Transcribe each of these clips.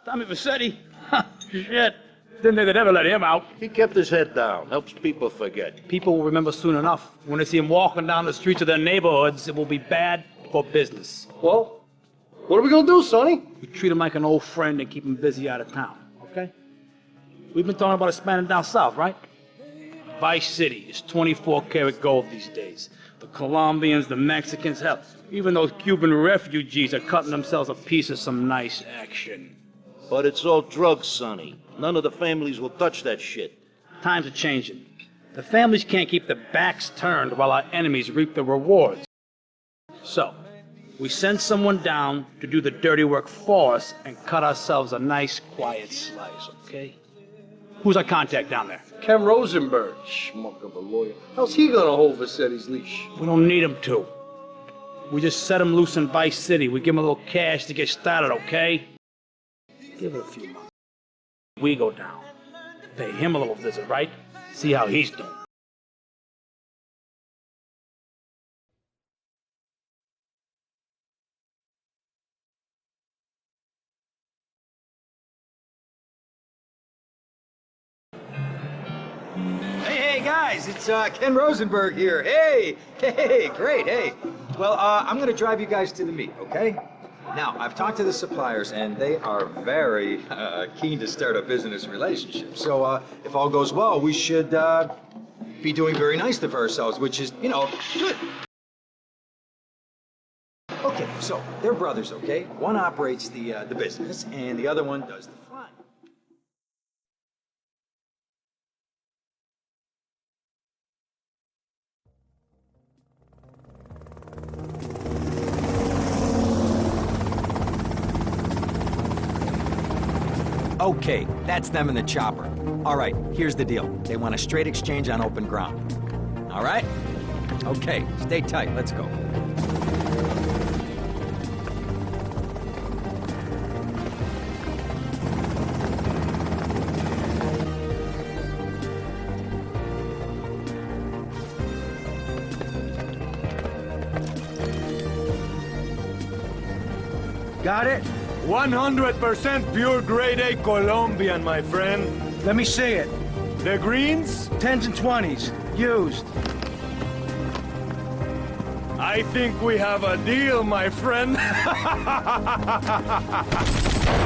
Tommy Vercetti? Shit. Didn't think they'd ever let him out. He kept his head down. Helps people forget. People will remember soon enough. When they see him walking down the streets of their neighborhoods, it will be bad for business. Well, what are we gonna do, Sonny? We treat him like an old friend and keep him busy out of town, okay? We've been talking about expanding down south, right? Vice City is 24-karat gold these days. The Colombians, the Mexicans, hell, even those Cuban refugees are cutting themselves a piece of some nice action. But it's all drugs, Sonny. None of the families will touch that shit. Times are changing. The families can't keep their backs turned while our enemies reap the rewards. So, we send someone down to do the dirty work for us and cut ourselves a nice, quiet slice, okay? Who's our contact down there? Ken Rosenberg, schmuck of a lawyer. How's he gonna hold Vercetti's leash? We don't need him to. We just set him loose in Vice City. We give him a little cash to get started, okay? Give it a few months. We go down. Pay him a little visit, right? See how he's doing. Hey, guys, it's Ken Rosenberg here. Hey, great, hey. Well, I'm gonna drive you guys to the meet, okay? Now, I've talked to the suppliers, and they are very keen to start a business relationship. So, if all goes well, we should be doing very nicely for ourselves, which is, you know, good. Okay, so they're brothers, okay? One operates the business, and the other one does the flying. Okay, that's them in the chopper. All right, here's the deal. They want a straight exchange on open ground. All right? Okay, stay tight. Let's go. Got it? 100% pure grade A Colombian, my friend. Let me see it. The greens? 10s and 20s. Used. I think we have a deal, my friend.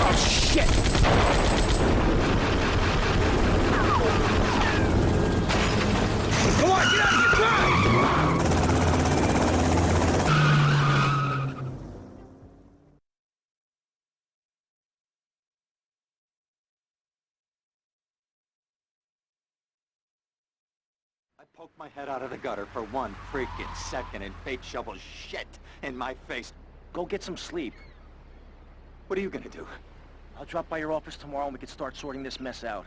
Oh, shit! Come on, get out of here! Drive! I poked my head out of the gutter for one freaking second and fate shovels shit in my face. Go get some sleep. What are you gonna do? I'll drop by your office tomorrow and we can start sorting this mess out.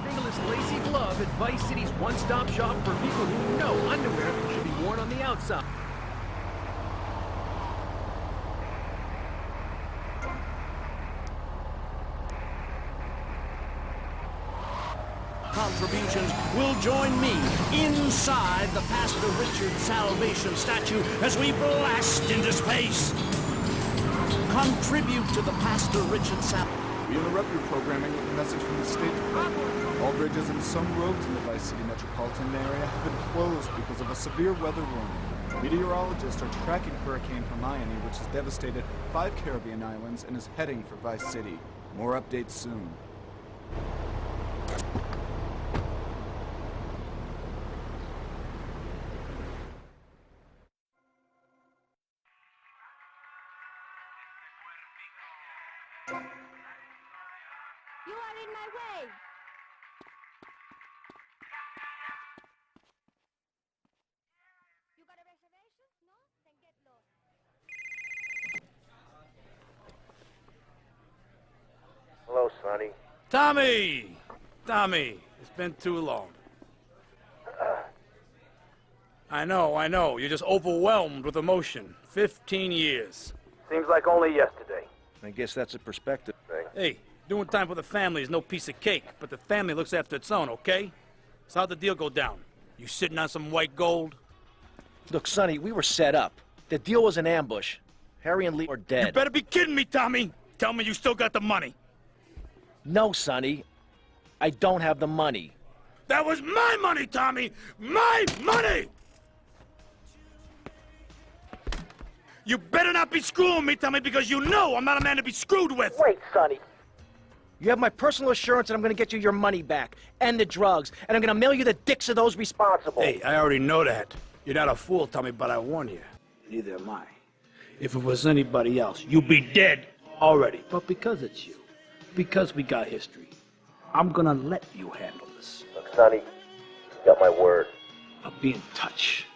Fingerless Lacy Glove at Vice City's one-stop shop for people who know underwear should be worn on the outside. Contributions will join me inside the Pastor Richard Salvation statue as we blast into space. Contribute to the Pastor Richard Salvation. We interrupt your programming with a message from the State Department. All bridges and some roads in the Vice City metropolitan area have been closed because of a severe weather warning. Meteorologists are tracking Hurricane Hermione, which has devastated 5 Caribbean islands and is heading for Vice City. More updates soon. You are in my way! You got a reservation? No? Then get lost. Hello, Sonny. Tommy! Tommy, it's been too long. I know. You're just overwhelmed with emotion. 15 years. Seems like only yesterday. I guess that's a perspective thing. Hey, doing time for the family is no piece of cake, but the family looks after its own, okay? So how'd the deal go down? You sitting on some white gold? Look, Sonny, we were set up. The deal was an ambush. Harry and Lee are dead. You better be kidding me, Tommy! Tell me you still got the money. No, Sonny. I don't have the money. That was my money, Tommy! My money! You better not be screwing me, Tommy, because you know I'm not a man to be screwed with! Wait, Sonny. You have my personal assurance that I'm gonna get you your money back, and the drugs, and I'm gonna mail you the dicks of those responsible. Hey, I already know that. You're not a fool, Tommy, but I warn you. Neither am I. If it was anybody else, you'd be dead already. But because it's you, because we got history, I'm gonna let you handle this. Look, Sonny, you got my word. I'll be in touch.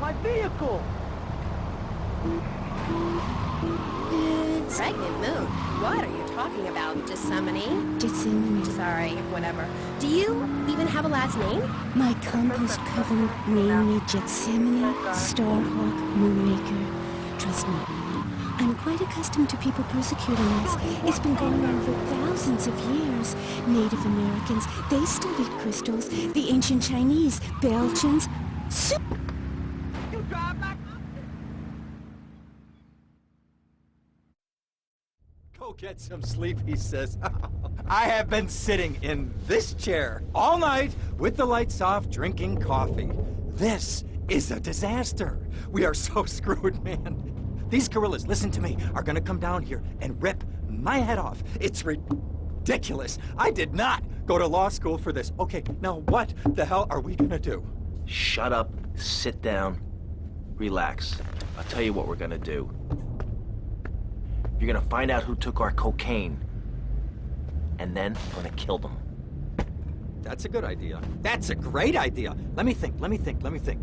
My vehicle! Pregnant moon. What are you talking about? Gethsemane? Gethsemane. Sorry, whatever. Do you even have a last name? My compost coven named me Gethsemane, Starhawk, Moonraker. Trust me, I'm quite accustomed to people persecuting us. It's been going on for thousands of years. Native Americans, they studied crystals. The ancient Chinese, Belgians. Go get some sleep, he says. I have been sitting in this chair all night with the lights off, drinking coffee. This is a disaster. We are so screwed, man. These gorillas, listen to me, are gonna come down here and rip my head off. It's ridiculous. I did not go to law school for this. Okay, now what the hell are we gonna do? Shut up, sit down, relax. I'll tell you what we're gonna do. You're gonna find out who took our cocaine, and then we're gonna kill them. That's a good idea. That's a great idea. Let me think.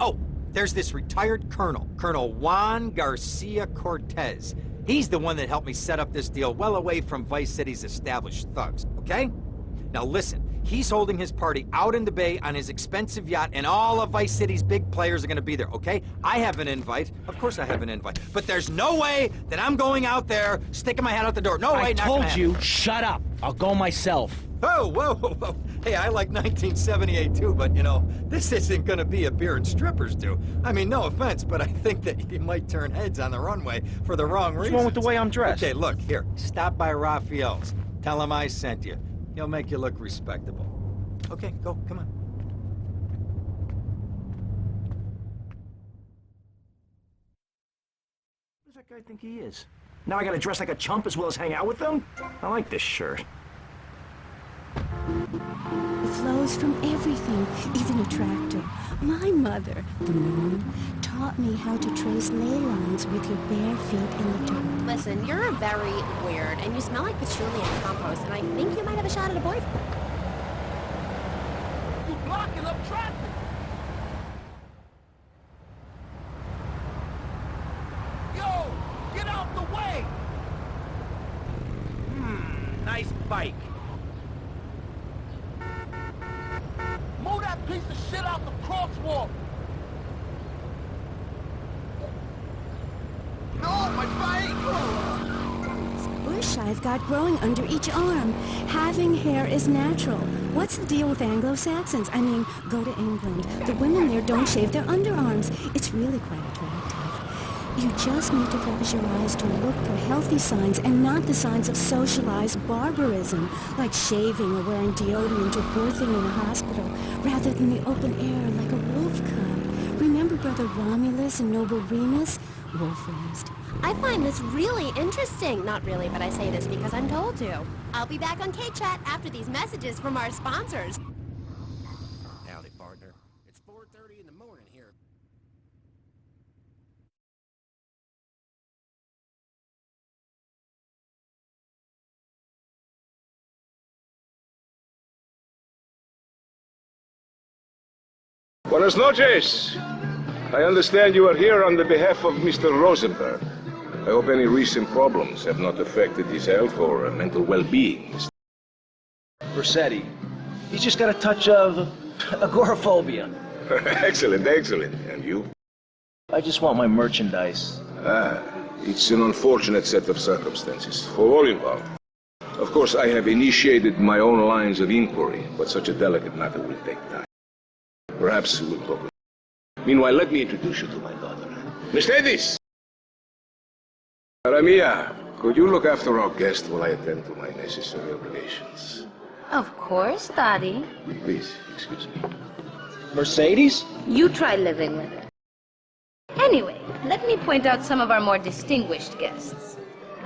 Oh, there's this retired colonel, Colonel Juan Garcia Cortez. He's the one that helped me set up this deal well away from Vice City's established thugs, okay? Now listen, he's holding his party out in the bay on his expensive yacht, and all of Vice City's big players are gonna be there, okay? I have an invite. Of course I have an invite. But there's no way that I'm going out there sticking my head out the door. No way, I not gonna told you, happen. shut up. I'll go myself. Oh, whoa. Hey, I like 1978 too, but you know, this isn't gonna be a beer and strippers do. I mean, no offense, but I think that you might turn heads on the runway for the wrong reasons. What's wrong with the way I'm dressed? Okay, look, here, stop by Raphael's. Tell him I sent you. He'll make you look respectable. Okay, go, come on. Who does that guy think he is? Now I gotta dress like a chump as well as hang out with them? I like this shirt. It flows from everything, even a tractor. My mother, the moon, taught me how to trace ley lines with your bare feet in the dirt. Listen, you're very weird, and you smell like patchouli and compost, and I think you might have a shot at a boyfriend. You're blocking up traffic. Yo, get out the way. Nice bike. Move that piece of shit out the crosswalk. No, my bike! Bush I've got growing under each arm. Having hair is natural. What's the deal with Anglo-Saxons? I mean, go to England. The women there don't shave their underarms. It's really quite attractive. You just need to focus your eyes to look for healthy signs and not the signs of socialized barbarism, like shaving or wearing deodorant or birthing in a hospital, rather than the open air like a wolf cub. Remember Brother Romulus and Noble Remus? Wolf raised. I find this really interesting. Not really, but I say this because I'm told to. I'll be back on K-Chat after these messages from our sponsors. Howdy, partner. It's 4:30 in the morning here. Buenas noches. I understand you are here on the behalf of Mr. Rosenberg. I hope any recent problems have not affected his health or mental well-being. Vercetti. He's just got a touch of agoraphobia. Excellent, excellent. And you? I just want my merchandise. It's an unfortunate set of circumstances for all involved. Of course, I have initiated my own lines of inquiry, but such a delicate matter will take time. Perhaps we'll talk. Meanwhile, let me introduce you to my daughter. Mercedes! Aramia, could you look after our guest while I attend to my necessary obligations? Of course, Daddy. Please, excuse me. Mercedes? You try living with her. Anyway, let me point out some of our more distinguished guests.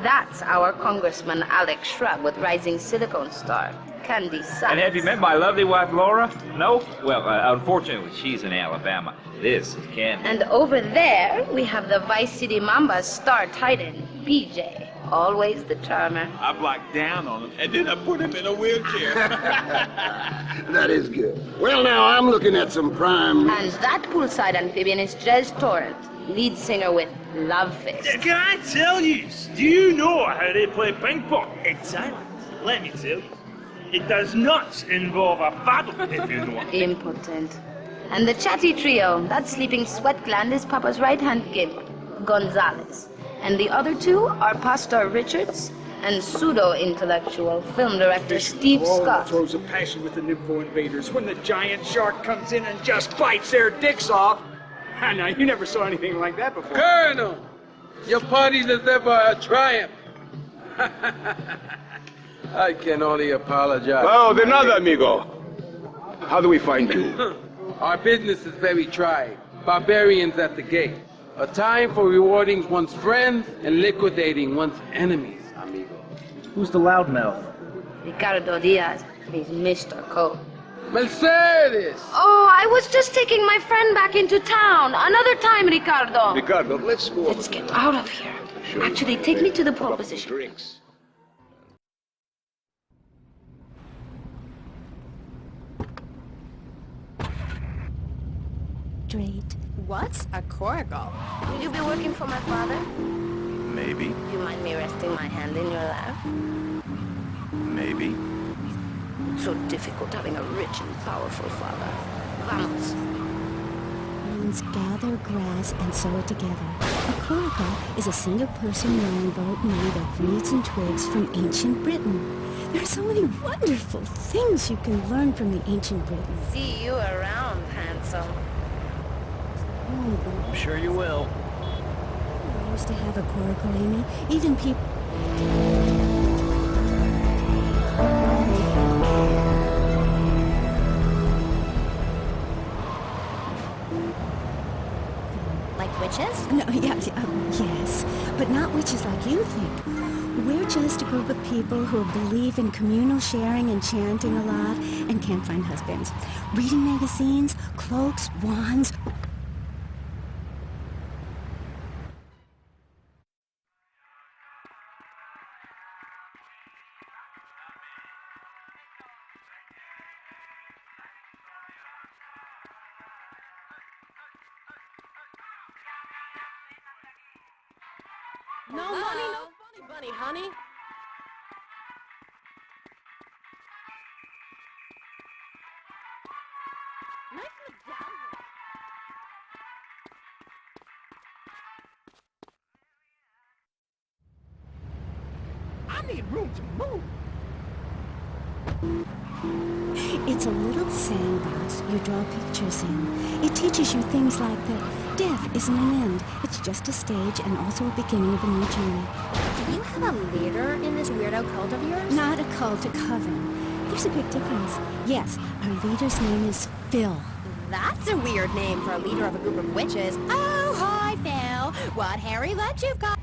That's our Congressman Alex Shrub with Rising Silicone Star, Candy Sykes. And have you met my lovely wife, Laura? No? Well, unfortunately, she's in Alabama. This is Candy. And over there, we have the Vice City Mamba's star titan, BJ. Always the charmer. I blocked down on him, and then I put him in a wheelchair. That is good. Well, now, I'm looking at some prime... And that poolside amphibian is Jez Torrent, lead singer with Love Fist. Can I tell you, do you know how they play ping pong? It's silent. Let me tell you. It does not involve a paddle, if you know. Impotent. And the chatty trio, that sleeping sweat gland is Papa's right-hand gimp, Gonzalez. And the other two are Pastor Richards and pseudo-intellectual film director Steve Scott. Throws a passion with the Nympho invaders when the giant shark comes in and just bites their dicks off. Now, you never saw anything like that before. Colonel, your party deserve a triumph. I can only apologize. Oh, de nada, amigo. How do we find you? Our business is very trying. Barbarians at the gate. A time for rewarding one's friends and liquidating one's enemies, amigo. Who's the loudmouth? Ricardo Diaz. He's Mr. Cole. Mercedes! Oh, I was just taking my friend back into town. Another time, Ricardo. Ricardo, let's go. Let's get out of here. Actually, take me to the pole position. Drinks. Straight. What's a coracle? Will you be working for my father? Maybe. You mind me resting my hand in your lap? Maybe. So difficult having a rich and powerful father. Vamos. Means gather grass and sew it together. A coracle is a single-person rowing boat made of reeds and twigs from ancient Britain. There are so many wonderful things you can learn from the ancient Britons. See you around, handsome. I'm sure you will. I used to have a coracle, Amy. Even people... Like witches? No, yes, but not witches like you think. We're just a group of people who believe in communal sharing and chanting a lot and can't find husbands. Reading magazines, cloaks, wands. No money, no funny bunny, honey. Nice medallion. I need room to move. It's a little sandbox you draw pictures in. It teaches you things like that death isn't an end. It's just a stage and also a beginning of a new journey. Do you have a leader in this weirdo cult of yours? Not a cult, a coven. There's a big difference. Yes, our leader's name is Phil. That's a weird name for a leader of a group of witches. Oh, hi, Phil. What hairy let you've got?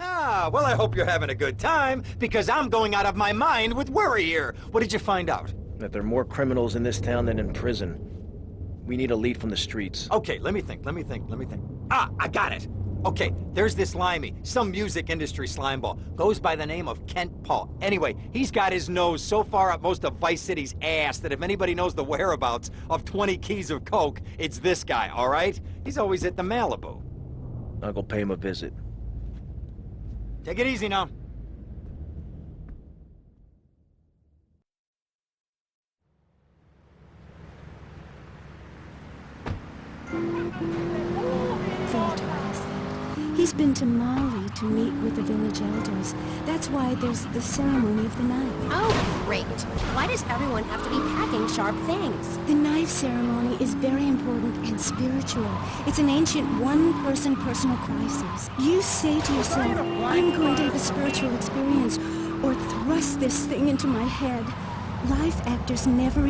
Ah, well, I hope you're having a good time, because I'm going out of my mind with worry here. What did you find out? That there are more criminals in this town than in prison. We need a lead from the streets. Okay, let me think. Ah, I got it. Okay, there's this limey, some music industry slimeball. Goes by the name of Kent Paul. Anyway, he's got his nose so far up most of Vice City's ass that if anybody knows the whereabouts of 20 keys of coke, it's this guy, all right? He's always at the Malibu. I'll go pay him a visit. Take it easy now. Phil told us that. He's been to Mali to meet with the village elders. That's why there's the ceremony of the knife. Oh, great. Why does everyone have to be packing sharp things? The knife ceremony is very important and spiritual. It's an ancient one-person personal crisis. You say to yourself, I'm going to have a spiritual experience, or thrust this thing into my head. Life actors never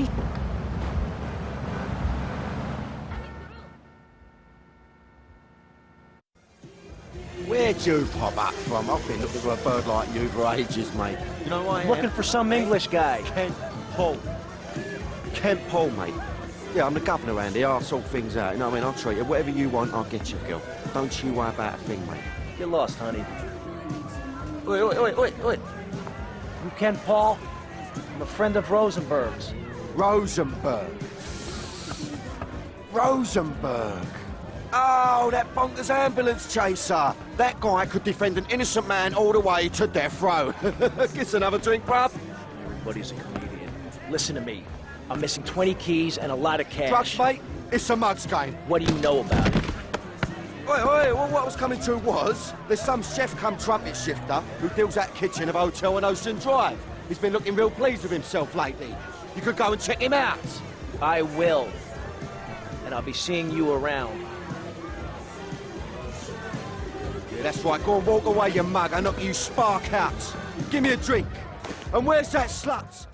Where'd you pop up from? I've been looking for a bird like you for ages, mate. You know why I am? Looking for some English guy. Kent Paul. Kent Paul, mate. Yeah, I'm the governor around here. I'll sort things out. You know what I mean? I'll treat you. Whatever you want, I'll get you, girl. Don't you worry about a thing, mate. Get lost, honey. Oi. You Ken Paul? I'm a friend of Rosenberg's. Rosenberg. Oh, that bonkers ambulance chaser. That guy could defend an innocent man all the way to death row. Get another drink, bruv. Everybody's a comedian. Listen to me. I'm missing 20 keys and a lot of cash. Drugs, mate? It's a muds game. What do you know about it? Well, what I was coming to was, there's some chef come trumpet shifter who deals that kitchen of a hotel on Ocean Drive. He's been looking real pleased with himself lately. You could go and check him out. I will. And I'll be seeing you around. Yeah, that's right. Go and walk away, you mug. I knock you spark out. Give me a drink. And where's that slut?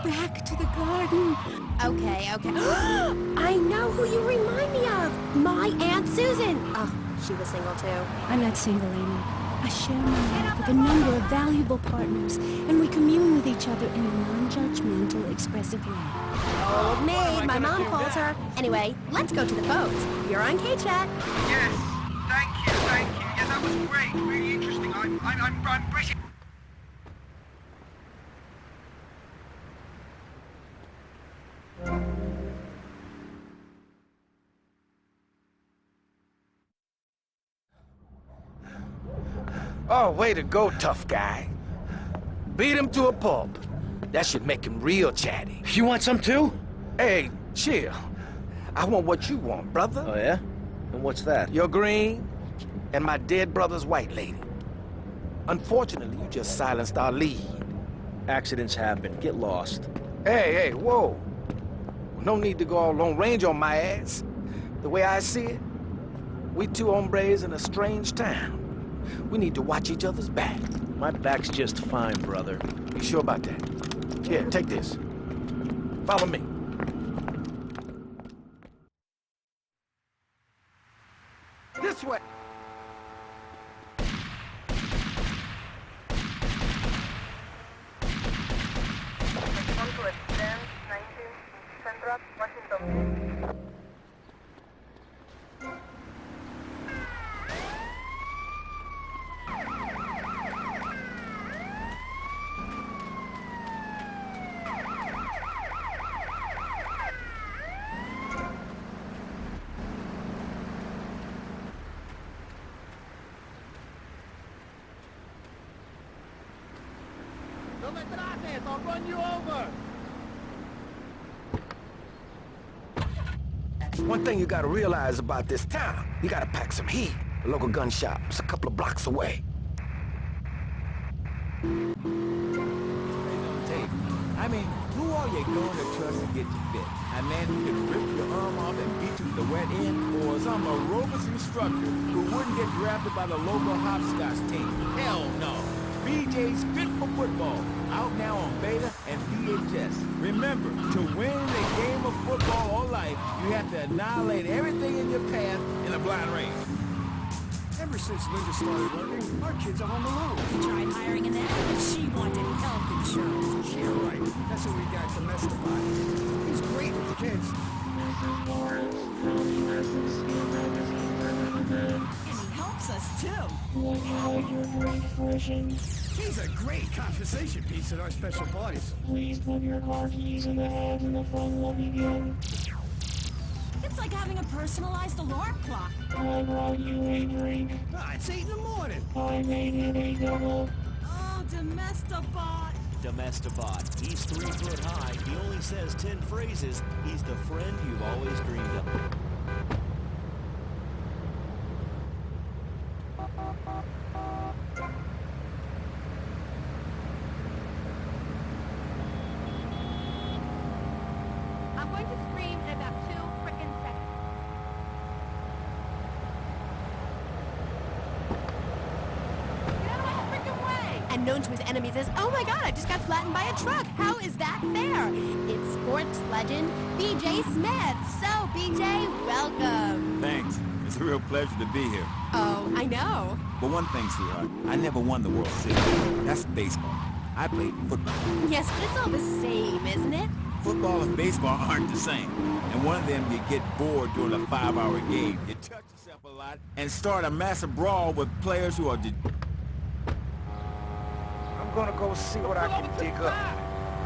back to the garden. Okay. I know who you remind me of. My Aunt Susan. Oh, she was single too. I'm not single, Amy. I share my life with a number of valuable partners, and we commune with each other in a non-judgmental, expressive way. Old maid, my mom calls her. Anyway, let's go to the boats. You're on K-Chat. Yes, thank you. Yeah, that was great, really interesting. I'm pretty... Oh, way to go, tough guy. Beat him to a pulp. That should make him real chatty. You want some too? Hey, chill. I want what you want, brother. Oh, yeah? And what's that? Your green and my dead brother's white lady. Unfortunately, you just silenced our lead. Accidents happen. Get lost. Hey, whoa. No need to go all long range on my ass. The way I see it, We two hombres in a strange town. We need to watch each other's back. My back's just fine, brother. You sure about that? Here, take this. Follow me. This way! I'll run you over! One thing you gotta realize about this town, you gotta pack some heat. The local gun shop's a couple of blocks away. I mean, who are you going to trust to get you fit? A man who can rip your arm off and beat you to the wet end? Or some aerobics instructor who wouldn't get drafted by the local hopscotch team? Hell no! BJ's fit for football. Out now on beta and VHS. Remember, to win a game of football or life, you have to annihilate everything in your path in a blind race. Ever since Linda started working, our kids are on the road. We tried hiring an aide, but she wanted health insurance. Yeah, right. That's what we got domestified. He's great with the kids. And he helps us, too. He's a great conversation piece at our special parties. Please put your car keys in the head in the front lobby view. It's like having a personalized alarm clock. I brought you a drink. Ah, it's 8 in the morning. I made it a double. Oh, Domestabot. Domestabot. He's 3 foot high. He only says 10 phrases. He's the friend you've always dreamed of. I'm going to scream in about 2 frickin' seconds. Get out of my frickin' way! And known to his enemies as, oh my god, I just got flattened by a truck. How is that fair? It's sports legend BJ Smith. So, BJ, welcome. Thanks. It's a real pleasure to be here. Oh, I know. But one thing, sweetheart, I never won the World Series. That's baseball. I played football. Yes, but it's all the same, isn't it? Football and baseball aren't the same. And one of them, you get bored during a 5-hour game. You touch yourself a lot and start a massive brawl with players who are... I'm gonna go see what I can dig up.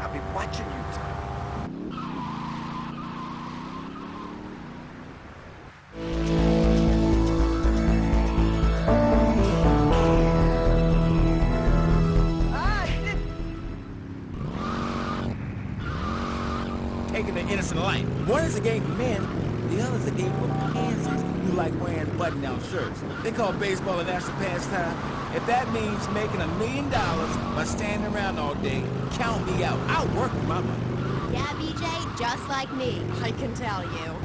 I'll be watching you, Tom. Taking the innocent life. One is a game for men, the other is a game for pansies who like wearing button-down shirts. They call baseball a national pastime. If that means making $1 million by standing around all day, count me out. I'll work for my money. Yeah, BJ, just like me, I can tell you.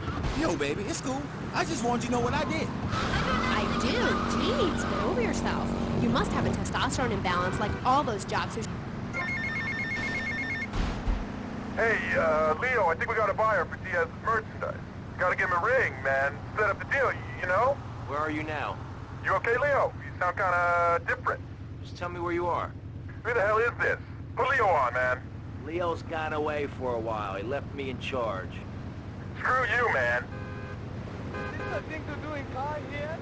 Yo, baby, it's cool. I just want you to know what I did. I do. Jeez, get over yourself. You must have a testosterone imbalance like all those jocks who... Hey, Leo, I think we got a buyer for Diaz's merchandise. Gotta give him a ring, man. Set up the deal, you know? Where are you now? You okay, Leo? You sound kinda different. Just tell me where you are. Who the hell is this? Put Leo on, man. Leo's gone away for a while. He left me in charge. Screw you, man. Didn't I think they're doing fine yet?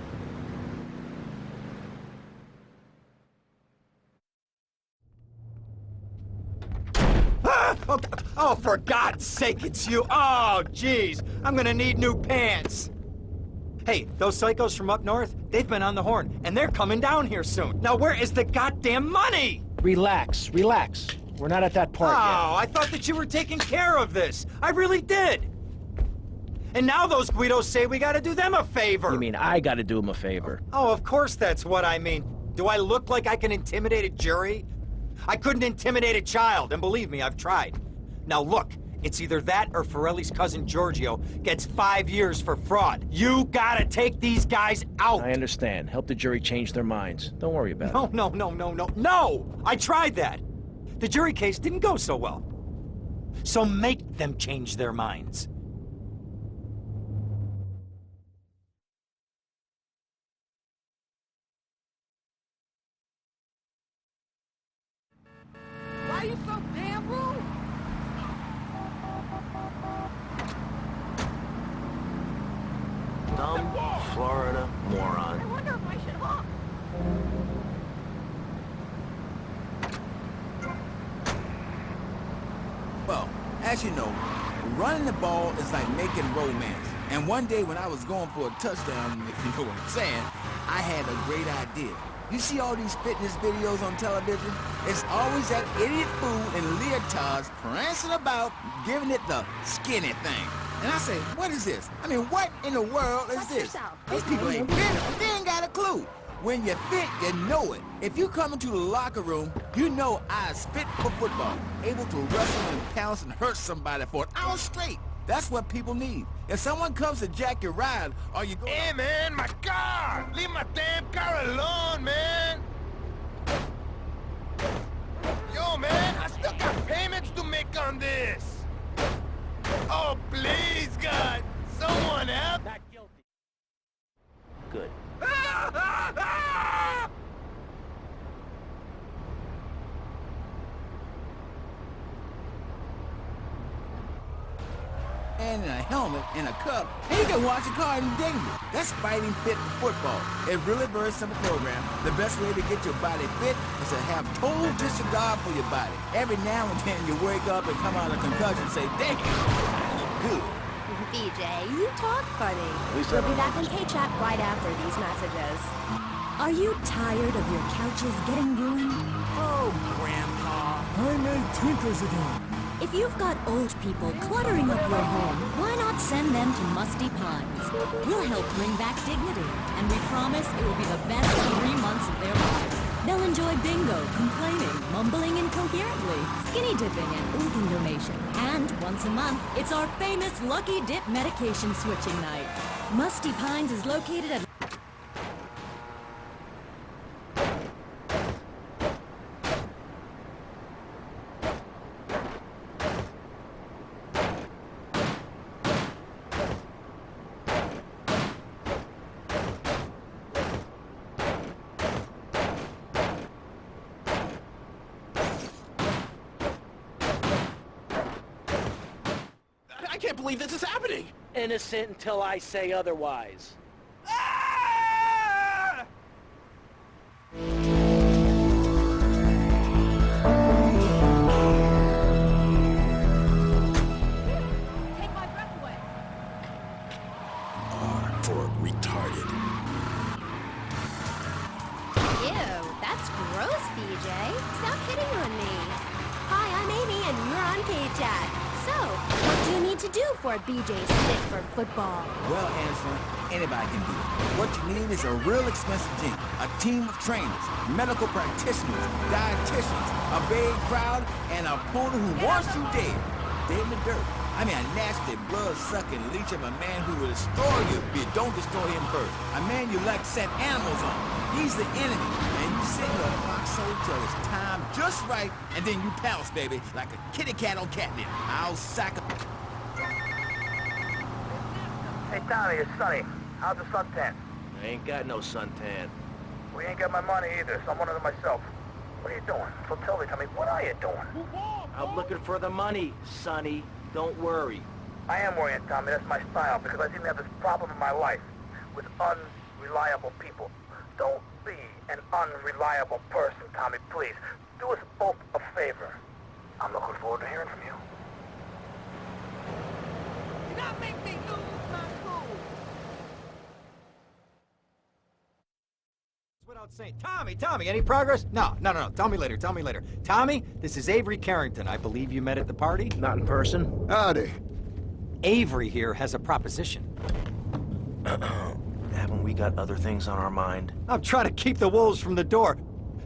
Oh, for God's sake, it's you. Oh, jeez. I'm gonna need new pants. Hey, those psychos from up north, they've been on the horn, and they're coming down here soon. Now, where is the goddamn money? Relax, relax. We're not at that part yet. Oh, I thought that you were taking care of this. I really did. And now those Guidos say we gotta do them a favor. You mean I gotta do him a favor? Oh, of course that's what I mean. Do I look like I can intimidate a jury? I couldn't intimidate a child, and believe me, I've tried. Now look, It's either that or Forelli's cousin Giorgio gets 5 years for fraud. You gotta take these guys out! I understand. Help the jury change their minds. Don't worry about it. No! I tried that! The jury case didn't go so well. So make them change their minds. Why are you so damn rude? Dumb Florida moron. I wonder if I should honk. Well, as you know, running the ball is like making romance. And one day when I was going for a touchdown, if you know what I'm saying, I had a great idea. You see all these fitness videos on television? It's always that idiot fool in leotards prancing about, giving it the skinny thing. And I say, what is this? I mean, what in the world is this? These people ain't fit. They ain't got a clue. When you fit, you know it. If you come into the locker room, you know I is fit for football. Able to wrestle and pounce and hurt somebody for an hour straight. That's what people need. If someone comes to jack your ride, are you going... Hey, man, my car! Leave my damn car alone, man! Yo, man, I still got payments to make on this! Oh, please, God! Someone help! Not guilty. Good. And in a helmet and a cup, and you can watch a car in danger. That's fighting fit for football. It really very simple program. The best way to get your body fit is to have total disregard for your body. Every now and then you wake up and come out of concussion and say, damn, I look good. BJ, you talk funny. We'll be back in K-Chat right after these messages. Are you tired of your couches getting ruined? Oh, Grandpa. I made tinkers again. If you've got old people cluttering up your home, why not send them to Musty Pines? We'll help bring back dignity, and we promise it will be the best 3 months of their lives. They'll enjoy bingo, complaining, mumbling incoherently, skinny dipping, and organ donation. And once a month, it's our famous Lucky Dip medication switching night. Musty Pines is located at... I can't believe this is happening! Innocent until I say otherwise. Take my breath away. R for retarded. Ew, that's gross, BJ. Stop hitting on me. Hi, I'm Amy, and you're on K-Chat. So, what do you need to do for BJ's fit for football? Well, Anderson, anybody can do it. What you need is a real expensive gym, a team of trainers, medical practitioners, dietitians, a big crowd, and a opponent who wants you dead. Dead in the dirt. I mean, a nasty, blood-sucking leech of a man who will destroy you if you don't destroy him first. A man you like set animals on. He's the enemy, and you sit in your foxhole till it's time just right, and then you pounce, baby, like a kitty cat on catnip. I'll sack him. Hey, Tommy, it's Sonny. How's the suntan? I ain't got no suntan. We ain't got my money either, so I'm one of them myself. What are you doing? So tell me, Tommy, what are you doing? I'm looking for the money, Sonny. Don't worry. I am worrying, Tommy. That's my style, because I seem to have this problem in my life with unreliable people. Don't be an unreliable person, Tommy, please. Do us both a favor. I'm looking forward to hearing from you. Do not make me lose my cool. Without saying, Tommy, any progress? No, tell me later. Tommy, this is Avery Carrington. I believe you met at the party? Not in person. Howdy. Avery here has a proposition. Haven't we got other things on our mind? I'm trying to keep the wolves from the door.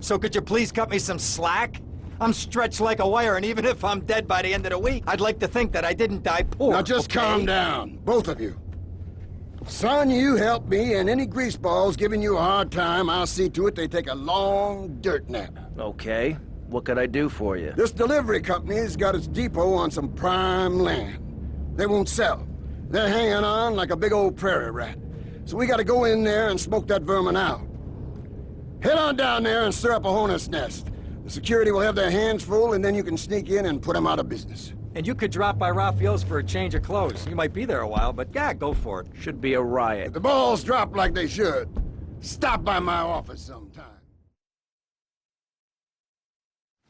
So could you please cut me some slack? I'm stretched like a wire, and even if I'm dead by the end of the week, I'd like to think that I didn't die poor. Now just calm down, both of you. Son, you help me, and any greaseballs giving you a hard time, I'll see to it they take a long dirt nap. Okay. What can I do for you? This delivery company's got its depot on some prime land. They won't sell. They're hanging on like a big old prairie rat. So we gotta go in there and smoke that vermin out. Head on down there and stir up a hornet's nest. The security will have their hands full, and then you can sneak in and put them out of business. And you could drop by Raphael's for a change of clothes. You might be there a while, but yeah, go for it. Should be a riot. If the balls drop like they should, stop by my office sometime.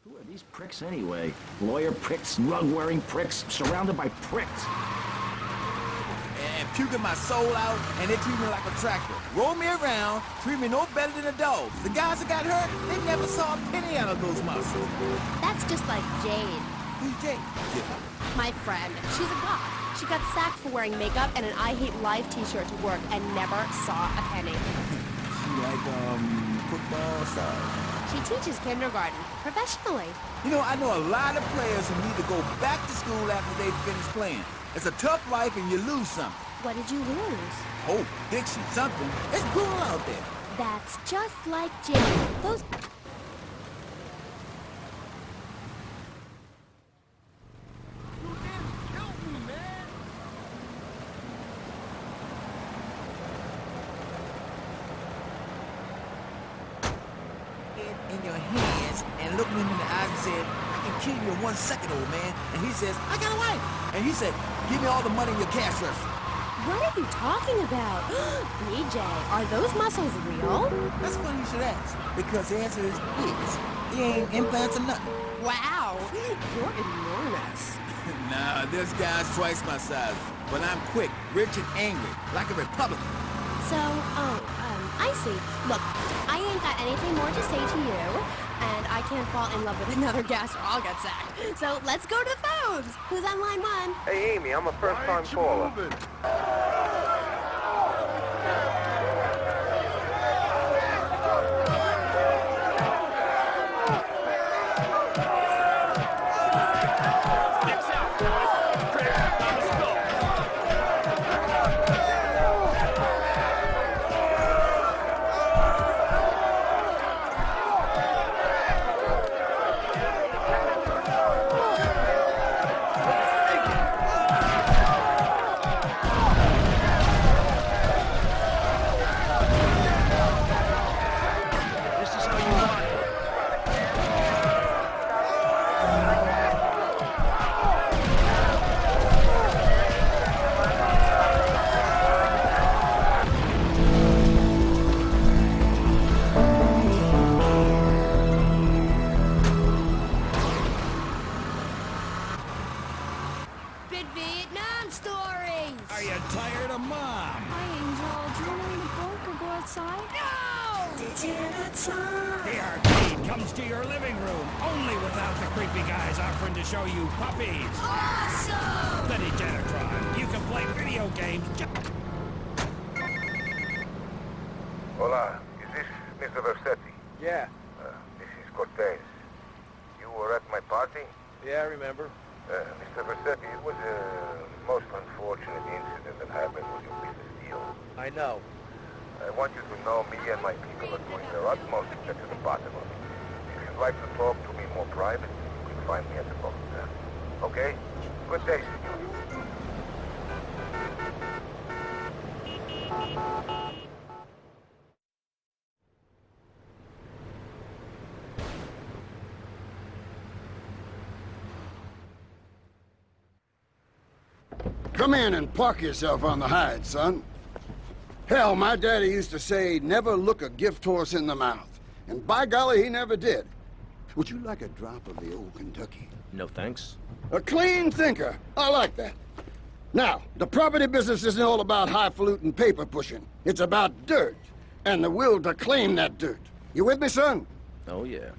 Who are these pricks anyway? Lawyer pricks, rug-wearing pricks, surrounded by pricks. And puking my soul out, and they treat me like a tractor. Roll me around, treat me no better than a dog. The guys that got hurt, they never saw a penny out of those muscles. That's just like Jade. Who's Jade? My friend. She's a goth. She got sacked for wearing makeup and an I Hate Life t-shirt to work and never saw a penny. She like, football style. She teaches kindergarten, professionally. You know, I know a lot of players who need to go back to school after they finish playing. It's a tough life and you lose something. What did you lose? Hope, diction, something. It's cool out there. That's just like Jade. Those... in your hands and looked him in the eyes and said, I can kill you in 1 second, old man. And he says, I got a wife. And he said, give me all the money in your cash register. What are you talking about? BJ, are those muscles real? That's funny you should ask, because the answer is yes. He ain't implants or nothing. Wow, you're enormous. Nah, this guy's twice my size. But I'm quick, rich, and angry, like a Republican. So, I see. Look, I ain't got anything more to say to you, and I can't fall in love with another guest or I'll get sacked. So let's go to the phones. Who's on line 1? Hey, Amy, I'm a first-time caller. The arcade comes to your living room, only without the creepy guys offering to show you puppies. Awesome! The Degenitron, you can play video games. Hola, is this Mr. Vercetti? Yeah. This is Cortez. You were at my party? Yeah, I remember. Mr. Vercetti, it was a most unfortunate incident that happened with your business deal. I know. I want you to know me and my people are doing their utmost to get to the bottom of it. If you'd like to talk to me more private, you can find me at the boat. Okay? Good day, senor. Come in and park yourself on the hide, son. Hell, my daddy used to say, never look a gift horse in the mouth. And by golly, he never did. Would you like a drop of the old Kentucky? No thanks. A clean thinker. I like that. Now, the property business isn't all about highfalutin paper pushing. It's about dirt, and the will to claim that dirt. You with me, son? Oh, yeah.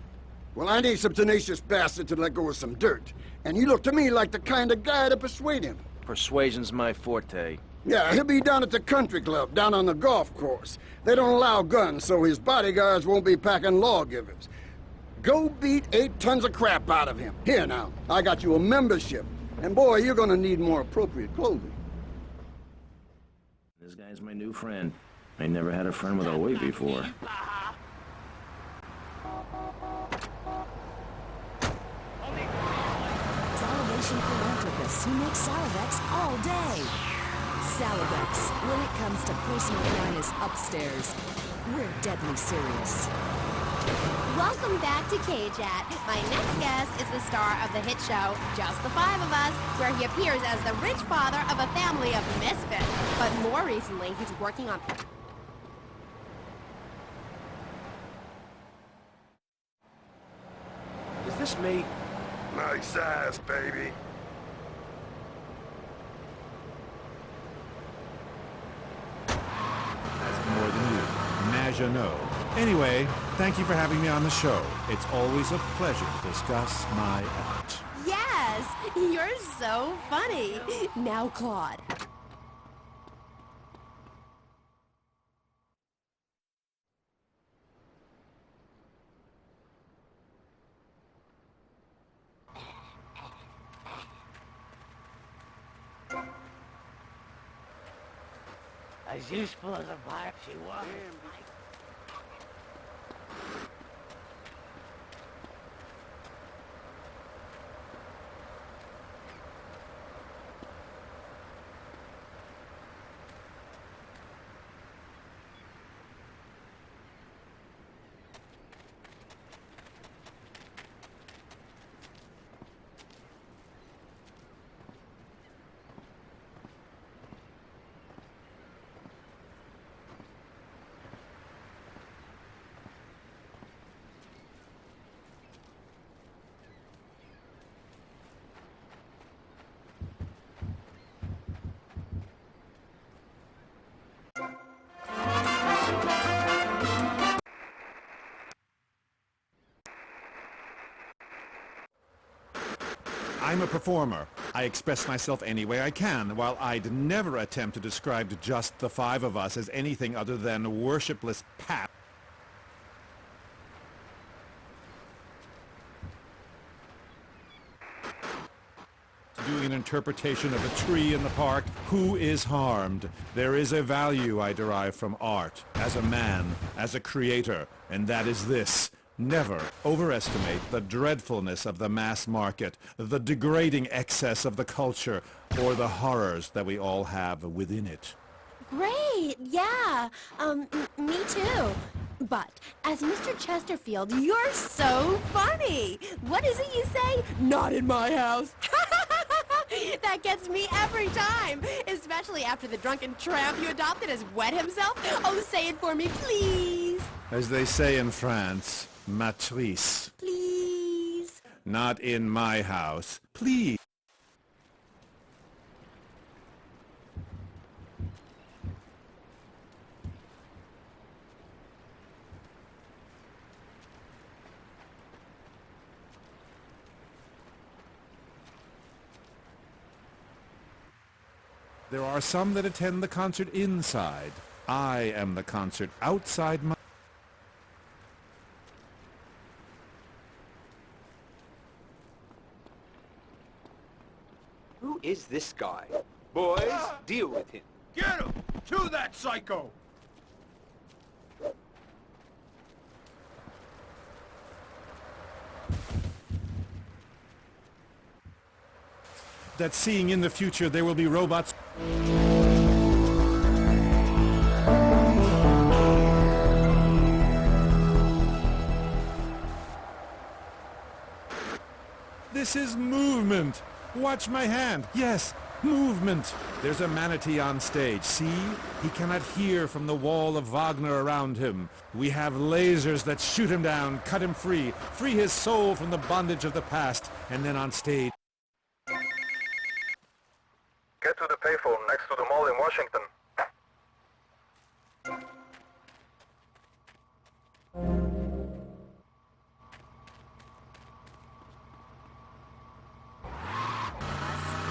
Well, I need some tenacious bastard to let go of some dirt. And you look to me like the kind of guy to persuade him. Persuasion's my forte. Yeah, he'll be down at the country club, down on the golf course. They don't allow guns, so his bodyguards won't be packing lawgivers. Go beat 8 tons of crap out of him. Here now, I got you a membership. And boy, you're gonna need more appropriate clothing. This guy's my new friend. I never had a friend with a weight before. Salvation philanthropists who make Salavex all day. Salavex, when it comes to personal finest upstairs, we're deadly serious. Welcome back to KJAT. My next guest is the star of the hit show, Just the Five of Us, where he appears as the rich father of a family of misfits. But more recently, he's working on... Is this me? Nice ass, baby. That's more than you. Maginot. Anyway, thank you for having me on the show. It's always a pleasure to discuss my art. Yes, you're so funny. Now, Claude. As useful as a pipe she was. I'm a performer. I express myself any way I can, while I'd never attempt to describe Just the Five of Us as anything other than worshipless pap. Doing an interpretation of a tree in the park, who is harmed? There is a value I derive from art, as a man, as a creator, and that is this. Never overestimate the dreadfulness of the mass market, the degrading excess of the culture, or the horrors that we all have within it. Great, yeah. Me too. But, as Mr. Chesterfield, you're so funny. What is it you say? Not in my house. That gets me every time, especially after the drunken tramp you adopted has wet himself. Oh, say it for me, please. As they say in France, matrice. Please. Not in my house. Please. There are some that attend the concert inside. I am the concert outside my... Who is this guy? Boys, deal with him. Get him! To that psycho! That seeing in the future there will be robots... This is movement. Watch my hand. Yes, movement. There's a manatee on stage. See? He cannot hear from the wall of Wagner around him. We have lasers that shoot him down, cut him free, free his soul from the bondage of the past, and then on stage... Get to the payphone next to the mall in Washington.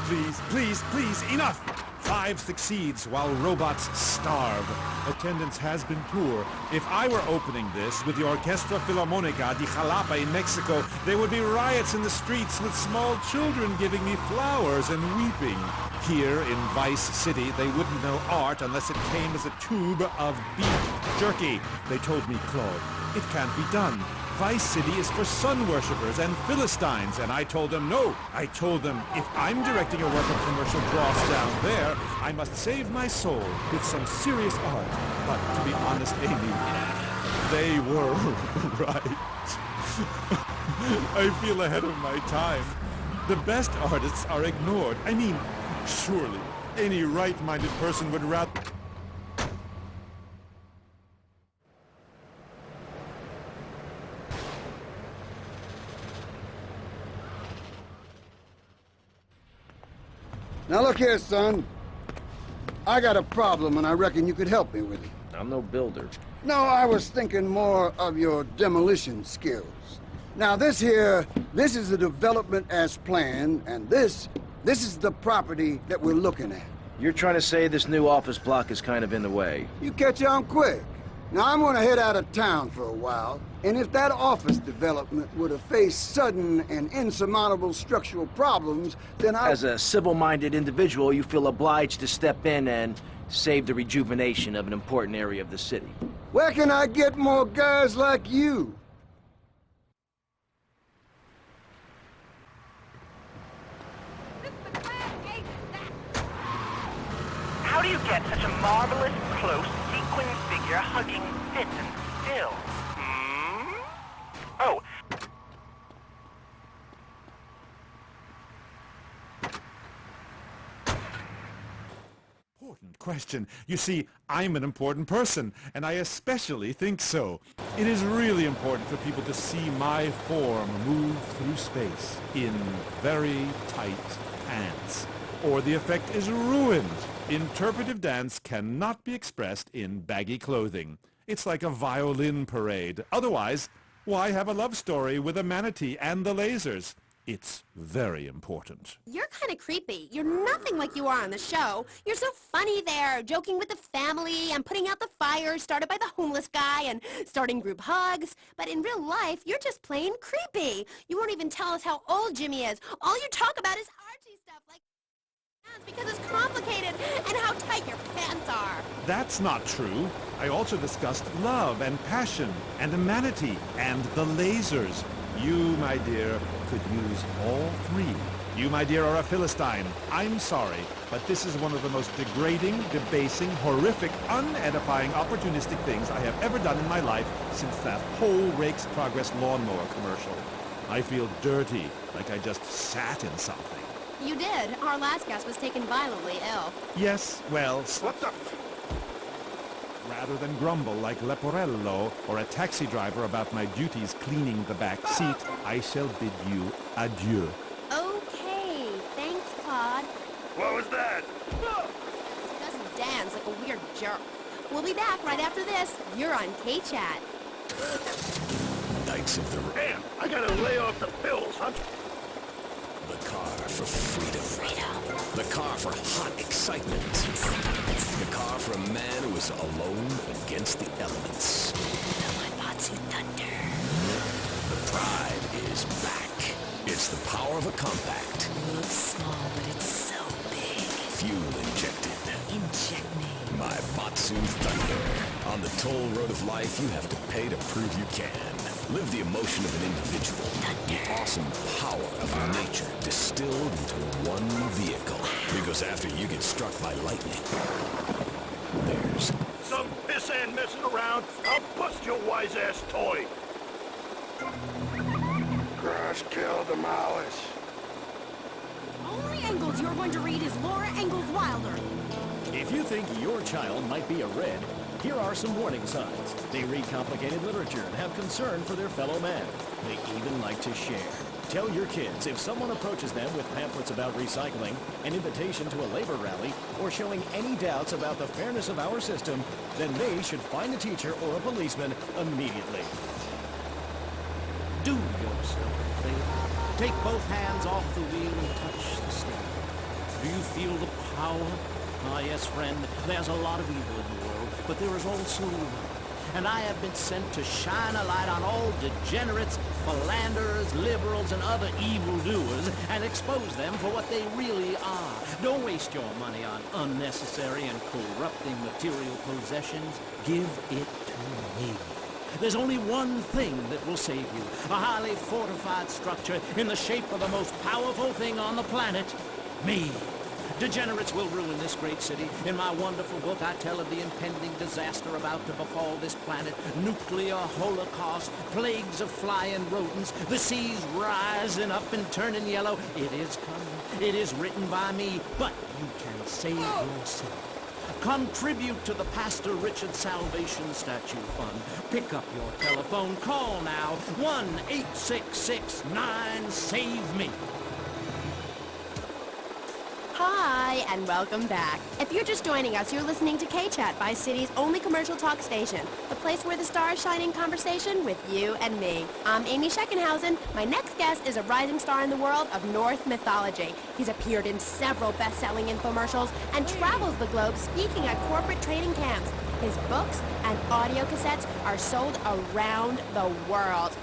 Please, please, please, enough! 5 succeeds while robots starve. Attendance has been poor. If I were opening this with the Orquesta Filarmónica de Jalapa in Mexico, there would be riots in the streets with small children giving me flowers and weeping. Here in Vice City, they wouldn't know art unless it came as a tube of beef jerky. They told me, Claude, it can't be done. Vice City is for sun worshippers and Philistines, and I told them no. I told them if I'm directing a work of commercial dross down there, I must save my soul with some serious art. But to be honest, Amy, they were right. I feel ahead of my time. The best artists are ignored. I mean, surely any right-minded person would rather... Now look here, son. I got a problem and I reckon you could help me with it. I'm no builder. No, I was thinking more of your demolition skills. Now this is the development as planned, and this is the property that we're looking at. You're trying to say this new office block is kind of in the way? You catch on quick. Now I'm gonna head out of town for a while, and if that office development were to face sudden and insurmountable structural problems, then As a civil-minded individual, you feel obliged to step in and save the rejuvenation of an important area of the city. Where can I get more guys like you? How do you get such a marvelous, close, sequin figure hugging fit and still? Oh. Important question. You see, I'm an important person, and I especially think so. It is really important for people to see my form move through space in very tight pants, or the effect is ruined. Interpretive dance cannot be expressed in baggy clothing. It's like a violin parade. Otherwise, why have a love story with a manatee and the lasers? It's very important. You're kind of creepy. You're nothing like you are on the show. You're so funny there, joking with the family and putting out the fires started by the homeless guy and starting group hugs. But in real life, you're just plain creepy. You won't even tell us how old Jimmy is. All you talk about is Archie stuff like because it's complicated and how tight your pants are. That's not true. I also discussed love and passion and a manatee and the lasers. You, my dear, could use all 3. You, my dear, are a Philistine. I'm sorry, but this is one of the most degrading, debasing, horrific, unedifying, opportunistic things I have ever done in my life since that whole Rake's Progress lawnmower commercial. I feel dirty, like I just sat in something. You did. Our last guest was taken violently ill. Yes, well... What the Rather than grumble like Leporello or a taxi driver about my duties cleaning the back seat, I shall bid you adieu. Okay, thanks, Claude. What was that? He doesn't dance like a weird jerk. We'll be back right after this. You're on K-Chat. Knights of the... Damn, I gotta lay off the pills, huh? The car for freedom. The car for hot excitement. The car for a man who is alone against the elements. The Matsu Thunder. The pride is back. It's the power of a compact. Looks small, but it's so big. Fuel injected. Inject me. My Matsu Thunder. On the toll road of life, you have to pay to prove you can. Live the emotion of an individual. The awesome power of nature distilled into one vehicle. Because after you get struck by lightning, there's... Some pissant messing around, I'll bust your wise-ass toy. Crush, kill, demolish. Only Engels you're going to read is Laura Ingalls Wilder. If you think your child might be a red, here are some warning signs. They read complicated literature and have concern for their fellow man. They even like to share. Tell your kids if someone approaches them with pamphlets about recycling, an invitation to a labor rally, or showing any doubts about the fairness of our system, then they should find a teacher or a policeman immediately. Do yourself a favor. Take both hands off the wheel and touch the steering. Do you feel the power? Ah, yes, friend, there's a lot of evil in the world, but there is also love. And I have been sent to shine a light on all degenerates, philanderers, liberals, and other evildoers, and expose them for what they really are. Don't waste your money on unnecessary and corrupting material possessions. Give it to me. There's only one thing that will save you. A highly fortified structure in the shape of the most powerful thing on the planet. Me. Degenerates will ruin this great city. In my wonderful book, I tell of the impending disaster about to befall this planet. Nuclear holocaust, plagues of flying rodents, the seas rising up and turning yellow. It is coming. It is written by me, but you can save yourself. Contribute to the Pastor Richard Salvation Statue Fund. Pick up your telephone. Call now. 1-866-9-SAVE-ME. Hi, and welcome back. If you're just joining us, you're listening to K-Chat, Vice City's only commercial talk station. The place where the stars shine in conversation with you and me. I'm Amy Scheckenhausen. My next guest is a rising star in the world of Norse mythology. He's appeared in several best-selling infomercials and travels the globe speaking at corporate training camps. His books and audio cassettes are sold around the world.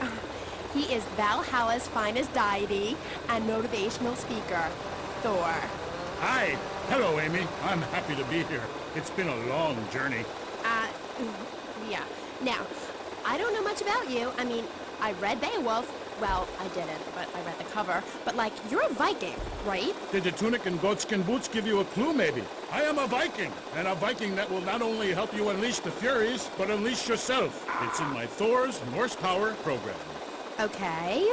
He is Valhalla's finest deity and motivational speaker, Thor. Hi. Hello, Amy. I'm happy to be here. It's been a long journey. Yeah. Now, I don't know much about you. I mean, I read Beowulf. Well, I didn't, but I read the cover. But, like, you're a Viking, right? Did the tunic and goatskin boots give you a clue, maybe? I am a Viking, and a Viking that will not only help you unleash the Furies, but unleash yourself. It's in my Thor's Norse Power program. Okay.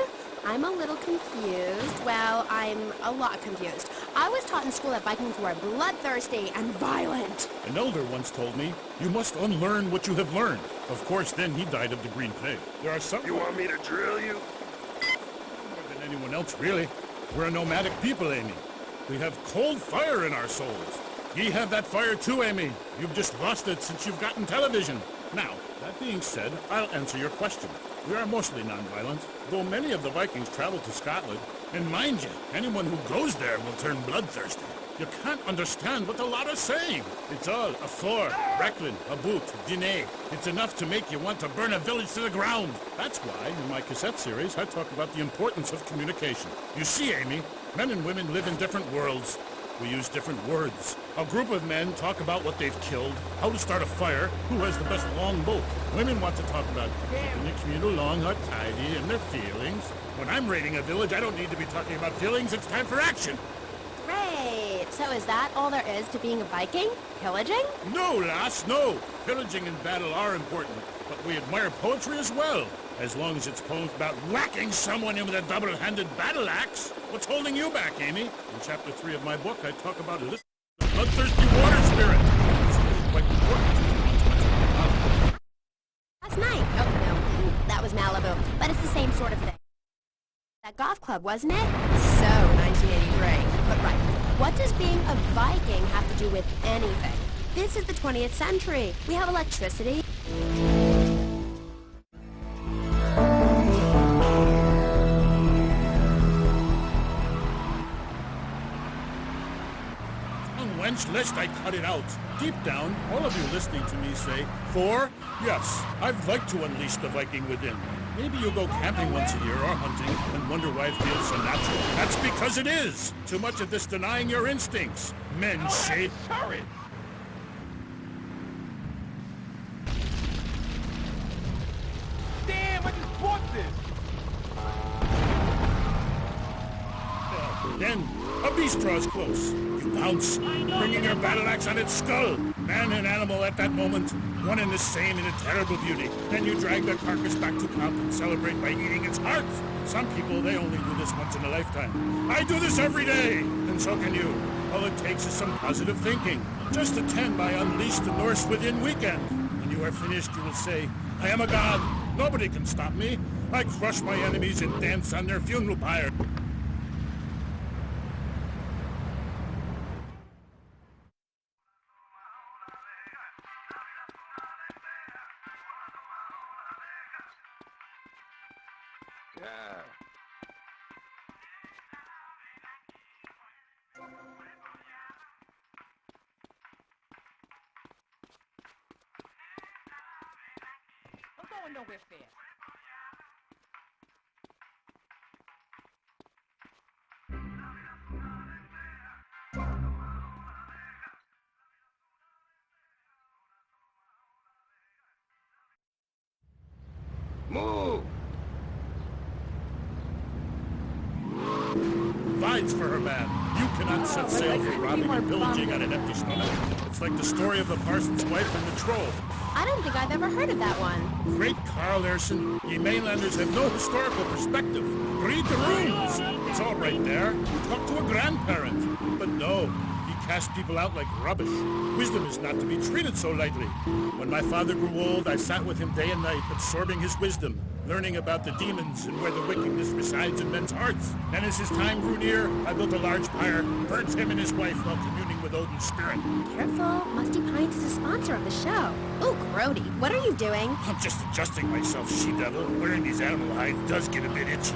I'm a little confused. Well, I'm a lot confused. I was taught in school that Vikings were bloodthirsty and violent. An elder once told me, you must unlearn what you have learned. Of course, then he died of the green plague. There are some... You want me to drill you? More than anyone else, really. We're a nomadic people, Amy. We have cold fire in our souls. Ye have that fire too, Amy. You've just lost it since you've gotten television. Now, that being said, I'll answer your question. We are mostly non-violent, though many of the Vikings traveled to Scotland. And mind you, anyone who goes there will turn bloodthirsty. You can't understand what the lot are saying. It's all a for, Recklin, a boot, dîner. It's enough to make you want to burn a village to the ground. That's why, in my cassette series, I talk about the importance of communication. You see, Amy, men and women live in different worlds. We use different words. A group of men talk about what they've killed, how to start a fire, who has the best long boat. Women want to talk about keeping the commute along or tidy and their feelings. When I'm raiding a village, I don't need to be talking about feelings. It's time for action. Great. So is that all there is to being a Viking? Pillaging? No, lass, no. Pillaging and battle are important, but we admire poetry as well. As long as it's poems about whacking someone in with a double-handed battle axe. What's holding you back, Amy? In chapter 3 of my book, I talk about the bloodthirsty water spirit. It's really quite important. Last night. Oh, no. That was Malibu. But it's the same sort of thing. That golf club, wasn't it? So 1983. But right. What does being a Viking have to do with anything? This is the 20th century. We have electricity. Wench, lest I cut it out. Deep down, all of you listening to me say, Thor, yes, I'd like to unleash the Viking within. Maybe you'll go camping once a year or hunting and wonder why it feels so natural. That's because it is. Too much of this denying your instincts. Men shade. Sorry. Damn, I just bought this. Then, a beast draws close. You pounce, bringing your battle axe on its skull. Man and animal at that moment, one and the same in a terrible beauty. Then you drag the carcass back to camp and celebrate by eating its heart. Some people, they only do this once in a lifetime. I do this every day, and so can you. All it takes is some positive thinking. Just attend my Unleash the Norse Within weekend. When you are finished, you will say, I am a god. Nobody can stop me. I crush my enemies and dance on their funeral pyre. going nowhere fast. Move! Vines for her, man. You cannot set sail for robbing and pillaging on an empty stomach. It's like the story of the parson's wife and the troll. I don't think I've ever heard of that one. Great Carl Erson, ye mainlanders have no historical perspective. Read the runes. It's all right there. Talk to a grandparent. But no, he cast people out like rubbish. Wisdom is not to be treated so lightly. When my father grew old, I sat with him day and night, absorbing his wisdom, learning about the demons and where the wickedness resides in men's hearts. Then as his time grew near, I built a large pyre, burnt him and his wife while communing with Odin's spirit. Careful, Musty Pines is a sponsor of the show. Ooh, Grody, what are you doing? I'm just adjusting myself, she-devil. Wearing these animal hides does get a bit itchy.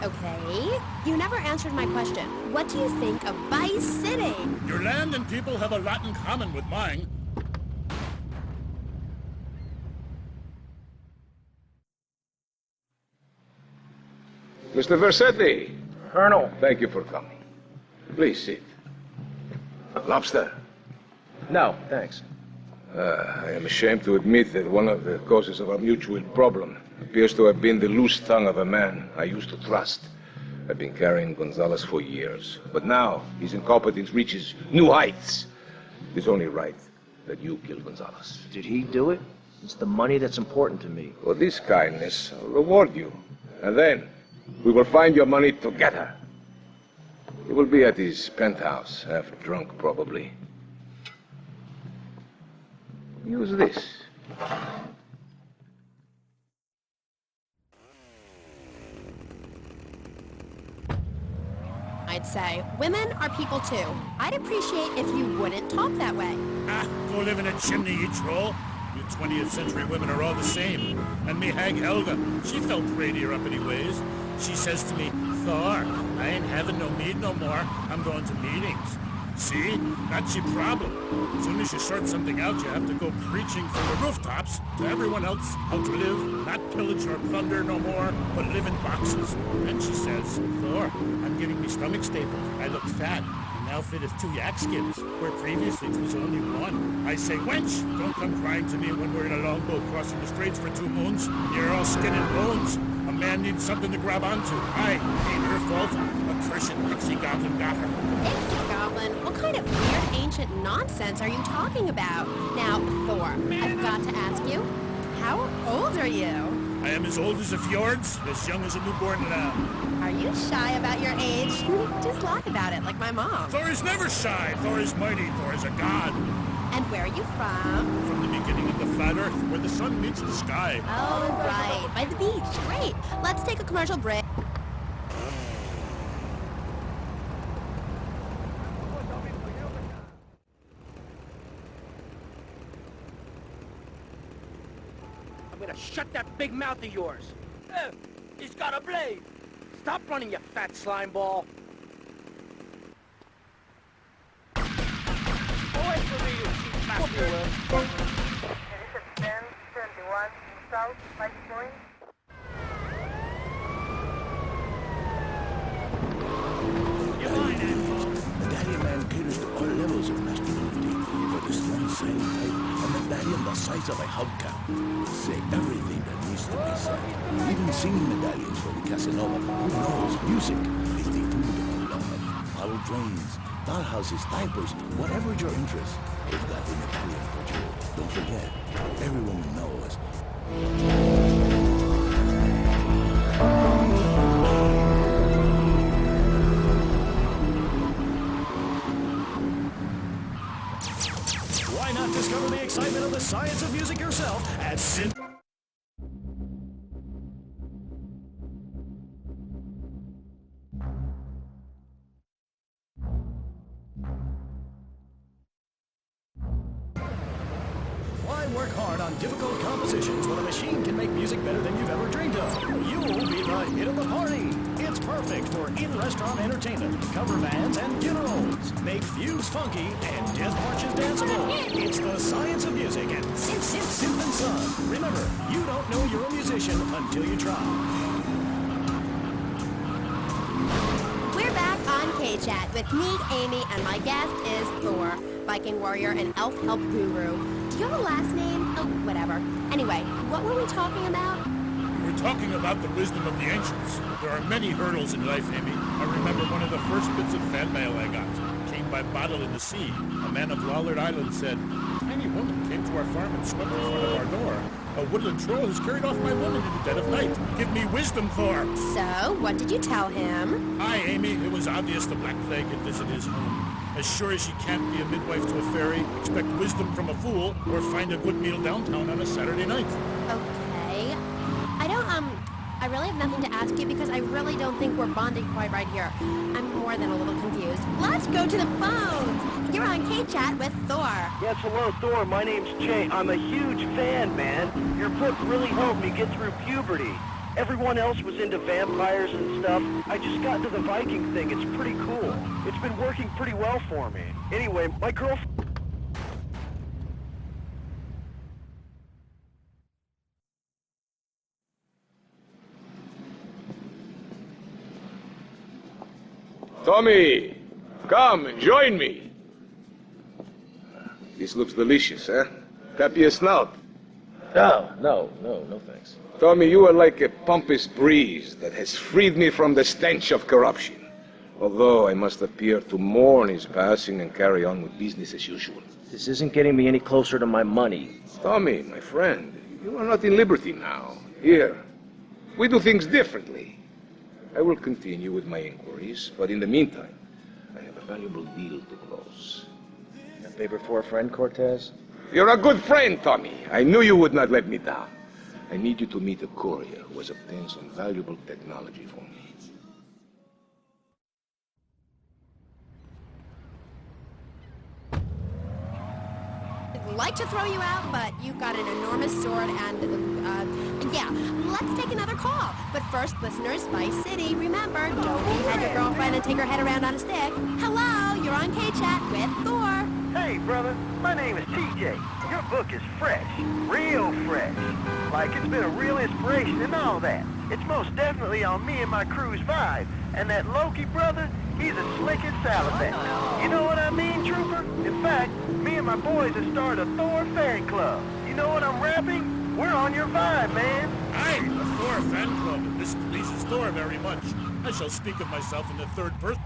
Okay. You never answered my question. What do you think of Vice City? Your land and people have a lot in common with mine. Mr. Vercetti. Colonel. Thank you for coming. Please sit. Lobster. No, thanks. I am ashamed to admit that one of the causes of our mutual problem appears to have been the loose tongue of a man I used to trust. I've been carrying Gonzalez for years, but now his incompetence reaches new heights. It's only right that you kill Gonzalez. Did he do it? It's the money that's important to me. For this kindness, I'll reward you. And then, we will find your money together. He will be at his penthouse, half drunk probably. Use this. I'd say women are people too. I'd appreciate if you wouldn't talk that way. Ah, go live in a chimney, you troll. You 20th century women are all the same. And me hag Helga, she felt prettier up anyways. She says to me, Thor, I ain't having no meat no more. I'm going to meetings. See? That's your problem. As soon as you sort something out, you have to go preaching from the rooftops to everyone else how to live, not pillage or plunder no more, but live in boxes. Then she says, Thor, I'm getting me stomach stapled. I look fat. The outfit is 2 yak skins, where previously it was only 1. I say, wench, don't come crying to me when we're in a longboat crossing the straits for 2 moons. You're all skin and bones. A man needs something to grab onto. Ain't her fault. A Christian pixie goblin got her. Pixie goblin? What kind of weird ancient nonsense are you talking about? Now, Thor, I've got to ask you, how old are you? I am as old as the fjords, as young as a newborn lamb. Are you shy about your age? Just lie about it, like my mom. Thor is never shy. Thor is mighty. Thor is a god. And where are you from? From the beginning of the flat earth, where the sun meets the sky. Oh, right. By the beach. Great. Let's take a commercial break. I'm gonna shut that big mouth of yours. He's got a blade. Stop running, you fat slime ball. Away from me, you cheap bastard. This is 1071 South, Mike Point. Medallion Man caters to all levels of masculinity, for the strong silent type, a medallion the size of a hubcap. Say everything that needs to be said. Even singing medallions for the Casanova. Who knows? Music is the food of love. Bottle drains, dollhouses, diapers, whatever your interest, they've got the medallion for you. Don't forget, every woman knows. Why not discover the excitement of the science of music yourself at Synth... Why work hard on difficult compositions when a machine can make music better than you've ever dreamed of? You'll be the hit of the party. It's perfect. perfect for in-restaurant entertainment, cover bands, and funerals. Make views funky and death marches danceable. It's the science of music at Soup and Son. Remember, you don't know you're a musician until you try. We're back on K-Chat with me, Amy, and my guest is Thor, Viking warrior and elf help guru. Do you have a last name? Oh, whatever. Anyway, what were we talking about? We were talking about the wisdom of the ancients. There are many hurdles in life, Amy. I remember one of the first bits of fan mail I got. Came by bottle in the sea. A man of Lollard Island said, "A tiny woman came to our farm and swept in front of our door. A woodland troll has carried off my woman in the dead of night. Give me wisdom, Thor." So, what did you tell him? Aye, Amy, it was obvious the Black Plague had visited his home. As sure as she can't be a midwife to a fairy, expect wisdom from a fool, or find a good meal downtown on a Saturday night. Okay. I really have nothing to ask you because I really don't think we're bonding quite right here. I'm more than a little confused. Let's go to the phones. You're on K-Chat with Thor. Yes, hello, Thor. My name's Jay. I'm a huge fan, man. Your book really helped me get through puberty. Everyone else was into vampires and stuff. I just got into the Viking thing. It's pretty cool. It's been working pretty well for me. Anyway, my girlfriend... Tommy, come and join me. This looks delicious, huh? Tap your snout. No thanks. Tommy, you are like a pompous breeze that has freed me from the stench of corruption. Although I must appear to mourn his passing and carry on with business as usual. This isn't getting me any closer to my money. Tommy, my friend, you are not in liberty now. Here, we do things differently. I will continue with my inquiries, but in the meantime, I have a valuable deal to close. A favor for a friend, Cortez? You're a good friend, Tommy. I knew you would not let me down. I need you to meet a courier who has obtained some valuable technology for me. I'd like to throw you out, but you've got an enormous sword and, yeah, let's take another call. But first, listeners, Vice City, remember, don't behead your girlfriend and take her head around on a stick. Hello, you're on K-Chat with Thor. Hey, brother. My name is TJ. Your book is fresh. Real fresh. Like it's been a real inspiration and all that. It's most definitely on me and my crew's vibe. And that Loki brother, he's as slick as salamander. You know what I mean, Trooper? In fact, me and my boys have started a Thor fan club. You know what I'm rapping? We're on your vibe, man. Aye, a Thor fan club, and this pleases Thor very much. I shall speak of myself in the third person.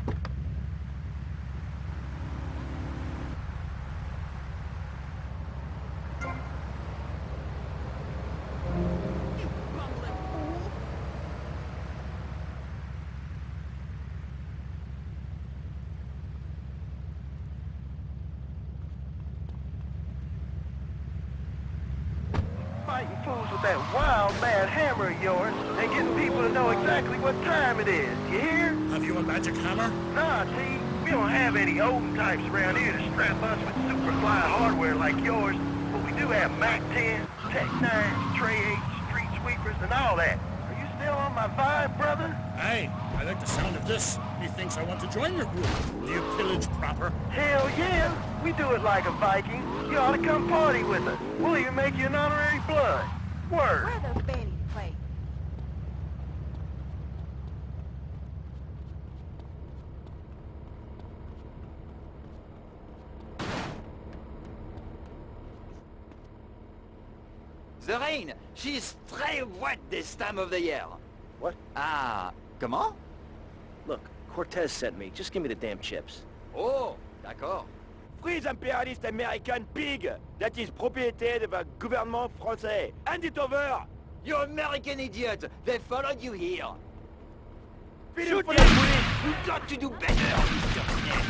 Fighting fools with that wild, mad hammer of yours and getting people to know exactly what time it is. You hear? Have you a magic hammer? Nah, see, we don't have any olden types around here to strap us with superfly hardware like yours, but we do have Mac 10, Tech 9, Tray 8, Street Sweepers, and all that. Are you still on my vibe, brother? Aye, I like the sound of this. He thinks I want to join your group. Do you pillage proper? Hell yeah! We do it like a Viking. You ought to come party with us. We'll even make you an honorary blood. Word. Where are those bandies playing? The rain, she's très wet this time of the year. What? Ah, comment? Look, Cortez sent me. Just give me the damn chips. Oh, d'accord. Free the imperialist American pig that is propriété of the gouvernement français. Hand it over! You American idiot! They followed you here. Shoot for him! the police! You've got to do better, Mr. Smith.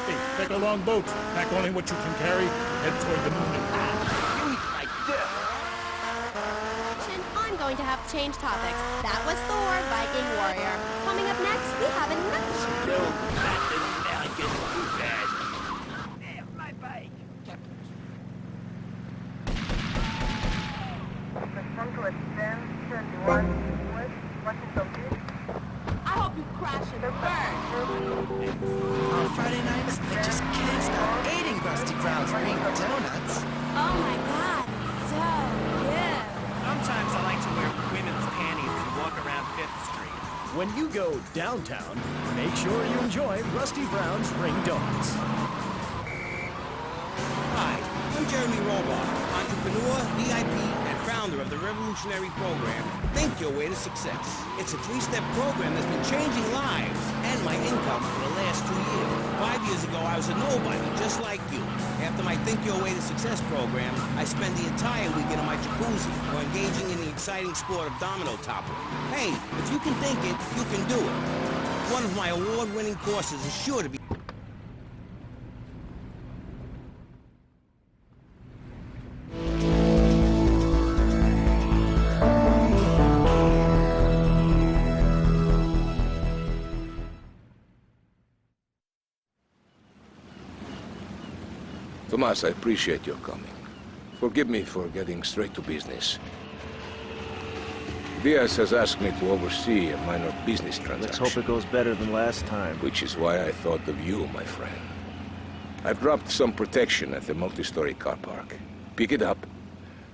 Hey, take a long boat. Pack only what you can carry. Head toward the moon. I'm going to have to change topics. That was Thor, Viking warrior. Coming up next, we have another show. No, Captain American too bad. There, my bike. Captain Brown's pink donuts. Oh my god, so good. Sometimes I like to wear women's panties and walk around 5th Street. When you go downtown, make sure you enjoy Rusty Brown's Ring Donuts. Hi, I'm Jeremy Robart, entrepreneur, VIP, and founder of the revolutionary program, Think Your Way to Success. It's a 3-step program that's been changing lives and my income for the last 2 years. 5 years ago, I was a nobody, just like you. After my Think Your Way to Success program, I spend the entire weekend in my jacuzzi or engaging in the exciting sport of domino toppling. Hey, if you can think it, you can do it. One of my award-winning courses is sure to be... Tomas, I appreciate your coming. Forgive me for getting straight to business. Diaz has asked me to oversee a minor business transaction. Let's hope it goes better than last time. Which is why I thought of you, my friend. I've dropped some protection at the multi-story car park. Pick it up,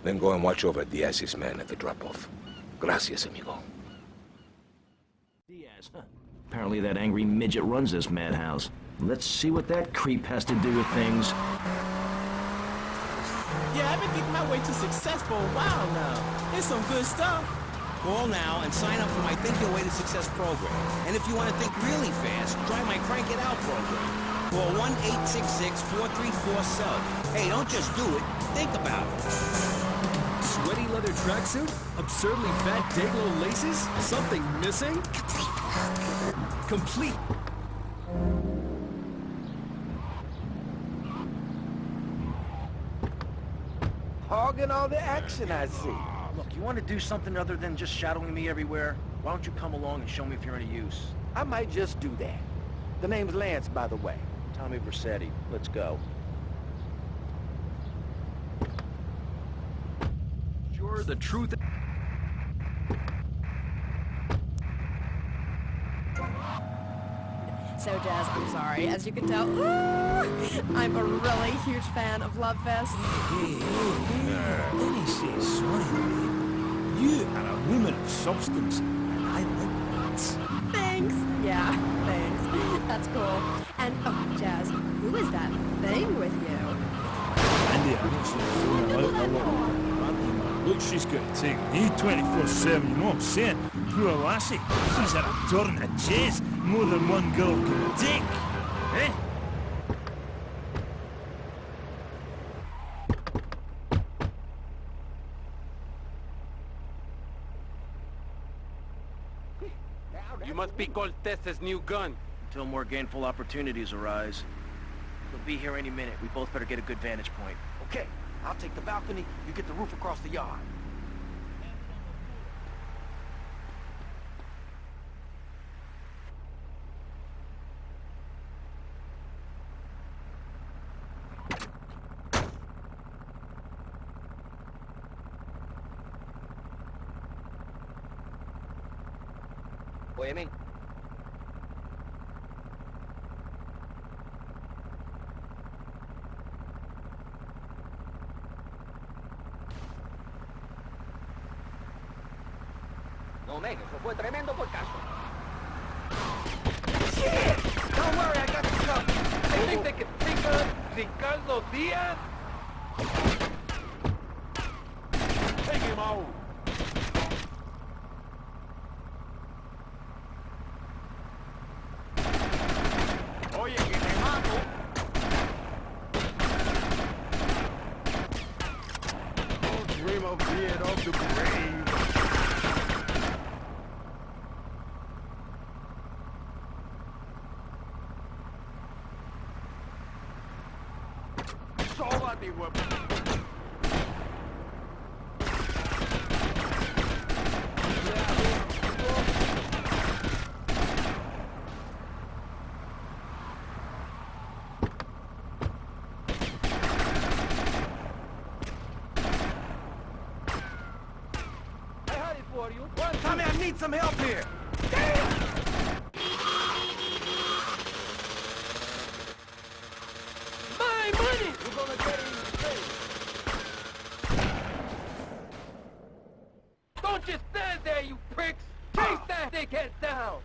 then go and watch over Diaz's man at the drop-off. Gracias, amigo. Diaz, huh? Apparently that angry midget runs this madhouse. Let's see what that creep has to do with things. Yeah, I've been getting my way to success for a while now. It's some good stuff. Call now and sign up for my Think Your Way to Success program. And if you want to think really fast, try my Crank It Out program. Call 1-866-434-SUB. Hey, don't just do it. Think about it. Sweaty leather tracksuit? Absurdly fat Dayglow laces? Something missing? Complete. Hogging all the action, I see. Look, you want to do something other than just shadowing me everywhere? Why don't you come along and show me if you're any use? I might just do that. The name's Lance, by the way. Tommy Vercetti. Let's go. Sure, the truth... So, Jazz, I'm sorry. As you can tell, I'm a really huge fan of Love Fest. Let me see, Sonny. You are a woman of substance, and I like that. Thanks. Yeah, thanks. That's cool. And, oh, Jazz, who is that thing with you? Andy, I think she's throwing out a lot. Look, she's got to take me 24/7, you know what I'm saying? Poor lassie, she's had a turn of chase more than one girl can take. Eh? You must be Cortez's new gun. Until more gainful opportunities arise. He'll be here any minute. We both better get a good vantage point. Okay, I'll take the balcony, you get the roof across the yard. Óyeme. No, men, eso fue tremendo porcazo. Shit! Don't worry, I got you covered. They think they can think of Ricardo Diaz? Take him out. Oye, que te mato. Don't dream of being off the grave. Sóbate, huevo. Tommy, I need some help here. Damn! My money! gonna get in his face. Don't just stand there, you pricks! Chase that dickhead down!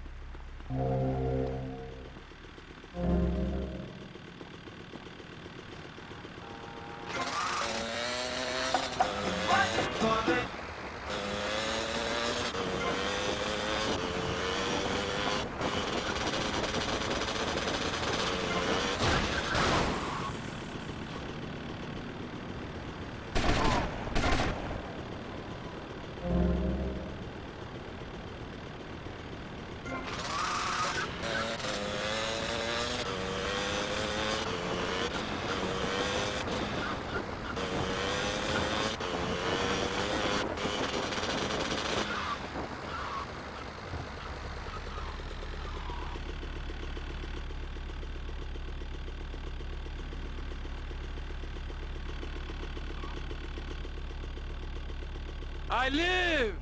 I live!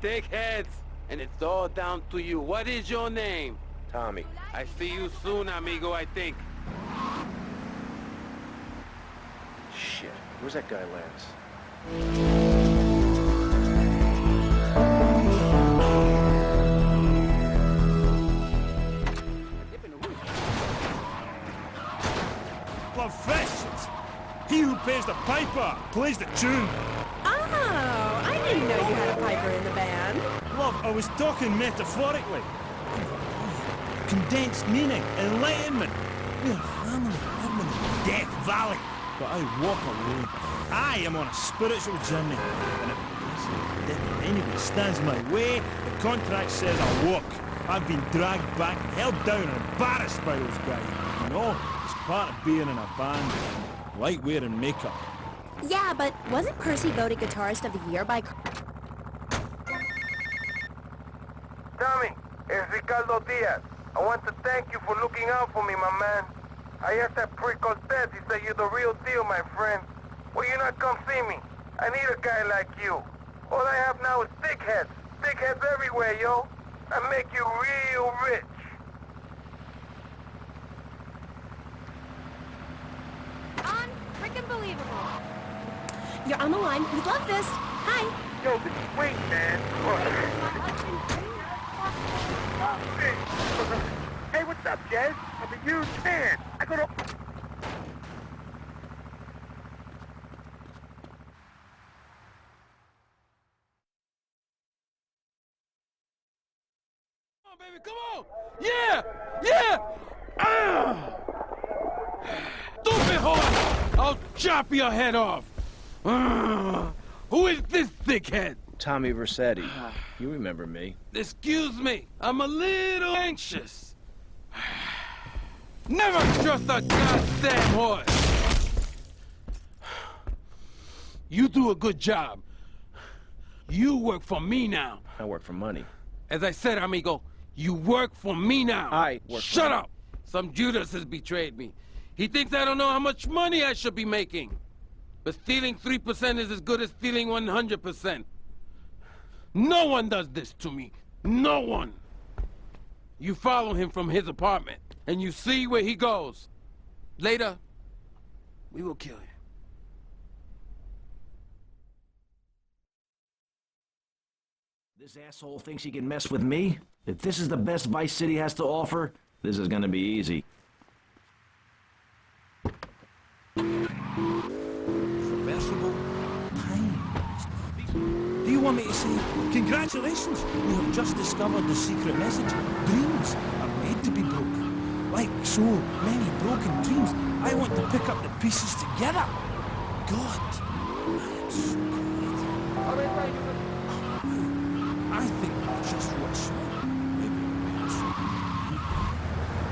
Dickheads! And it's all down to you. What is your name? Tommy. I see you soon, amigo, I think. Shit, where's that guy Lance? Confessions! He who pays the piper plays the tune. Oh, I didn't know you had a piper in the band. Love, I was talking metaphorically. Condensed meaning, enlightenment. We're a family living in Death Valley. But I walk alone. I am on a spiritual journey. And if anybody stands in my way, the contract says I'll walk. I've been dragged back, held down, and embarrassed by those guys. You know, it's part of being in a band. Like wearing makeup. Yeah, but wasn't Percy voted Guitarist of the Year by... Tommy, it's Ricardo Diaz. I want to thank you for looking out for me, my man. I asked that prick Cortez, he said you're the real deal, my friend. Will you not come see me? I need a guy like you. All I have now is dickheads. Dickheads everywhere, yo. I make you real rich. Freaking believable. You're on the line. You'd love this. Hi. Yo, this is great, man. Hey, what's up, Jez? I'm a huge fan. I go to... Come on, baby, come on! Yeah! Yeah! Stupid horse! I'll chop your head off! Who is this dickhead? Tommy Vercetti. You remember me. Excuse me, I'm a little anxious. Never trust a goddamn horse! You do a good job. You work for me now. I work for money. As I said, amigo, you work for me now. I work Shut for up! Some Judas has betrayed me. He thinks I don't know how much money I should be making. But stealing 3% is as good as stealing 100%. No one does this to me. No one. You follow him from his apartment, and you see where he goes. Later, we will kill him. This asshole thinks he can mess with me? If this is the best Vice City has to offer, this is gonna be easy. Reversible time. Do you want me to say, congratulations, you have just discovered the secret message. Dreams are made to be broken. Like so many broken dreams, I want to pick up the pieces together. God, that's so great. I think that's just what's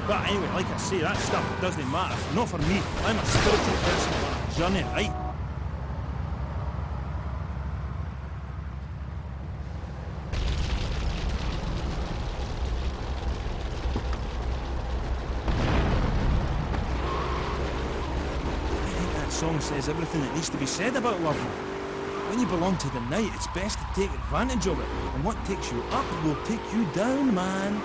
But anyway, like I say, that stuff doesn't matter. Not for me. I'm a spiritual person on a journey, right? I think that song says everything that needs to be said about love. When you belong to the night, it's best to take advantage of it. And what takes you up will take you down, man.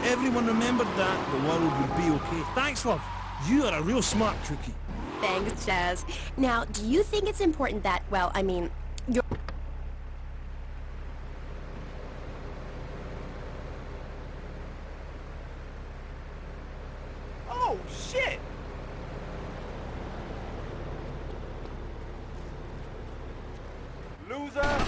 If everyone remembered that, the world would be okay. Thanks, love. You are a real smart cookie. Thanks, Jazz. Now, do you think it's important that, well, I mean, you're... Oh, shit! Loser!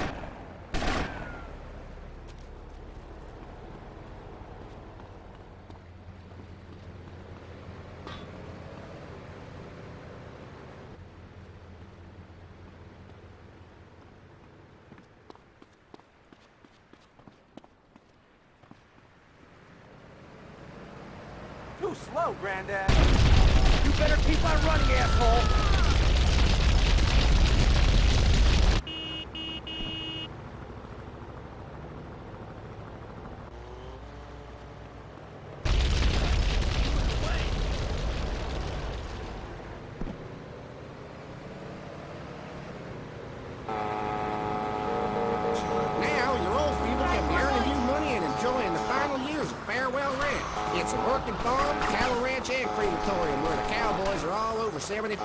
Too slow, Granddad. You better keep on running, asshole. Now, your old people can be earning new money and enjoying the final years of Farewell Ranch. It's a working farm, cattle ranch, and crematorium where the cowboys are all over 75.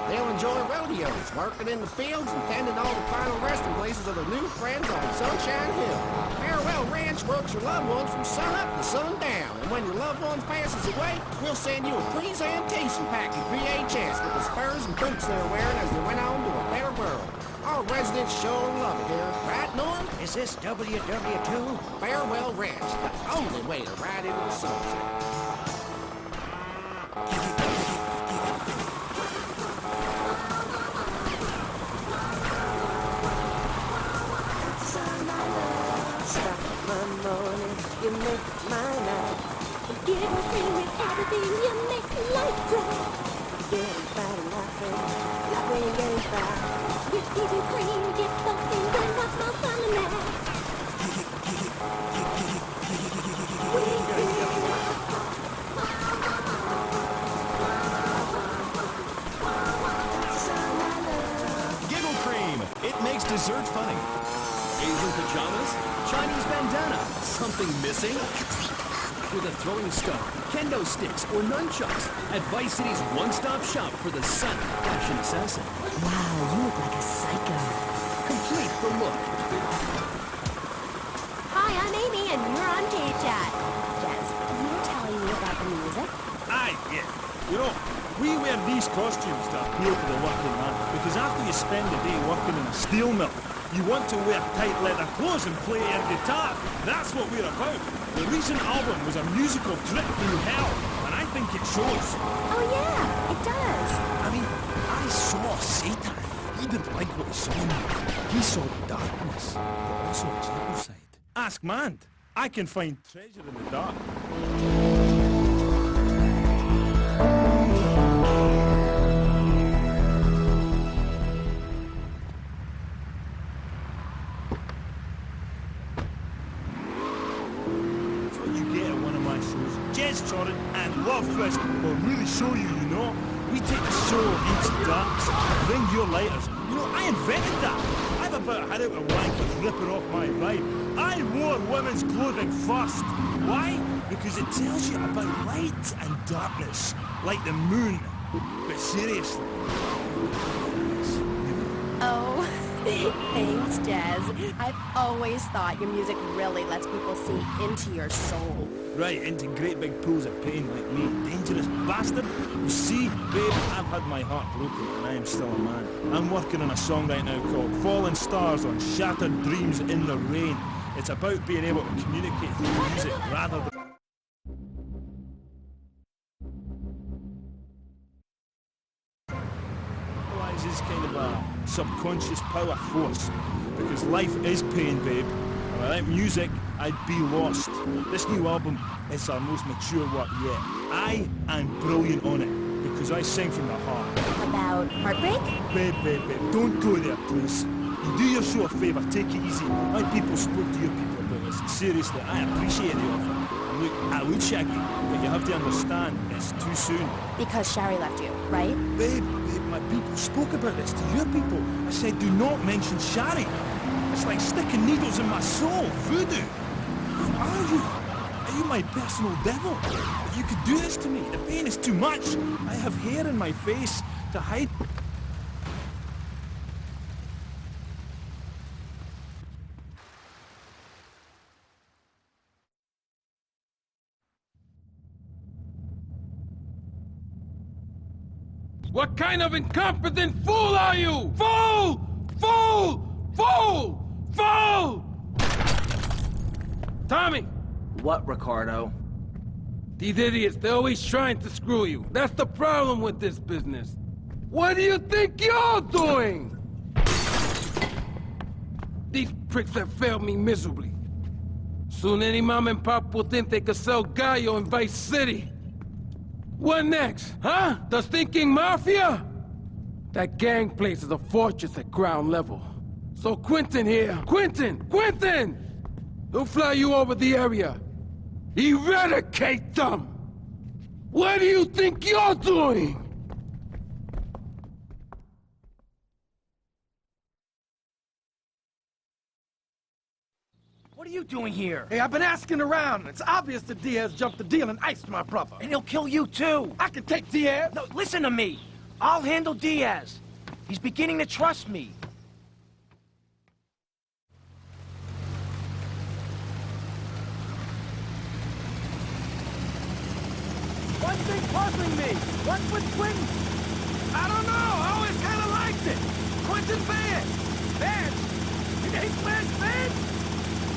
They'll enjoy rodeos, working in the fields, and tending all the final resting places of their new friends on Sunshine Hill. Farewell Ranch works your loved ones from sun up to sundown, and when your loved ones passes away, we'll send you a presentation package VHS with the spurs and boots they were wearing as they went on to a better world. Our residents sure love it here. Right, Norm? Is this WW2? Farewell Ranch, the only way to ride into the sunset. Stop my morning, you make my night. Give me free with everything, you make life bright. Get everybody laughing, getting by. With peas and cream, get something done, what's my fun now? Giggle cream. It makes dessert funny. Asian pajamas, Chinese bandana, something missing? With a throwing star, kendo sticks, or nunchucks at Vice City's one-stop shop for the son of a fashion assassin. Wow, you look like a psycho. Complete the look. Hi, I'm Amy, and you're on K-Chat. Jazz, you were telling me about the music? Aye, yeah. You know, we wear these costumes to appeal to the working man, because after you spend the day working in a steel mill, you want to wear tight leather clothes and play air guitar. That's what we're about. The recent album was a musical trip through hell, and I think it shows. Oh yeah, it does. I mean, I saw Satan. He didn't like what he saw in me. He saw the darkness, but also his evil side. Ask Mand. I can find treasure in the dark. And Love Fest will really show you, you know. We take the soul into darkness, bring your lighters. You know, I invented that. I've about had out a wanker ripping off my vibe. I wore women's clothing first. Why? Because it tells you about light and darkness, like the moon. But seriously. Oh, thanks, Jazz. I've always thought your music really lets people see into your soul. Right, into great big pools of pain like me. Dangerous bastard. You see, babe, I've had my heart broken and I am still a man. I'm working on a song right now called Fallen Stars on Shattered Dreams in the Rain. It's about being able to communicate through music rather than... Is kind of a subconscious power force, because life is pain, babe. And without music, I'd be lost. This new album is our most mature work yet. I am brilliant on it, because I sing from the heart. About heartbreak? Babe, don't go there, please. You do yourself a favour, take it easy. My people spoke to your people about this. Seriously, I appreciate the offer. And look, I would check it, but you have to understand, it's too soon. Because Shari left you, right? Babe, my people spoke about this to your people. I said, do not mention Shari. It's like sticking needles in my soul. Voodoo. Who are you? Are you my personal devil? You could do this to me. The pain is too much. I have hair in my face, to hide? What kind of incompetent fool are you? Fool! Fool! Fool! Fool! Tommy! What, Ricardo? These idiots, they're always trying to screw you. That's the problem with this business. What do you think you're doing? These pricks have failed me miserably. Soon any mom and pop will think they could sell Gallo in Vice City. What next, huh? The stinking mafia? That gang place is a fortress at ground level. So Quentin here, Quentin! He'll fly you over the area. Eradicate them! What do you think you're doing? What are you doing here? Hey, I've been asking around. It's obvious that Diaz jumped the deal and iced my brother. And he'll kill you too. I can take Diaz. No, listen to me. I'll handle Diaz. He's beginning to trust me. One thing puzzling me. What's with Quentin? I don't know. I always kind of liked it. Quentin Vance. Vance? You ain't Vance Vance?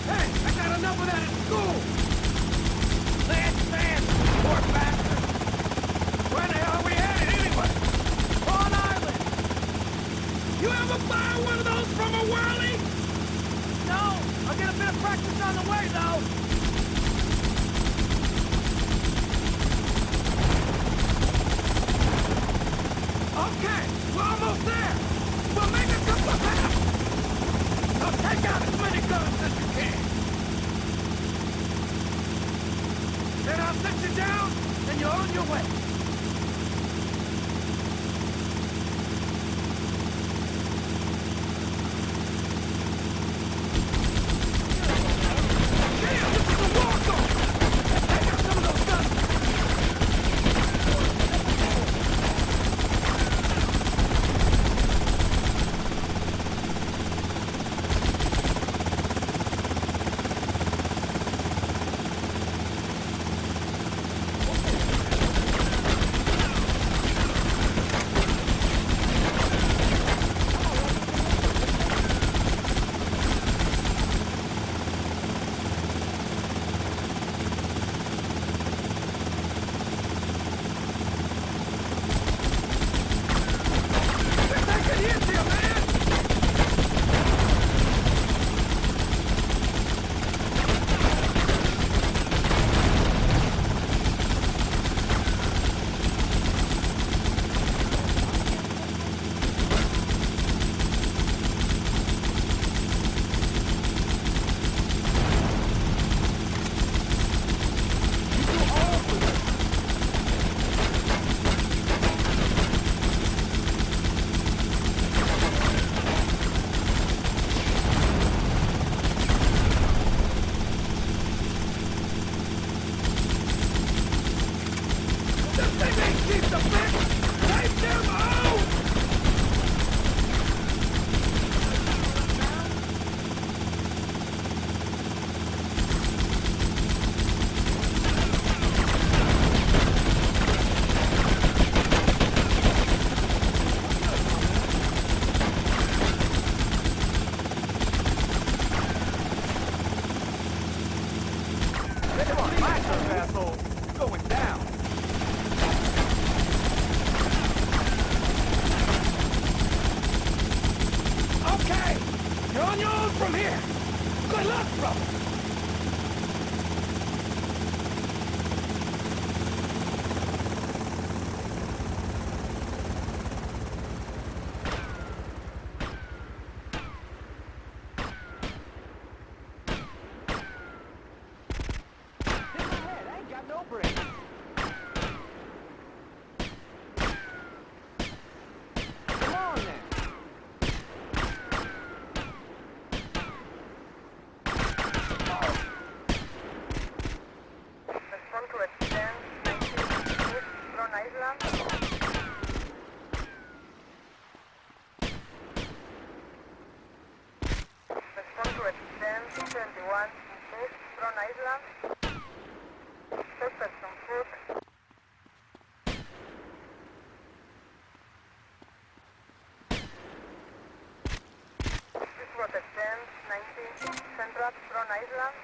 Hey, I got enough of that at school. Vance, poor bastard. Where the hell are we headed anyway? Pawn Island. You ever buy one of those from a whirly? No. I'll get a bit of practice on the way, though. Okay, we're almost there. We'll make a couple of laps. So take out as many guns as you can. Then I'll set you down, and you're on your way. Damn, this is a walk-off! Take out some of those guns! Island. Suspects on foot. This was at 10:19 Central Tron Island.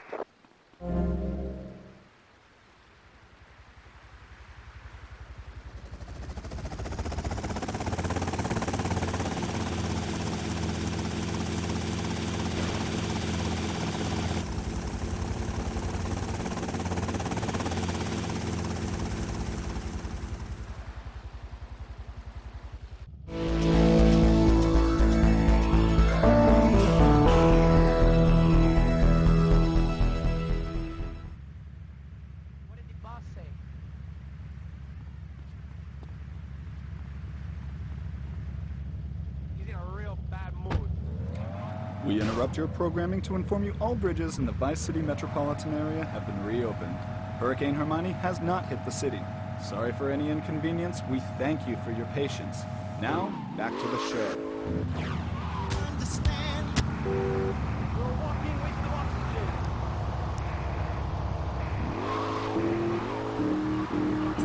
We interrupt your programming to inform you all bridges in the Vice City metropolitan area have been reopened. Hurricane Hermione has not hit the city. Sorry for any inconvenience. We thank you for your patience. Now, back to the show.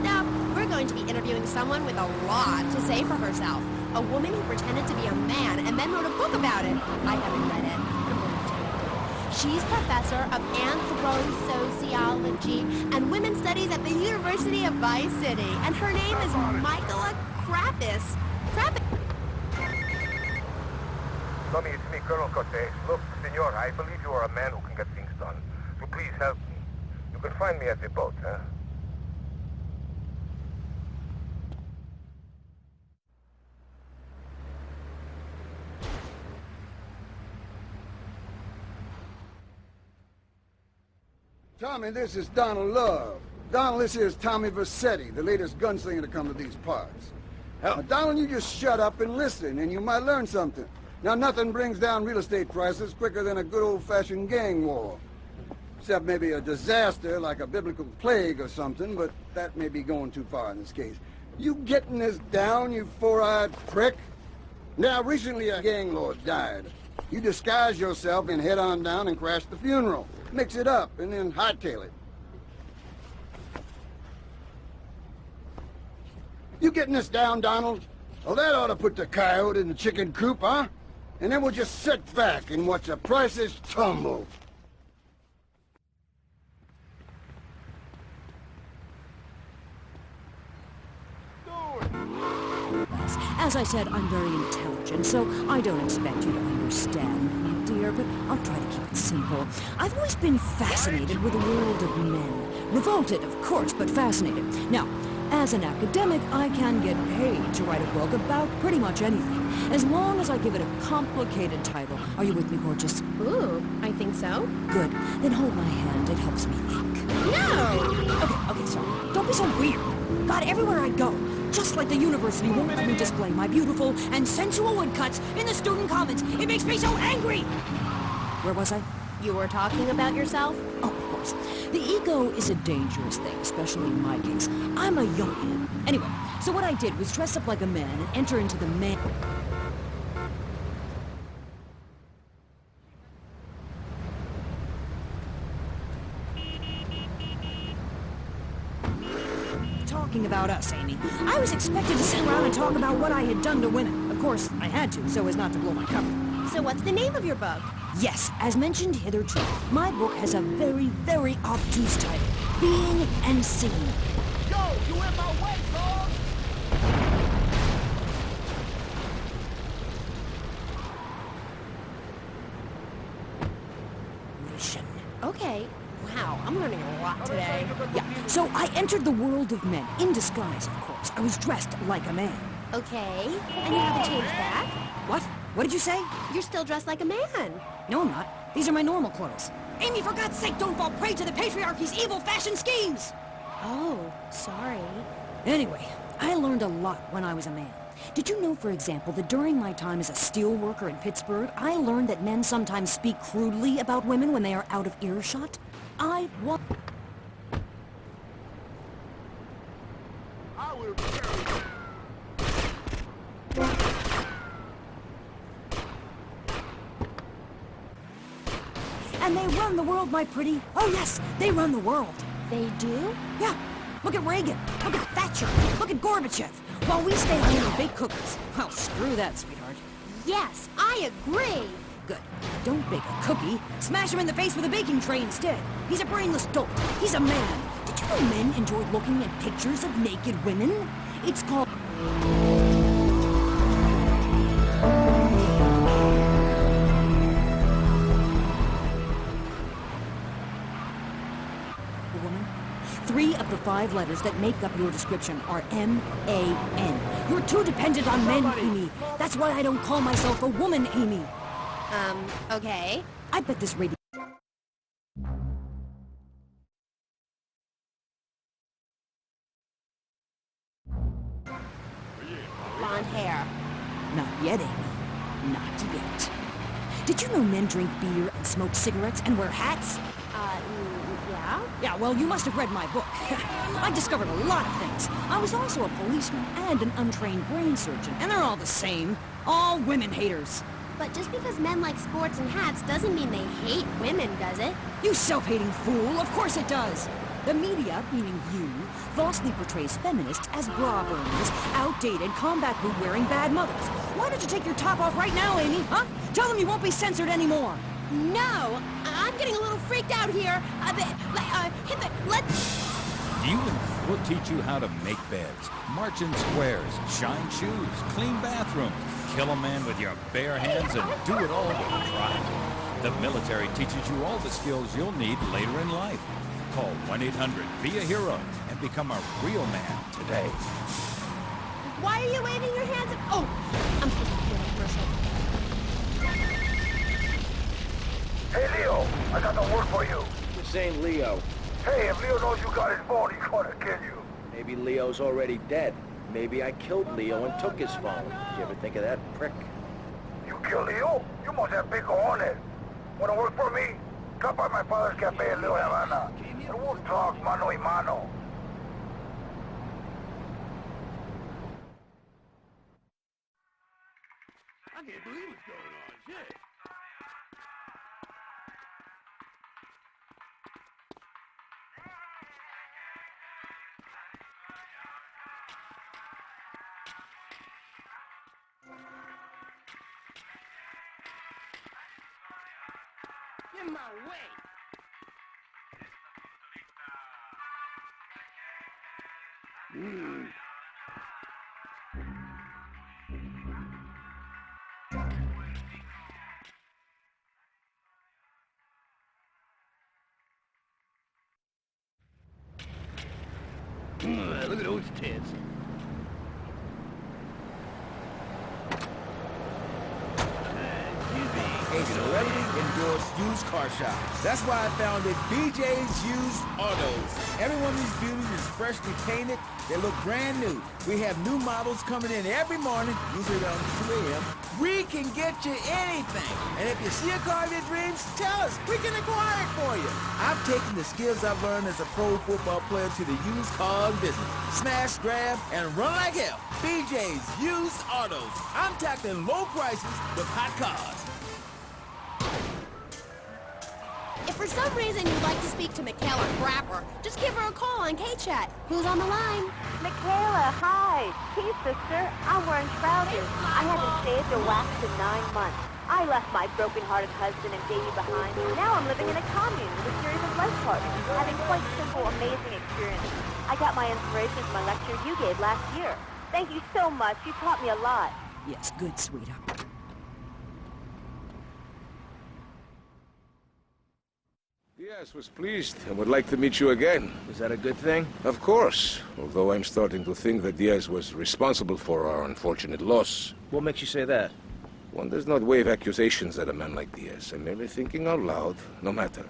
Now, we're going to be interviewing someone with a lot to say for herself. A woman who pretended to be a man and then wrote a book about it. I haven't read it. I'm going to tell you. She's professor of anthroposociology and women's studies at the University of Vice City. And her name is Michaela Krappis. Tommy, it's me, Colonel Cortez. Look, senor, I believe you are a man who can get things done. So please help me. You can find me at the boat, huh? Tommy, this is Donald Love. Donald, this is Tommy Vercetti, the latest gunslinger to come to these parts. Now, Donald, you just shut up and listen, and you might learn something. Now, nothing brings down real estate prices quicker than a good old-fashioned gang war. Except maybe a disaster like a biblical plague or something, but that may be going too far in this case. You getting this down, you four-eyed prick? Now, recently a gang lord died. You disguise yourself and head on down and crash the funeral. Mix it up, and then hightail it. You getting this down, Donald? Well, that ought to put the coyote in the chicken coop, huh? And then we'll just sit back and watch the prices tumble. As I said, I'm very intelligent, so I don't expect you to understand me, dear, but I'll try to keep it simple. I've always been fascinated with the world of men. Revolted, of course, but fascinated. Now, as an academic, I can get paid to write a book about pretty much anything, as long as I give it a complicated title. Are you with me, gorgeous? Ooh, I think so. Good. Then hold my hand. It helps me think. No! Okay, sorry. Don't be so weird. God, everywhere I go, just like the university won't let me display my beautiful and sensual woodcuts in the student commons. It makes me so angry! Where was I? You were talking about yourself? Oh, of course. The ego is a dangerous thing, especially in my case. I'm a young man. Anyway, so what I did was dress up like a man and enter into the man... Talking about us, Amy. I was expected to sit around and talk about what I had done to women. Of course, I had to, so as not to blow my cover. So what's the name of your book? Yes, as mentioned hitherto, my book has a very, very obtuse title. Being and Seeing. Yo, you in my way, dog! Vision. Okay. Wow, I'm learning a lot today. Yeah, so I entered the world of men, in disguise, of course. I was dressed like a man. Okay, and you haven't changed back? What? What did you say? You're still dressed like a man. No, I'm not. These are my normal clothes. Amy, for God's sake, don't fall prey to the patriarchy's evil fashion schemes! Oh, sorry. Anyway, I learned a lot when I was a man. Did you know, for example, that during my time as a steel worker in Pittsburgh, I learned that men sometimes speak crudely about women when they are out of earshot? I will And they run the world, my pretty. Oh, yes, they run the world. They do? Yeah. Look at Reagan. Look at Thatcher. Look at Gorbachev. While we stay home and bake cookies. Well, screw that, sweetheart. Yes, I agree. Good. Don't bake a cookie. Smash him in the face with a baking tray instead. He's a brainless dolt. He's a man. Did you know men enjoy looking at pictures of naked women? It's called... woman. 3 of the 5 letters that make up your description are M-A-N. You're too dependent on men, Amy. That's why I don't call myself a woman, Amy. Okay. I bet this radio... Blonde hair. Not yet, Amy. Not yet. Did you know men drink beer and smoke cigarettes and wear hats? Yeah? Yeah, well, you must have read my book. I discovered a lot of things. I was also a policeman and an untrained brain surgeon, and they're all the same. All women haters. But just because men like sports and hats doesn't mean they hate women, does it? You self-hating fool, of course it does. The media, meaning you, falsely portrays feminists as bra burners, outdated, combat boot-wearing bad mothers. Why don't you take your top off right now, Amy, huh? Tell them you won't be censored anymore. No, I'm getting a little freaked out here. We'll teach you how to make beds, march in squares, shine shoes, clean bathrooms, kill a man with your bare hands, and do it all with pride. The military teaches you all the skills you'll need later in life. Call 1-800-BE-A-HERO and become a real man today. Why are you waving your hands? Oh, I'm supposed to do a commercial. Hey, Leo, I got no word for you. This ain't Leo. Hey, if Leo knows you got his phone, he's gonna kill you. Maybe Leo's already dead. Maybe I killed Leo and took his phone. You ever think of that, prick? You killed Leo? You must have big cojones. Wanna work for me? Stop by my father's cafe in Little Havana, and we'll talk mano y mano. I can't believe what's going on. Shit. In my way. Look at those tits. A celebrity endorsed used car shop. That's why I founded BJ's Used Autos. Every one of these beauties is freshly painted. They look brand new. We have new models coming in every morning, usually around 2 a.m. We can get you anything. And if you see a car of your dreams, tell us. We can acquire it for you. I've taken the skills I've learned as a pro football player to the used car business. Smash, grab, and run like hell. BJ's Used Autos. I'm tackling low prices with hot cars. If for some reason you'd like to speak to Michaela Crapper, just give her a call on K-Chat. Who's on the line? Michaela, hi. Hey, sister. I'm wearing trousers. I haven't shaved or waxed in 9 months. I left my broken-hearted husband and baby behind. Now I'm living in a commune with a series of life partners, having quite simple, amazing experiences. I got my inspiration from my lecture you gave last year. Thank you so much. You taught me a lot. Yes, good, sweetheart. Diaz was pleased and would like to meet you again. Is that a good thing? Of course, although I'm starting to think that Diaz was responsible for our unfortunate loss. What makes you say that? One does not wave accusations at a man like Diaz. I'm merely thinking out loud. No matter.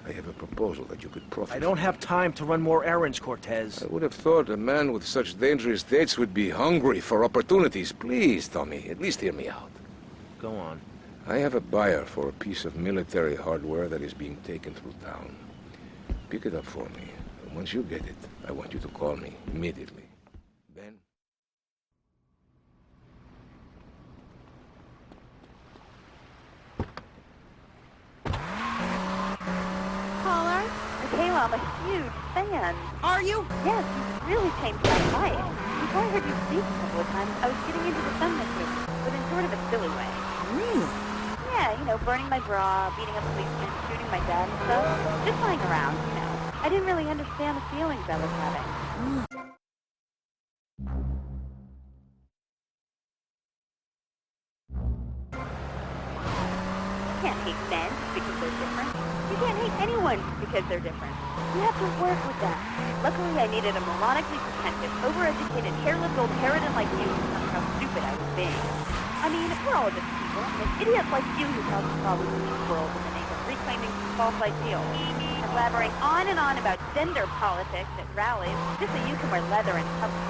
I have a proposal that you could profit I don't have time to run more errands, Cortez. I would have thought a man with such dangerous dates would be hungry for opportunities. Please, Tommy, at least hear me out. Go on. I have a buyer for a piece of military hardware that is being taken through town. Pick it up for me. And once you get it, I want you to call me immediately. Ben? fan. Are you? Yes, you really changed my life. Before I heard you speak a couple of times, I was getting into the feminist movement, but in sort of a silly way. Really? Yeah, you know, burning my bra, beating up policemen, shooting my dad and stuff. Just lying around, you know. I didn't really understand the feelings I was having. You can't hate men just because they're different. You can't hate anyone just because they're different. You have to work with that. Luckily, I needed a moronically pretentious, overeducated, hairless old harridan like you to tell me how stupid I was being. I mean, we're all just people, and it's idiots like you who cause problems in this world in the name of reclaiming some false ideals. And blabbering on and on about gender politics at rallies just so you can wear leather in public.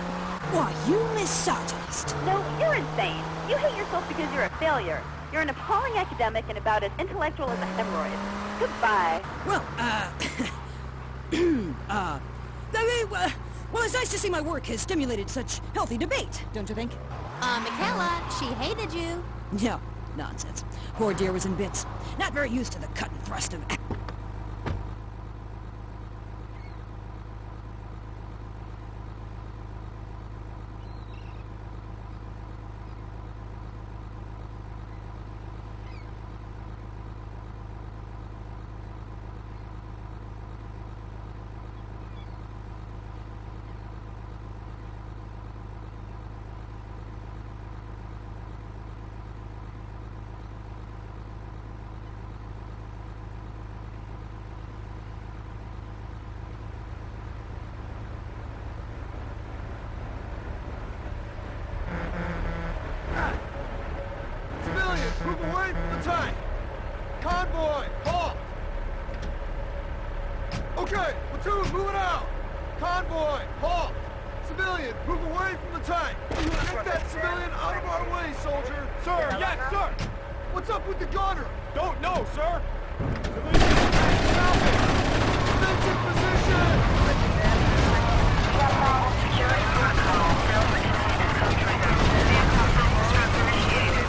Why, you misogynist. No, you're insane. You hate yourself because you're a failure. You're an appalling academic and about as intellectual as a hemorrhoid. Goodbye. Well, well, it's nice to see my work has stimulated such healthy debate, don't you think? Michaela, she hated you. No, nonsense. Poor dear was in bits. Not very used to the cut and thrust of... Civilians, move away from the tank! Convoy, halt! Okay, platoon, moving out! Convoy, halt! Civilian, move away from the tank! Get that civilian out of our way, soldier! Sir, yes, sir! What's up with the gunner? Don't know, sir! Civilian, defensive position! Security protocol, self-exceeded contract. Vehicle self-destruct initiated.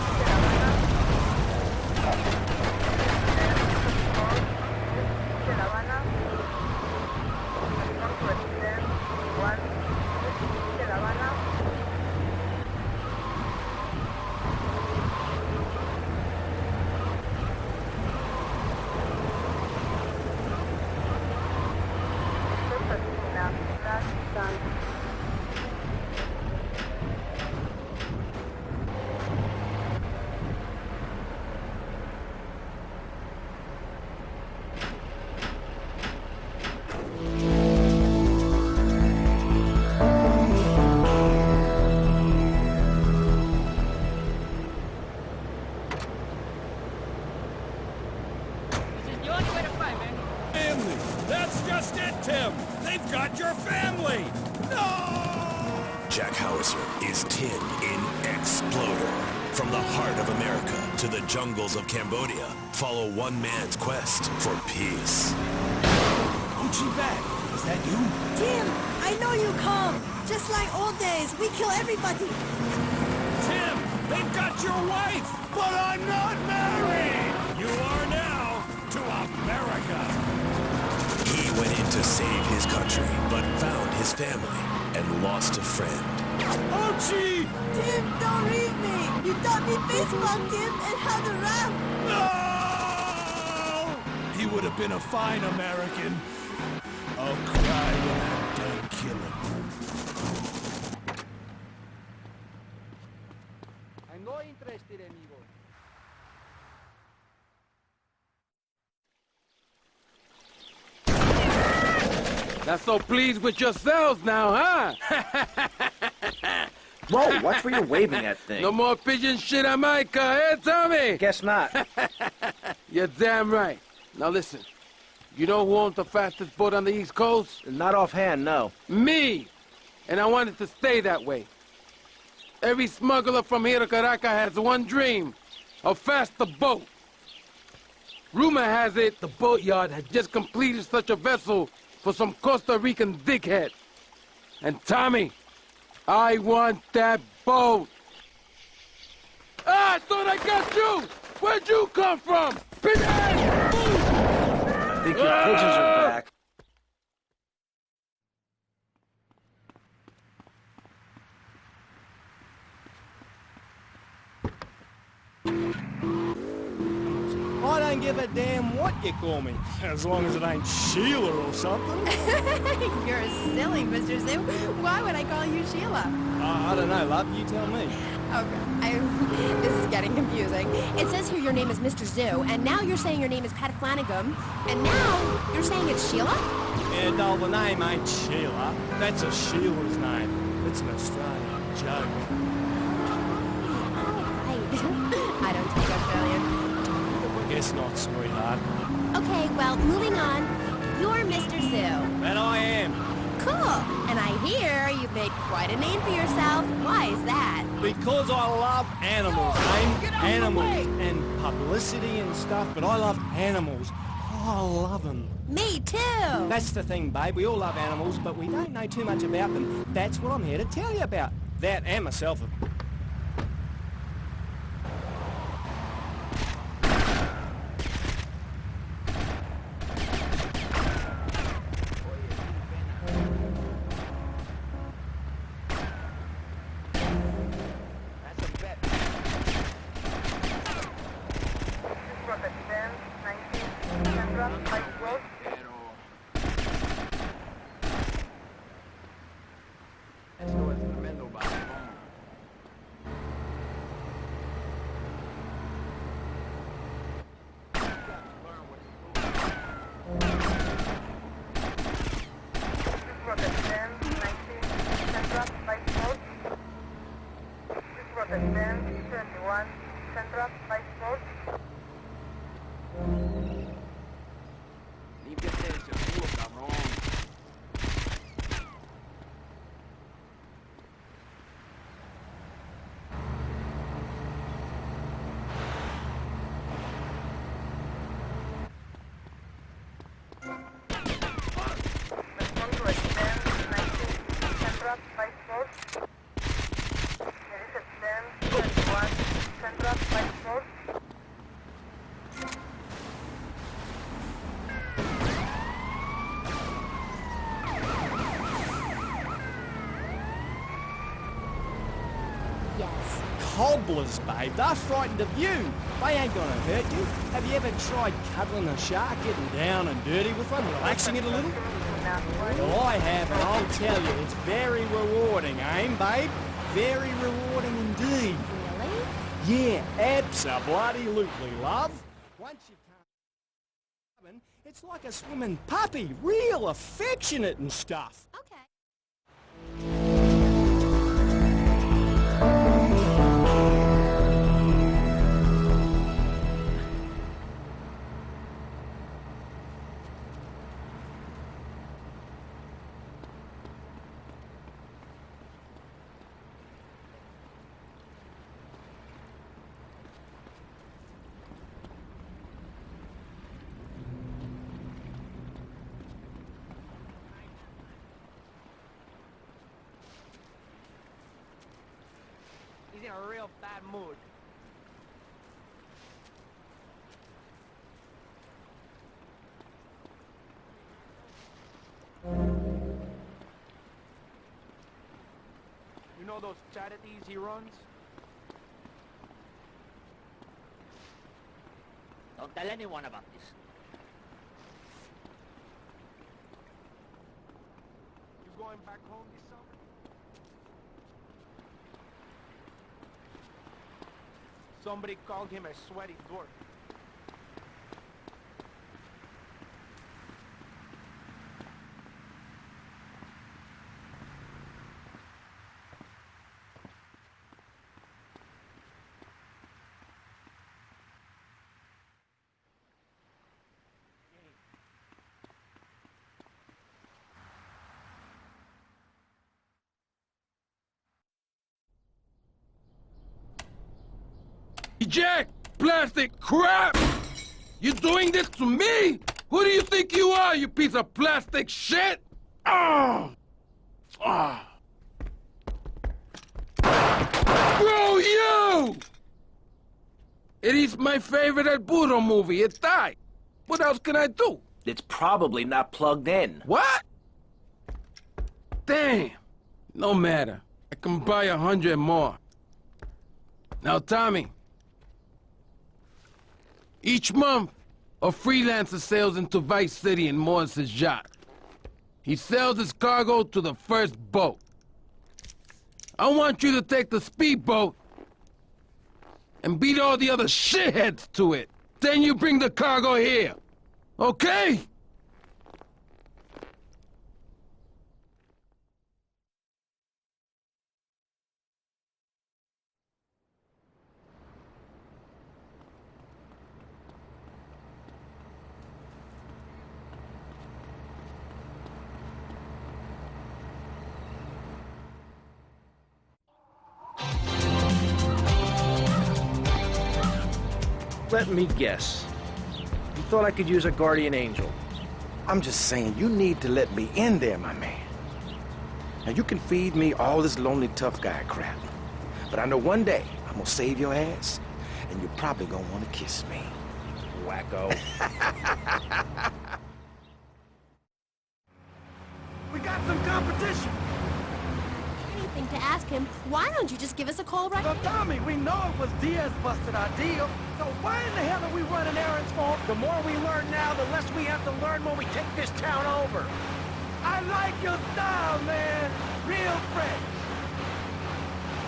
Family! That's just it, Tim! They've got your family! No! Jack Howitzer is Tin in Exploder. From the heart of America to the jungles of Cambodia, follow one man's quest for peace. Uchi back. Is that you? Tim, I know you come. Just like old days, we kill everybody. Tim! They've got your wife! But I'm not married! You are now to America! He went in to save his country, but found his family and lost a friend. Ochi! Tim, don't leave me. You taught me baseball, Tim, and how to rap. No! He would have been a fine American. I'll cry when I'm done killing. I'm not interested, amigo. Not so pleased with yourselves now, huh? Whoa, watch where you're waving that thing. No more pigeon shit on my car, eh, Tommy? Guess not. You're damn right. Now listen, you know who owns the fastest boat on the East Coast? Not offhand, no. Me! And I want it to stay that way. Every smuggler from here to Caracas has one dream, a faster boat. Rumor has it the boatyard has just completed such a vessel for some Costa Rican dickhead. And Tommy, I want that boat. Ah, I thought I got you! Where'd you come from? Pigeon! I think your pigeons are back. don't give a damn what you call me, as long as it ain't Sheila or something. You're silly, Mr. Zoo. Why would I call you Sheila? I don't know, love. You tell me. This is getting confusing. It says here your name is Mr. Zoo, and now you're saying your name is Pat Flanagan, and now you're saying it's Sheila? Yeah, doll, the name ain't Sheila. That's a Sheila's name. It's an Australian joke. I don't speak Australian. Guess not, sweetheart. Okay, well, moving on. You're Mr. Zoo. That I am. Cool. And I hear you've made quite a name for yourself. Why is that? Because I love animals, animals and publicity and stuff, but I love animals. Oh, I love them. Me too. That's the thing, babe. We all love animals, but we don't know too much about them. That's what I'm here to tell you about. That and myself. Cobblers, babe. They're frightened of you. They ain't gonna hurt you. Have you ever tried cuddling a shark, getting down and dirty with one, relaxing it a little? Well, I have, and I'll tell you, it's very rewarding, eh, babe? Very rewarding indeed. Really? Yeah, abso-bloody-lutely, love. Once you come, it's like a swimming puppy, real affectionate and stuff. Okay. He's in a real bad mood. You know those charities he runs? Don't tell anyone about this. You going back home this summer? Somebody called him a sweaty dork. Jack! Plastic crap! You doing this to me? Who do you think you are, you piece of plastic shit? Oh! Ah! Bro, you! It is my favorite El Burro movie. It died. What else can I do? It's probably not plugged in. What? Damn. No matter. I can buy 100 more. Now, Tommy. Each month, A freelancer sails into Vice City and moors his yacht. He sells his cargo to the first boat. I want you to take the speedboat and beat all the other shitheads to it. Then you bring the cargo here. Okay? Let me guess. You thought I could use a guardian angel? I'm just saying, you need to let me in there, my man. Now, you can feed me all this lonely tough guy crap, but I know one day I'm gonna save your ass, and you're probably gonna want to kiss me. Wacko. We got some competition. Anything to ask him, why don't you just give us a call right So, Tommy, we know it was Diaz busted our deal, so why in the hell are we running errands for him? The more we learn now, the less we have to learn when we take this town over. I like your style, man. Real fresh.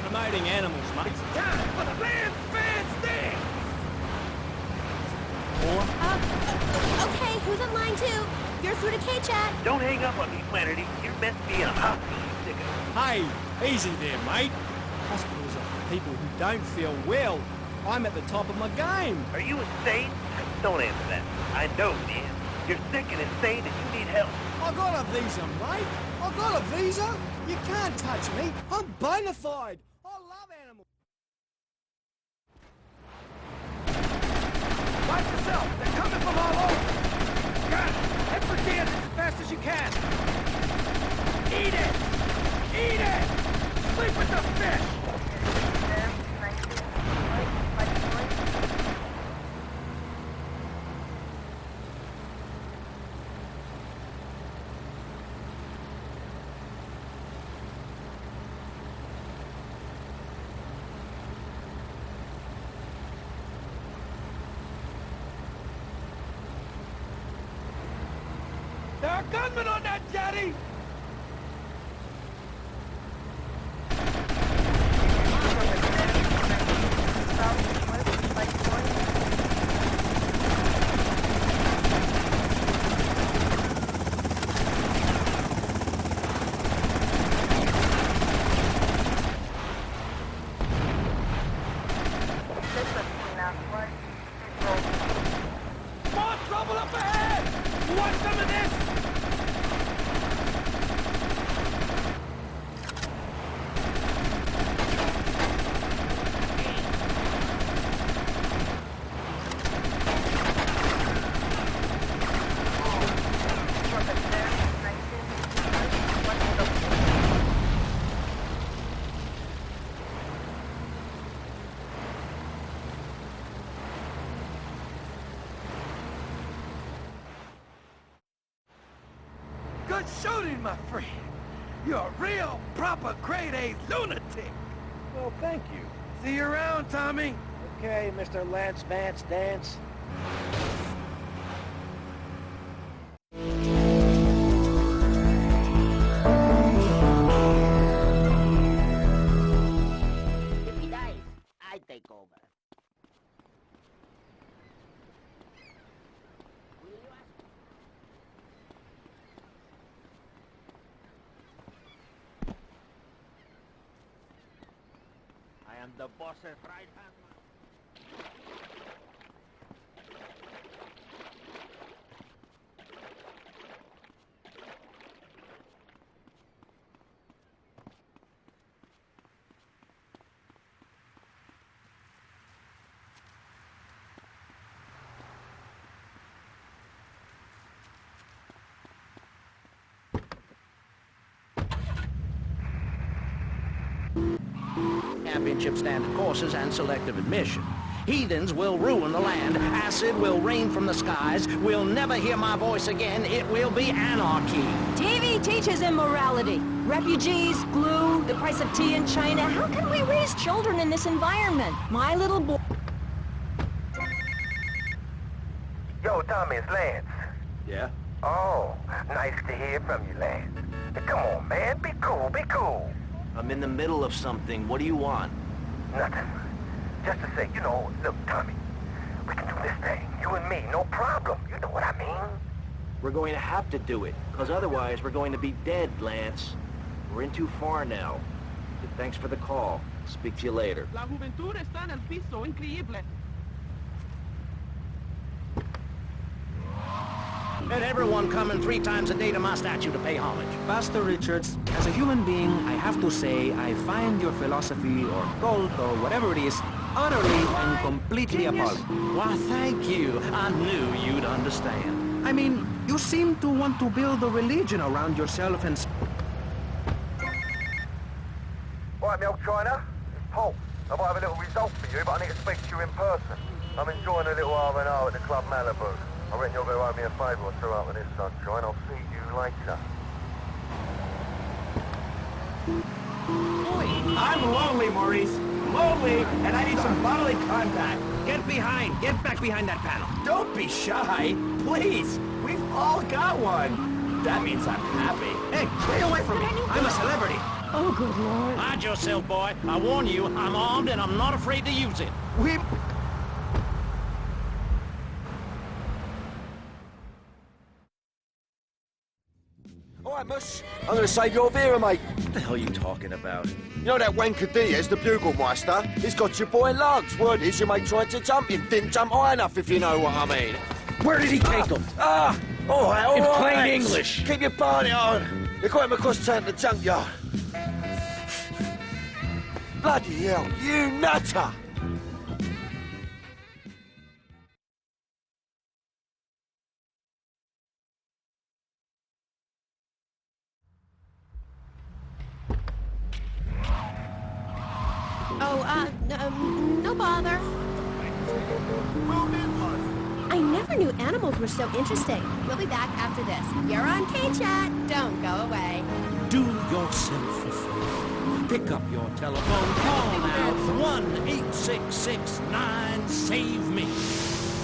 Promoting animals, mate. It's time for the Lance Fan Stand. Okay, who's on line 2? You're through to K-Chat. Don't hang up on me, Flannery. You're meant to be in a hospital, you sicko. Hey, easy there, mate. Hospitals are for people who don't feel well. I'm at the top of my game. Are you insane? Don't answer that. I know, man. You're sick and insane and you need help. I got a visa, mate. I got a visa. You can't touch me. I'm bona fide. I love animals. Watch yourself. They're coming from all over. Got it. Head for Diaz as fast as you can. Eat it. Eat it. Sleep with the fish. There are gunmen on that jetty! More trouble up ahead! You want some of this? Good shooting, my friend. You're a real, proper grade-A lunatic. Well, thank you. See you around, Tommy. Okay, Mr. Lance Vance Dance. If he dies, I take over. I am the boss's right hand man. Championship standard courses and selective admission. Heathens will ruin the land. Acid will rain from the skies. We'll never hear my voice again. It will be anarchy. TV teaches immorality. Refugees, glue, the price of tea in China. How can we raise children in this environment? My little boy... Yo, Tommy, it's Lance. Yeah? Oh, nice to hear from you, Lance. Hey, come on, man. Be cool, be cool. I'm in the middle of something. What do you want? Nothing. Just to say, look, Tommy, we can do this thing. You and me, no problem. You know what I mean? We're going to have to do it, because otherwise we're going to be dead, Lance. We're in too far now. Thanks for the call. Speak to you later. La juventud está en el piso, increíble. Let everyone come in 3 times a day to my statue to pay homage. Pastor Richards, as a human being, I have to say I find your philosophy or cult or whatever it is utterly and completely appalling. Why, thank you. I knew you'd understand. I mean, you seem to want to build a religion around yourself and... Right, me old China, it's Paul. I might have a little result for you, but I need to speak to you in person. I'm enjoying a little R&R at the Club Malibu. I reckon you're going to owe me a favour or two after this, sunshine. I'll see you later. I'm lonely, Maurice. Lonely, and I need some bodily contact. Get back behind that panel. Don't be shy, please. We've all got one. That means I'm happy. Hey, stay away from me. I'm a celebrity. Oh, good Lord. Hide yourself, boy. I warn you, I'm armed and I'm not afraid to use it. Alright, Mus. I'm gonna save your Vera, mate. What the hell are you talking about? You know that wanker Diaz, the Bugelmeister? He's got your boy Lugs. Word is your mate tried to jump him. Didn't jump high enough, if you know what I mean. Where did he take him? Alright, In alright. plain English. Keep your party on. They got him across town to the junkyard. Bloody hell, you nutter! No bother. I never knew animals were so interesting. We'll be back after this. You're on K-Chat. Don't go away. Do yourself a favor. Pick up your telephone, call now 1-866-9-SAVE-ME.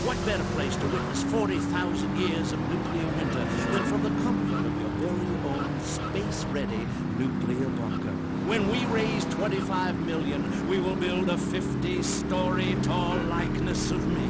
What better place to witness 40,000 years of nuclear winter than from the comfort of your very own space-ready nuclear bunker? When we raise 25 million, we will build a 50-story tall likeness of me.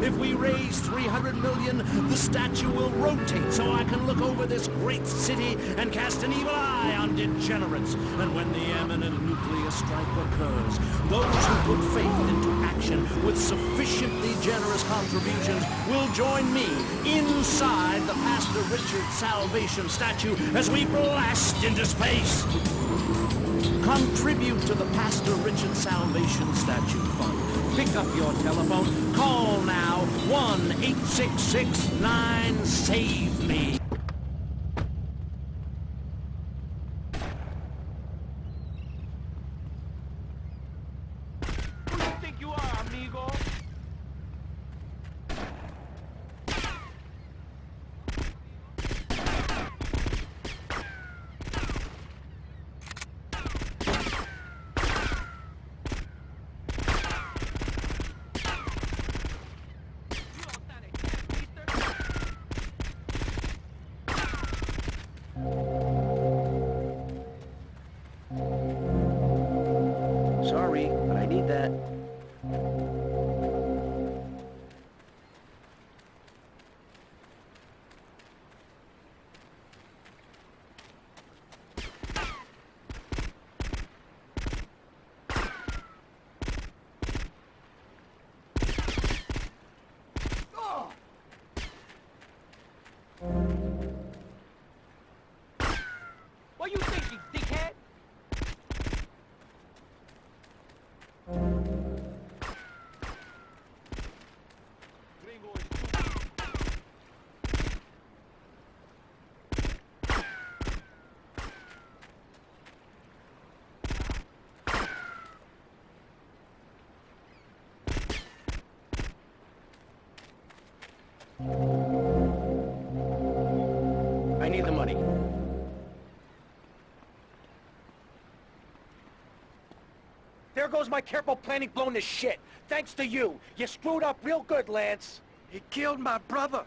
If we raise 300 million, the statue will rotate so I can look over this great city and cast an evil eye on degenerates. And when the imminent nuclear strike occurs, those who put faith into action with sufficiently generous contributions will join me inside the Pastor Richard Salvation statue as we blast into space. Contribute to the Pastor Richard Salvation Statue Fund. Pick up your telephone. Call now 1-866-9-SAVE-ME. Who you think you are, amigo? Sorry, but I need that. What you think, you dickhead? I need the money. There goes my careful planning blown to shit. Thanks to you. You screwed up real good, Lance. He killed my brother.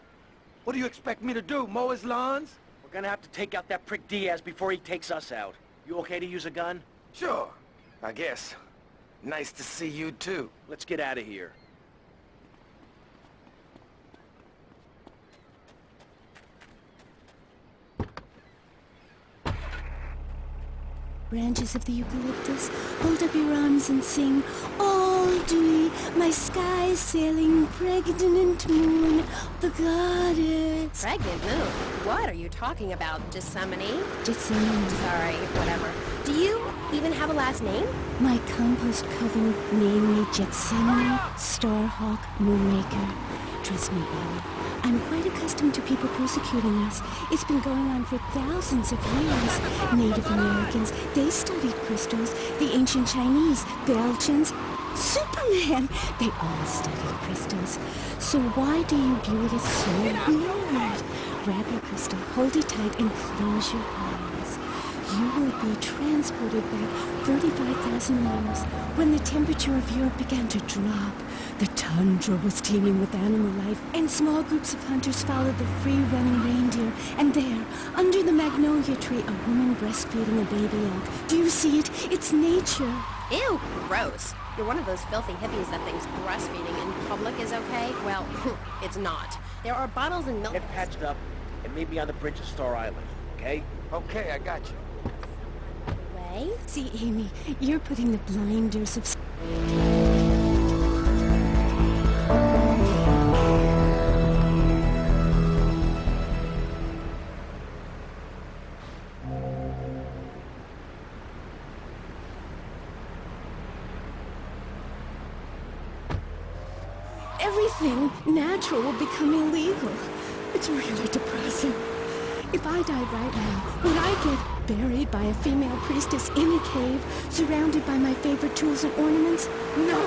What do you expect me to do, mow his lawns? We're gonna have to take out that prick Diaz before he takes us out. You okay to use a gun? Sure. I guess. Nice to see you, too. Let's get out of here. Branches of the eucalyptus, hold up your arms and sing, all dewy, my sky sailing pregnant moon, the goddess. Pregnant moon? What are you talking about, Gethsemane? Gethsemane. Sorry, whatever. Do you even have a last name? My compost coven named me Gethsemane Starhawk Moonmaker. Trust me, baby. I'm quite accustomed to people persecuting us. It's been going on for thousands of years. Native Americans, they studied crystals. The ancient Chinese, Belgians, Superman, they all studied crystals. So why do you view it as so weird? Grab your crystal, hold it tight, and close your eyes. You will be transported back 35,000 years when the temperature of Europe began to drop. The tundra was teeming with animal life, and small groups of hunters followed the free-running reindeer. And there, under the magnolia tree, a woman breastfeeding a baby elk. Do you see it? It's nature. Ew, gross. You're one of those filthy hippies that thinks breastfeeding in public is okay? Well, it's not. There are bottles and milk... Get patched up and meet me on the bridge of Star Island, okay? Okay, I got you. Way? See, Amy, you're putting the blinders of... Everything natural will become illegal. It's really depressing. If I died right now, would I get buried by a female priestess in a cave, surrounded by my favorite tools and ornaments? No!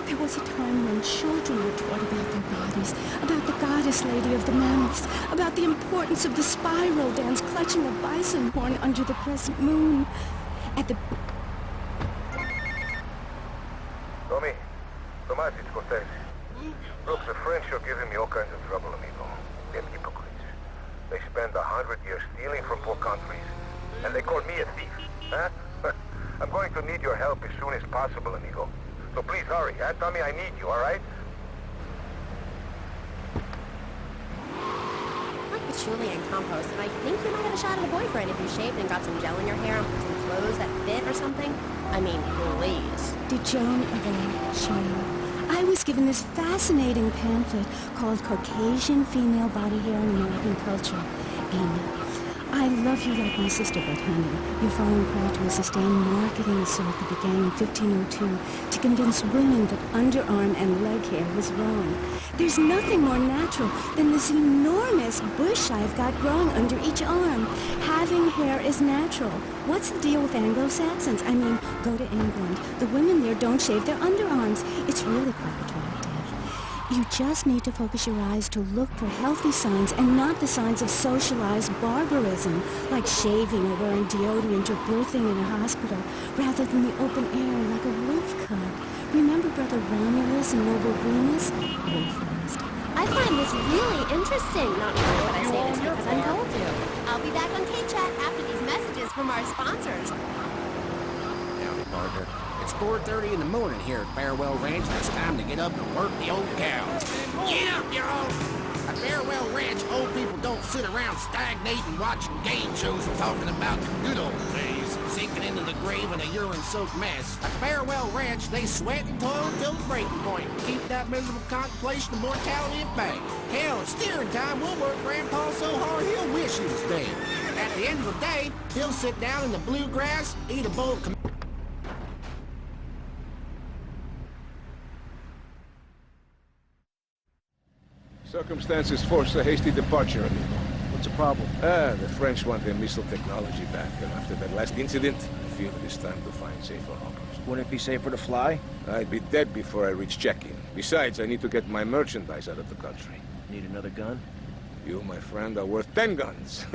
There was a time when children were taught about their bodies, about the goddess lady of the mammoths, about the importance of the spiral dance clutching a bison horn under the crescent moon. At the... Tommy, Tomás, it's Cortez. Look, the French are giving me all kinds of trouble, amigo. They're hypocrites. They spend 100 years stealing from poor countries, and they call me a thief, huh? I'm going to need your help as soon as possible, amigo. So please hurry, huh? Tommy, I need you, all right? Quite patchouli and compost, and I think you might have a shot at a boyfriend if you shaved and got some gel in your hair and put some clothes that fit or something. I mean, please. Did Joan ever show you? I was given this fascinating pamphlet called Caucasian Female Body Hair in American Culture. Amy, I love you like my sister, but honey, you're falling prey to a sustained marketing assault that began in 1502 to convince women that underarm and leg hair was wrong. There's nothing more natural than this enormous bush I've got growing under each arm. Having hair is natural. What's the deal with Anglo-Saxons? I mean, go to England. The women there don't shave their underarms. It's really quite attractive. You just need to focus your eyes to look for healthy signs and not the signs of socialized barbarism, like shaving or wearing deodorant or birthing in a hospital, rather than the open air like a wolf cub. Remember Brother Romulus and Noble Venus? Wolf-raised. I find this really interesting. Not really, but I say this because I'm told to. I'll be back on K-Chat after these messages from our sponsors. Howdy, partner. It's 4:30 in the morning here at Farewell Ranch, and it's time to get up and work the old cows. Get up, y'all! At Farewell Ranch, old people don't sit around stagnating watching game shows and talking about the good old days, sinking into the grave in a urine-soaked mess. At Farewell Ranch, they sweat and toil until the breaking point to keep that miserable contemplation of mortality at bay. Hell, at steering time, we'll work Grandpa so hard he'll wish he was dead. At the end of the day, he'll sit down in the bluegrass, eat a bowl of... Circumstances force a hasty departure, amigo. What's the problem? The French want their missile technology back, and after that last incident, I feel it is time to find safer harbors. Wouldn't it be safer to fly? I'd be dead before I reach check-in. Besides, I need to get my merchandise out of the country. Need another gun? You, my friend, are worth 10 guns.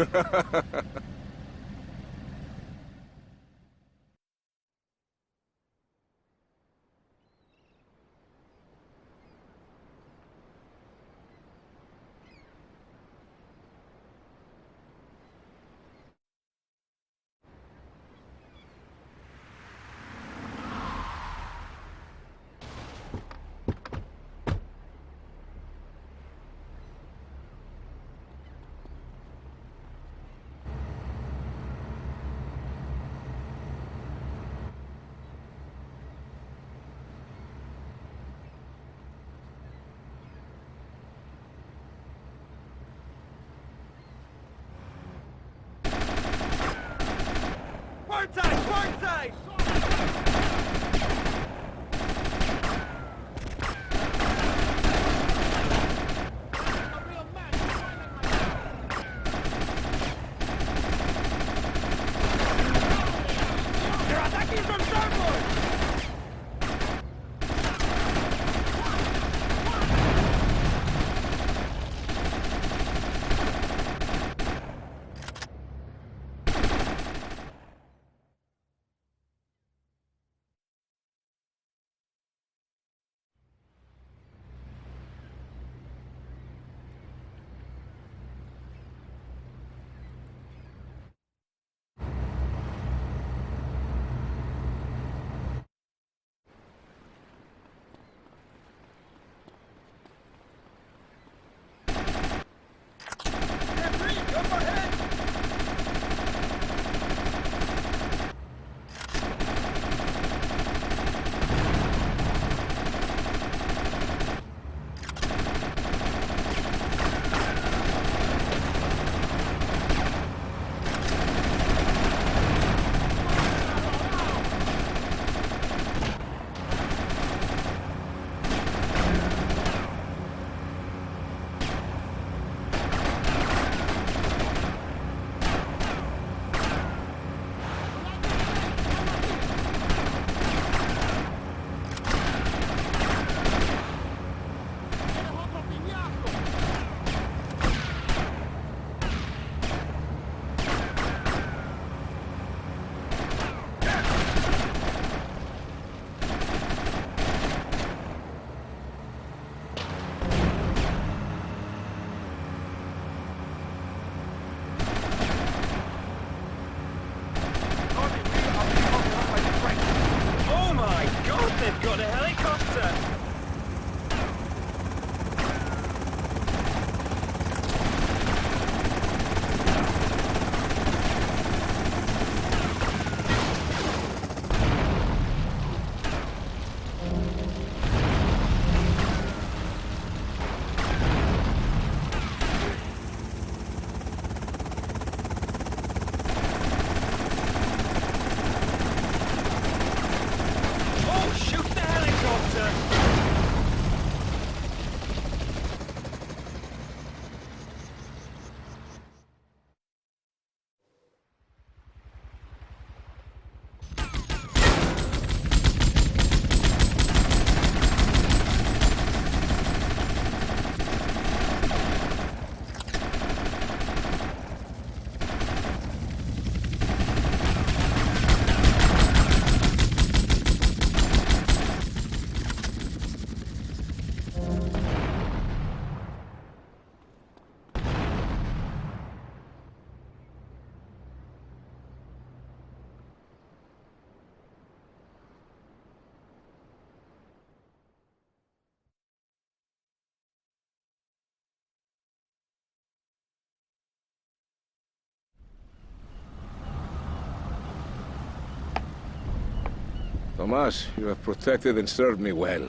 Tomas, you have protected and served me well.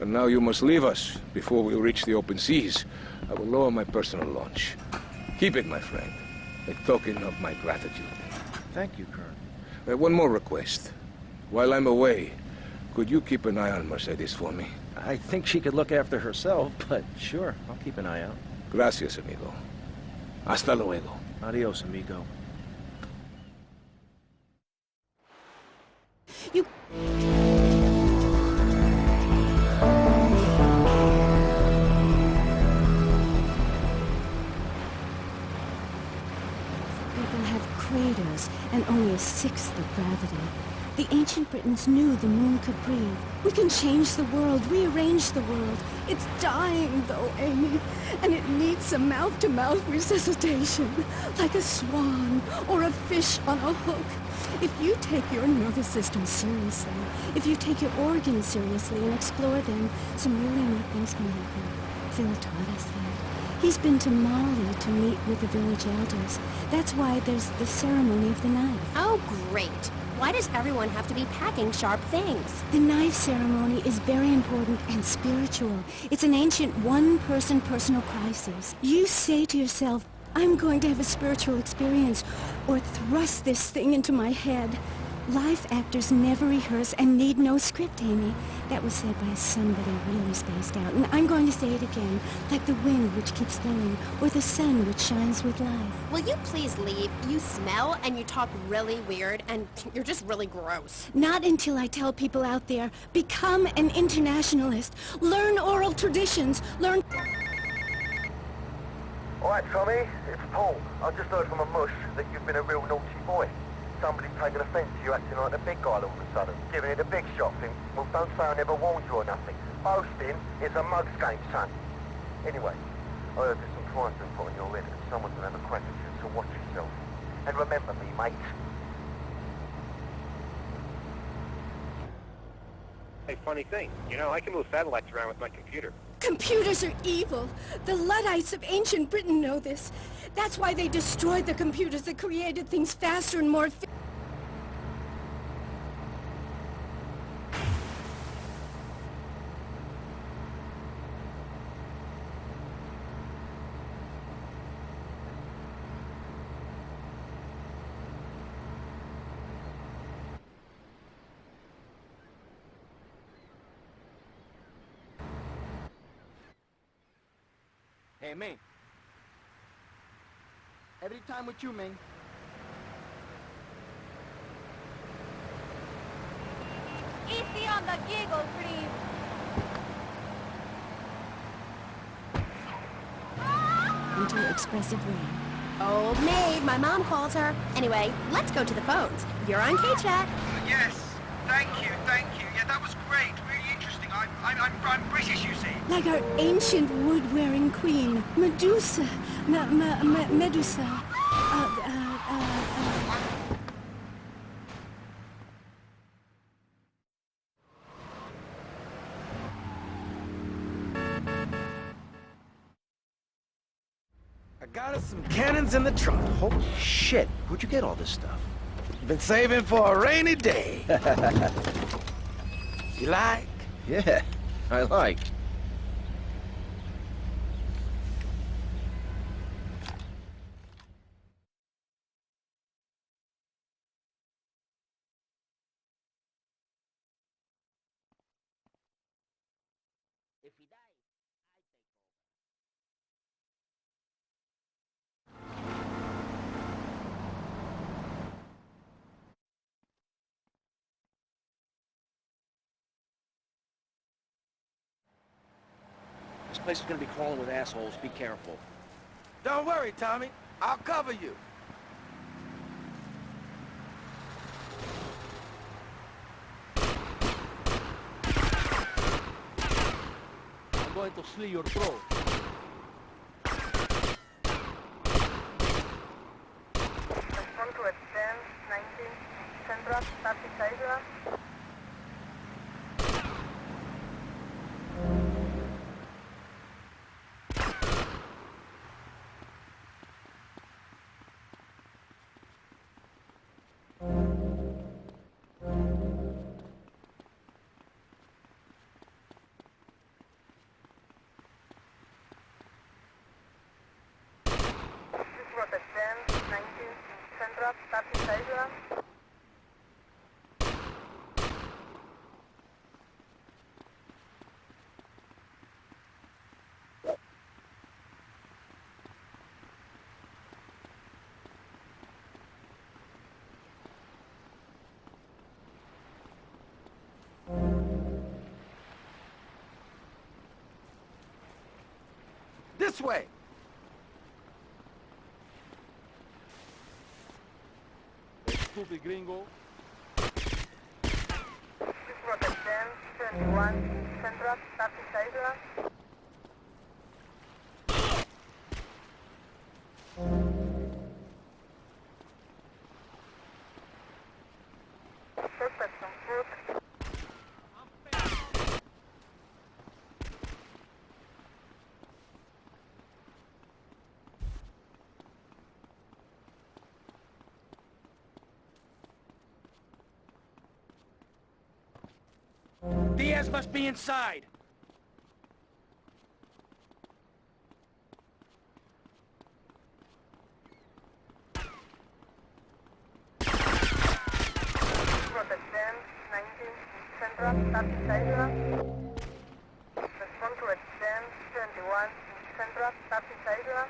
And now you must leave us before we reach the open seas. I will lower my personal launch. Keep it, my friend. A token of my gratitude. Thank you, Colonel. One more request. While I'm away, could you keep an eye on Mercedes for me? I think she could look after herself, but sure, I'll keep an eye out. Gracias, amigo. Hasta luego. Adios, amigo. You... People have craters and only a sixth of gravity. The ancient Britons knew the moon could breathe. We can change the world, rearrange the world. It's dying, though, Amy, and it needs some mouth-to-mouth resuscitation, like a swan or a fish on a hook. If you take your nervous system seriously, if you take your organs seriously and explore them, some really neat things can happen. Phil taught us that. He's been to Mali to meet with the village elders. That's why there's the ceremony of the knife. Oh, great. Why does everyone have to be packing sharp things? The knife ceremony is very important and spiritual. It's an ancient one-person personal crisis. You say to yourself, I'm going to have a spiritual experience, or thrust this thing into my head. Life actors never rehearse and need no script, Amy. That was said by somebody really spaced out, and I'm going to say it again, like the wind which keeps blowing, or the sun which shines with life. Will you please leave? You smell and you talk really weird, and you're just really gross. Not until I tell people out there, become an internationalist. Learn oral traditions. Learn... Alright, Tommy, it's Paul. I just heard from a mush that you've been a real naughty boy. Somebody's taken offence to you acting like the big guy all of a sudden, giving it a big shot thing. Well, don't say I never warned you or nothing. Boasting is a mug's game, son. Anyway, I heard there's some prize been put on your head and someone's gonna have a crack at you, so watch yourself. And remember me, mate. Hey, funny thing. You know, I can move satellites around with my computer. Computers are evil. The Luddites of ancient Britain know this. That's why they destroyed the computers that created things faster and more efficient. Hey, Ming. Every time with you, Ming. Easy on the giggle, please. Into expressive way. Old maid, my mom calls her. Anyway, let's go to the phones. You're on K-Chat. Yes, thank you. Yeah, that was great, really interesting. I'm British, you see. Like our ancient wood-wearing queen, Medusa. Medusa. I got us some cannons in the trunk. Holy shit, where'd you get all this stuff? Been saving for a rainy day. You like? Yeah, I like. This place is gonna be crawling with assholes. Be careful. Don't worry, Tommy. I'll cover you. I'm going to slit your throat. Respond to a 10, 19, Central, 30 This way! Stupid gringo. This rocket 1071 Central, taxi Isla. Suspect on foot. Diaz must be inside. Rocket 1019 Central, taxi Isla. Respond to it 1071 Central, taxi Isla.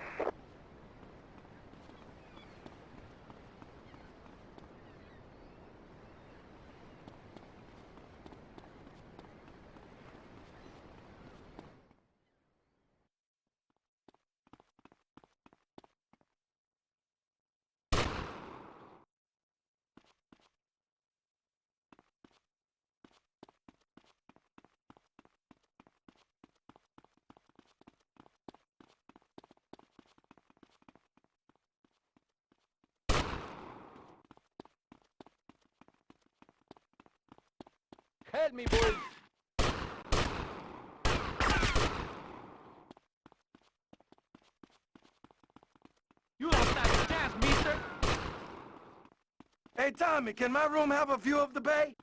Help me, boys. You don't stand a chance, mister! Hey, Tommy, can my room have a view of the bay?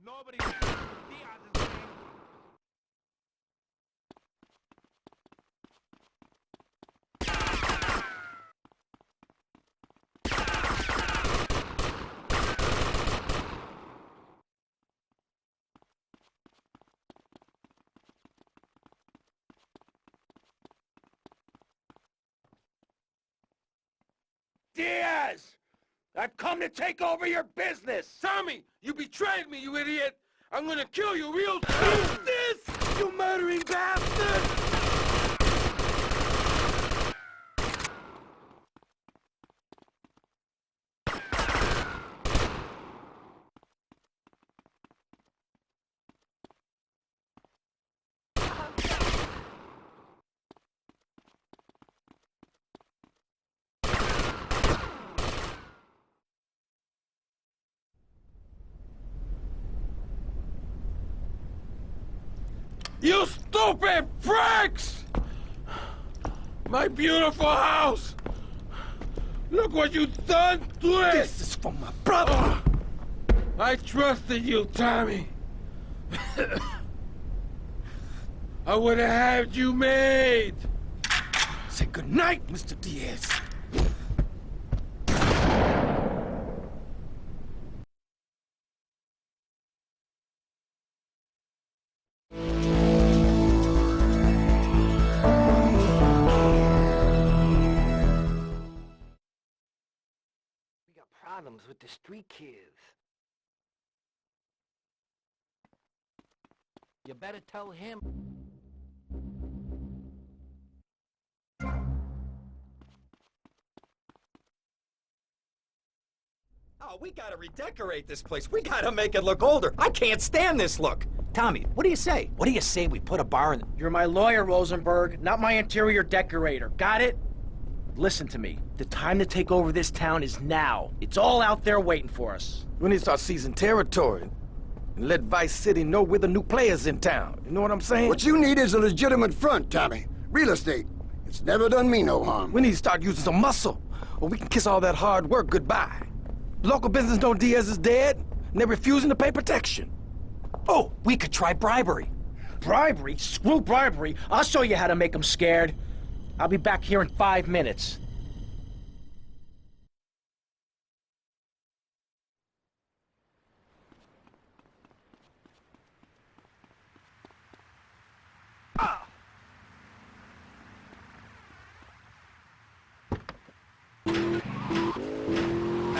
Nobody Diaz's name. Diaz! I've come to take over your business! Tommy, you betrayed me, you idiot! I'm gonna kill you real soon! This, you murdering bastard! You stupid pricks! My beautiful house! Look what you've done to it! This is for my brother! I trusted you, Tommy. I would have had you made. Say goodnight, Mr. Diaz. condoms with the street kids. You better tell him. Oh, we gotta redecorate this place. We gotta make it look older. I can't stand this look. Tommy, what do you say? What do you say we put a bar in? You're my lawyer, Rosenberg, not my interior decorator. Got it? Listen to me. The time to take over this town is now. It's all out there waiting for us. We need to start seizing territory and let Vice City know we're the new players in town. You know what I'm saying? What you need is a legitimate front, Tommy. Real estate. It's never done me no harm. We need to start using some muscle, or we can kiss all that hard work goodbye. Local business know Diaz is dead, and they're refusing to pay protection. Oh, we could try bribery. Bribery? Screw bribery. I'll show you how to make them scared. I'll be back here in 5 minutes. I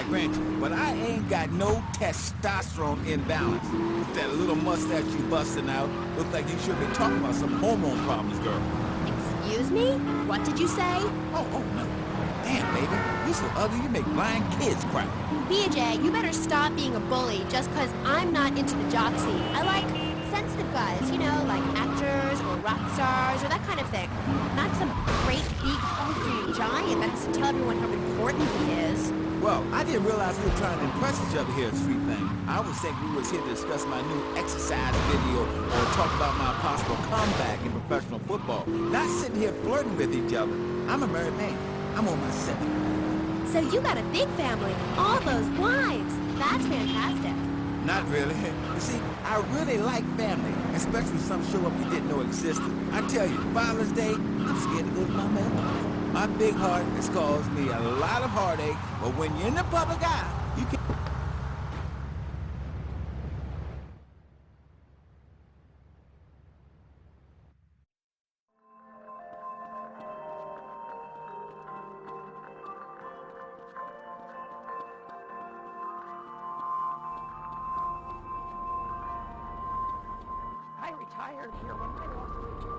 grant you, but I ain't got no testosterone imbalance. With that little mustache you busting out, looks like you should be talking about some hormone problems, girl. Excuse me? What did you say? Oh, no. Damn, baby, you're so ugly you make blind kids cry. BJ, you better stop being a bully just because I'm not into the jock scene. I like sensitive guys, you know, like actors or rock stars or that kind of thing. Not some great, big, hulking giant that has to tell everyone how important he is. Well, I didn't realize we were trying to impress each other here at Street Thing. I was thinking we was here to discuss my new exercise video or talk about my possible comeback in professional football. Not sitting here flirting with each other. I'm a married man. I'm on my 7th. So you got a big family, all those wives. That's fantastic. Not really. You see, I really like family, especially some show up you didn't know existed. I tell you, Father's Day, I'm scared to go to my mailbox. My big heart has caused me a lot of heartache, but when you're in the public eye, you can... I retired here when I lost my job.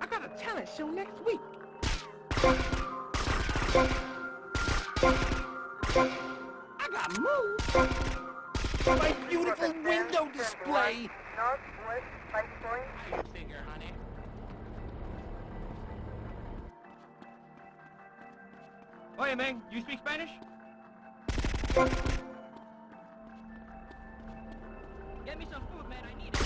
I got a talent show next week. I got moves. My beautiful window display. Northwest 5 point. How you figure, honey? Oye, man, you speak Spanish? Get me some food, man, I need it.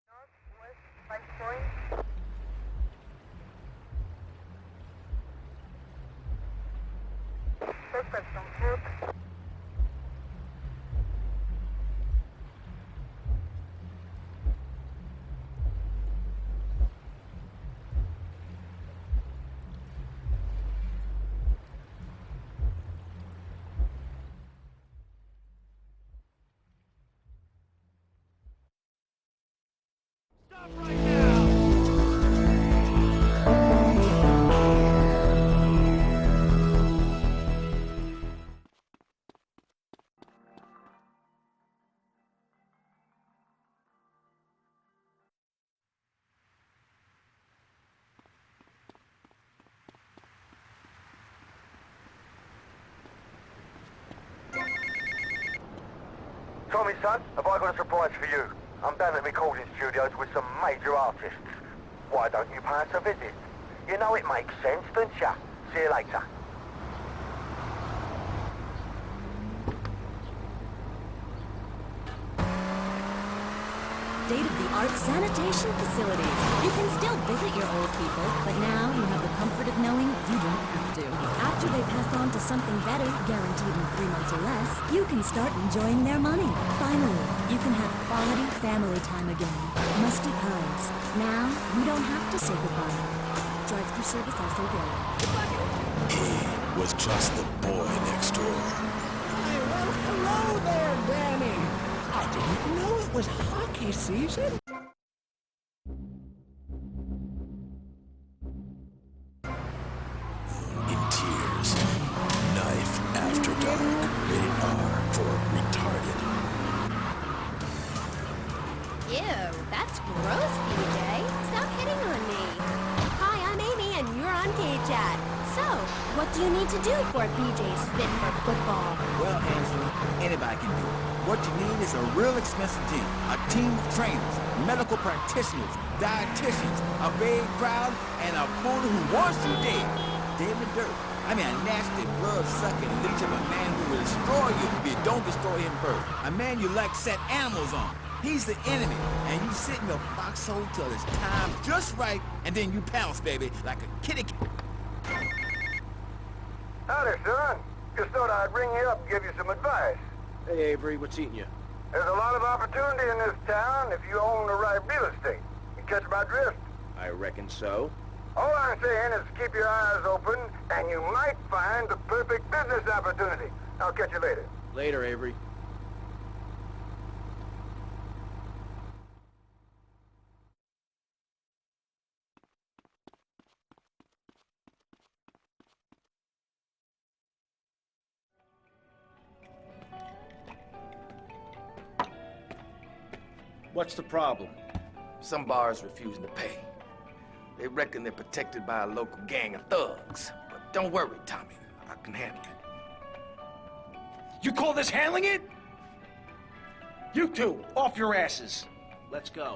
Northwest 5 point. Suspect on foot. Stop right now! Tommy, son, have I got a surprise for you? I'm down at the recording studios with some major artists. Why don't you pay us a visit? You know it makes sense, don't ya? See you later. State-of-the-art sanitation facilities. You can still visit your old people, but now you have the comfort of knowing you don't have to. After they pass on to something better, guaranteed in 3 months or less, you you can start enjoying their money. Finally, you can have quality family time again. Musty Pines. Now, you don't have to say goodbye. Drive-through service also available. He was just the boy next door. Well, hello there, Danny. I didn't know it was hockey season. In tears. Knife After Dark. Rated R for retarded. Ew, that's gross, BJ. Stop hitting on me. Hi, I'm Amy, and you're on K-Chat. So, what do you need to do for BJ's fit for football? Well, Angela, anybody can do it. What you need is a real expensive gym, a team of trainers, medical practitioners, dietitians, a big crowd, and a bull who wants you dead. David Dirt. I mean, a nasty, blood-sucking leech of a man who will destroy you if you don't destroy him first. A man you like set animals on. He's the enemy, and you sit in your foxhole till it's time just right, and then you pounce, baby, like a kitty cat. Howdy, son. Just thought I'd ring you up and give you some advice. Hey, Avery, what's eating you? There's a lot of opportunity in this town if you own the right real estate. You catch my drift? I reckon so. All I'm saying is keep your eyes open, and you might find the perfect business opportunity. I'll catch you later. Later, Avery. What's the problem? Some bars refusing to pay. They reckon they're protected by a local gang of thugs. But don't worry, Tommy. I can handle it. You call this handling it? You two, off your asses. Let's go.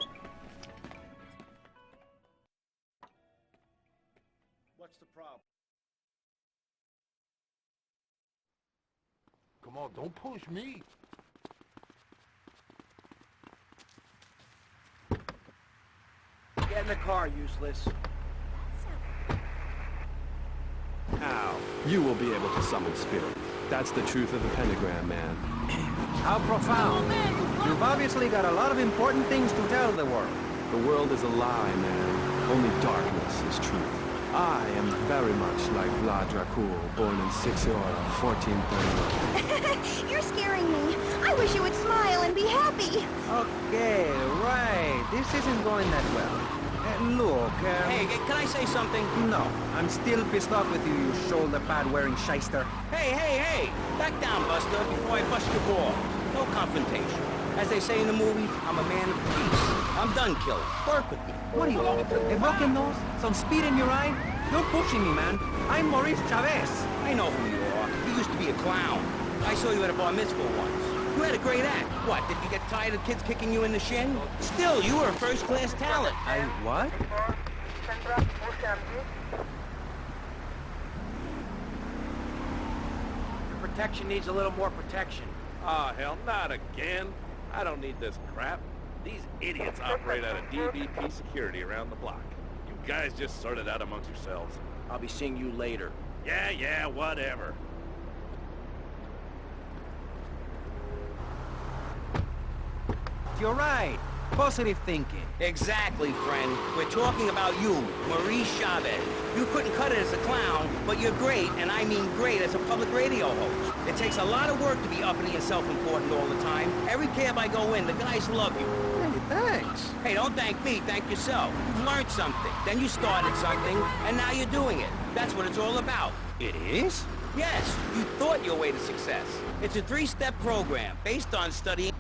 What's the problem? Come on, don't push me. Get in the car, useless. Ow. You will be able to summon spirit. That's the truth of the pentagram, man. How profound. You've obviously got a lot of important things to tell the world. The world is a lie, man. Only darkness is truth. I am very much like Vlad Dracul, born in Sixiora, 1431. You're scaring me. I wish you would smile and be happy. Okay, right. This isn't going that well. Look, Hey, can I say something? No, I'm still pissed off with you, you shoulder pad wearing shyster. Hey! Back down, Buster, before I bust your ball. No confrontation. As they say in the movies, I'm a man of peace. I'm done killing. Work with me. What are you, a broken nose? Some speed in your eye? You're pushing me, man. I'm Maurice Chavez. I know who you are. You used to be a clown. I saw you at a bar mitzvah once. You had a great act. What, did you get tired of kids kicking you in the shin? Still, you were a first-class talent. I what? Your protection needs a little more protection. Ah, hell, not again. I don't need this crap. These idiots operate out of DVP security around the block. You guys just sort it out amongst yourselves. I'll be seeing you later. Yeah, whatever. You're right. Positive thinking. Exactly, friend. We're talking about you, Maurice Chavez. You couldn't cut it as a clown, but you're great, and I mean great, as a public radio host. It takes a lot of work to be uppity and self-important all the time. Every cab I go in, the guys love you. Hey, thanks. Hey, don't thank me, thank yourself. You've learned something, then you started something, and now you're doing it. That's what it's all about. It is? Yes, you thought your way to success. It's a 3-step program based on studying...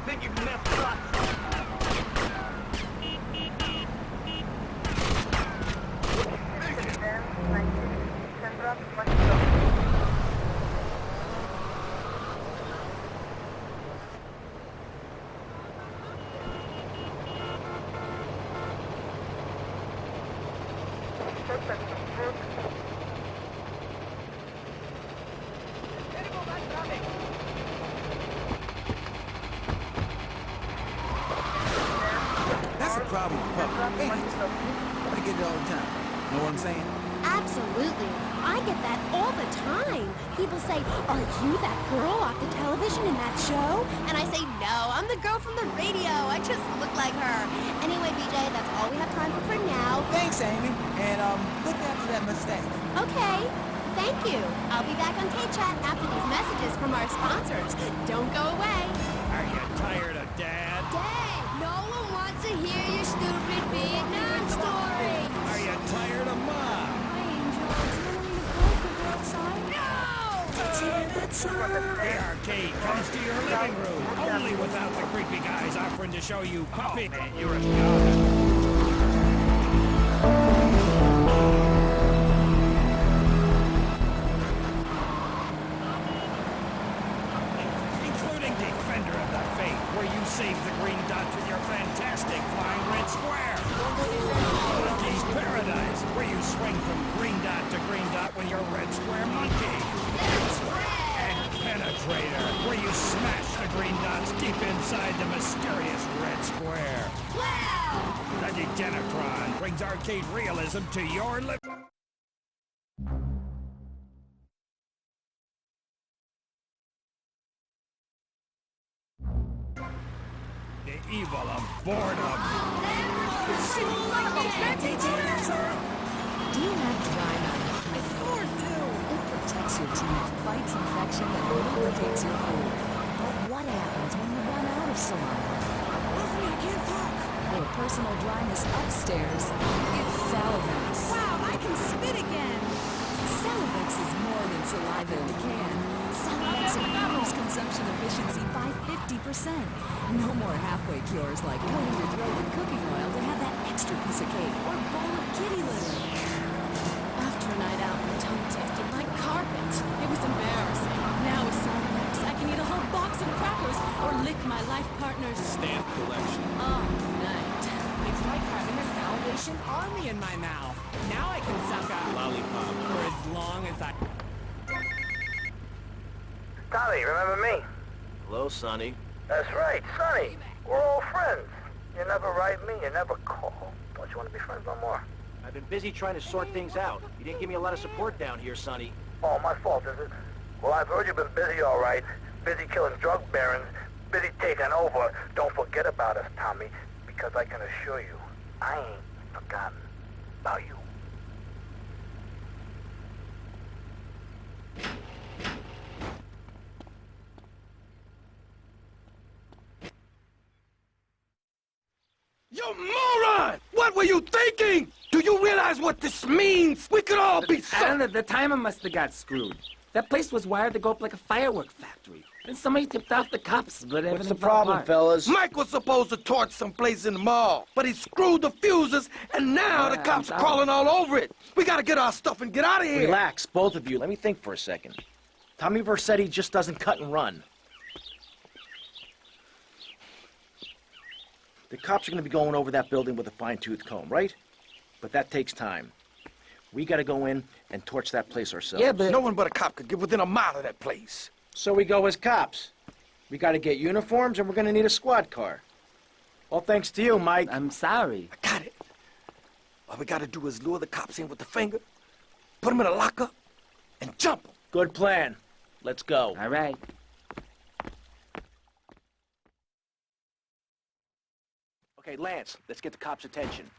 Think you've met lots. That's a problem with public idiots. I get it all the time. Know what I'm saying? Absolutely. I get that all the time. People say, "Are you that girl off the television in that show?" And I say, "No, I'm the girl from the radio. I just look like her." Anyway, BJ, that's all we have time for now. Thanks, Amy. And, look after that mustache. Okay. Thank you. I'll be back on Tape Chat after these messages from our sponsors. Don't go away. Are you tired of Dad? Dad, no one wants to hear your stupid Vietnam story. Are you tired of Mom? The arcade comes to your living room, only without the creepy guys offering to show you puppy. Man, you're a god. Including Defender of the Faith, where you save the green dots with your fantastic flying red square. Monkey's Paradise, where you swing from green dot to green dot with your red square monkey. And Penetrator, where you smash the green dots deep inside the mysterious red square. The Dedenacron brings arcade realism to your living. The evil of boredom. Do you have dry mouth? Of course do. It protects your teeth, fights infection, and lubricates your food. But what happens when you run out of saliva? I can't talk. For personal dryness upstairs, it's Salivex. Wow, I can spit again. Salivex is more than saliva in a can. Salivex improves consumption efficiency by 50%. No more halfway cures like coating your throat with cooking oil to have that extra piece of cake or bowl of kitty litter. After a night out, my tongue tasted like carpet. It was embarrassing. Now with Salivex, I can eat a whole box of crackers or lick my life partner's Stamp collection. Oh, night. It's like having a Salvation Army in my mouth. Now I can suck a lollipop for as long as I... Tommy, remember me? Hello, Sonny. That's right, Sonny. We're all friends. You never write me, you never call. Don't you want to be friends no more? I've been busy trying to sort things out. You didn't give me a lot of support down here, Sonny. Oh, my fault, is it? Well, I've heard you've been busy, all right. Busy killing drug barons, busy taking over. Don't forget about us, Tommy, because I can assure you, I ain't forgotten about you. You moron! What were you thinking? Do you realize what this means? We could all be I don't know, the timer must have got screwed. That place was wired to go up like a firework factory. And somebody tipped off the cops, but everything What's the fell problem, apart. fellas? Mike was supposed to torch someplace in the mall, but he screwed the fuses, and now the cops are crawling all over it. We gotta get our stuff and get out of here. Relax, both of you. Let me think for a second. Tommy Vercetti just doesn't cut and run. The cops are going to be going over that building with a fine-tooth comb, right? But that takes time. We got to go in and torch that place ourselves. Yeah, but no one but a cop could get within a mile of that place. So we go as cops. We got to get uniforms, and we're going to need a squad car. All thanks to you, Mike. I'm sorry. I got it. All we got to do is lure the cops in with the finger, put them in a lockup, and jump them. Good plan. Let's go. All right. Okay, Lance, let's get the cops' attention.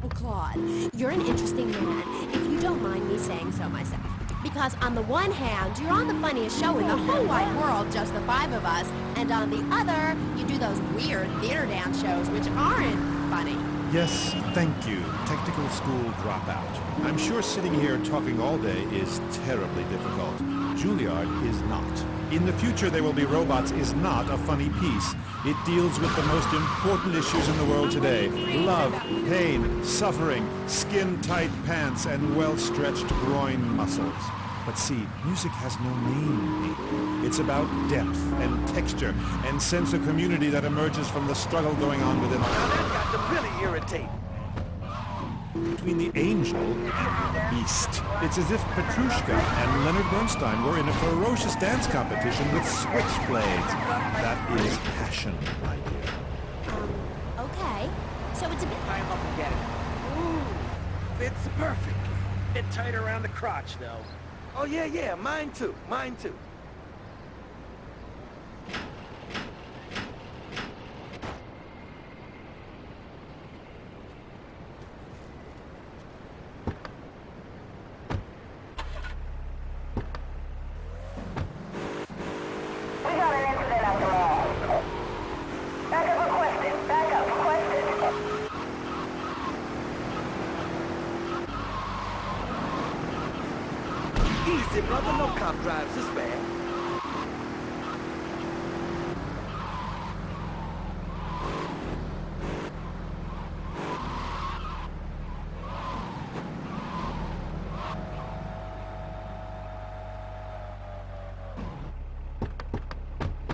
Oh, Claude, you're an interesting man, if you don't mind me saying so myself. Because on the one hand, you're on the funniest show in the whole wide world, just the five of us, and on the other, you do those weird theater dance shows which aren't funny. Yes, thank you. Technical school dropout. I'm sure sitting here talking all day is terribly difficult. Juilliard is not. In the future There Will Be Robots is not a funny piece. It deals with the most important issues in the world today. Love, pain, suffering, skin-tight pants, and well-stretched groin muscles. But see, music has no name. It's about depth and texture and sense of community that emerges from the struggle going on within Now that got to really irritate. between the angel and the beast. It's as if Petrushka and Leonard Bernstein were in a ferocious dance competition with switchblades. That is passion, my dear. Okay. So it's a bit... Climb up and get it. Ooh, fits perfect. Bit tight around the crotch, though. Oh, yeah, mine too. We got an incident at the mall. Backup requested. Easy, brother. No cop drives this bad.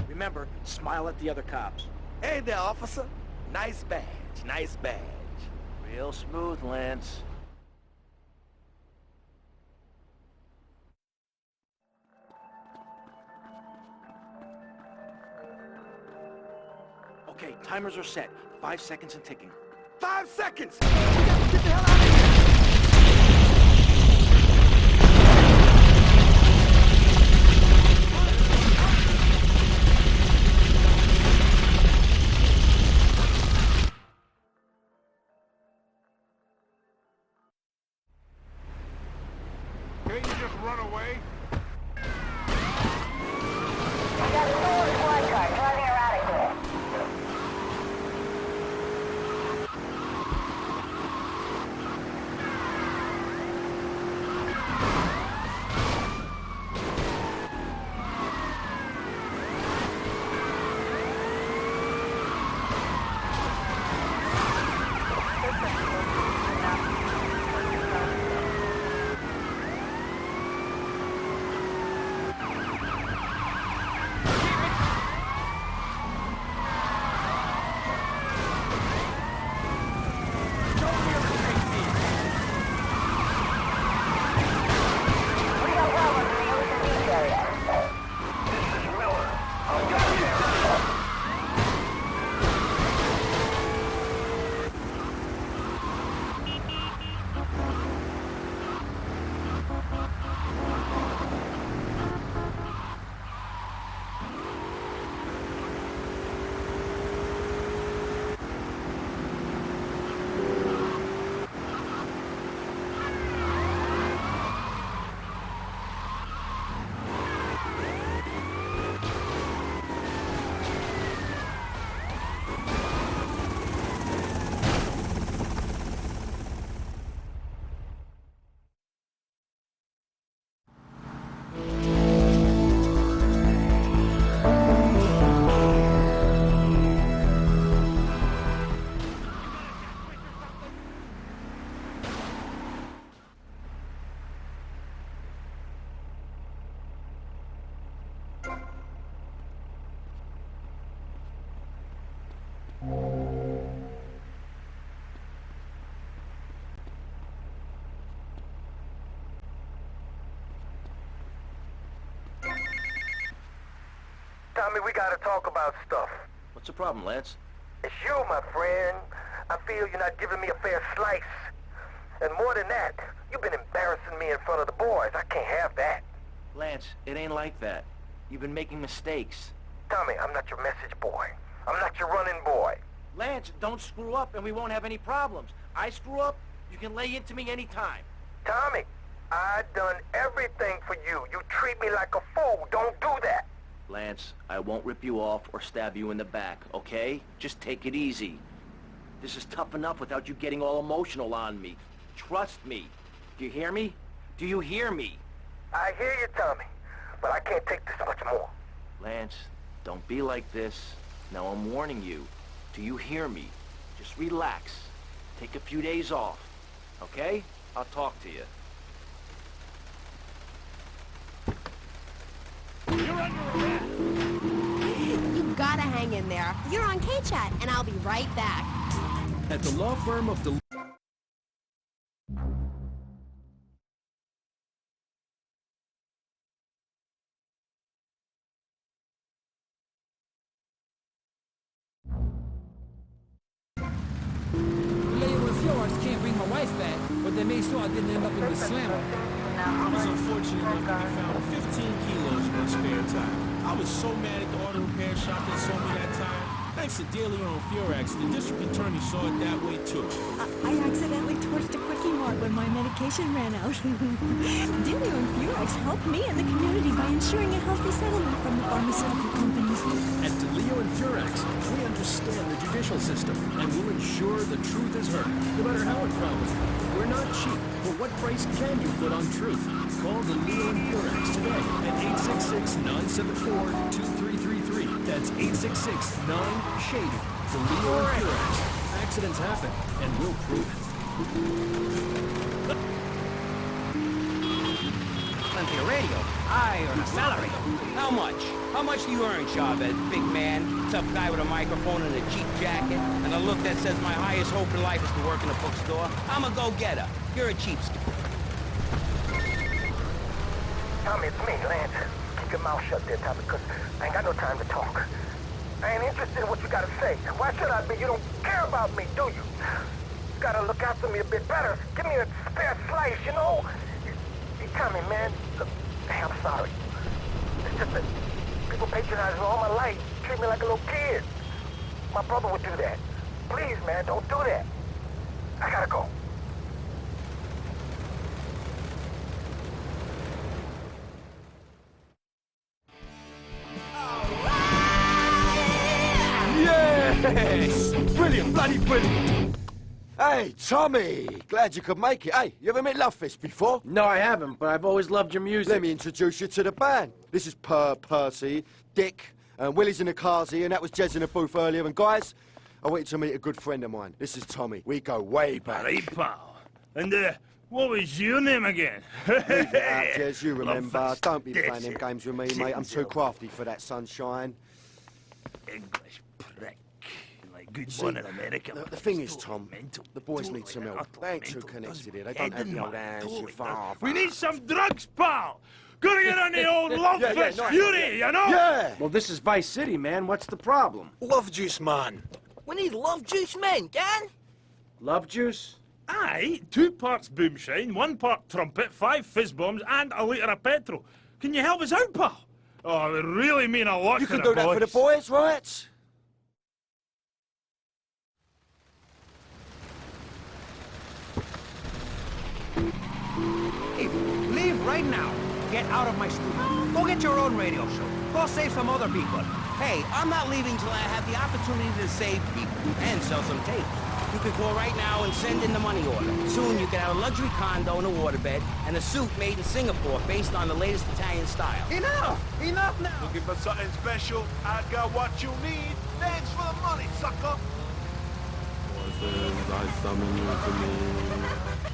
Remember, smile at the other cops. Hey there, officer. Nice badge. Real smooth, Lance. Okay, timers are set. 5 seconds and ticking. 5 seconds! We got to get the hell out of here! Can't you just run away? We got a stolen squad car driving erratically. Tommy, we gotta talk about stuff. What's the problem, Lance? It's you, my friend. I feel you're not giving me a fair slice. And more than that, you've been embarrassing me in front of the boys. I can't have that. Lance, it ain't like that. You've been making mistakes. Tommy, I'm not your message boy. I'm not your running boy. Lance, don't screw up and we won't have any problems. I screw up, you can lay into me anytime. Tommy, I done everything for you. You treat me like a fool. Don't do that. Lance, I won't rip you off or stab you in the back, okay? Just take it easy. This is tough enough without you getting all emotional on me. Trust me. Do you hear me? Do you hear me? I hear you, Tommy, but I can't take this much more. Lance, don't be like this. Now I'm warning you. Do you hear me? Just relax. Take a few days off, okay? I'll talk to you. You gotta hang in there. You're on K-Chat, and I'll be right back. At the law firm of the... Can't bring my wife back, but they made sure I didn't end up in the slammer. I was unfortunate enough to be found 15 kilos in my spare time. I was so mad at the auto repair shop that sold me that tire. Thanks to De Leon and Furax, the district attorney saw it that way too. I accidentally torched a Quickie Mart when my medication ran out. De Leon and Furax helped me and the community by ensuring a healthy settlement from the pharmaceutical companies. At De Leo and Furax, we understand the judicial system and will ensure the truth is heard, no matter how it travels. We're not cheap, but what price can you put on truth? Call De Leo and Furax today at 866-974-2333. That's 866-9-SHADY. De Leo and Furax. Accidents happen, and we'll prove it. Plenty of radio. I earn a salary. How much? How much do you earn, Chavez? Big man, tough guy with a microphone and a cheap jacket, and a look that says my highest hope in life is to work in a bookstore. I'm a go-getter. You're a cheapskate. Tommy, it's me, Lance. Keep your mouth shut there, Tommy, because I ain't got no time to talk. I ain't interested in what you gotta say. Why should I be? You don't care about me, do you? You gotta look after me a bit better. Give me a spare slice, you know? Tommy, man, look, hey, I'm sorry. It's just that people patronize me all my life, treat me like a little kid. My brother would do that. Please, man, don't do that. I gotta go. Yes! Brilliant, bloody brilliant! Hey, Tommy! Glad you could make it. Hey, you ever met Love Fist before? No, I haven't, but I've always loved your music. Let me introduce you to the band. This is Percy, Dick, and Willie's in the Carsey, and that was Jez in the booth earlier. And guys, I want you to meet a good friend of mine. This is Tommy. We go way back. Hey, pal. And, what was your name again? Leave it out, Jez, you remember. Don't be playing them games with me, mate. I'm too crafty for that, sunshine. English prick. Like good See, one in America. The thing is, Tom, the boys need some help. They ain't too connected here. They don't have the old hands, your father. We need some drugs, pal! Gotta get on the old Love Fist Fury, you know? Yeah! Well, this is Vice City, man. What's the problem? Love juice, man. We need love juice men, can? Love juice? Aye, 2 parts boomshine, 1 part trumpet, 5 fizz bombs, and a litre of petrol. Can you help us out, pal? Oh, it really mean a lot You to can the do that for the boys, right? Leave right now. Get out of my studio. Go get your own radio show. Go save some other people. Hey, I'm not leaving till I have the opportunity to save people and sell some tapes. You could call right now and send in the money order. Soon you can have a luxury condo and a waterbed and a suit made in Singapore based on the latest Italian style. Enough! Enough now! Looking for something special? I got what you need. Thanks for the money, sucker! Forces, I summon you to me.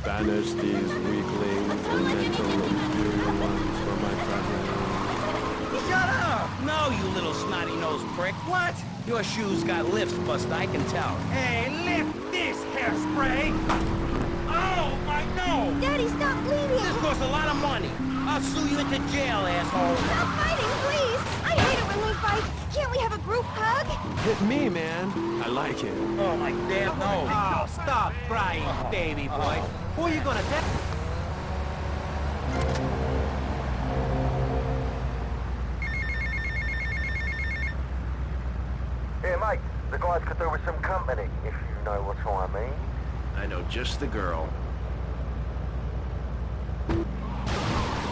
Banish these weaklings and mental inferior ones from my presence. Shut up! No, you little snotty-nosed prick. What? Your shoes got lifts, Buster, I can tell. Hey, lift this hairspray! Oh, my nose! Daddy, stop bleeding! This costs a lot of money. I'll sue you into jail, asshole. Stop fighting, please! I hate it when we fight. Can't we have a group hug? Hit me, man. I like it. Oh, my damn nose. Oh, stop crying, baby boy. Who are you gonna tell? Hey, Mike, the guards could do with some company, if you know what I mean. I know just the girl.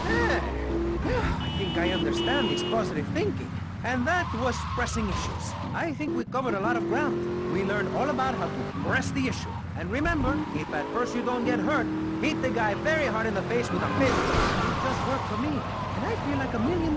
I think I understand this positive thinking. And that was pressing issues. I think we covered a lot of ground. We learned all about how to press the issue. And remember, if at first you don't get hurt, hit the guy very hard in the face with a fist. It just worked for me. and I feel like $1 million.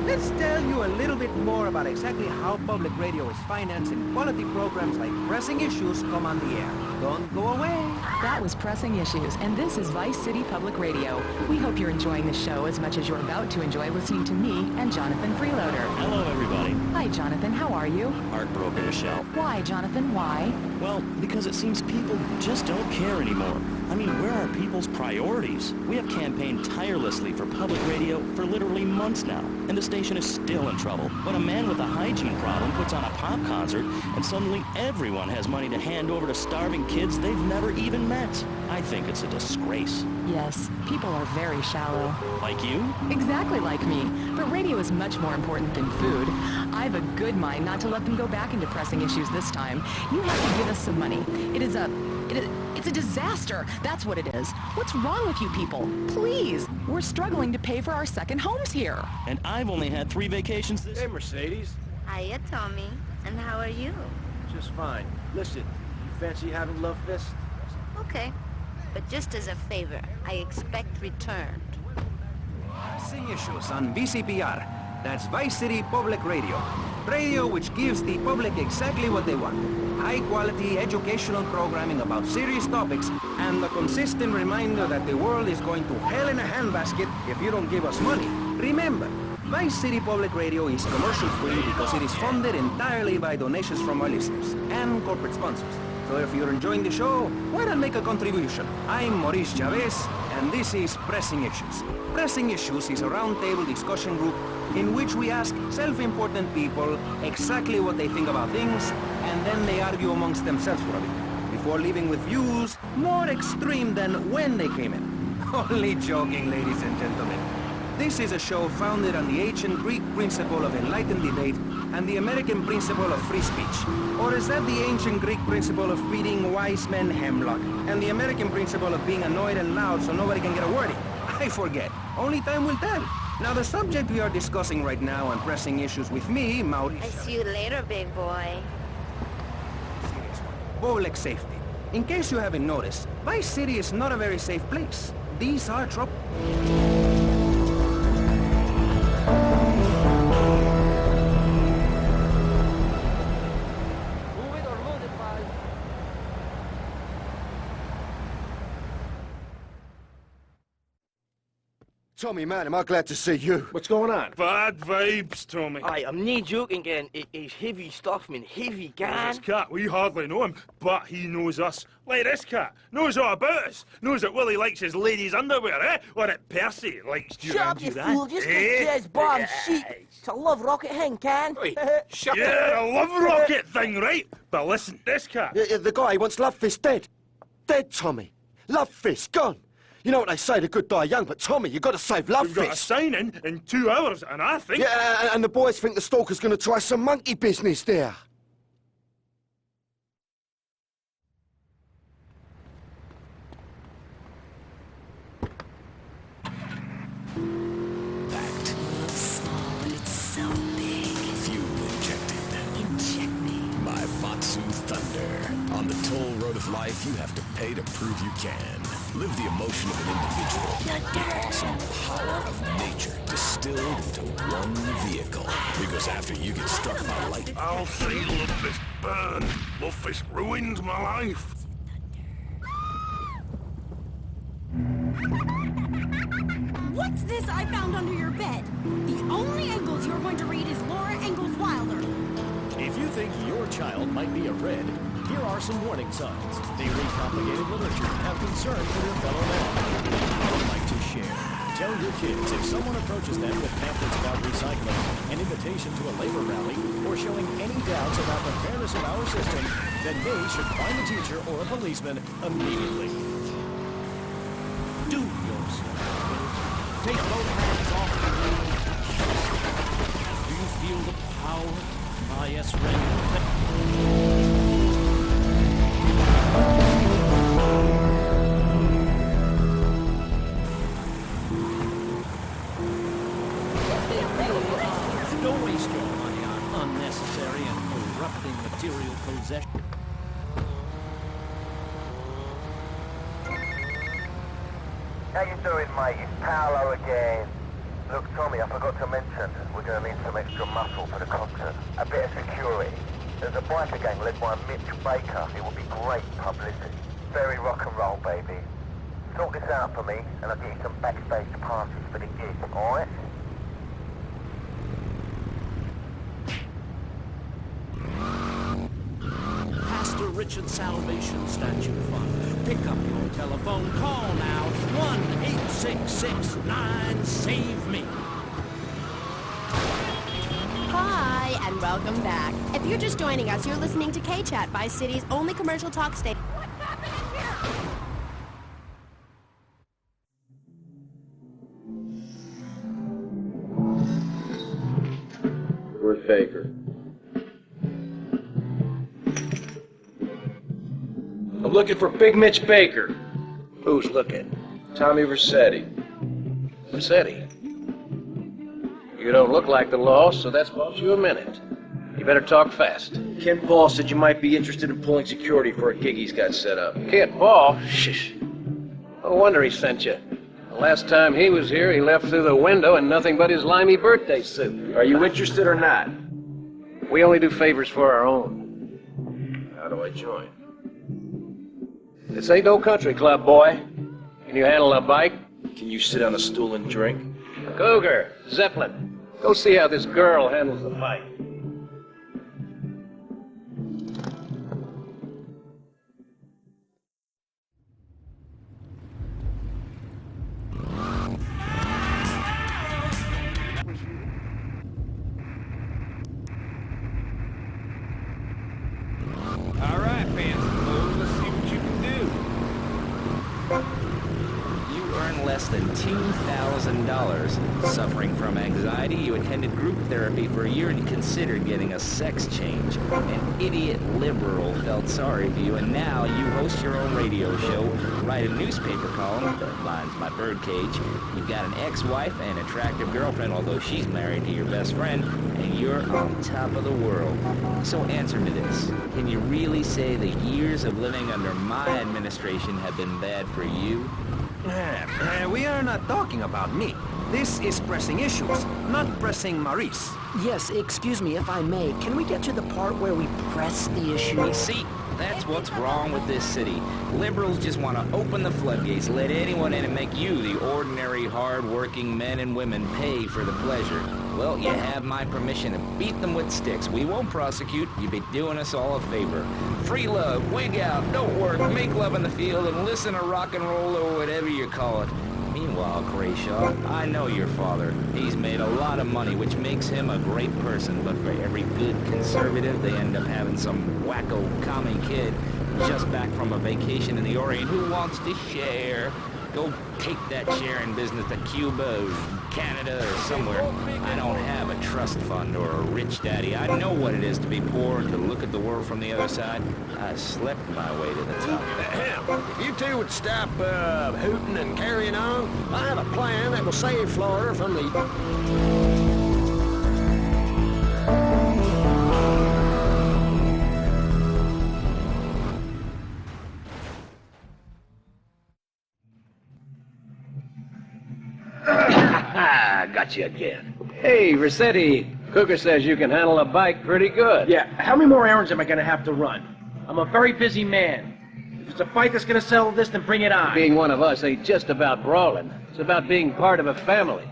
Let's tell you a little bit more about exactly how public radio is financing quality programs like Pressing Issues come on the air. Don't go away. That was Pressing Issues, and this is Vice City Public Radio. We hope you're enjoying the show as much as you're about to enjoy listening to me and Jonathan Freeloader. Hello, everybody. Hi, Jonathan. How are you? Heartbroken, Michelle. Why, Jonathan? Why? Well, because it seems people just don't care anymore. I mean, where are people's priorities? We have campaigned tirelessly for public radio for literally months now, and the station is still in trouble. When a man with a hygiene problem puts on a pop concert, and suddenly everyone has money to hand over to starving kids they've never even met. I think it's a disgrace. Yes, people are very shallow. Like you? Exactly like me. But radio is much more important than food. I've a good mind not to let them go back into Pressing Issues this time. You have to give us some money. It's a disaster. That's what it is. What's wrong with you people? Please. We're struggling to pay for our second homes here. And I've only had 3 vacations this... Hey, Mercedes. Hiya, Tommy. And how are you? Just fine. Listen, you fancy having love fist? Okay. But just as a favor, I expect returned. Pressing Issues on VCPR. That's Vice City Public Radio. Radio which gives the public exactly what they want. High-quality educational programming about serious topics and the consistent reminder that the world is going to hell in a handbasket if you don't give us money. Remember, Vice City Public Radio is commercial-free because it is funded entirely by donations from our listeners and corporate sponsors. So if you're enjoying the show, why not make a contribution? I'm Maurice Chavez, and this is Pressing Issues. Pressing Issues is a roundtable discussion group in which we ask self-important people exactly what they think about things, and then they argue amongst themselves for a bit, before leaving with views more extreme than when they came in. Only joking, ladies and gentlemen. This is a show founded on the ancient Greek principle of enlightened debate and the American principle of free speech. Or is that the ancient Greek principle of feeding wise men hemlock and the American principle of being annoyed and loud so nobody can get a word in? I forget. Only time will tell. Now, the subject we are discussing right now on Pressing Issues with me, Maurice... I see you later, big boy. Public safety. In case you haven't noticed, Vice City is not a very safe place. These are trouble. Tommy, man, am I glad to see you. What's going on? Bad vibes, Tommy. I'm not joking, gang. It's heavy stuff, man. Heavy, gang. This cat, we hardly know him, but he knows us. Like this cat, knows all about us. Knows that Willie likes his ladies' underwear, eh? Or that Percy likes Shut up, you fool. Just eh? jazz bomb shit. It's a love rocket hang, can? Shut yeah, a love rocket thing, right? But listen, this cat... The guy wants Love Fist dead. Dead, Tommy. Love Fist, gone. You know what they say, the good die young, but Tommy, you got to save Love We've Fist. got a sign-in 2 hours, and I think... Yeah, and the boys think the stalker's going to try some monkey business there. Packed. Small, but it's so big. Fuel injected. Inject me. By Matsu Thunder. On the toll road of life, you have to pay to prove you can. Live the emotion of an individual. The awesome power of nature distilled into one vehicle. Because after you get struck by lightning... I'll see Love Fist burn. Love Fist ruined my life. What's this I found under your bed? The only Engels you're going to read is Laura Ingalls Wilder. If you think your child might be a red, here are some warning signs. They read complicated literature and have concern for their fellow man. I would like to share. Tell your kids if someone approaches them with pamphlets about recycling, an invitation to a labor rally, or showing any doubts about the fairness of our system, then they should find a teacher or a policeman immediately. Do yourself. Take both hands off the wheel. Do you feel the power? Ah, yes, Ren. Don't waste your money on unnecessary and corrupting material possession. How you doing, mate? It's Paolo again. Look, Tommy, I forgot to mention, we're going to need some extra muscle for the concert. A bit of security. There's a biker gang led by Mitch Baker. It will be great publicity. Very rock and roll, baby. Sort this out for me, and I'll get you some backstage passes for the gig, alright? Pastor Richard Salvation Statue Fund. Pick up your telephone. Call now. 1-866-9-SAVE-ME. Hi, and welcome back. If you're just joining us, you're listening to K-Chat, Vice City's only commercial talk station. Where's Baker? I'm looking for Big Mitch Baker. Who's looking? Tommy Vercetti. Vercetti? You don't look like the law, so that's bought you a minute. You better talk fast. Ken Paul said you might be interested in pulling security for a gig he's got set up. Kid Paul? Shh. No wonder he sent you. The last time he was here, he left through the window in nothing but his limey birthday suit. Are you interested or not? We only do favors for our own. How do I join? This ain't no country club, boy. Can you handle a bike? Can you sit on a stool and drink? Cougar, Zeppelin, go see how this girl handles the bike. All right, fans. Let's see what you can do. You earn less than $2,000. Suffering from anxiety, you attended group therapy for a year and considered getting a sex change. An idiot liberal felt sorry for you, and now you host your own radio show, write a newspaper column that lines my birdcage. You've got an ex-wife and attractive girlfriend, although she's married to your best friend, and you're on top of the world. So answer me this. Can you really say the years of living under my administration have been bad for you? We are not talking about me. This is pressing issues, not pressing Maurice. Yes, excuse me, if I may. Can we get to the part where we press the issue? See, that's what's wrong with this city. Liberals just want to open the floodgates, let anyone in and make you, the ordinary, hard-working men and women, pay for the pleasure. Well, you have my permission to beat them with sticks. We won't prosecute. You'd be doing us all a favor. Free love, wig out, don't work, make love in the field, and listen to rock and roll or whatever you call it. Meanwhile, Grayshaw, I know your father. He's made a lot of money, which makes him a great person, but for every good conservative, they end up having some wacko commie kid just back from a vacation in the Orient who wants to share. Go take that sharing business to Cuba or Canada or somewhere. I don't have a trust fund or a rich daddy. I know what it is to be poor and to look at the world from the other side. I slept my way to the top. If you two would stop hooting and carrying on, I have a plan that will save Florida from the... Got you again. Hey, Vercetti. Cougar says you can handle a bike pretty good. Yeah, how many more errands am I gonna have to run? I'm a very busy man. If it's a fight that's gonna settle this, then bring it on. Being one of us ain't just about brawling. It's about being part of a family.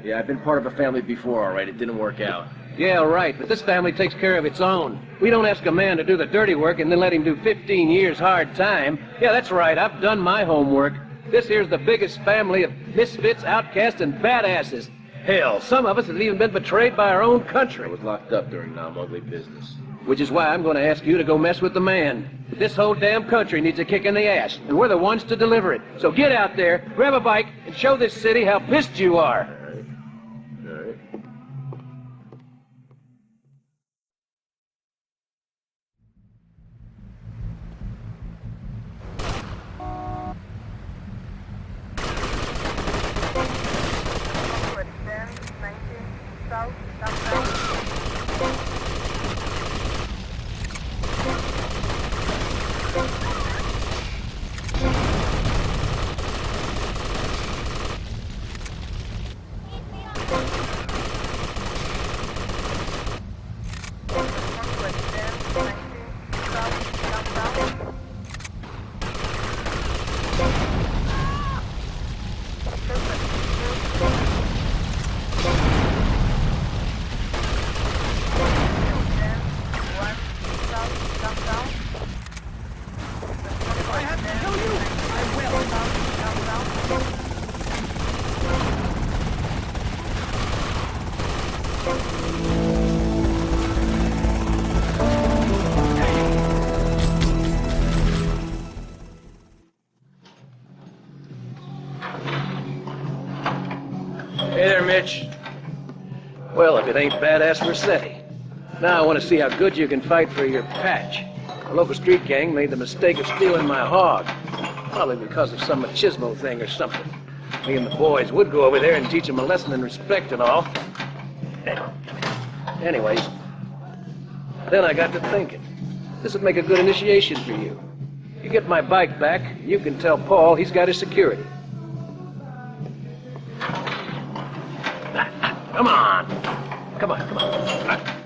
Yeah, I've been part of a family before, all right. It didn't work out. Yeah, right, but this family takes care of its own. We don't ask a man to do the dirty work and then let him do 15 years hard time. Yeah, that's right, I've done my homework. This here's the biggest family of misfits, outcasts, and badasses. Hell, some of us have even been betrayed by our own country. I was locked up during non-ugly business. Which is why I'm going to ask you to go mess with the man. This whole damn country needs a kick in the ass, and we're the ones to deliver it. So get out there, grab a bike, and show this city how pissed you are. All right. Mitch. Well, if it ain't badass Vercetti. Now I want to see how good you can fight for your patch. A local street gang made the mistake of stealing my hog. Probably because of some machismo thing or something. Me and the boys would go over there and teach them a lesson in respect and all. Anyways, then I got to thinking. This would make a good initiation for you. You get my bike back, you can tell Paul he's got his security. Come on. Come on, come on.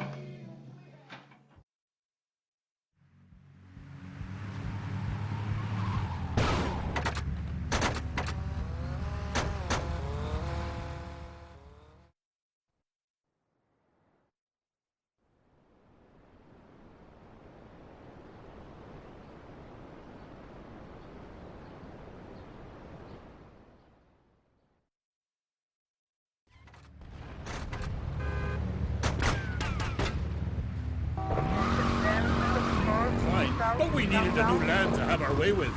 But we needed a new land to have our way with.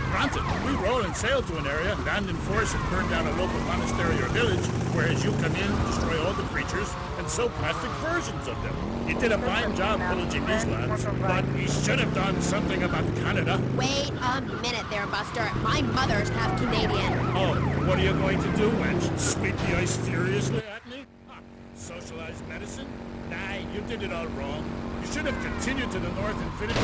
Granted, we roll and sail to an area, land in force and burn down a local monastery or village, whereas you come in, destroy all the creatures, and sell plastic versions of them. You did a fine job pillaging these lands, but you should have done something about Canada. Wait a minute there, Buster. My mother's half Canadian. Oh, what are you going to do, wench? Sweep the ice furiously at me? Socialized medicine? Nah, you did it all wrong. You should have continued to the north and finished.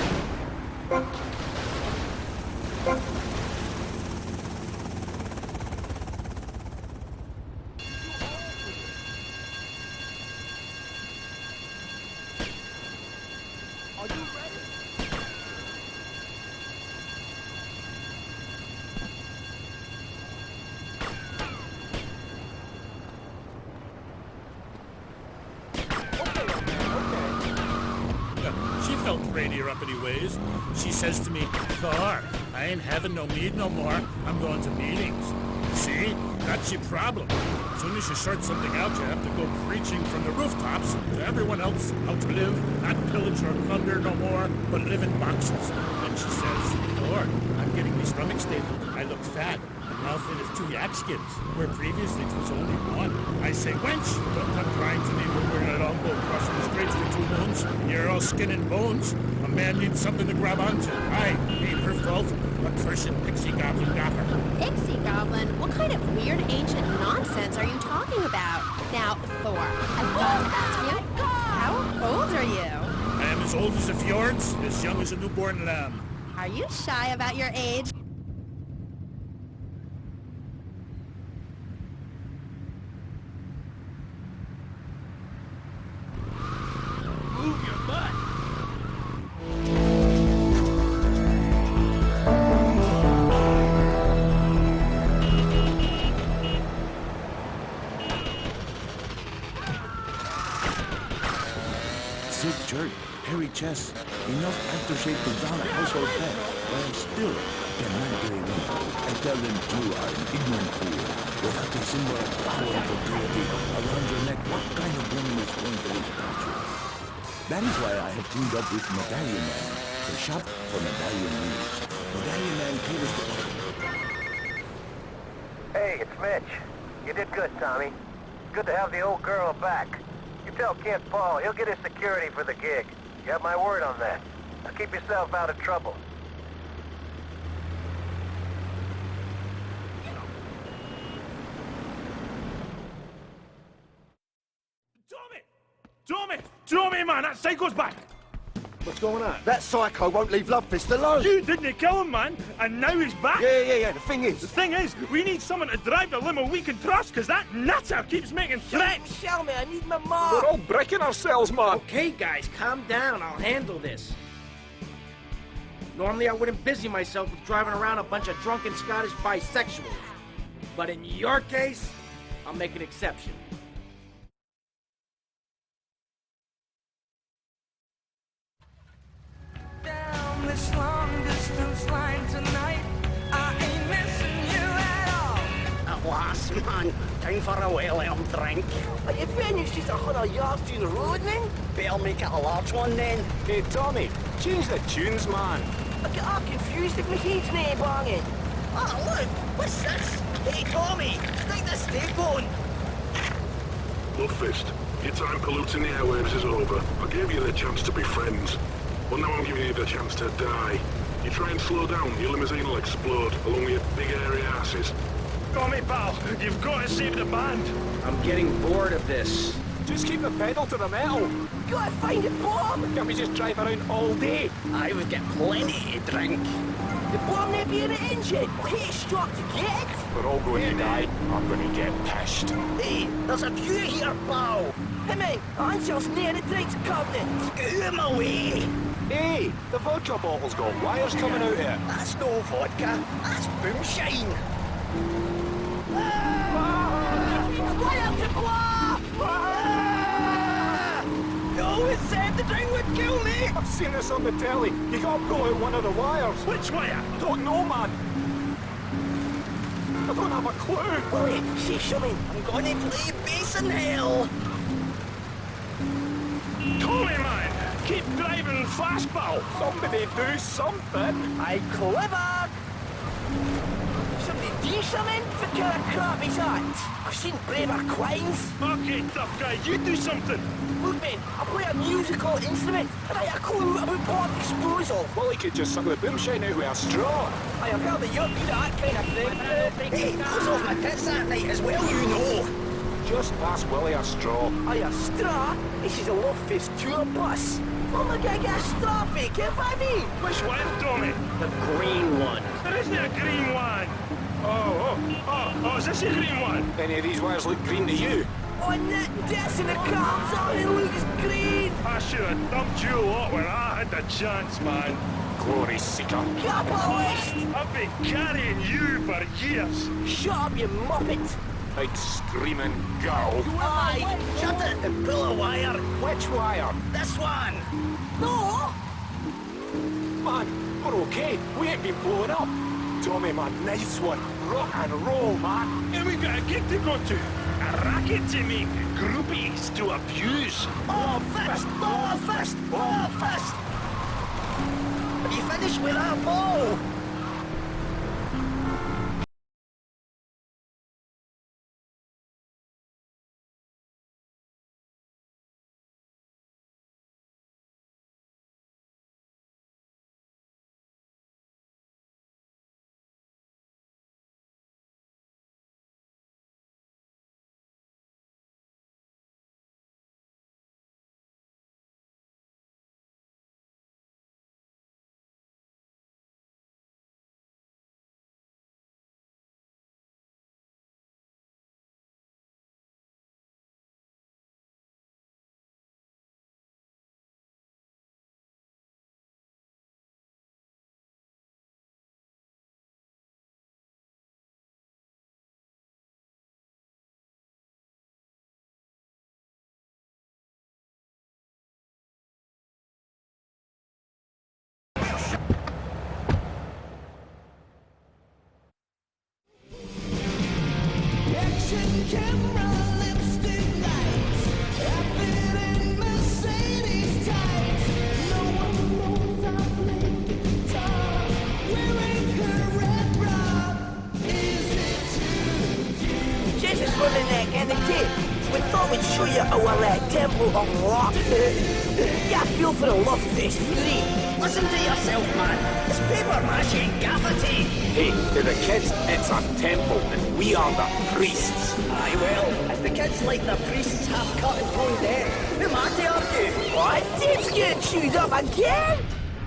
Anyways, she says to me, Thor, I ain't having no mead no more. I'm going to meetings. See? That's your problem. As soon as you sort something out, you have to go preaching from the rooftops to everyone else how to live, not pillage or plunder no more, but live in boxes. And she says, Thor, I'm getting my stomach stapled. I look fat. My mouth in is 2 yak skins, where previously it was only 1. I say, wench, don't come crying to me when we're in a longboat crossing the straits for 2 moons. You're all skin and bones. A man needs something to grab onto. Aye, ain't her fault. A cursed pixie goblin got her. Pixie goblin? What kind of weird ancient nonsense are you talking about? Now, Thor, I've got to ask you, how old are you? I am as old as the fjords, as young as a newborn lamb. Are you shy about your age? Move your butt. Sick jerk, hairy chest, enough aftershave to drown a household pet, but I'm still cannot get enough. I tell them you are an ignorant fool. Without the symbol of power and fertility around your neck, what kind of woman is going to respect you? That is why I have teamed up with Medallion Man to shop for medallion needs. Medallion Man caters to all. Hey, it's Mitch. You did good, Tommy. Good to have the old girl back. You tell Kid Paul, he'll get his security for the gig. You have my word on that. Now keep yourself out of trouble. Tommy, man, that psycho's back! What's going on? That psycho won't leave Lovefist alone. You didn't kill him, man, and now he's back? Yeah. The thing is, we need someone to drive the limo we can trust, because that nutter keeps making threats! Show me, I need my mom! We're all breaking ourselves, man! Okay, guys, calm down. I'll handle this. Normally, I wouldn't busy myself with driving around a bunch of drunken Scottish bisexuals. But in your case, I'll make an exception. Down this long distance line tonight, I ain't missing you at all. At last, man. Time for a well-earned drink. Are you finished just 100 yards down the road, then? Better make it a large one, then. Hey, Tommy, change the tunes, man. I get all confused if my head's nae banging. Oh, look! What's this? Hey, Tommy! Stick the steak on! Look, Fist, your time polluting the airwaves is over. I gave you the chance to be friends. Well, now I'm giving you the chance to die. You try and slow down, your limousine will explode, along with your big airy asses. Tommy, pal, you've got to save the band. I'm getting bored of this. Just keep the pedal to the metal. Gotta find a bomb! Can't we just drive around all day? I would get plenty to drink. The bomb may be in the engine. We'll hit a stop to get it. We're all going to die. I'm going to get pissed. Hey, there's a view here, pal. Hey, man, Angel's near the drinks cabinet. Get out of my way. Hey, the vodka bottle's got wires coming out here. That's no vodka. That's boomshine. No, it said the drink would kill me! I've seen this on the telly. You can't pull out one of the wires. Which wire? Don't know, man. I don't have a clue. Wait, see something? I'm gonna play bass in hell! Tommy, man! Keep driving fast, pal! Somebody do something! I clever! Somebody do something? What kind of crap is that? I've seen braver crimes. Okay, tough guy, you do something! Look, man, I play a musical instrument, and I have a clue about bomb disposal. Well, he could just suck the boomshine out with a straw. I have heard that you're good at that kind of thing. Hey, I was off my tits that night as well, you know. Just pass Willie a straw. A straw? This is a love-faced tour bus. Oh my God, get a straw fake, eh, baby? Which one, Tommy? The green one. There isn't a green one. Oh, is this a green one? Any of these wires look green to you? Oh, Nick, this in the cops on it looks green. I should have dumped you a lot when I had the chance, man. Glory seeker. Capitalist! I've been carrying you for years. Shut up, you muppet. Big screaming girl. Aye, shut it and pull a wire. Which wire? This one. No! Man, we're okay. We ain't been blowing up. Tommy, man, nice one. Rock and roll, man. And we've got a gig to go to. A racket to make. Groupies to abuse. Oh, fist! Oh, fist! Oh, fist! Have you finished with that ball? We thought we'd show you our Temple of Rock. Get a feel for the love fest, Fury. Listen to yourself, man. It's paper mache gaffer tape. Hey, to the kids, it's a temple, and we are the priests. Aye, well, if the kids like the priests half cut and thrown dead, who am I to argue? What? Tape's getting chewed up again?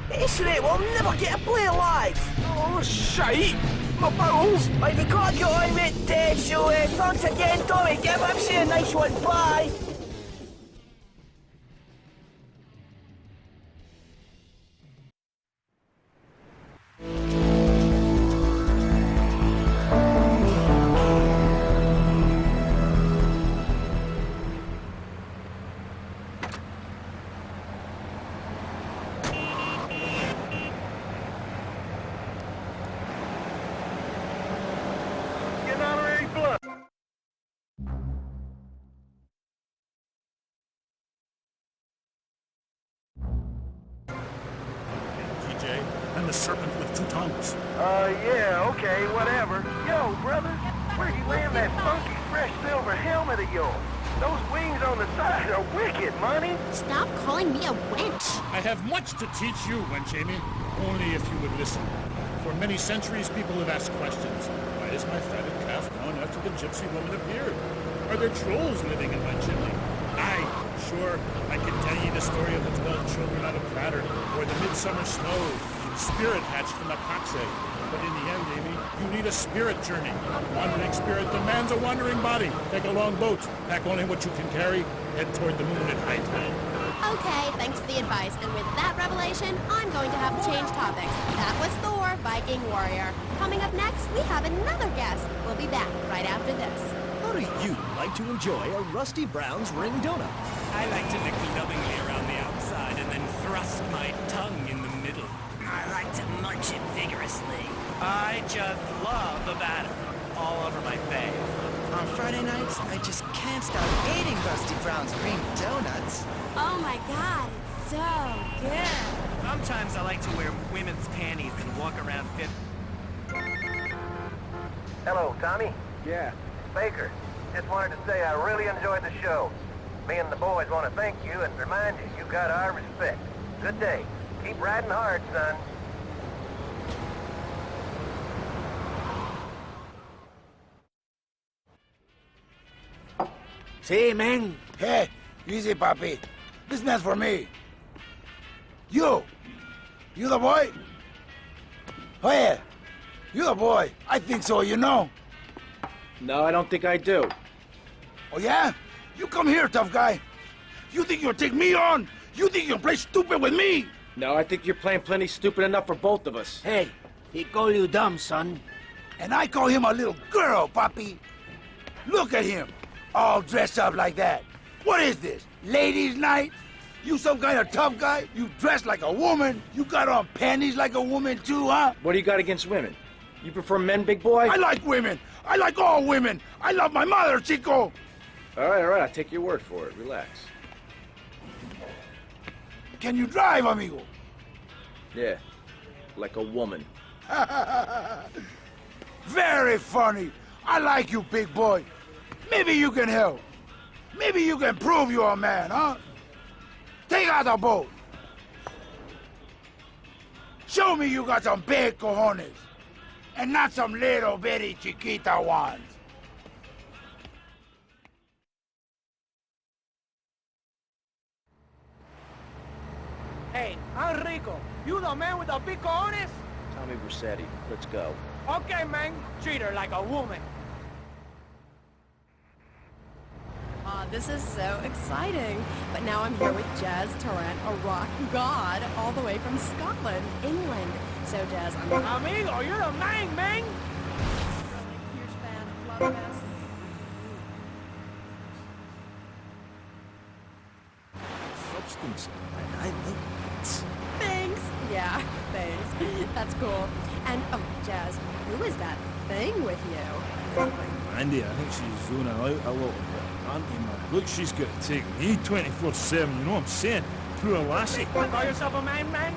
This rate, we'll never get to play live. Oh, shite. My bowels! Right, we can't get on with this, so thanks again, Tommy. Give MC a nice one. Bye. And the serpent with two tongues. Yeah, okay, whatever. Yo, brother, where'd you land that funky fresh silver helmet of yours? Those wings on the side are wicked, Money. Stop calling me a wench. I have much to teach you, wench Amy. Only if you would listen. For many centuries, people have asked questions. Why is my fatted calf gone after the gypsy woman appeared? Are there trolls living in my chimney? Aye, sure, I can tell you the story of the 12 children on a platter, or the midsummer snow, spirit hatched from a cock's egg. But in the end, Amy, you need a spirit journey. A wandering spirit demands a wandering body. Take a long boat, pack only what you can carry, head toward the moon at high tide. Okay, thanks for the advice. And with that revelation, I'm going to have to change topics. That was Thor, Viking warrior. Coming up next, we have another guest. We'll be back right after this. How do you like to enjoy a Rusty Brown's ring donut? I like to lick lovingly around the outside and then thrust my tongue in the middle. I like to munch it vigorously. I just love a batter all over my face. On Friday nights, I just can't stop eating Rusty Brown's ring donuts. Oh my god, it's so good. Sometimes I like to wear women's panties and walk around fit. Hello, Tommy. Yeah. Baker. Just wanted to say I really enjoyed the show. Me and the boys want to thank you and remind you you got our respect. Good day. Keep riding hard, son. See, man? Hey, easy, papi. This man's for me. You the boy? Oh, yeah. You the boy. I think so, you know. No, I don't think I do. Oh, yeah? You come here, tough guy. You think you'll take me on? You think you'll play stupid with me? No, I think you're playing plenty stupid enough for both of us. Hey, he call you dumb, son. And I call him a little girl, papi. Look at him, all dressed up like that. What is this, ladies' night? You some kind of tough guy? You dress like a woman? You got on panties like a woman too, huh? What do you got against women? You prefer men, big boy? I like women. I like all women. I love my mother, Chico. All right, I'll take your word for it. Relax. Can you drive, amigo? Yeah, like a woman. Very funny. I like you, big boy. Maybe you can help. Maybe you can prove you're a man, huh? Take out the boat. Show me you got some big cojones. And not some little bitty chiquita ones. Hey, Enrico, you the man with the big cojones? Tommy Vercetti, let's go. Okay, man. Treat her like a woman. This is so exciting. But now I'm here with Jazz Tarrant, a rock god, all the way from Scotland, England. So, Jazz, I'm... Amigo, you're the man! Huge fan, love us. Substance. I like it. Thanks. Yeah, thanks. That's cool. And, oh, Jazz, who is that thing with you? Andy, I think she's zoning out a little bit. Auntie, man. Look, she's got to take me 24/7, you know what I'm saying? Through a lassie. Call yourself a man?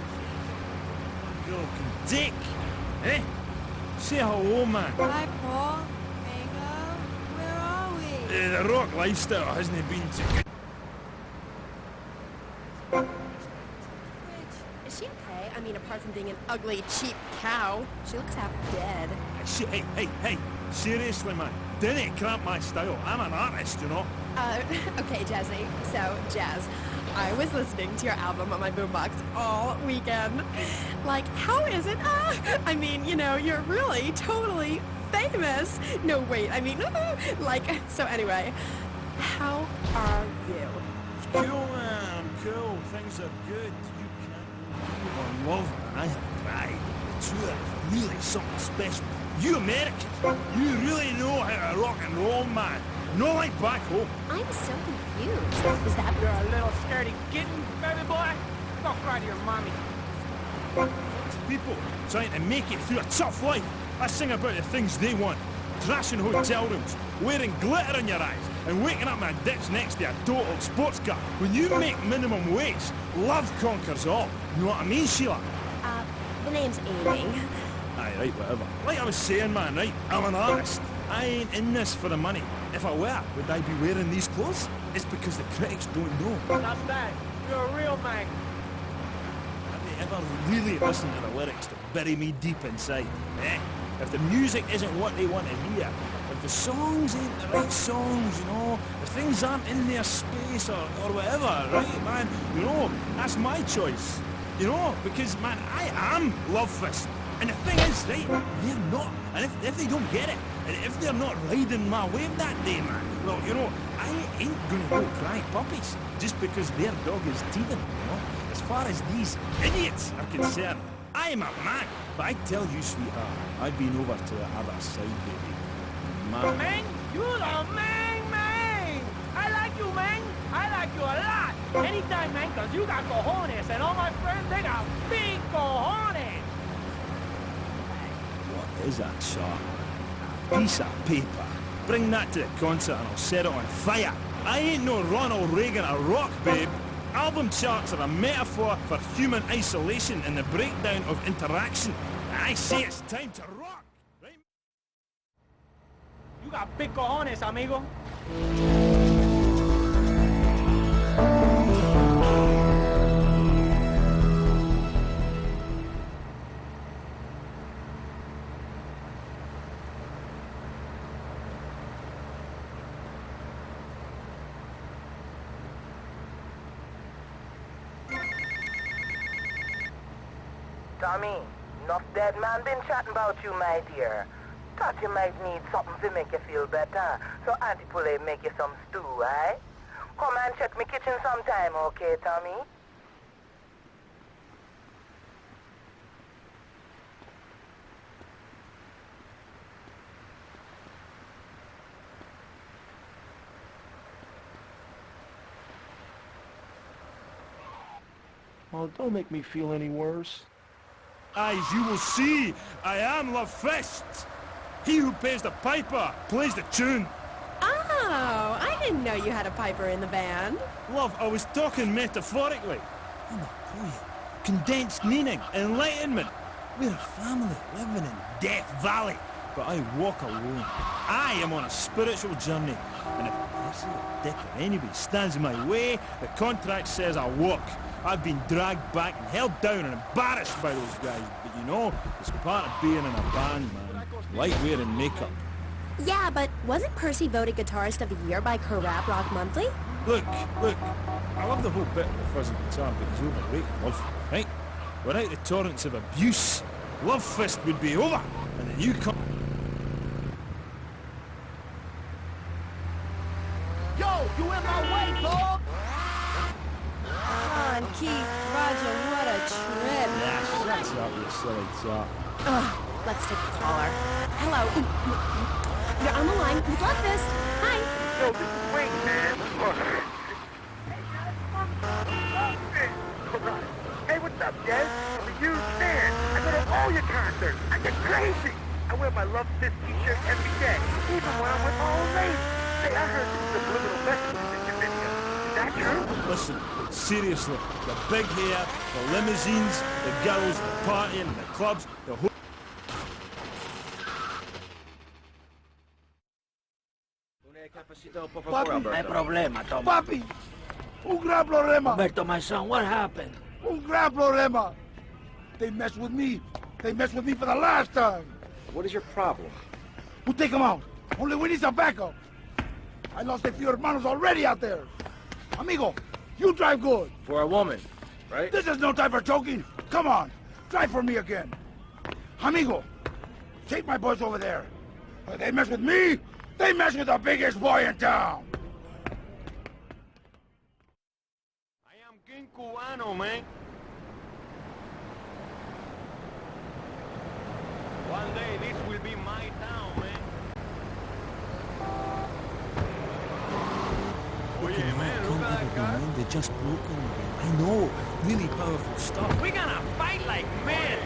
You can dick. Eh? Say hello, man. Hi, Paul. Mango. Where are we? The rock lifestyle hasn't been too good. Is she okay? I mean, apart from being an ugly, cheap cow, she looks half dead. Hey, seriously, man. Didn't cramp my style. I'm an artist, you know. Okay, Jazzy. So, Jazz, I was listening to your album on my boombox all weekend. Like, how is it? I mean, you know, you're really totally famous. No, wait, I mean, like, so anyway, how are you? Cool, man. Cool. Things are good. You can't believe I love it. I tried. It's really something special. You Americans, you really know how to rock and roll, man. Not like back home. I'm so confused. Is that... You're a little scaredy kitten, baby boy. Go cry to your mommy. People trying to make it through a tough life. I sing about the things they want. Trashing hotel rooms, wearing glitter in your eyes, and waking up my ditch next to a total sports car. When you make minimum wage, love conquers all. You know what I mean, Sheila? The name's Amy. Aye, right, whatever. Like I was saying, man, right? I'm an artist. I ain't in this for the money. If I were, would I be wearing these clothes? It's because the critics don't know. That's that. You're a real man. Have they ever really listened to the lyrics to bury me deep inside? Eh? If the music isn't what they want to hear, if the songs ain't the right songs, you know, if things aren't in their space or whatever, right, man, you know, that's my choice. You know, because, man, I am Love Fist. And the thing is, right, they're not. And if they don't get it, and if they're not riding my wave that day, man, well, you know, I ain't gonna go cry puppies just because their dog is teething, you know? As far as these idiots are concerned, I am a man. But I tell you, sweetheart, I've been over to the other side, baby. Man. Man, you the man. I like you, man. I like you a lot. Anytime, man, because you got cojones, and all my friends, they got big cojones. What is that, sir? Piece of paper. Bring that to the concert and I'll set it on fire. I ain't no Ronald Reagan or rock, babe. Album charts are a metaphor for human isolation and the breakdown of interaction. And I say it's time to rock, right? You got big cojones, amigo. Tommy, enough dead man been chatting about you, my dear. Thought you might need something to make you feel better. So Auntie Poulet make you some stew, eh? Come and check me kitchen sometime, okay, Tommy? Oh, don't make me feel any worse. As you will see, I am Love Fist. He who pays the piper plays the tune. Oh, I didn't know you had a piper in the band. Love, I was talking metaphorically. I'm a poet. Condensed meaning, enlightenment. We're a family living in Death Valley, but I walk alone. I am on a spiritual journey, and if this little dick or anybody stands in my way, the contract says I walk. I've been dragged back and held down and embarrassed by those guys, but you know, it's part of being in a band, man. Like wearing makeup. Yeah, but wasn't Percy voted Guitarist of the Year by Corrap Rock Monthly? Look, I love the whole bit of the fuzzy guitar, but he's overrated, Love, right? Without the torrents of abuse, Love Fist would be over, and then you come... Yo, you in my way, dog! Come on, Keith, Roger, what a trip. Yeah, shut up, you silly top. Ugh, let's take a caller. Hello. You're on the line with Love Fist. Hi. Yo, this is Wayne, man. Hey, what's up, Des? I'm a huge fan. I go to all your concerts. I get crazy. I wear my Love Fist t-shirt every day, even when I'm with my old lady. Hey, I heard this is a subliminal message in your video. Is that true? Listen, seriously, the big hair, the limousines, the girls, the partying, the clubs, the whole... Papi, no hay problema, Tommy. Papi, un gran problema. Roberto, my son, what happened? Un gran problema. They messed with me. They messed with me for the last time. What is your problem? We'll take them out. Only we need some backup. I lost a few hermanos already out there. Amigo, you drive good. For a woman, right? This is no time for joking. Come on, drive for me again. Amigo, take my boys over there. If they mess with me, they mess with the biggest boy in town. I am King Cubano, man. One day this will be my town, man. Oh yeah, man, look at that guy. They're just broken again. I know, really powerful stuff. We're gonna fight like men.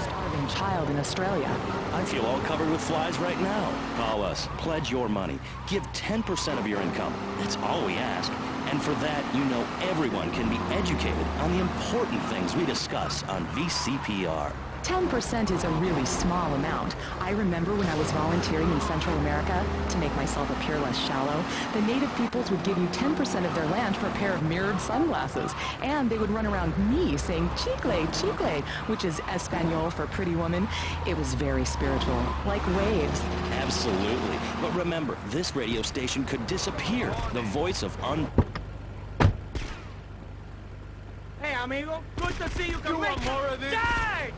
Starving child in Australia. I feel all covered with flies right now. Call us. Pledge your money. Give 10% of your income. That's all we ask. And for that, you know everyone can be educated on the important things we discuss on VCPR. 10% is a really small amount. I remember when I was volunteering in Central America, to make myself appear less shallow, the native peoples would give you 10% of their land for a pair of mirrored sunglasses. And they would run around me saying, chicle, chicle, which is Espanol for pretty woman. It was very spiritual, like waves. Absolutely. But remember, this radio station could disappear. The voice of Hey, amigo, good to see you. You want more of this? Charge!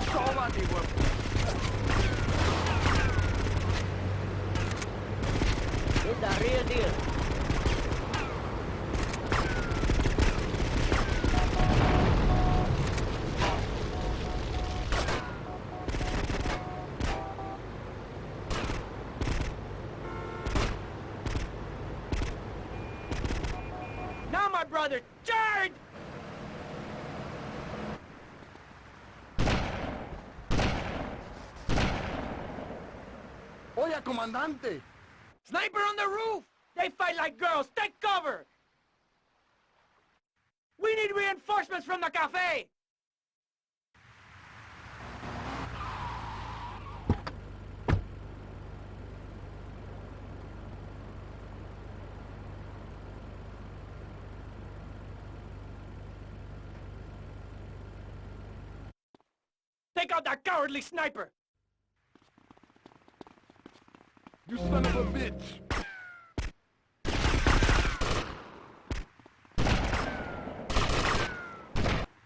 Tómate, güey. It's the real deal. Now, my brother, charge! Oye, comandante. Sniper on the roof! They fight like girls. Take cover! We need reinforcements from the cafe! Take out that cowardly sniper! You son of a bitch.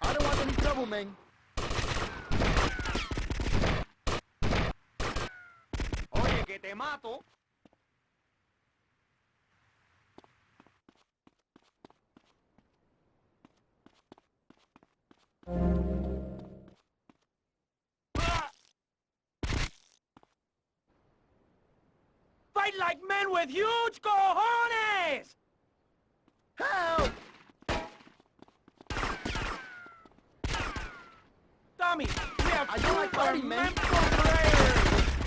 I don't want any trouble, man. Oye, que te mato. Fight like men with huge cojones! Help! Tommy, we have two tormented players!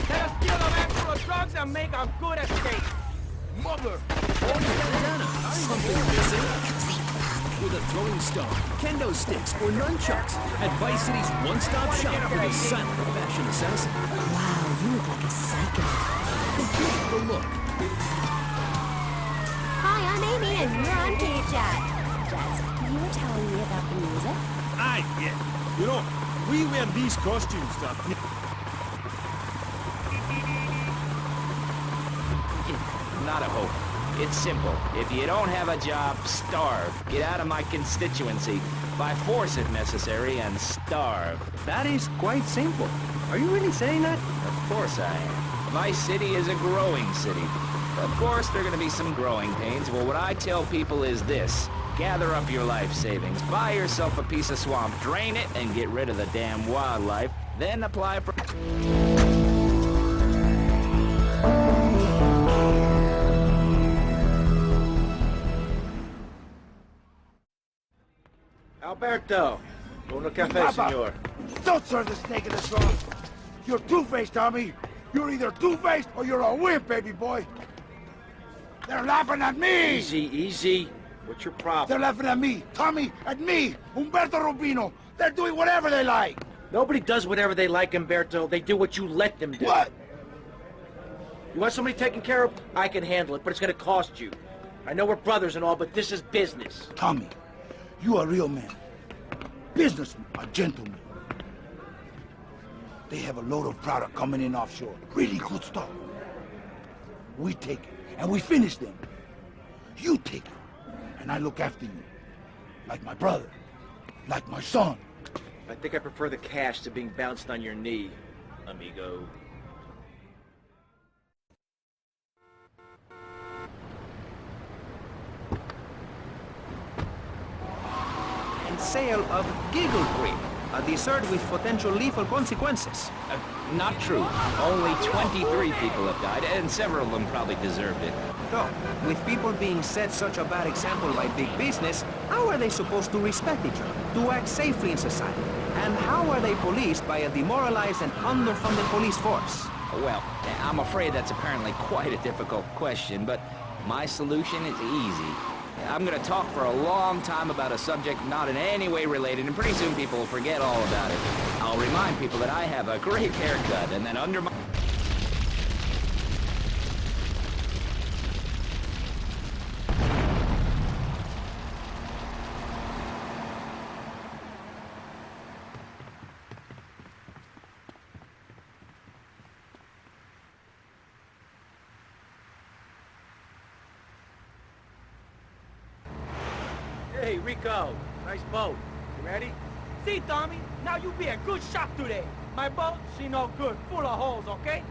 Let us steal the van full of drugs and make a good escape! Mother! Something missing? With a throwing star, kendo sticks, or nunchucks at Vice City's one-stop shop for the silent fashion assassin. Wow, you look like a psycho. Complete the look. Hi, I'm Amy, and you're on P-Chat. Jess, you were telling me about the music? Yeah. You know, we wear these costumes stuff. Not a hope. It's simple. If you don't have a job, starve. Get out of my constituency. By force if necessary, and starve. That is quite simple. Are you really saying that? Of course I am. Vice City is a growing city. Of course, there are going to be some growing pains. Well, what I tell people is this. Gather up your life savings. Buy yourself a piece of swamp. Drain it and get rid of the damn wildlife. Then apply for... Alberto. Uno café, Papa, senor. Don't serve the snake in the straw. You're two-faced, Tommy. You're either two-faced or you're a wimp, baby boy. They're laughing at me. Easy, easy. What's your problem? They're laughing at me. Tommy, at me. Umberto Rubino. They're doing whatever they like. Nobody does whatever they like, Umberto. They do what you let them do. What? You want somebody taken care of? I can handle it, but it's gonna cost you. I know we're brothers and all, but this is business. Tommy, you a real man. Businessman, a gentleman. They have a load of product coming in offshore. Really good stuff. We take it, and we finish them. You take it, and I look after you. Like my brother. Like my son. I think I prefer the cash to being bounced on your knee, amigo. And sale of Giggle Cream, a dessert with potential lethal consequences. Not true. Only 23 people have died, and several of them probably deserved it. So, with people being set such a bad example by big business, how are they supposed to respect each other, to act safely in society? And how are they policed by a demoralized and underfunded police force? Well, I'm afraid that's apparently quite a difficult question, but my solution is easy. I'm gonna talk for a long time about a subject not in any way related, and pretty soon people will forget all about it. I'll remind people that I have a great haircut, and then under my... Hey, Rico. Nice boat. You ready? See, Tommy? Now you be a good shot today. My boat, she no good. Full of holes, okay?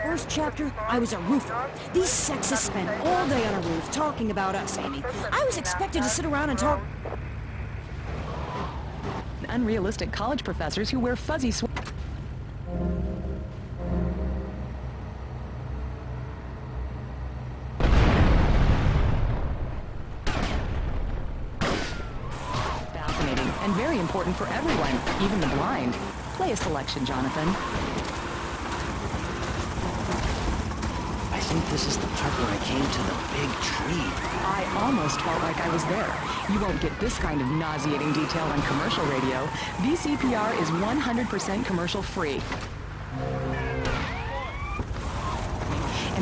First chapter, I was a roofer. These sexists spend all day on a roof talking about us, Amy. I was expected to sit around and talk... Unrealistic college professors who wear fuzzy Fascinating and very important for everyone, even the blind. Play a selection, Jonathan. I think this is the part where I came to the big tree. I almost felt like I was there. You won't get this kind of nauseating detail on commercial radio. VCPR is 100% commercial free.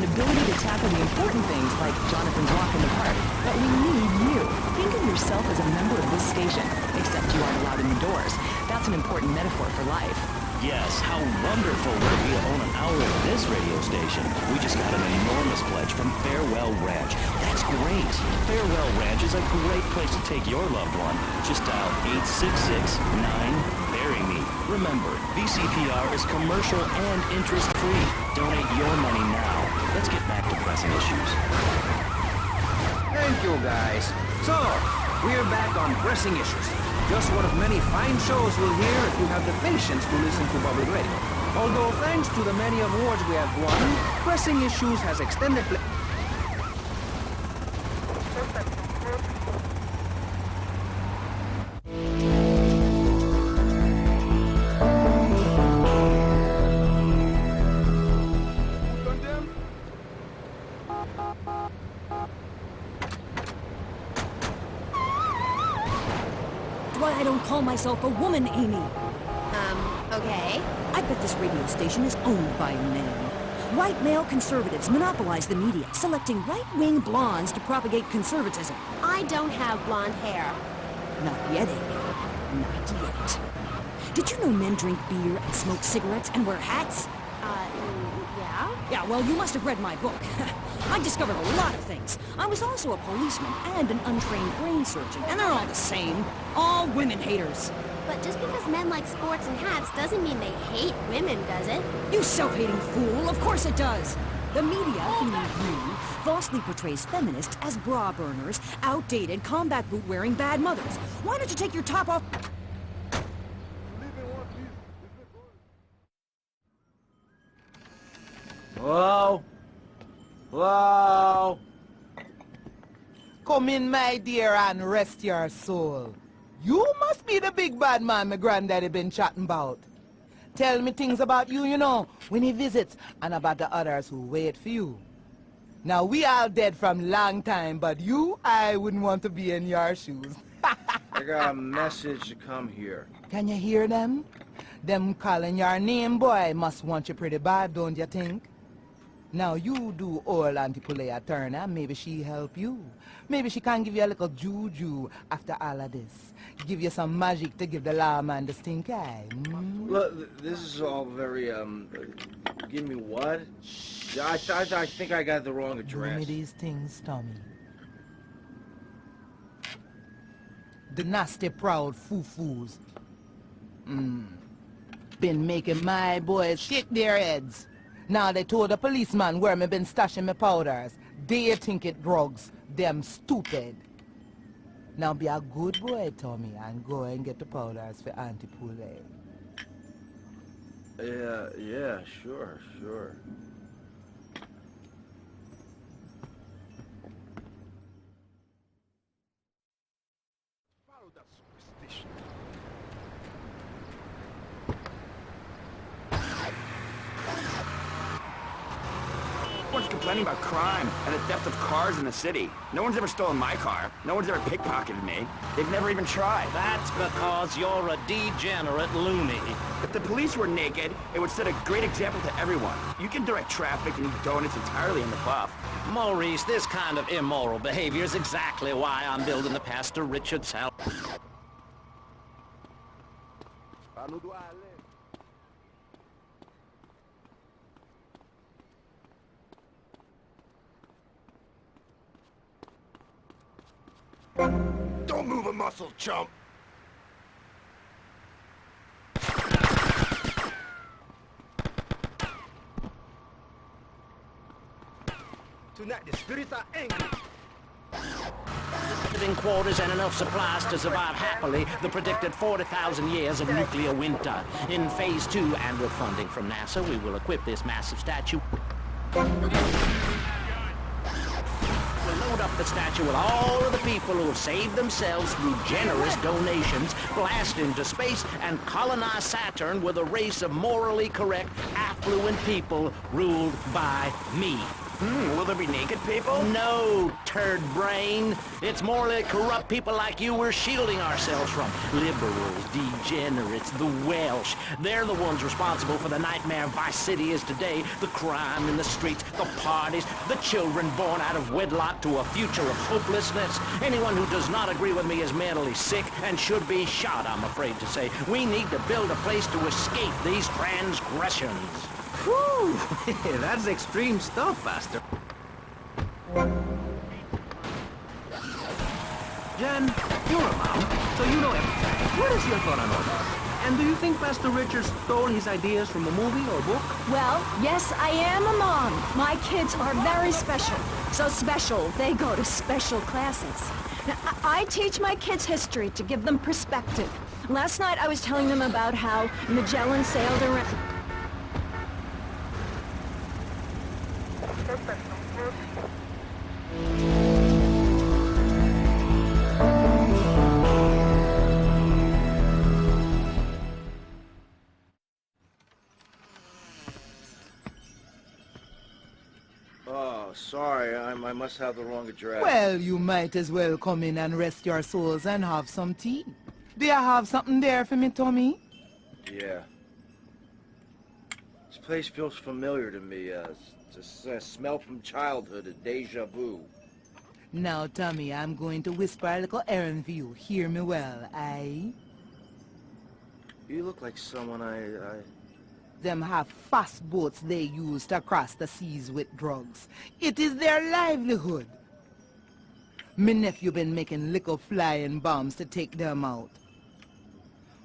An ability to tackle the important things like Jonathan's walk in the park. But we need you. Think of yourself as a member of this station, except you aren't allowed in the doors. That's an important metaphor for life. Yes, how wonderful would it be to own an hour of this radio station? We just got an enormous pledge from Farewell Ranch. That's great. Farewell Ranch is a great place to take your loved one. Just dial 866-9-BURY ME. Remember, VCPR is commercial and interest-free. Donate your money now. Let's get back to pressing issues. Thank you, guys. So, we're back on pressing issues. Just one of many fine shows we'll hear if you have the patience to listen to public radio. Although thanks to the many awards we have won, Pressing Issues has extended play... Why I don't call myself a woman, Amy. Okay. I bet this radio station is owned by men. White male conservatives monopolize the media, selecting right-wing blondes to propagate conservatism. I don't have blonde hair. Not yet, Amy. Not yet. Did you know men drink beer and smoke cigarettes and wear hats? Yeah? Yeah, well, you must have read my book. I discovered a lot of things. I was also a policeman and an untrained brain surgeon, and they're all the same. All women haters. But just because men like sports and hats doesn't mean they hate women, does it? You self-hating fool, of course it does. The media, you, falsely portrays feminists as bra burners, outdated, combat boot-wearing bad mothers. Why don't you take your top off? Hello? Hello? Come in, my dear, and rest your soul. You must be the big bad man my granddaddy been chatting about. Tell me things about you, you know, when he visits, and about the others who wait for you. Now, we all dead from long time, but you, I wouldn't want to be in your shoes. I got a message to come here. Can you hear them? Them calling your name, boy, must want you pretty bad, don't you think? Now you do old Auntie Pulea Turner, maybe she help you. Maybe she can give you a little juju after all of this. Give you some magic to give the lawman the stink eye. Look, this is all very, give me what? I think I got the wrong address. Give me these things, Tommy. The nasty proud foo-foos. Been making my boys shake their heads. Now they told the policeman where me been stashing my powders. They think it drugs. Them stupid. Now be a good boy, Tommy, and go and get the powders for Auntie Poulet. Yeah, sure. Follow that superstition. Everyone's complaining about crime and the theft of cars in the city. No one's ever stolen my car. No one's ever pickpocketed me. They've never even tried. That's because you're a degenerate loony. If the police were naked, it would set a great example to everyone. You can direct traffic and eat donuts entirely in the buff. Maurice, this kind of immoral behavior is exactly why I'm building the Pastor Richard's house. Don't move a muscle, chump! Tonight the spirits are angry. Living quarters and enough supplies to survive happily the predicted 40,000 years of nuclear winter. In Phase 2, and with funding from NASA, we will equip this massive statue. We'll load up the statue with all of the people who have saved themselves through generous donations, blast into space, and colonize Saturn with a race of morally correct, affluent people ruled by me. Will there be naked people? No, turd brain. It's morally corrupt people like you we're shielding ourselves from. Liberals, degenerates, the Welsh. They're the ones responsible for the nightmare Vice City is today. The crime in the streets, the parties, the children born out of wedlock to a future of hopelessness. Anyone who does not agree with me is mentally sick and should be shot, I'm afraid to say. We need to build a place to escape these transgressions. Whew! That's extreme stuff, Pastor. Jen, you're a mom, so you know everything. What is your thought on all this? And do you think Pastor Richard stole his ideas from a movie or book? Well, yes, I am a mom. My kids are very special. So special, they go to special classes. Now, I teach my kids history to give them perspective. Last night I was telling them about how Magellan sailed around... Oh, sorry, I must have the wrong address. Well, you might as well come in and rest your souls and have some tea. Do you have something there for me, Tommy? Yeah. This place feels familiar to me. It's a smell from childhood, a deja vu. Now, Tommy, I'm going to whisper a little errand for you. Hear me well, aye? You look like someone I... Them have fast boats they use to cross the seas with drugs. It is their livelihood. Me nephew been making little flying bombs to take them out.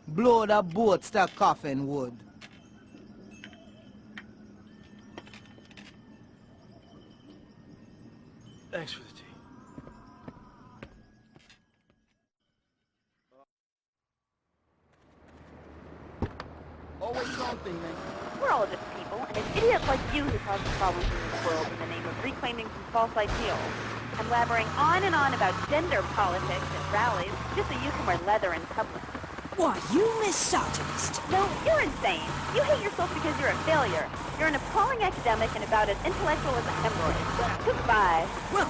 Blow the boats to coffin wood. Thanks for the tea. Always something, man. We're all just people, and it's idiots like you who cause the problems in this world in the name of reclaiming some false ideals. And blabbering on and on about gender politics at rallies just so you can wear leather in public. Why, you misogynist. No, you're insane. You hate yourself because you're a failure. You're an appalling academic and about as intellectual as a hemorrhoid. Goodbye. Well,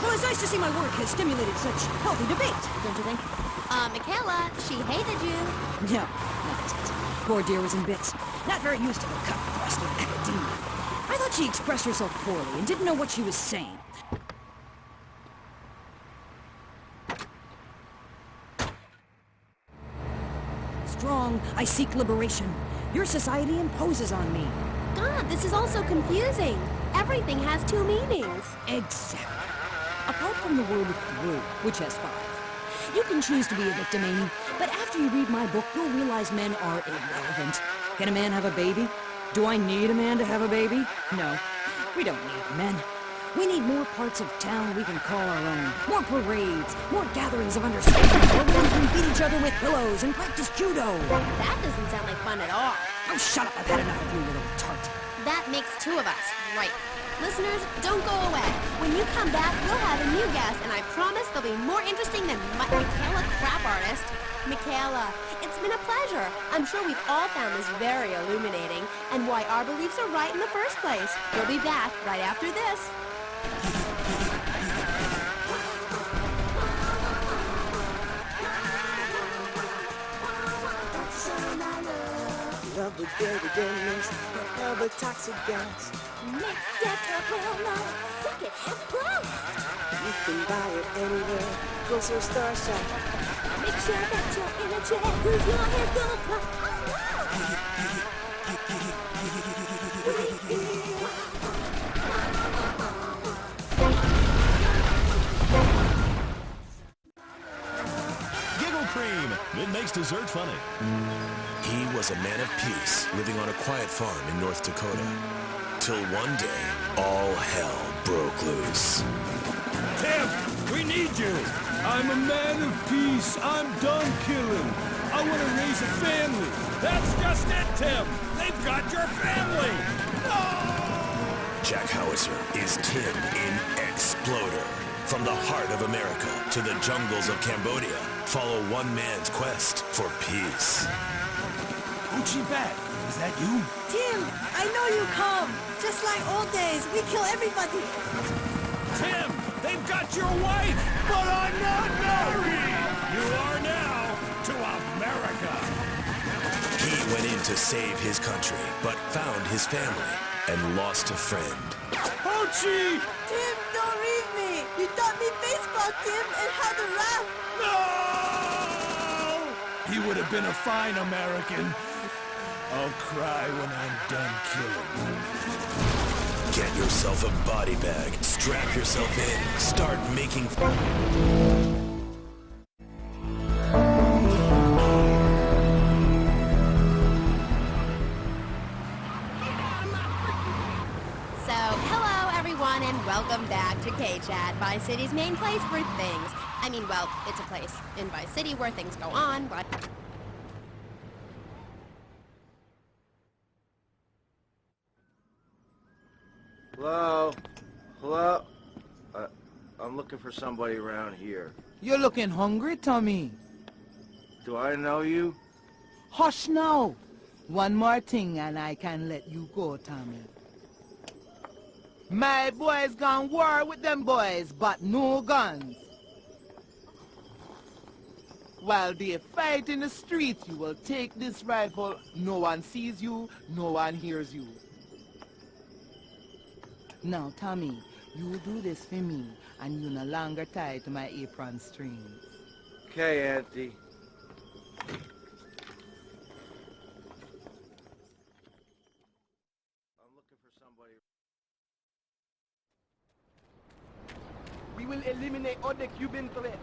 well, it's nice to see my work has stimulated such healthy debate, don't you think? Michaela, she hated you. No, nonsense. Poor dear was in bits. Not very used to the cut thrust of academia. I thought she expressed herself poorly and didn't know what she was saying. Strong, I seek liberation. Your society imposes on me. God, this is all so confusing. Everything has two meanings. Exactly. Apart from the word through, which has 5. You can choose to be a victim, Amy, but after you read my book, you'll realize men are irrelevant. Can a man have a baby? Do I need a man to have a baby? No, we don't need men. We need more parts of town we can call our own. More parades, more gatherings of understanding, where we can beat each other with pillows and practice judo. That doesn't sound like fun at all. Oh, shut up, I've had enough of you, little tart. That makes 2 of us, right? Listeners, don't go away. When you come back, we'll have a new guest, and I promise they'll be more interesting than Michaela Crap Artist. Michaela, it's been a pleasure. I'm sure we've all found this very illuminating, and why our beliefs are right in the first place. We'll be back right after this. Love the dirty goodness, the other toxic gas. Let's get a real love. Look at him blow. You can buy it anywhere. Go to Star Shop. Make sure that you're in a chair, 'cause your hair's gonna pop. Giggle Cream. It makes dessert funny. He was a man of peace, living on a quiet farm in North Dakota. Till one day, all hell broke loose. Tim, we need you. I'm a man of peace. I'm done killing. I want to raise a family. That's just it, Tim. They've got your family. No! Jack Howitzer is Tim in Exploder. From the heart of America to the jungles of Cambodia, follow one man's quest for peace. Hoochie Bat, is that you? Tim, I know you come. Just like old days, we kill everybody. Tim, they've got your wife, but I'm not married. You are now to America. He went in to save his country, but found his family and lost a friend. Hoochie! Tim, don't leave me. You taught me baseball, Tim, and how to rap. No! He would have been a fine American. I'll cry when I'm done killing. Get yourself a body bag, strap yourself in, start making... So, hello everyone, and welcome back to K-Chat, Vice City's main place for things. I mean, well, it's a place in Vice City where things go on, but... Hello? Hello? I'm looking for somebody around here. You're looking hungry, Tommy. Do I know you? Hush now. One more thing and I can let you go, Tommy. My boys gone war with them boys, but no guns. While they fight in the streets, you will take this rifle. No one sees you, no one hears you. Now, Tommy, you do this for me, and you no longer tied to my apron strings. Okay, Auntie. I'm looking for somebody. We will eliminate all the Cuban threat.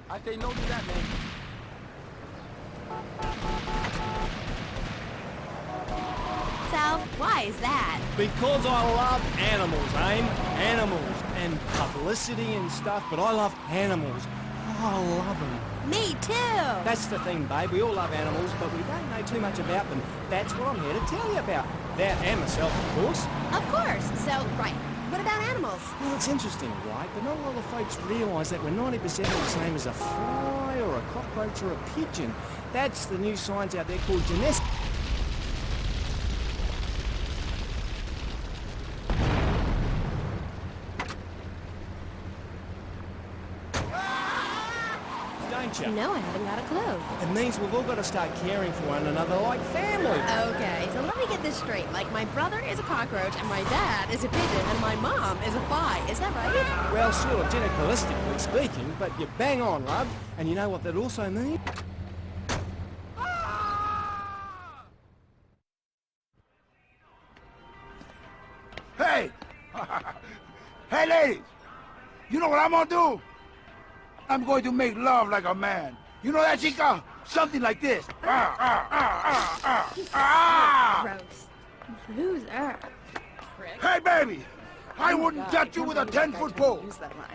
I say no to that, man. Sal, why is that? Because I love animals, Aim. Animals. And publicity and stuff, but I love animals. I love them. Me too! That's the thing, babe. We all love animals, but we don't know too much about them. That's what I'm here to tell you about. That and myself, of course. Of course. So, right. What about animals? Well, it's interesting, right? But not a lot of folks realise that we're 90% the same as a fly or a cockroach or a pigeon. That's the new science out there called genetics. No, I haven't got a clue. It means we've all got to start caring for one another like family. Okay, so let me get this straight. Like, my brother is a cockroach, and my dad is a pigeon, and my mom is a fly. Is that right? Well, sort of genetically speaking, but you're bang on, love. And you know what that also means? Hey! Hey, ladies! You know what I'm gonna do? I'm going to make love like a man. You know that, chica? Something like this. Gross. Who's that? Hey, baby! I wouldn't touch you with a 10-foot pole.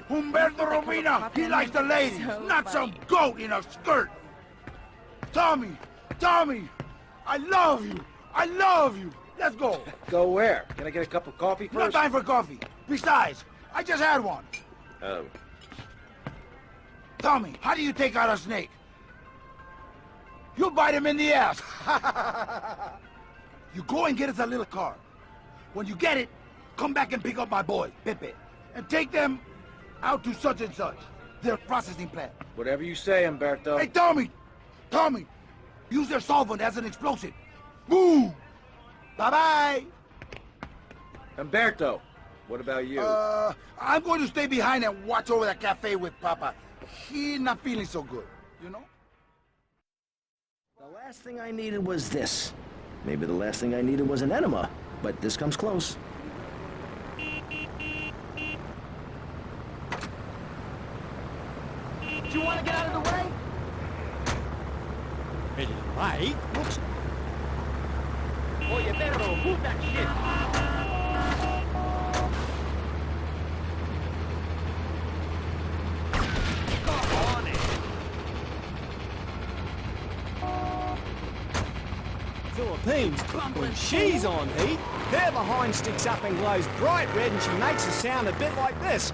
Humberto Robina, he likes the ladies, not some goat in a skirt. Tommy, I love you. I love you. Let's go. Go where? Can I get a cup of coffee first? No time for coffee. Besides, I just had one. Oh. Tommy, how do you take out a snake? You bite him in the ass. You go and get us a little car. When you get it, come back and pick up my boy, Pepe, and take them out to such and such, their processing plant. Whatever you say, Humberto. Hey, Tommy, use their solvent as an explosive. Boom! Bye-bye! Humberto, what about you? I'm going to stay behind and watch over the cafe with Papa. He's not feeling so good, you know? The last thing I needed was this. Maybe the last thing I needed was an enema, but this comes close. Do you want to get out of the way? Right? Whoops. Oh, you better move that shit. Philippines, when she's on heat, her behind sticks up and glows bright red and she makes a sound a bit like this.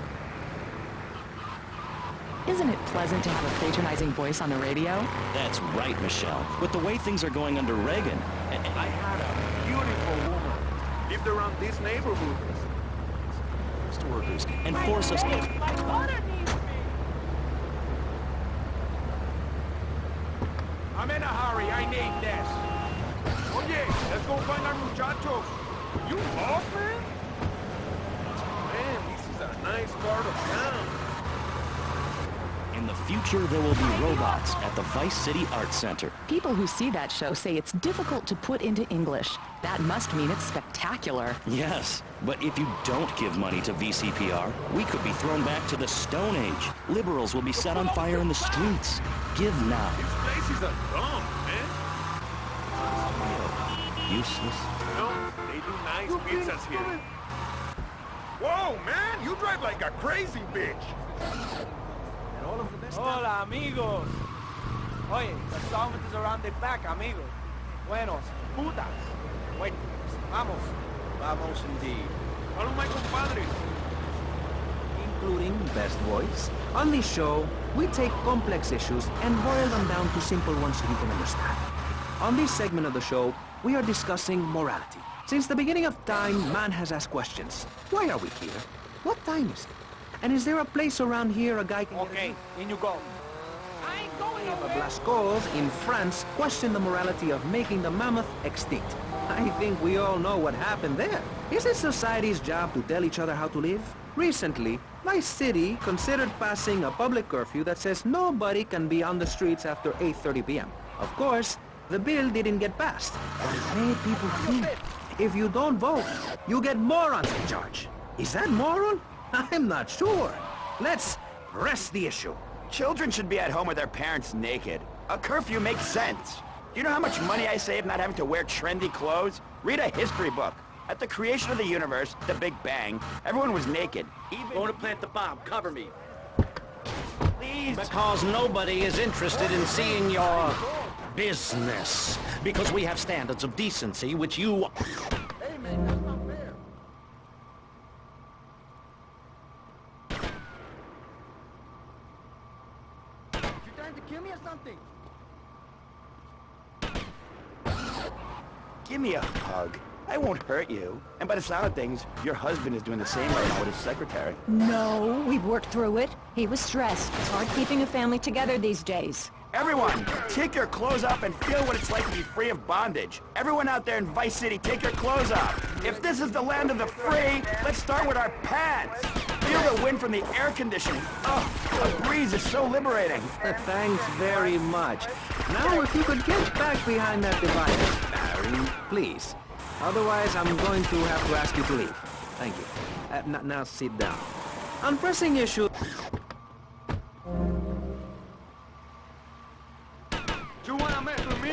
Isn't it pleasant to have a patronizing voice on the radio? That's right, Michelle. With the way things are going under Reagan. I had a beautiful woman. Lived around this neighborhood. Workers and force us. My daughter needs me. I'm in a hurry. I need this. Oh yeah, let's go find our muchachos. You off, man? Man, this is a nice part of town. In the future, there will be robots at the Vice City Art Center. People who see that show say it's difficult to put into English. That must mean it's spectacular. Yes, but if you don't give money to VCPR, we could be thrown back to the Stone Age. Liberals will be set on fire in the streets. Give now. These places are dumb, man. Useless. No, they do nice pizzas here. Whoa, man, you drive like a crazy bitch. Hola, amigos. Oye, the solvent is around the back, amigos. Buenos, putas. Wait, vamos. Vamos indeed. Follow my compadres. Including best voice. On this show, we take complex issues and boil them down to simple ones you can understand. On this segment of the show, we are discussing morality. Since the beginning of time, man has asked questions. Why are we here? What time is it? And is there a place around here a guy can... Okay, in you go. I ain't going nowhere. Blascos in France questioned the morality of making the mammoth extinct. I think we all know what happened there. Is it society's job to tell each other how to live? Recently, my city considered passing a public curfew that says nobody can be on the streets after 8:30 p.m. Of course, the bill didn't get passed, but it made people think. If you don't vote, you get morons in charge. Is that moral? I'm not sure. Let's press the issue. Children should be at home with their parents naked. A curfew makes sense. Do you know how much money I save not having to wear trendy clothes? Read a history book. At the creation of the universe, the Big Bang, everyone was naked. Even... Going to plant the bomb. Cover me. Please. Because nobody is interested in seeing your business. Because we have standards of decency which you... Hey, man, that's not fair. You trying to kill me or something? Give me a hug. I won't hurt you. And by the sound of things, your husband is doing the same right now with his secretary. No, we've worked through it. He was stressed. It's hard keeping a family together these days. Everyone, take your clothes off and feel what it's like to be free of bondage. Everyone out there in Vice City, take your clothes off. If this is the land of the free, let's start with our pants. Feel the wind from the air conditioning. Oh, the breeze is so liberating. Thanks very much. Now, if you could get back behind that divider, Barry, please. Otherwise, I'm going to have to ask you to leave. Thank you. Now sit down. On pressing issue... You wanna mess with me?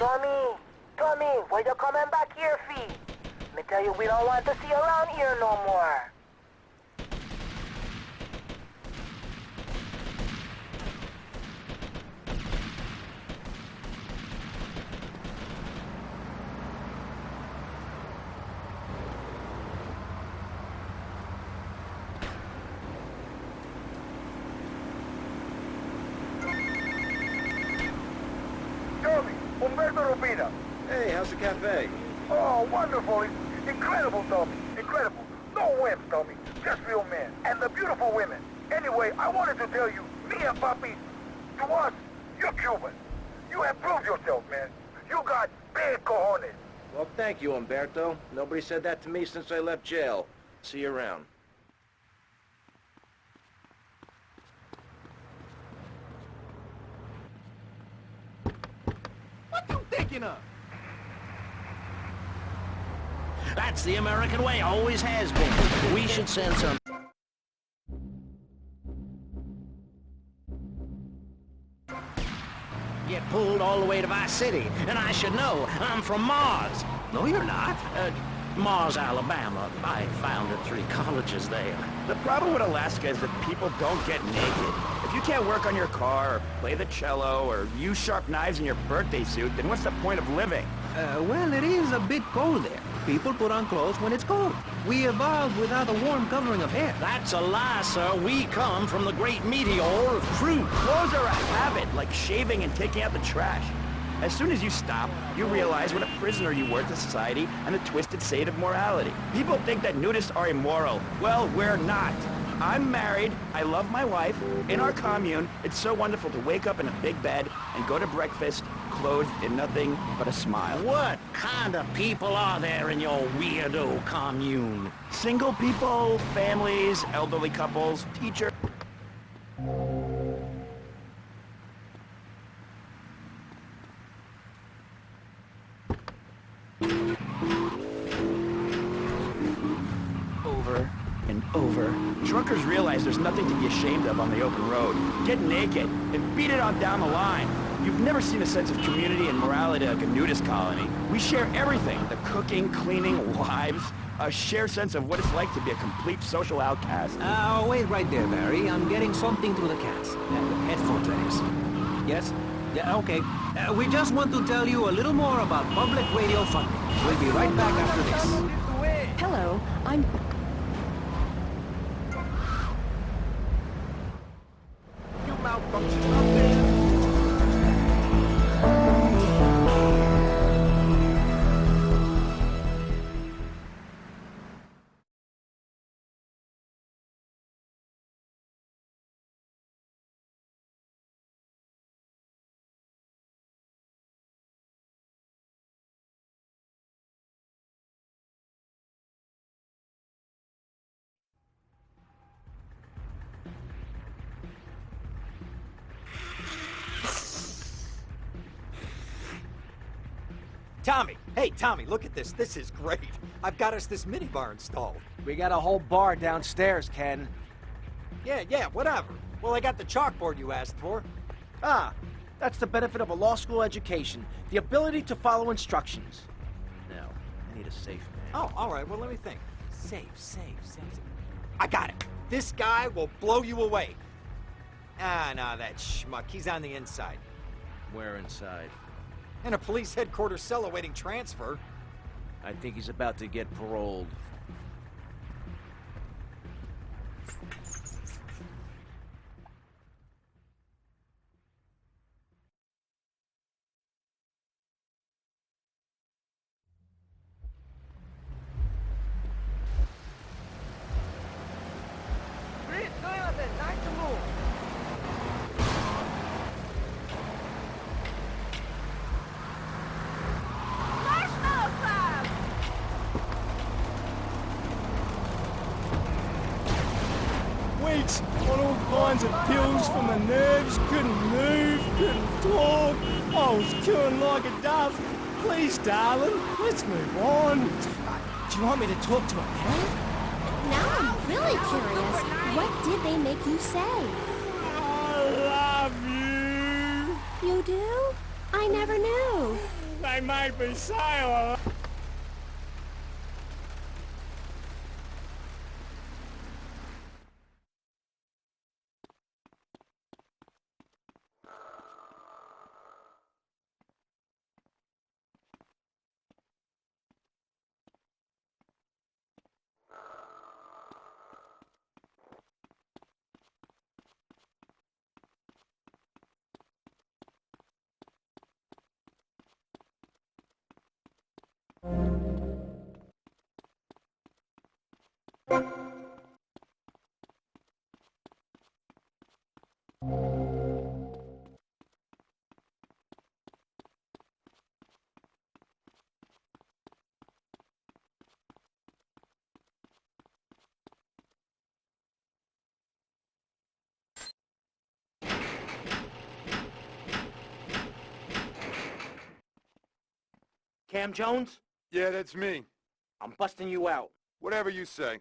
Tommy, why you coming back here, fee? Me tell you, we don't want to see you around here no more. Hey, how's the cafe? Oh, wonderful. Incredible, Tommy. Incredible. No wimps, Tommy. Just real men. And the beautiful women. Anyway, I wanted to tell you, me and Papi, to us, you're Cuban. You have proved yourself, man. You got big cojones. Well, thank you, Umberto. Nobody said that to me since I left jail. See you around. What you thinking of? That's the American way, always has been. We should send some... Get pulled all the way to Vice City, and I should know. I'm from Mars. No, you're not. Mars, Alabama. I founded 3 colleges there. The problem with Alaska is that people don't get naked. If you can't work on your car, or play the cello, or use sharp knives in your birthday suit, then what's the point of living? Well, it is a bit cold there. People put on clothes when it's cold. We evolved without a warm covering of hair. That's a lie, sir. We come from the great meteor of fruit. Clothes are a habit, like shaving and taking out the trash. As soon as you stop, you realize what a prisoner you were to society and the twisted state of morality. People think that nudists are immoral. Well, we're not. I'm married, I love my wife. In our commune, it's so wonderful to wake up in a big bed and go to breakfast clothed in nothing but a smile. What kind of people are there in your weirdo commune? Single people, families, elderly couples, teachers. Over and over. Truckers realize there's nothing to be ashamed of on the open road. Get naked and beat it on down the line. You've never seen a sense of community and morality like a nudist colony. We share everything. The cooking, cleaning, wives. A shared sense of what it's like to be a complete social outcast. Wait right there, Barry. I'm getting something through the cats. Headphones, that is. Yes? Yeah, okay. We just want to tell you a little more about public radio funding. We'll be right back after this. Hello, I'm... You malfunctions out there. Tommy! Hey, Tommy, look at this. This is great. I've got us this minibar installed. We got a whole bar downstairs, Ken. Yeah, whatever. Well, I got the chalkboard you asked for. Ah, that's the benefit of a law school education. The ability to follow instructions. Now, I need a safe man. Oh, all right. Well, let me think. Safe. I got it. This guy will blow you away. Ah, no, that schmuck. He's on the inside. Where inside? In a police headquarters cell awaiting transfer. I think he's about to get paroled. Weights on all kinds of pills for my nerves, couldn't move, couldn't talk. I was killing like a dove. Please, darling, let's move on. Do you want me to talk to a parent? Now I'm really curious. What did they make you say? I love you. You do? I never knew. They made me sail. Cam Jones? Yeah, that's me. I'm busting you out. Whatever you say.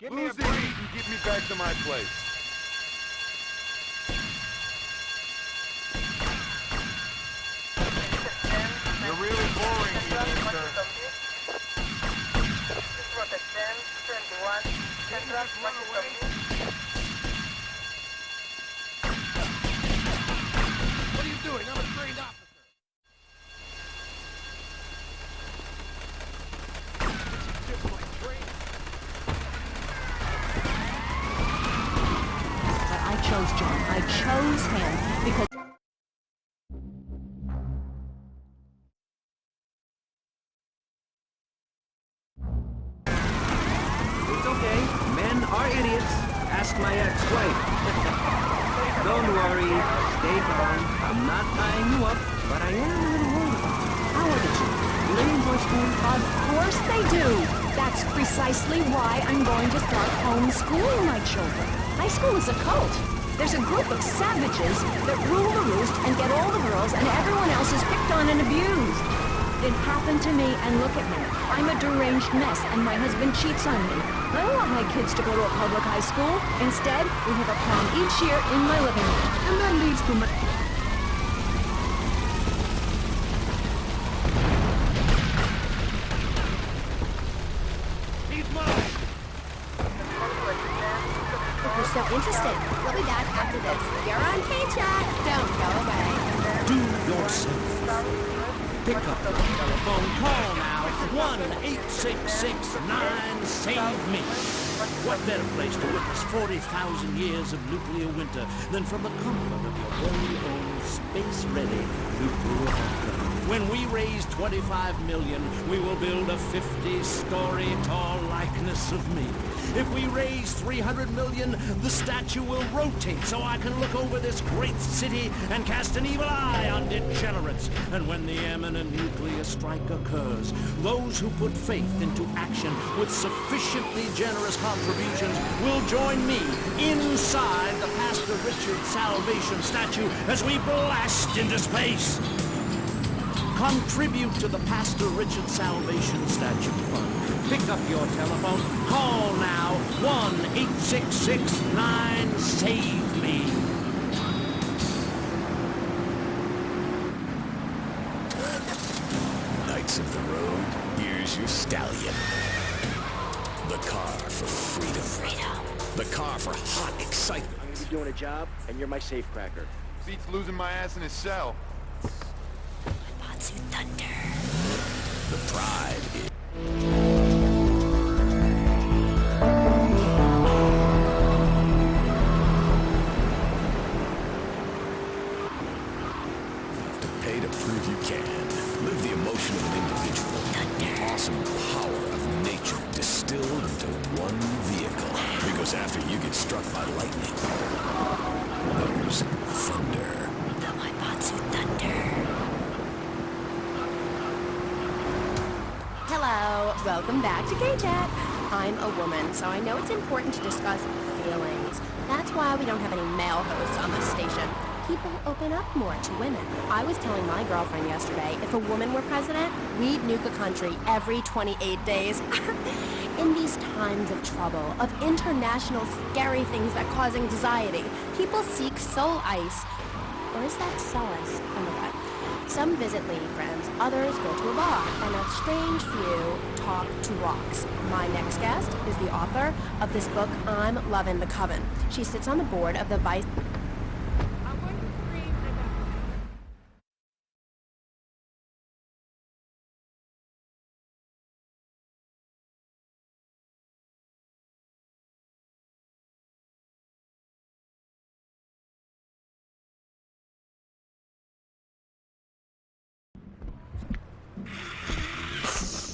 Give me Lose the heat and get me back to my place. You're really boring me, mister. What are you doing? I'm a trained officer. But I chose John. I chose him because... It's okay. Men are idiots. Ask my ex-wife. Don't worry. Stay calm. I'm not tying you up, but I am a little worried about you. How are the children? Do they enjoy school? Of course they do. That's precisely why I'm going to start homeschooling my children. High school is a cult. There's a group of savages that rule the roost and get all the girls, and everyone else is picked on and abused. It happened to me, and look at me. I'm a deranged mess, and my husband cheats on me. I don't want my kids to go to a public high school. Instead, we have a prom each year in my living room. And that leads to my... He's mine. If you're so interested, we'll be back after this. You're on K-Chat. Don't go away. Do yourself. Pick up the telephone, call now, 1-866-9-SAVE-ME. What better place to witness 40,000 years of nuclear winter than from the comfort of your very own space-ready nuclear bunker? When we raise 25 million, we will build a 50-story tall likeness of me. If we raise 300 million, the statue will rotate so I can look over this great city and cast an evil eye on degenerates. And when the imminent nuclear strike occurs, those who put faith into action with sufficiently generous contributions will join me inside the Pastor Richard Salvation statue as we blast into space. Contribute to the Pastor Richard Salvation Statue Fund. Pick up your telephone. Call now. 1-866-9-SAVE-ME. Knights of the road, here's your stallion. The car for freedom. The car for hot excitement. I'm gonna be doing a job, and you're my safecracker. Beats losing my ass in his cell. Thunder. The pride is... To pay to prove you can. Live the emotion of an individual. The awesome power of nature distilled into one vehicle. Because after you get struck by lightning, there's thunder. The Maibatsu Thunder. Hello, welcome back to K-Chat. I'm a woman, so I know it's important to discuss feelings. That's why we don't have any male hosts on this station. People open up more to women. I was telling my girlfriend yesterday, if a woman were president, we'd nuke a country every 28 days. in these times of trouble, of international scary things that cause anxiety, people seek soul ice. Or is that solace? I don't know. Some visit lady friends, others go to a bar, and a strange few talk to rocks. My next guest is the author of this book, I'm Lovin' the Coven. She sits on the board of the Vice...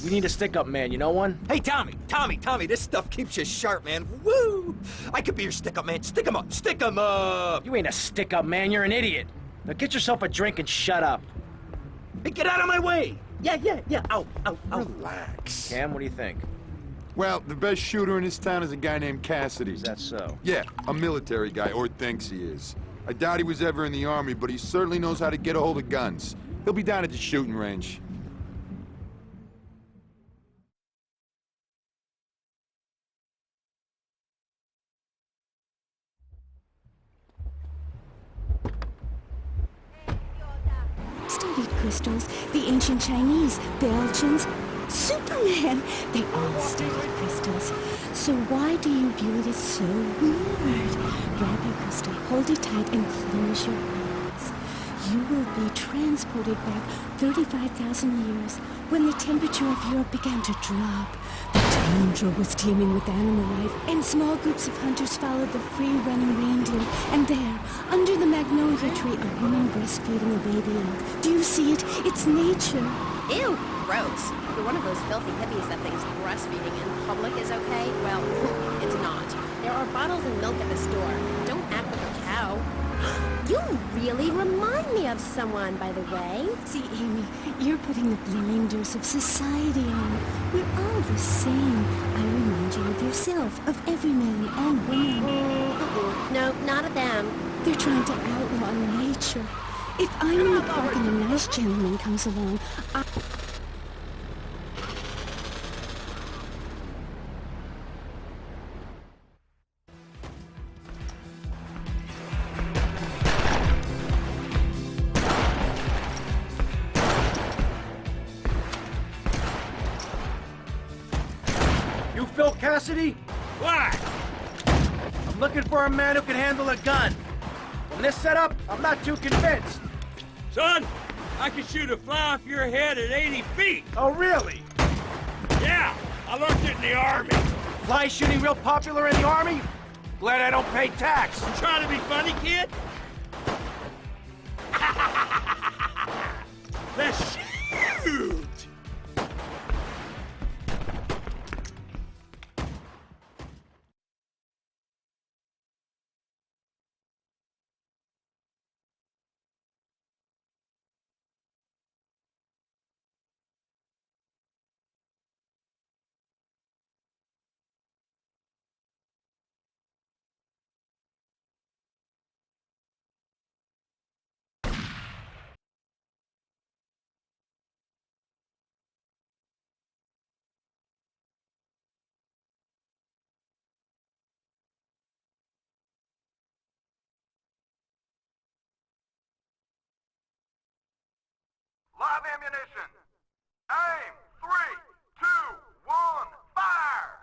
We need a stick-up man, you know one? Hey, Tommy, this stuff keeps you sharp, man. Woo! I could be your stick-up man. Stick 'em up, stick 'em up! You ain't a stick-up man, you're an idiot. Now get yourself a drink and shut up. Hey, get out of my way! Yeah, ow. Relax. Cam, what do you think? Well, the best shooter in this town is a guy named Cassidy. Is that so? Yeah, a military guy, or thinks he is. I doubt he was ever in the army, but he certainly knows how to get a hold of guns. He'll be down at the shooting range. Studied crystals, the ancient Chinese, Belgians, Superman. They all studied crystals. So why do you view it as so weird? Grab your crystal, hold it tight, and close your eyes. You will be transported back 35,000 years when the temperature of Europe began to drop. The tundra was teeming with animal life, and small groups of hunters followed the free-running reindeer. And there, under the magnolia tree, a woman breastfeeding a baby elk. Do you see it? It's nature. Ew, gross. You're one of those filthy hippies that thinks breastfeeding in public is okay? Well, it's not. There are bottles of milk at the store. Don't act like a cow. You really remind me of someone, by the way. See, Amy, you're putting the blinders of society on. We're all the same. I remind you of yourself, of every man and woman. No, not of them. They're trying to outlaw nature. If I'm in the park and a nice gentleman comes along, You Phil Cassidy? Why? I'm looking for a man who can handle a gun. From this setup, I'm not too convinced. Son, I can shoot a fly off your head at 80 feet. Oh, really? Yeah, I learned it in the Army. Fly shooting real popular in the Army? Glad I don't pay tax. You trying to be funny, kid? Let's shoot! Live ammunition. Aim. 3, 2, 1, fire!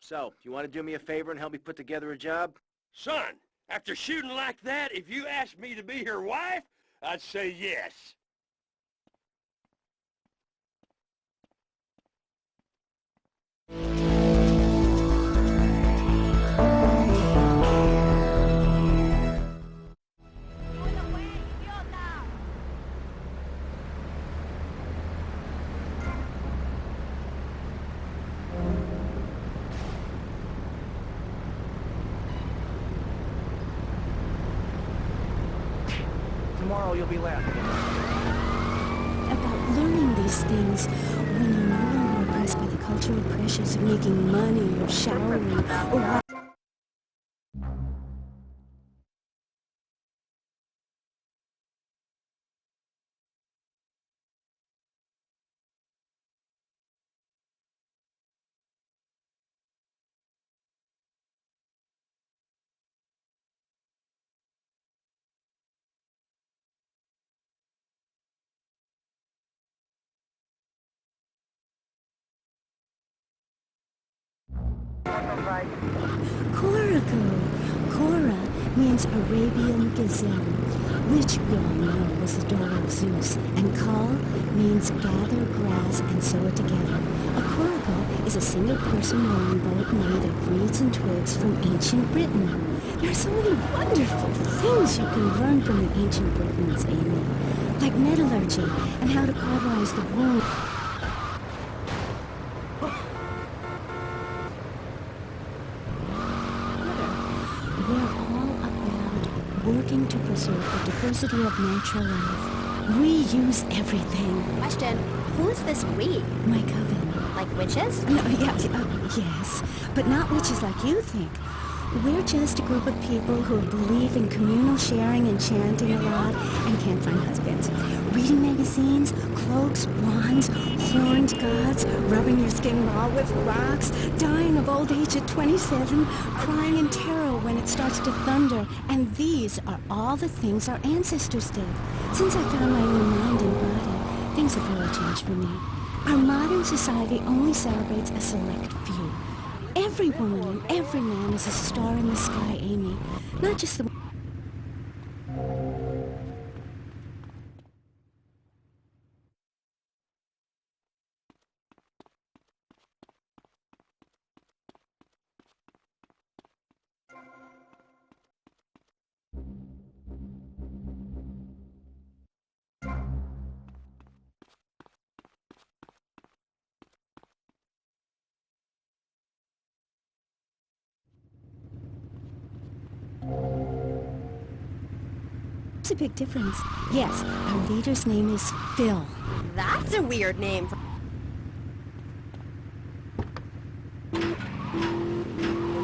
So, you want to do me a favor and help me put together a job? Son, after shooting like that, if you asked me to be your wife, I'd say yes. Tomorrow you'll be laughing. About learning these things when you're no longer oppressed by the cultural pressures of making money or showering or Cora means Arabian gazelle, which we all know was the daughter of Zeus, and Kal means gather grass and sew it together. A coracle is a single-person rowing boat made of reeds and twigs from ancient Britain. There are so many wonderful things you can learn from the ancient Britons, Amy, like metallurgy and how to cauterize the wound. Working to preserve the diversity of natural life. We use everything. Question, who's this we? My coven. Like witches? No, yes, but not witches like you think. We're just a group of people who believe in communal sharing and chanting a lot and can't find husbands. Reading magazines, cloaks, wands, horned gods, rubbing your skin raw with rocks, dying of old age at 27, crying in terror when it starts to thunder. And these are all the things our ancestors did. Since I found my own mind and body, things have really changed for me. Our modern society only celebrates a select few. Every woman and every man is a star in the sky, Amy. Not just the... There's a big difference. Yes, our leader's name is Phil. That's a weird name.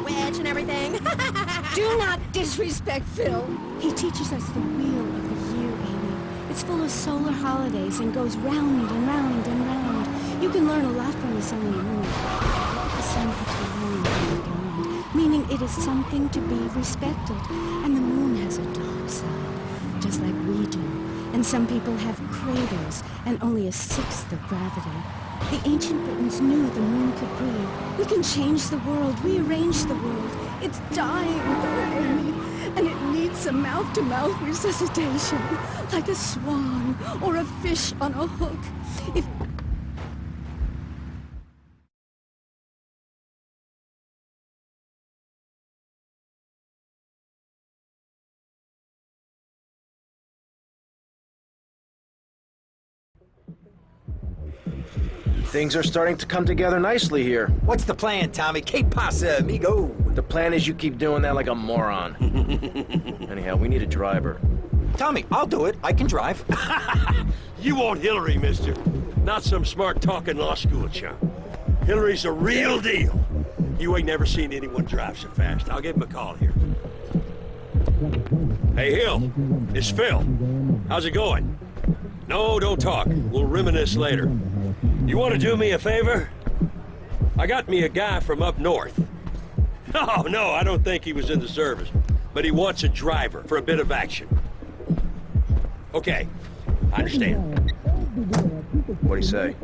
Witch and everything. Do not disrespect Phil. He teaches us the wheel of the year, Amy. It's full of solar holidays and goes round and round and round. You can learn a lot from the sun and the moon. The sun keeps round and round, meaning it is something to be respected. And the moon has a dark side, just like we do. And some people have craters and only a sixth of gravity. The ancient Britons knew the moon could breathe. We can change the world, rearrange the world. It's dying, though, Amy, and it needs some mouth-to-mouth resuscitation, like a swan or a fish on a hook. If Things are starting to come together nicely here. What's the plan, Tommy? Que pasa, amigo? The plan is you keep doing that like a moron. Anyhow, we need a driver. Tommy, I'll do it. I can drive. You want Hillary, mister. Not some smart-talking law school chump. Hillary's a real deal. You ain't never seen anyone drive so fast. I'll give him a call here. Hey, Hill. It's Phil. How's it going? No, don't talk. We'll reminisce later. You want to do me a favor? I got me a guy from up north. No, I don't think he was in the service. But he wants a driver for a bit of action. Okay, I understand. What'd he say?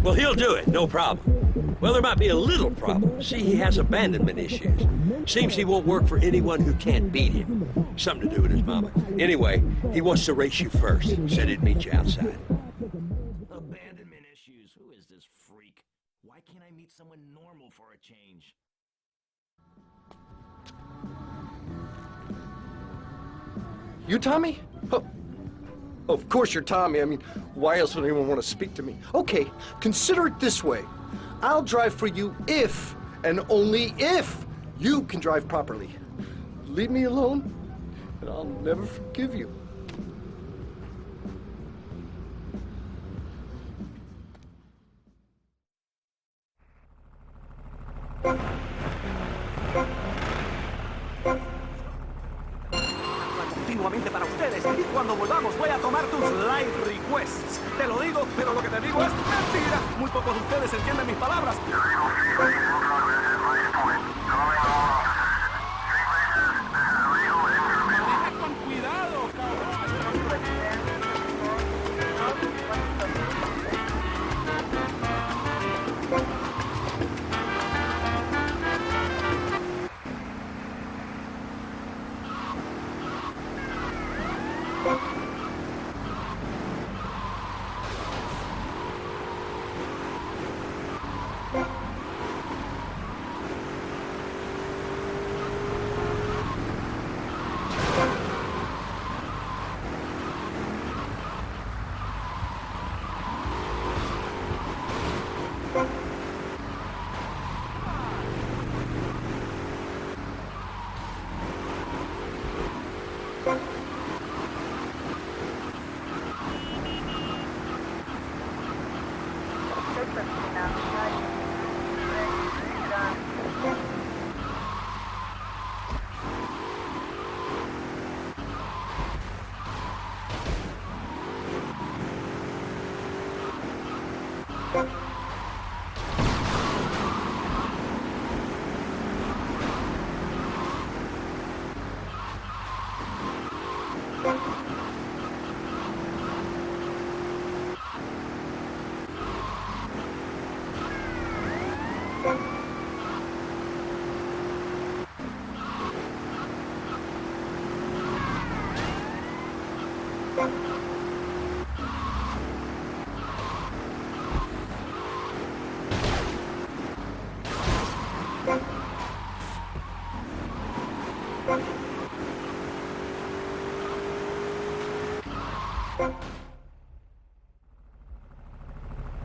Well, he'll do it, no problem. Well, there might be a little problem. See, he has abandonment issues. Seems he won't work for anyone who can't beat him. Something to do with his mama. Anyway, he wants to race you first. Said he'd meet you outside. Abandonment issues. Who is this freak? Why can't I meet someone normal for a change? You Tommy? Oh, of course you're Tommy. I mean, why else would anyone want to speak to me? Okay, consider it this way. I'll drive for you if, and only if, you can drive properly. Leave me alone, and I'll never forgive you. Continuamente para ustedes y cuando volvamos voy a tomar tus live requests. Te lo digo, pero lo que te digo es mentira. Muy pocos de ustedes entienden mis palabras. Maneja con cuidado,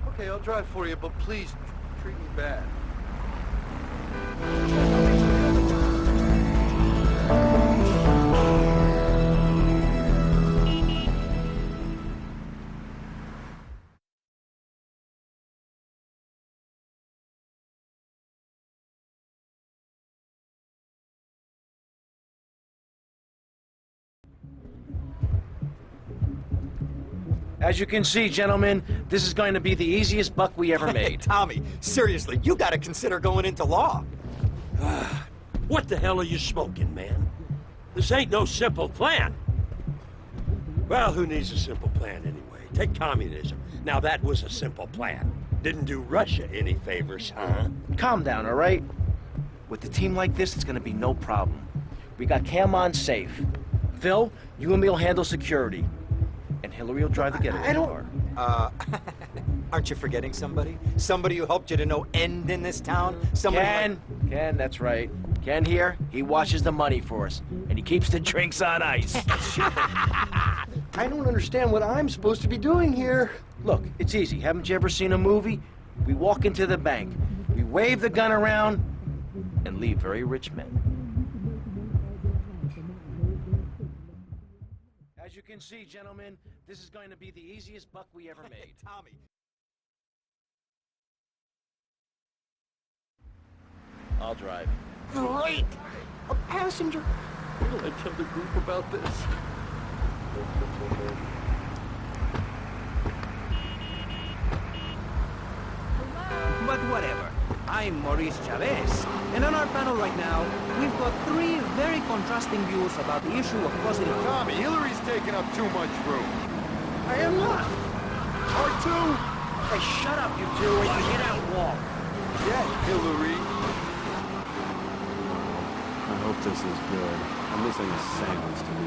Okay, I'll drive for you, but please treat me bad. As you can see, gentlemen, this is going to be the easiest buck we ever Hey, made. Tommy, seriously, you gotta consider going into law. What the hell are you smoking, man? This ain't no simple plan. Well, who needs a simple plan anyway? Take communism. Now that was a simple plan. Didn't do Russia any favors, huh? Calm down, all right? With a team like this, it's going to be no problem. We got Cam on safe. Phil, you and me will handle security. And Hillary will drive the getaway car. Aren't you forgetting somebody? Somebody who helped you to no end in this town? Somebody Ken, that's right. Ken here, he washes the money for us. And he keeps the drinks on ice. I don't understand what I'm supposed to be doing here. Look, it's easy. Haven't you ever seen a movie? We walk into the bank, we wave the gun around, and leave very rich men. As you can see, gentlemen, this is going to be the easiest buck we ever made. Tommy. I'll drive. Great! A passenger! What will I tell the group about this? But whatever. I'm Maurice Chavez, and on our panel right now, we've got three very contrasting views about the issue of positive... Tommy, Hillary's taking up too much room. I am not. R2! Hey, shut up, you two, and you get out and walk. Yeah, Hillary. I hope this is good. I'm listening to sounds to me.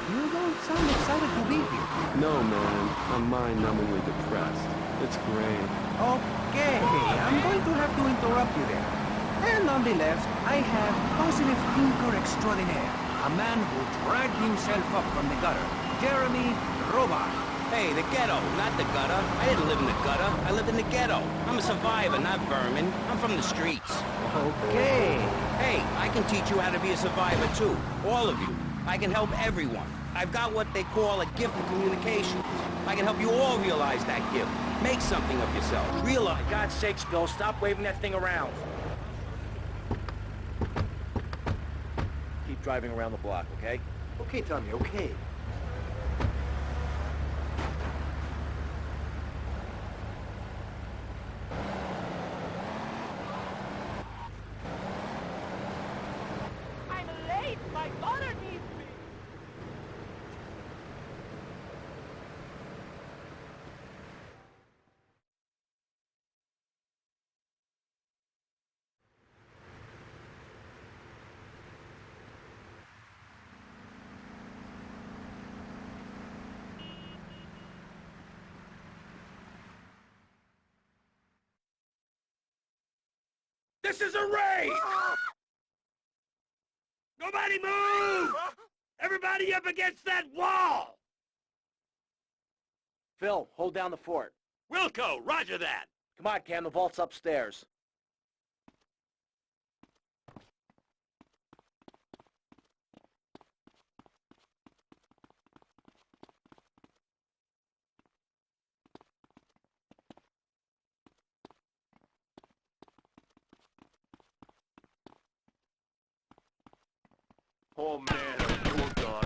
You don't sound excited to be here. No, man. I'm mind-numbingly depressed. It's great. Okay, I'm going to have to interrupt you there. And on the left, I have positive thinker extraordinaire. A man who dragged himself up from the gutter. Jeremy Robart. Hey, the ghetto, not the gutter. I didn't live in the gutter. I lived in the ghetto. I'm a survivor, not vermin. I'm from the streets. Okay. Hey, I can teach you how to be a survivor too. All of you. I can help everyone. I've got what they call a gift of communication. I can help you all realize that gift. Make something of yourself. Realize. For God's sakes, Bill, stop waving that thing around. Keep driving around the block, okay? Okay, Tommy, okay. I'm late. My daughter needs me. This is a raid! Nobody move! Everybody up against that wall! Phil, hold down the fort. Wilco, roger that! Come on, Cam, the vault's upstairs. Oh man, you were gone.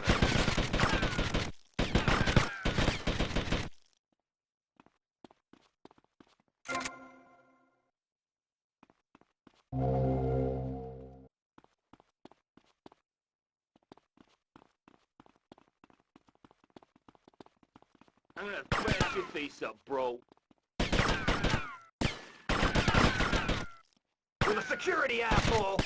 I'm gonna smash your face up, bro. You're the security asshole!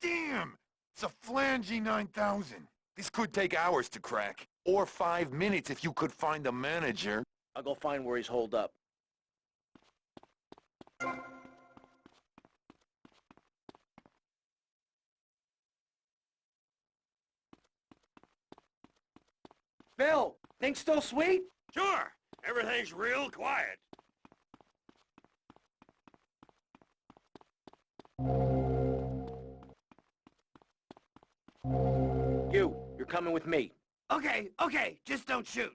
Damn! It's a flangy 9000. This could take hours to crack. Or 5 minutes if you could find the manager. I'll go find where he's holed up. Phil, things still sweet? Sure! Everything's real quiet. You're coming with me. Okay, okay, just don't shoot.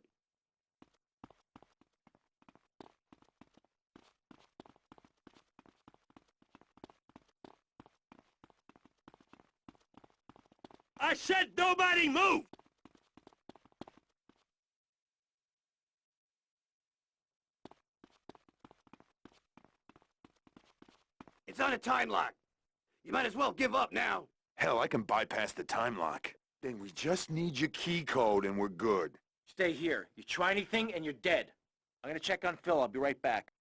I said nobody move! It's on a time lock. You might as well give up now. Hell, I can bypass the time lock. Then we just need your key code and we're good. Stay here. You try anything and you're dead. I'm gonna check on Phil. I'll be right back.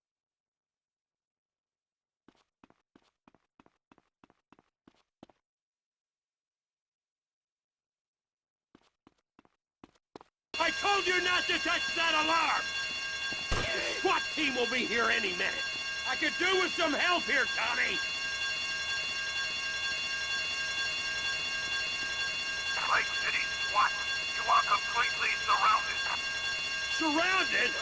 I told you not to touch that alarm! The SWAT team will be here any minute. I could do with some help here, Tommy! Lake City SWAT, you are completely surrounded. Surrounded?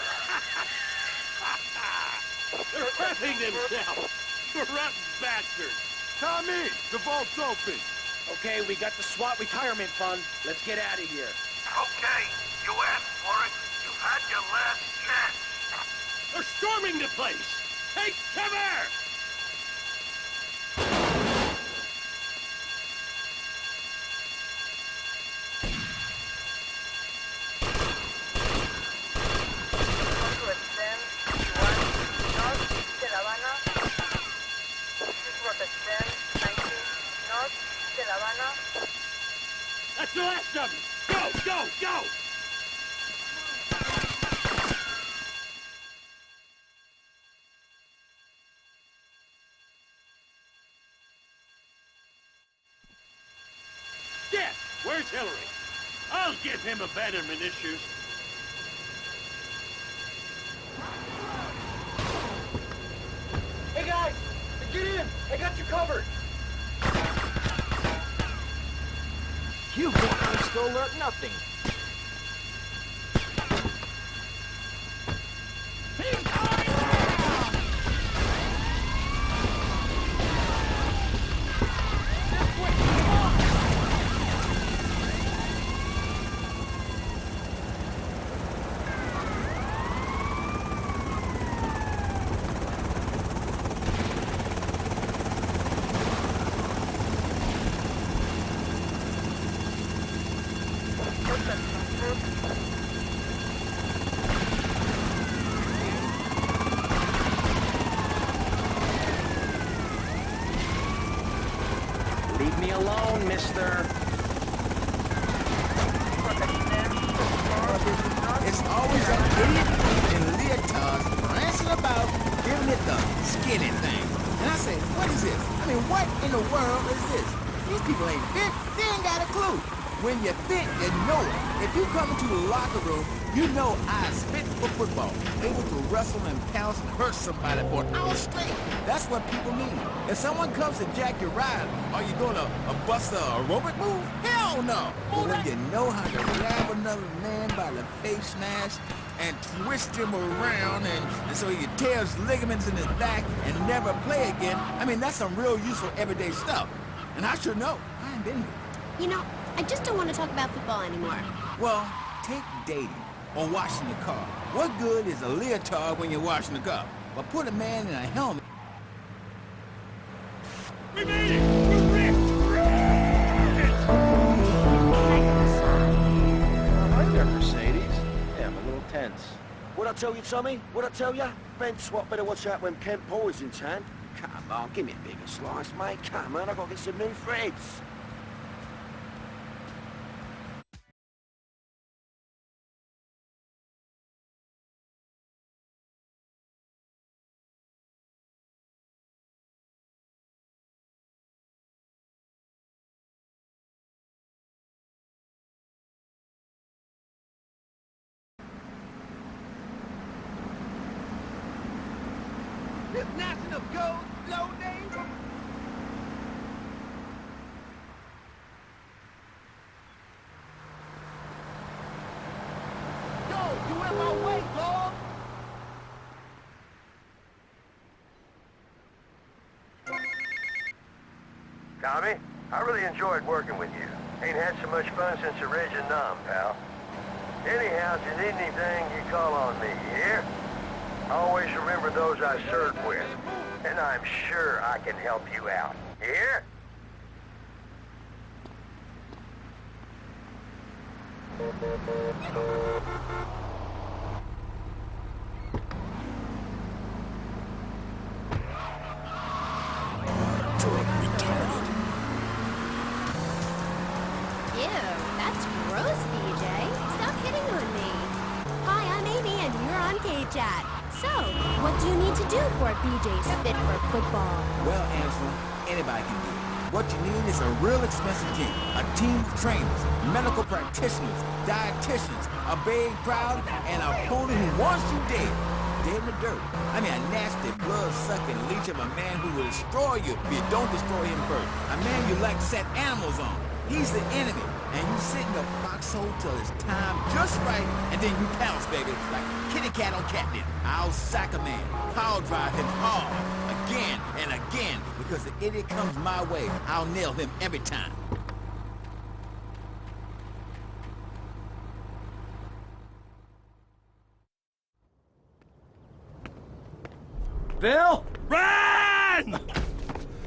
They're prepping themselves! Rotten bastards! Tommy, the vault's open. Okay, we got the SWAT retirement fund. Let's get out of here. Okay, you asked for it. You've had your last chance. They're storming the place! Take cover! To extend That's the last of them! Go, go, go! Yeah, where's Hillary? I'll give him abandonment issues. Hey guys, get in! I got you covered! You think I'm still learning nothing? Leave me alone, mister. It's always that idiot in leotards prancing about, giving it the skinny thing. And I say, what is this? I mean, what in the world is this? These people ain't fit. They ain't got a clue. When you fit, you know it. If you come into the locker room, you know I's fit for football. Able to wrestle and pounce and hurt somebody for an hour straight. That's what people mean. If someone comes to jack your ride, are you gonna bust a aerobic move? Hell no! But when you know how to grab another man by the face snatch and twist him around and so he tears ligaments in his back and never play again, I mean, that's some real useful everyday stuff. And I sure know. I ain't been here. You know, I just don't want to talk about football anymore. Well, take dating or washing the car. What good is a leotard when you're washing the car? But put a man in a helmet. We made it! We're Hi there, Mercedes. Yeah, I'm a little tense. What'd I tell you, Tommy? What'd I tell you? Ben Swat better watch out when Kent Paul is in town. Come on, give me a bigger slice, mate. Come on, I've got to get some new threads. This national gold low name. Yo, you in my way, dog. Tommy, I really enjoyed working with you. Ain't had so much fun since the Reg and Nom, pal. Anyhow, if you need anything, you call on me, you hear? Always remember those I served with, and I'm sure I can help you out. You hear? Ew, that's gross, BJ. Stop hitting on me. Hi, I'm Amy, and you're on K-Chat. So, what do you need to do for BJ's fit for football? Well, Angela, anybody can do it. What you need is a real expensive team. A team of trainers, medical practitioners, dietitians, a big crowd, and a opponent who wants you dead. Dead in the dirt. I mean, a nasty, blood-sucking leech of a man who will destroy you if you don't destroy him first. A man you like set animals on. He's the enemy, and you sit in the foxhole till it's time just right, and then you pounce, baby, like kitty cat on catnip. I'll sack a man, power drive him hard, again and again, because the idiot comes my way, I'll nail him every time. Bill? Run!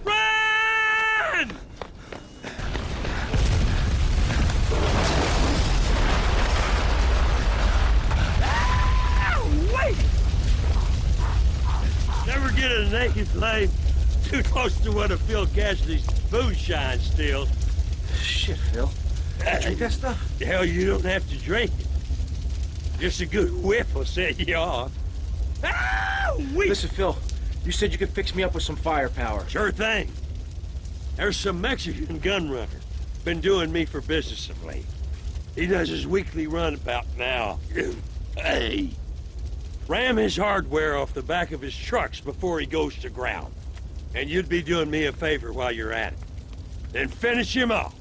Run! Ah, wait! Never get a naked flame too too close to one of Phil Cassidy's moonshine still. Shit, Phil. You drink that stuff? Hell, you don't have to drink it. Just a good whiff will set you off. Listen, Phil, you said you could fix me up with some firepower. Sure thing. There's some Mexican gun runner. Been doing me for business of late. He does his weekly run about now. Hey! Ram his hardware off the back of his trucks before he goes to ground. And you'd be doing me a favor while you're at it. Then finish him off.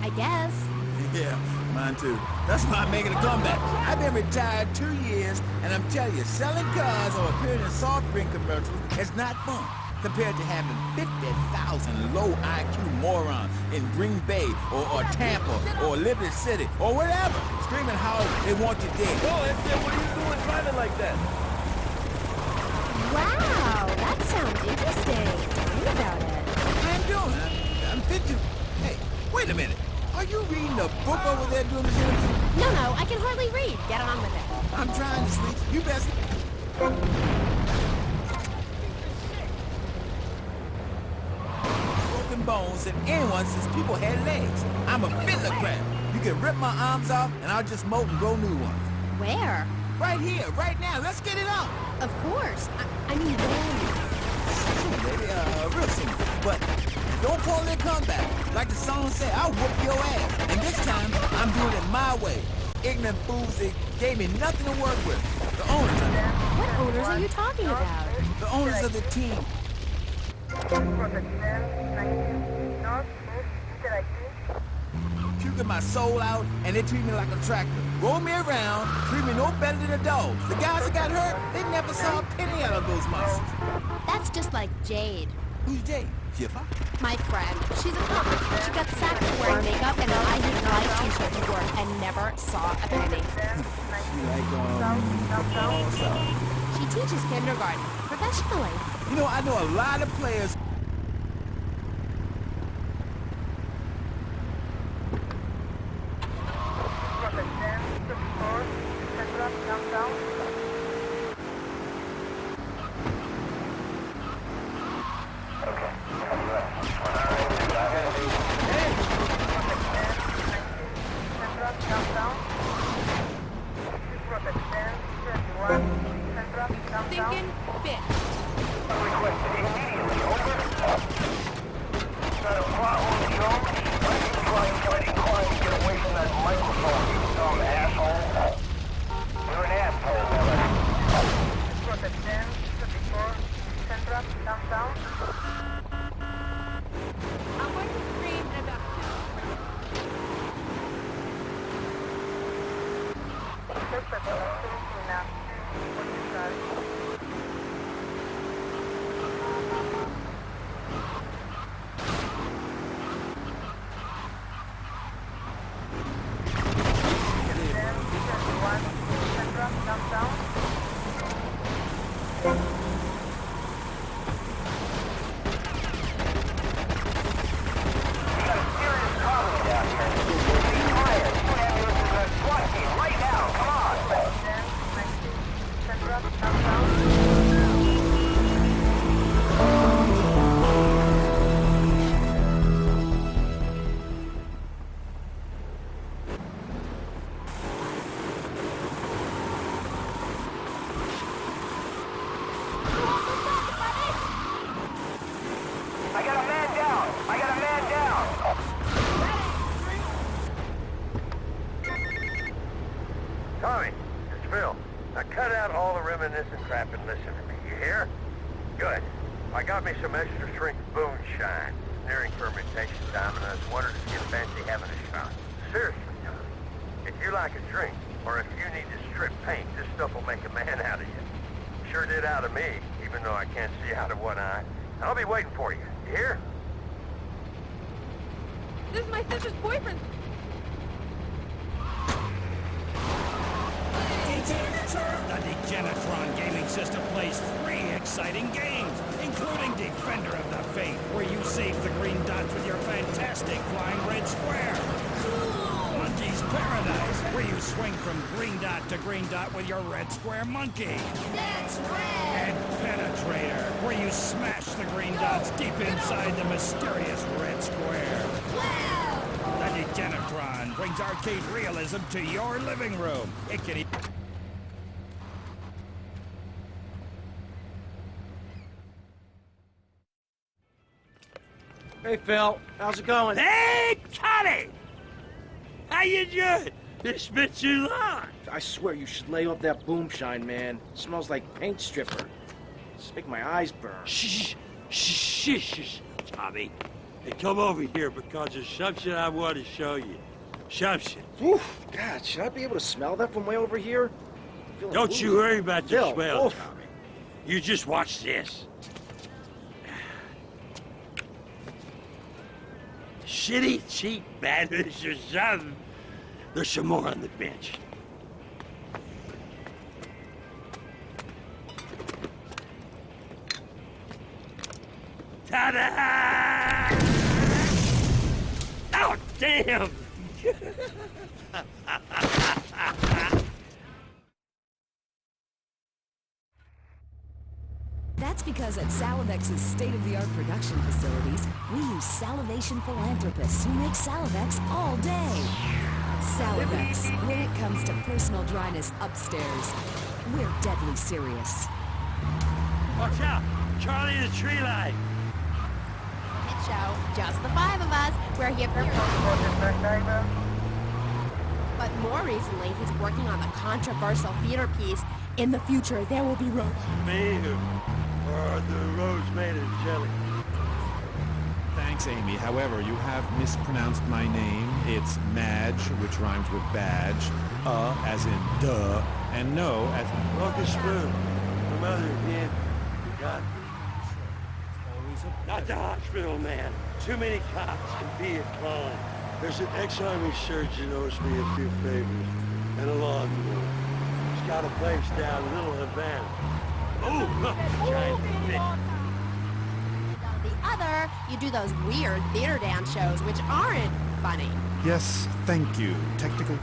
I guess. Yeah, mine too. That's why I'm making a comeback. I've been retired 2 years, and I'm telling you, selling cars or appearing in soft drink commercials is not fun compared to having 50,000 low IQ morons in Green Bay or Tampa or Liberty City or whatever, screaming how they want you dead. Oh, what are you doing driving like that? Wow, that sounds interesting. Tell me about it. I'm doing. I'm fit to. Hey, wait a minute. Are you reading a book over there doing this interview? No, I can hardly read. Get on with it. I'm trying to sleep. You best. Broken bones than anyone since people had legs. I'm a fiddler crab. You can rip my arms off, and I'll just molt and grow new ones. Where? Right here, right now. Let's get it on. Of course. I mean, when? Soon, baby. Real soon. But don't call it a comeback. Like the song said, I'll whoop your ass. And this time, I'm doing it my way. Ignorant fools that gave me nothing to work with. The owners of that. What owners are you talking about? The owners of the team. Puking my soul out, and they treat me like a tractor. Roll me around, treat me no better than a dog. The guys that got hurt, they never saw a penny out of those monsters. That's just like Jade. Who's Jade? Jiffa? My friend. She's a cop. She got sacked for wearing makeup and a I Hate Life t-shirt to work and never saw a penny. She teaches kindergarten professionally. You know, I know a lot of players. Thinking bitch. I'm going to scream in about 2 Tommy, it's Phil. Now cut out all the reminiscent crap and listen to me. You hear? Good. I got me some extra strength moonshine. Nearing fermentation time, and I was wondering if you'd fancy having a shot. Seriously, Tommy. If you like a drink, or if you need to strip paint, this stuff will make a man out of you. Sure did out of me, even though I can't see out of one eye. I'll be waiting for you. You hear? This is my sister's boyfriend. The Degenitron gaming system plays 3 exciting games. including Defender of the Faith, where you save the green dots with your fantastic flying red square. Monkey's Paradise, where you swing from green dot to green dot with your red square monkey. That's red! And Penetrator, where you smash the green dots deep inside the mysterious red square. Wow! The Degenitron brings arcade realism to your living room. It can Hey, Phil. How's it going? Hey, Tommy! How you doing? It's been too long. I swear you should lay off that boom shine, man. It smells like paint stripper. It's making my eyes burn. Shh, shh, shh, shh, Tommy. Hey, come over here because there's something I want to show you. Something. Oof, God, should I be able to smell that from way over here? Don't you worry about the Phil, smell, oof. Tommy. You just watch this. Shitty, cheap bandits or something. There's some more on the bench. Ta-da! Oh, damn! That's because at Salivex's state-of-the-art production facilities, we use salivation philanthropists who make Salivex all day. Salivex, when it comes to personal dryness upstairs, we're deadly serious. Watch out! Charlie the tree line! Hit show, just the 5 of us. We're here for... But more recently, he's working on the controversial theater piece, In the Future, There Will Be Roads. Mayhem. Or are the roads made of jelly? Thanks, Amy. However, you have mispronounced my name. It's Madge, which rhymes with badge. As in duh. And no as in... Broken spoon. My mother, yeah. You got it. Not the hospital, man. Too many cops can be a clone. There's an ex-army surgeon who owes me a few favors. And a lawnmower. He's got a place down Little Havana. Oh, look, giant fish. On the other, you do those weird theater dance shows, which aren't funny. Yes, thank you. Technical...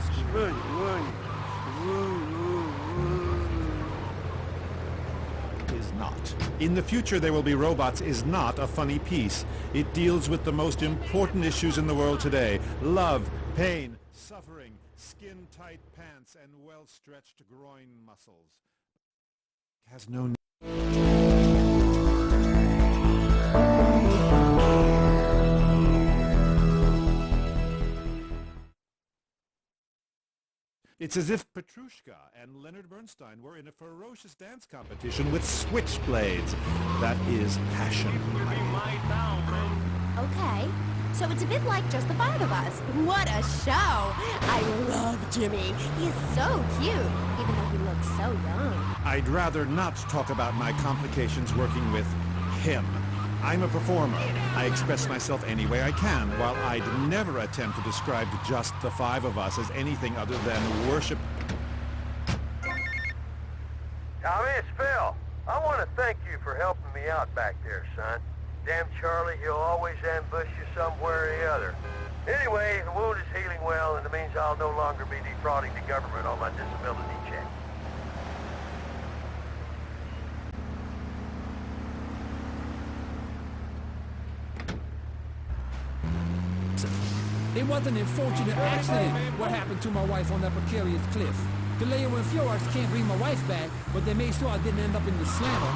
is not. In the Future There Will Be Robots is not a funny piece. It deals with the most important issues in the world today. Love, pain, suffering, skin-tight pants, and well-stretched groin muscles. Has no... It's as if Petrushka and Leonard Bernstein were in a ferocious dance competition with switchblades. That is passion. Okay, so it's a bit like just the 5 of us. What a show! I love Jimmy. He's so cute, even though he looks so young. I'd rather not talk about my complications working with him. I'm a performer. I express myself any way I can, while I'd never attempt to describe just the 5 of us as anything other than worship. Tommy, it's Phil. I want to thank you for helping me out back there, son. Damn Charlie, he'll always ambush you somewhere or the other. Anyway, the wound is healing well, and it means I'll no longer be defrauding the government on my disability check. It was an unfortunate accident what happened to my wife on that precarious cliff. The layer and Fjords can't bring my wife back, but they made sure I didn't end up in the slammer.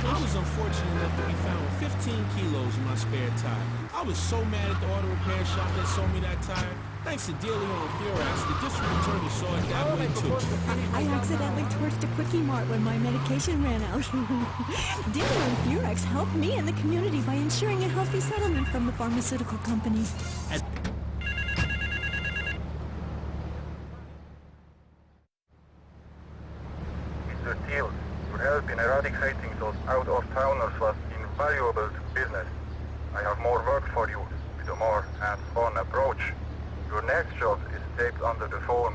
I was unfortunate enough to be found with 15 kilos in my spare tire. I was so mad at the auto repair shop that sold me that tire. Thanks to dealing on Furax, the district attorney saw it that way too. I accidentally torched a Quickie Mart when my medication ran out. Dealing on Furax helped me and the community by ensuring a healthy settlement from the pharmaceutical company. Mr. Steele, your help in eradicating those out-of-towners was invaluable to business. I have more work for you, with a more hands-on approach. Your next job is taped under the phone.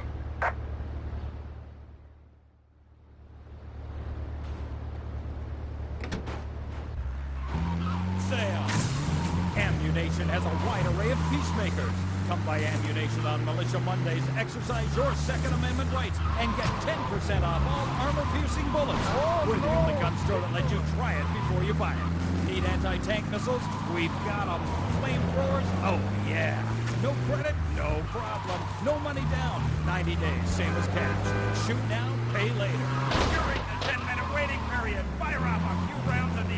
wide array of peacemakers. Come buy ammunition on Militia Mondays, exercise your Second Amendment rights, and get 10% off all armor-piercing bullets. We're the only gun store that lets you try it before you buy it. Need anti-tank missiles? We've got them. Flamethrowers? Oh, yeah. No credit? No problem. No money down. 90 days, same as cash. Shoot now, pay later. During the 10-minute waiting period, fire off a few rounds of the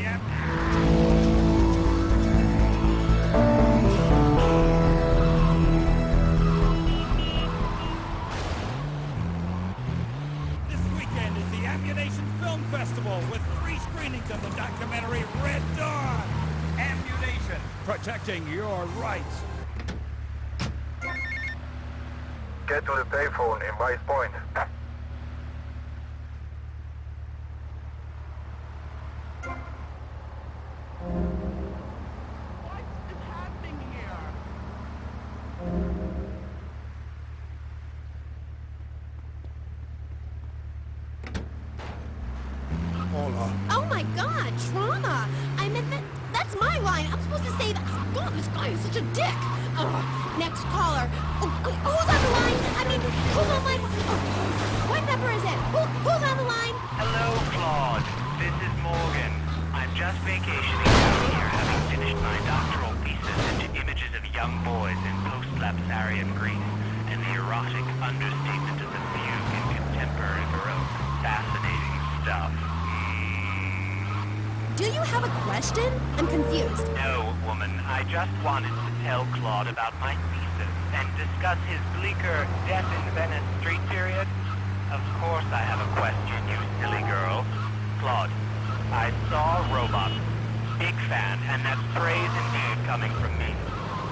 This weekend is the Ammunition Film Festival with 3 screenings of the documentary Red Dawn. Ammunition, protecting your rights. Get to the payphone in Vice Point. What is happening here? Oh my god, trauma! I meant that's my line. I'm supposed to say that. Oh god, this guy is such a dick. Next caller. Who's on the line? I mean, who's on line? What number is it? Who's on the line? Hello, Claude. This is Morgan. I'm just vacationing out here, having finished my doctoral thesis into images of young boys in post-lapsarian Greece and the erotic understatement of the fugue in contemporary Baroque. Fascinating stuff. Do you have a question? I'm confused. No, woman. I just wanted to tell Claude about my thesis and discuss his bleaker Death in Venice Street period. Of course I have a question, you silly girl. Claude, I saw robots. Big fan, and that's praise indeed coming from me.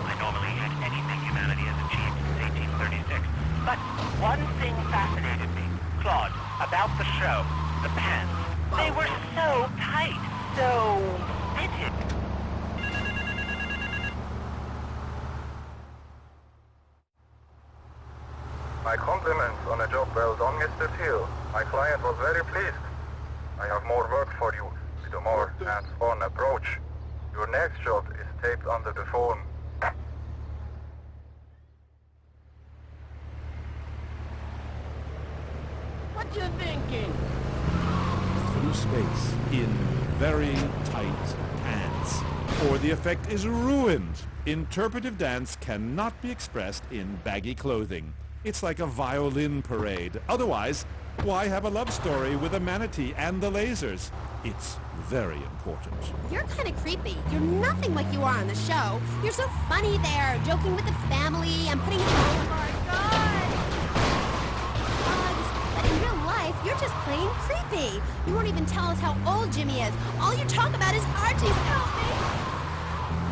I normally hate anything humanity has achieved since 1836. But one thing fascinated me. Claude, about the show, the pants. They were so tight. So fitted. My compliments on a job well done, Mr. Teal. My client was very pleased. I have more work for you with a more hands-on approach. Your next shot is taped under the phone. What you thinking? Through space in very tight pants, or the effect is ruined. Interpretive dance cannot be expressed in baggy clothing. It's like a violin parade. Otherwise, why have a love story with a manatee and the lasers? It's very important. You're kind of creepy. You're nothing like you are on the show. You're so funny there, joking with the family and putting it oh my god! But in real life, you're just plain creepy. You won't even tell us how old Jimmy is. All you talk about is Archie's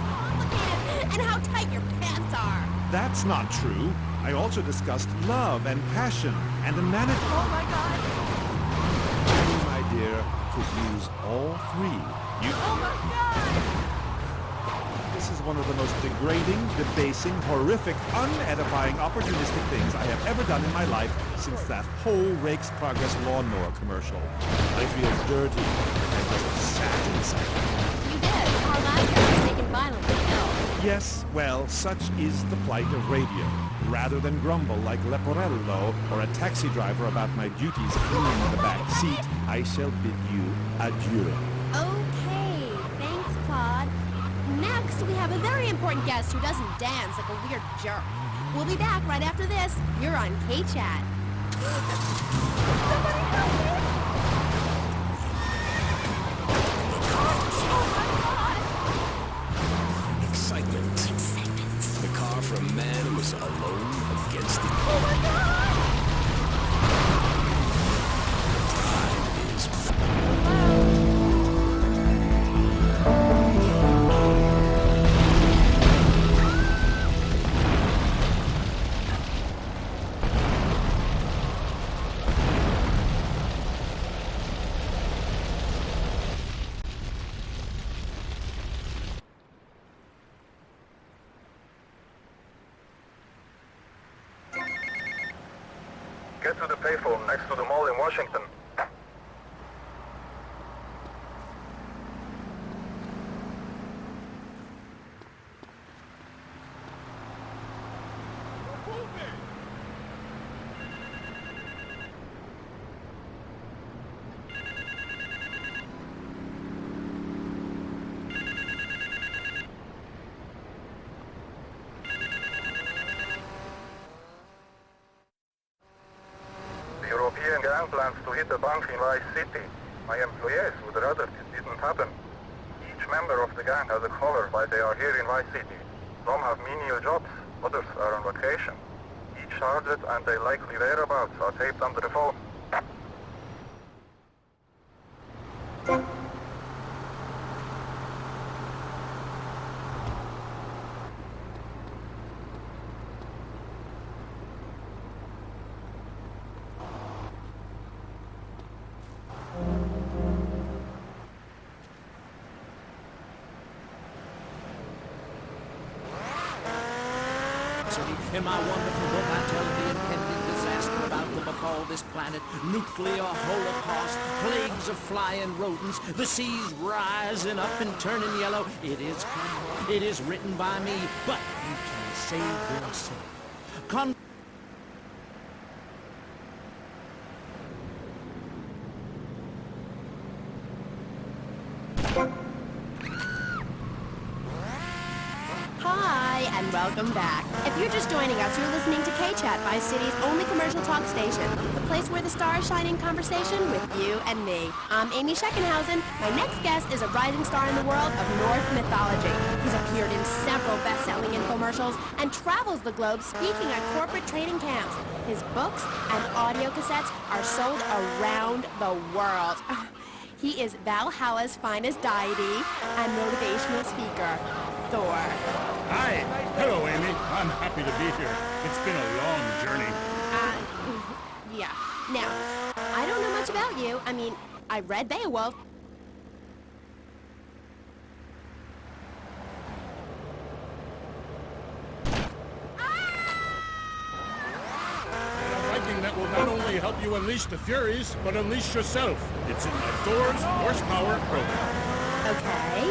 complicated and how tight your pants are. That's not true. I also discussed love and passion and a manatee. Oh my god! You, my dear, could use all 3. Oh my god! This is one of the most degrading, debasing, horrific, unedifying, opportunistic things I have ever done in my life since that whole Rake's Progress lawnmower commercial. I feel dirty and just sad inside. You did. Our last guy was taken violently ill. Yes, well, such is the plight of radio. Rather than grumble like Leporello or a taxi driver about my duties cleaning the back seat, I shall bid you adieu. Okay, thanks, Claude. Next, we have a very important guest who doesn't dance like a weird jerk. We'll be back right after this. You're on K-Chat. Somebody help me! Excitement. The car for a man who is alone against the Oh my god! Get to the payphone next to the mall in Washington. The European gang plans to hit a bank in Vice City. My employees would rather it didn't happen. Each member of the gang has a collar while they are here in Vice City. Some have menial jobs, others are on vacation. Each target and their likely whereabouts are taped under the phone. In my wonderful book, I tell the impending disaster about to befall this planet. Nuclear holocaust, plagues of flying rodents, the seas rising up and turning yellow. It is coming. It is written by me, but you can save yourself. Hi, and welcome back. If you're just joining us, you're listening to K-Chat, Vice City's only commercial talk station. The place where the stars shine in conversation with you and me. I'm Amy Scheckenhausen. My next guest is a rising star in the world of Norse mythology. He's appeared in several best-selling infomercials and travels the globe speaking at corporate training camps. His books and audio cassettes are sold around the world. He is Valhalla's finest deity and motivational speaker, Thor. Hi. Hello, Amy. I'm happy to be here. It's been a long journey. Yeah. Now, I don't know much about you. I mean, I read Beowulf. That will not only help you unleash the Furies, but unleash yourself. It's in my Thor's Horsepower program. Okay,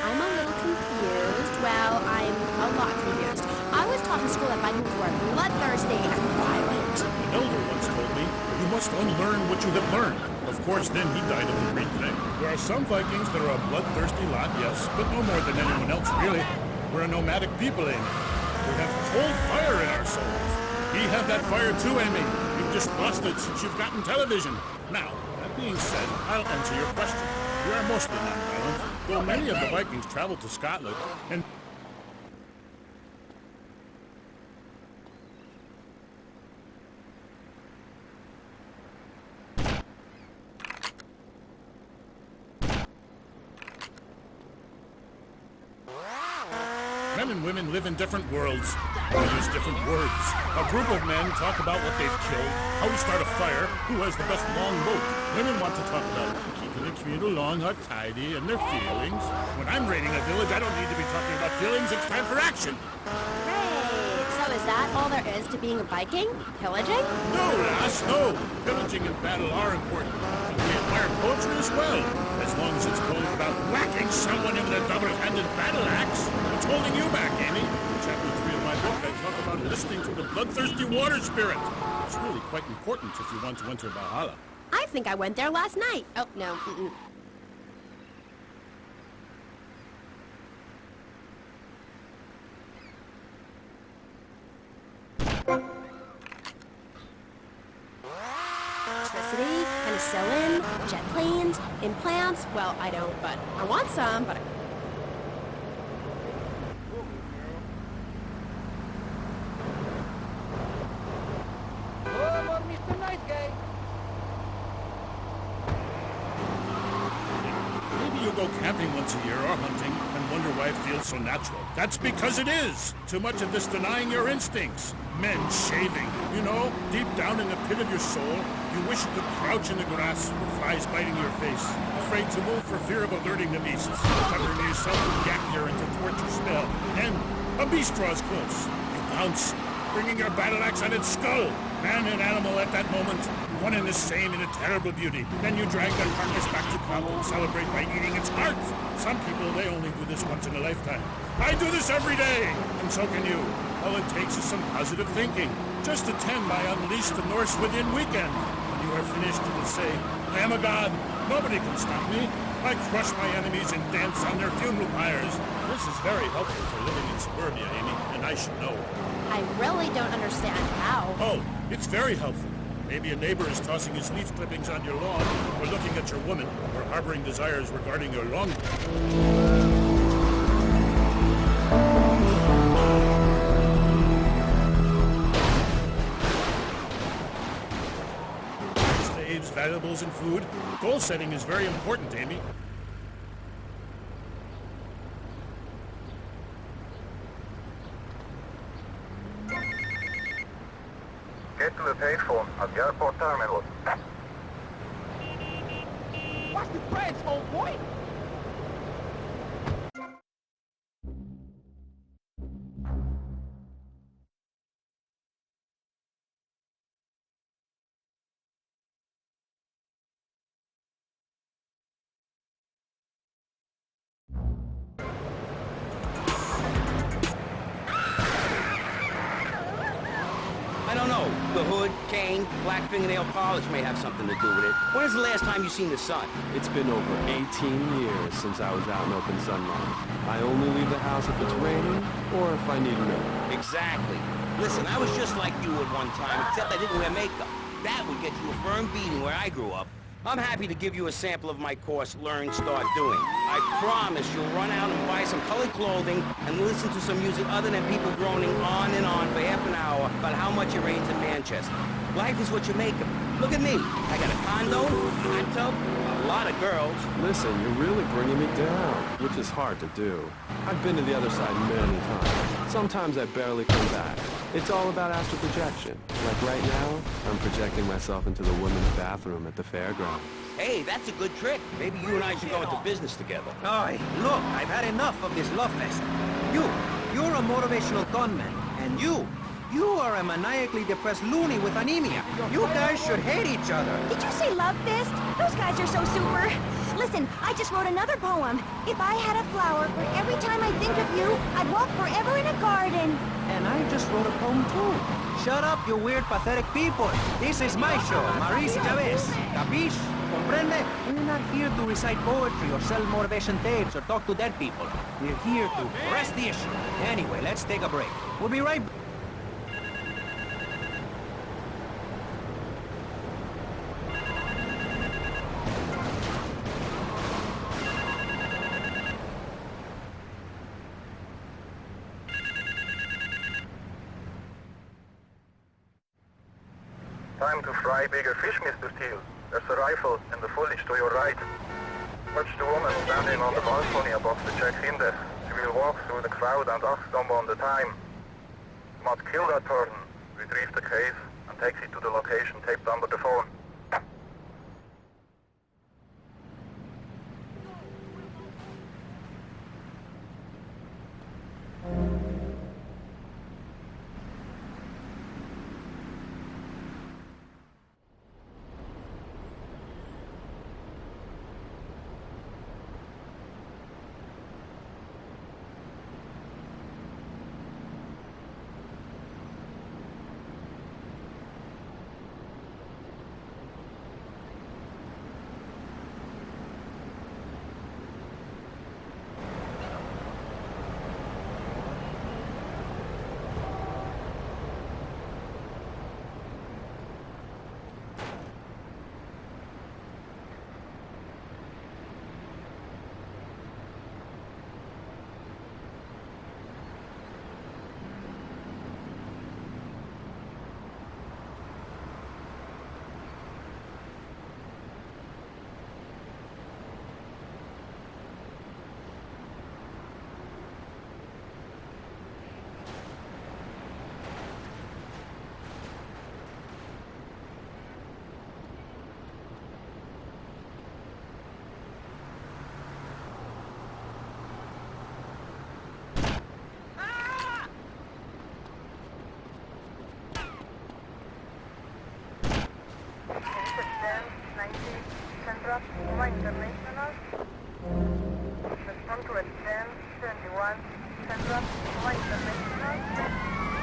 I'm a little confused. Well, I'm a lot confused. I was taught in school that Vikings were bloodthirsty and violent. An elder once told me, you must unlearn what you have learned. Of course, then he died of a great thing. There are some Vikings that are a bloodthirsty lot, yes, but no more than anyone else, really. We're a nomadic people, Amy. We have cold fire in our souls. We have that fire too, Amy. You've just lost it since you've gotten television. Now, that being said, I'll answer your question. We are mostly non-violent, though many of the Vikings traveled to Scotland, and... Men and women live in different worlds. They use different words. A group of men talk about what they've killed, how to start a fire, who has the best long boat. Women want to talk about keeping the commute along or tidy and their feelings. When I'm raiding a village, I don't need to be talking about feelings. It's time for action. Great. So is that all there is to being a Viking? Pillaging? No, lass, no. Pillaging and battle are important. But we admire poetry as well. As long as it's told about whacking someone with a double-handed battle axe. What's holding you back, Amy? In Chapter 3 of my book, I talk about listening to the bloodthirsty water spirit. It's really quite important if you want to enter Valhalla. I think I went there last night. Oh, no. Electricity, penicillin, jet planes, implants. Well, I don't, but I want some, but... Oh, Mr. Nice Guy. Maybe you go camping once a year or hunting and wonder why it feels so natural. That's because it is! Too much of this denying your instincts. Men shaving. You know, deep down in the pit of your soul, you wish you could crouch in the grass with flies biting your face. Afraid to move for fear of alerting the beasts. Covering yourself with yak urine to thwart your spell. Then, a beast draws close. You bounce, bringing your battle axe on its skull. Man and animal at that moment, one and the same in a terrible beauty. Then you drag their carcass back to camp and celebrate by eating its heart. Some people, they only do this once in a lifetime. I do this every day, and so can you. All it takes is some positive thinking. Just attend my Unleash the Norse Within weekend. When you are finished, you will say, I am a god. Nobody can stop me. I crush my enemies and dance on their funeral pyres. This is very helpful for living in suburbia, Amy, and I should know. I really don't understand how. Oh, it's very helpful. Maybe a neighbor is tossing his leaf clippings on your lawn, or looking at your woman, or harboring desires regarding your long... Slaves, valuables, and food. Goal setting is very important, Amy. Get to the payphone at the airport terminal. Watch the threads, old boy! I don't know. The hood, cane, black fingernail polish may have something to do with it. When is the last time you seen the sun? It's been over 18 years since I was out in open sunlight. I only leave the house if it's raining or if I need a minute. Exactly. Listen, I was just like you at one time, except I didn't wear makeup. That would get you a firm beating where I grew up. I'm happy to give you a sample of my course, Learn, Start Doing. I promise you'll run out and buy some colored clothing and listen to some music other than people groaning on and on for half an hour about how much it rains in Manchester. Life is what you make of it. Look at me. I got a condo, a hot tub, a lot of girls. Listen, you're really bringing me down, which is hard to do. I've been to the other side many times. Sometimes I barely come back. It's all about astral projection. Like right now, I'm projecting myself into the women's bathroom at the fairground. Hey, that's a good trick. Maybe you and I should go into business together. Oi, look, I've had enough of this love fest. You're a motivational gunman, and you are a maniacally depressed loony with anemia. You guys should hate each other. Did you say love fist? Those guys are so super. Listen, I just wrote another poem. If I had a flower for every time I think of you, I'd walk forever in a garden. And I just wrote a poem too. Shut up, you weird, pathetic people. This is my show, Maurice Chavez. Capiche? Comprende? We're not here to recite poetry or sell motivation tapes or talk to dead people. We're here to press the issue. Anyway, let's take a break. We'll be right back. Time to fry bigger fish, Mr. Steele. There's a rifle in the foliage to your right. Watch the woman standing on the balcony above the check-in desk. She will walk through the crowd and ask someone the time. You must kill that person, retrieve the case, and take it to the location taped under the phone. International. Respond to a 1071 Central International.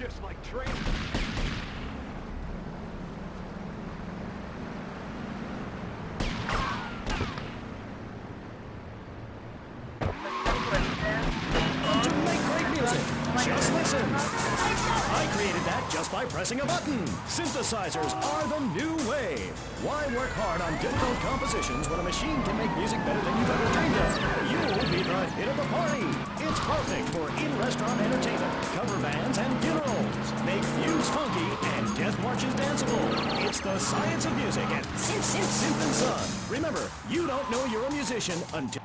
just like training. To make great music, just listen. I created that just by pressing a button. Synthesizers are the new way. Why work hard on difficult compositions when a machine can make music better than you've ever dreamed of? You'll be the hit of the party. It's perfect for in-restaurant entertainment, cover bands, and funerals. Make views funky and death marches danceable. It's the science of music at Synth and Son. Remember, you don't know you're a musician until...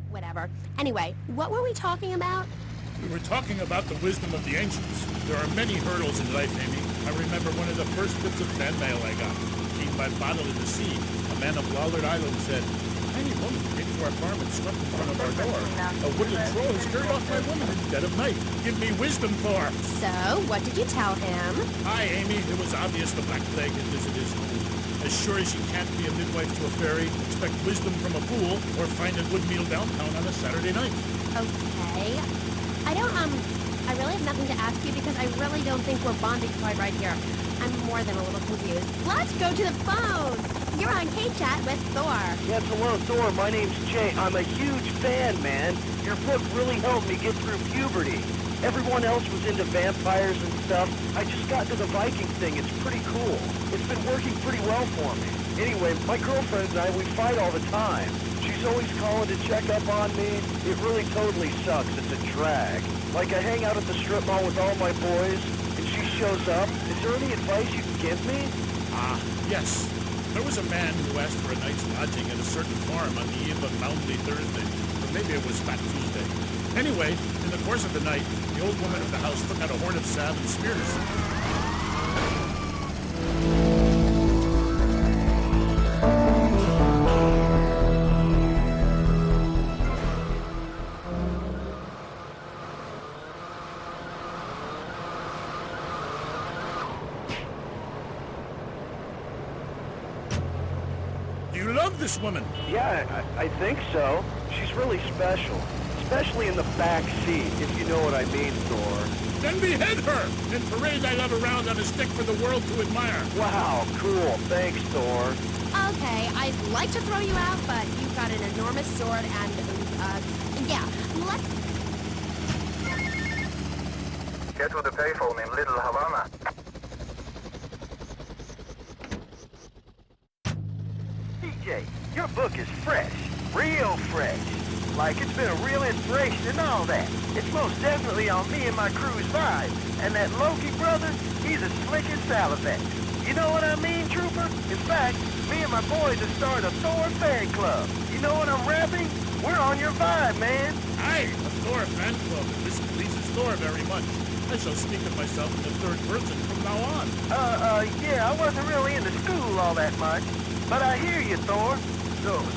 Whatever. Anyway, what were we talking about? We were talking about the wisdom of the ancients. There are many hurdles in life, Amy. I remember one of the first bits of fan mail I got. Seen by bottle in the sea, a man of Lollard Island said, "Any woman came to our farm and slept in front of our door. A woodland troll has carried off my woman in the dead of night. Give me wisdom, Thor." So, what did you tell him? Hi, Amy. It was obvious the Black Plague had visited his home. As sure as you can't be a midwife to a fairy, expect wisdom from a fool, or find a good meal downtown on a Saturday night. Okay. I really have nothing to ask you because I really don't think we're bonding quite right here. I'm more than a little confused. Let's go to the phone! You're on K-Chat with Thor. Yes, hello, Thor. My name's Jay. I'm a huge fan, man. Your book really helped me get through puberty. Everyone else was into vampires and stuff. I just got to the Viking thing. It's pretty cool. It's been working pretty well for me. Anyway, my girlfriend and I, we fight all the time. She's always calling to check up on me. It really totally sucks. It's a drag. Like, I hang out at the strip mall with all my boys, and she shows up. Is there any advice you can give me? Yes. There was a man who asked for a night's lodging at a certain farm on the eve of Moundy Thursday. Or maybe it was Fat Tuesday. Anyway, in the course of the night, the old woman of the house took out a horn of salve and speared herself. You love this woman. Yeah, I think so. She's really special. Especially in the back seat, if you know what I mean, Thor. Then behead her and parade that love around on a stick for the world to admire. Wow, cool. Thanks, Thor. Okay, I'd like to throw you out, but you've got an enormous sword and, yeah, let's... Get to the payphone in Little Havana. DJ, your book is fresh. Real fresh. Like, it's been a real inspiration and all that. It's most definitely on me and my crew's vibe. And that Loki brother, he's as slick as Salivex. You know what I mean, Trooper? In fact, me and my boys have started a Thor fan club. You know what I'm rapping? We're on your vibe, man. Aye, a Thor fan club. This pleases Thor very much. I shall speak of myself in the third person from now on. Yeah, I wasn't really into school all that much. But I hear you, Thor.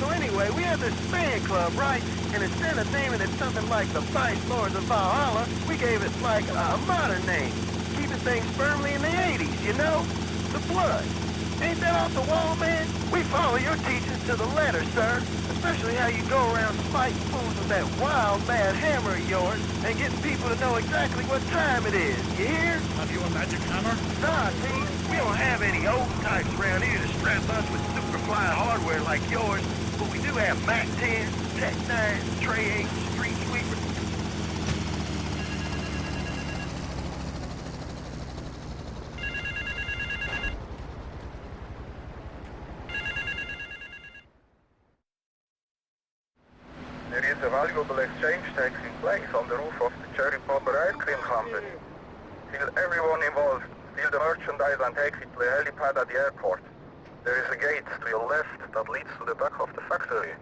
So anyway, we have this fan club, right? And instead of naming it something like the Vice Lords of Valhalla, we gave it like a modern name. Keeping things firmly in the 80s, you know? The Blood. Ain't that off the wall, man? We follow your teachings to the letter, sir. Especially how you go around fighting fools with that wild, mad hammer of yours and getting people to know exactly what time it is. You hear? Have you a magic hammer? Nah, see, we don't have any old types around here to strap us with superfly hardware like yours, but we do have Mac 10, Tech 9, Trey 8, Street Sweeper. There is a valuable exchange taking place on the roof of the Cherry Popper Ice Cream Company. Steal everyone involved. Steal the merchandise and take it to the helipad at the airport. There is a gate to your left that leads to the back of the factory.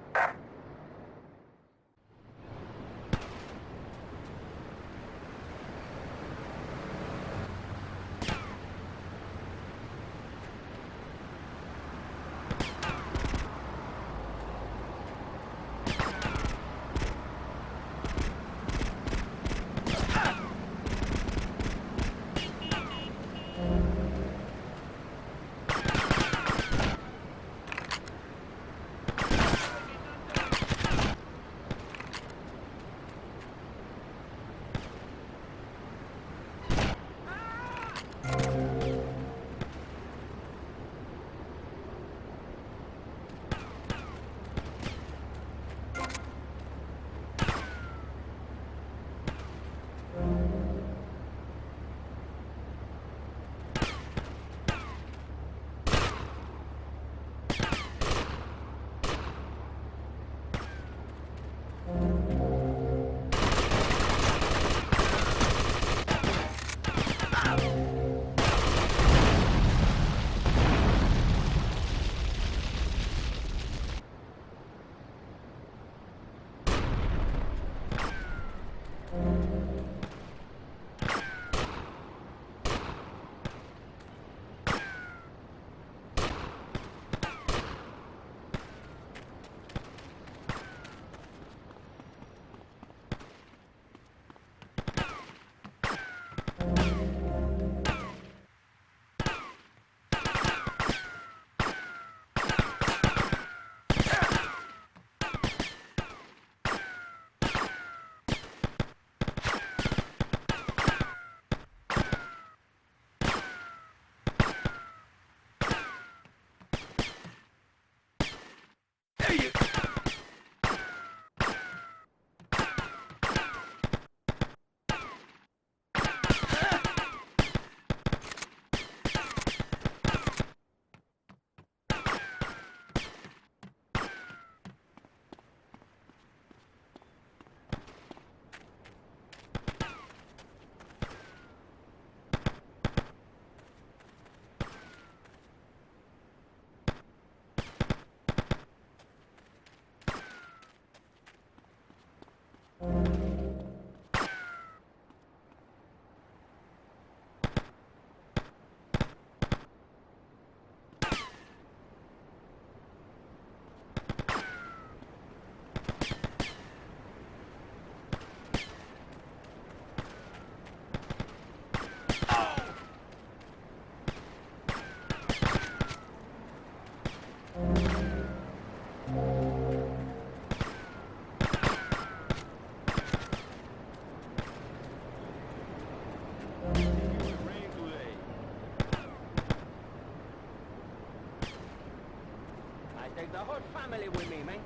family with me, man.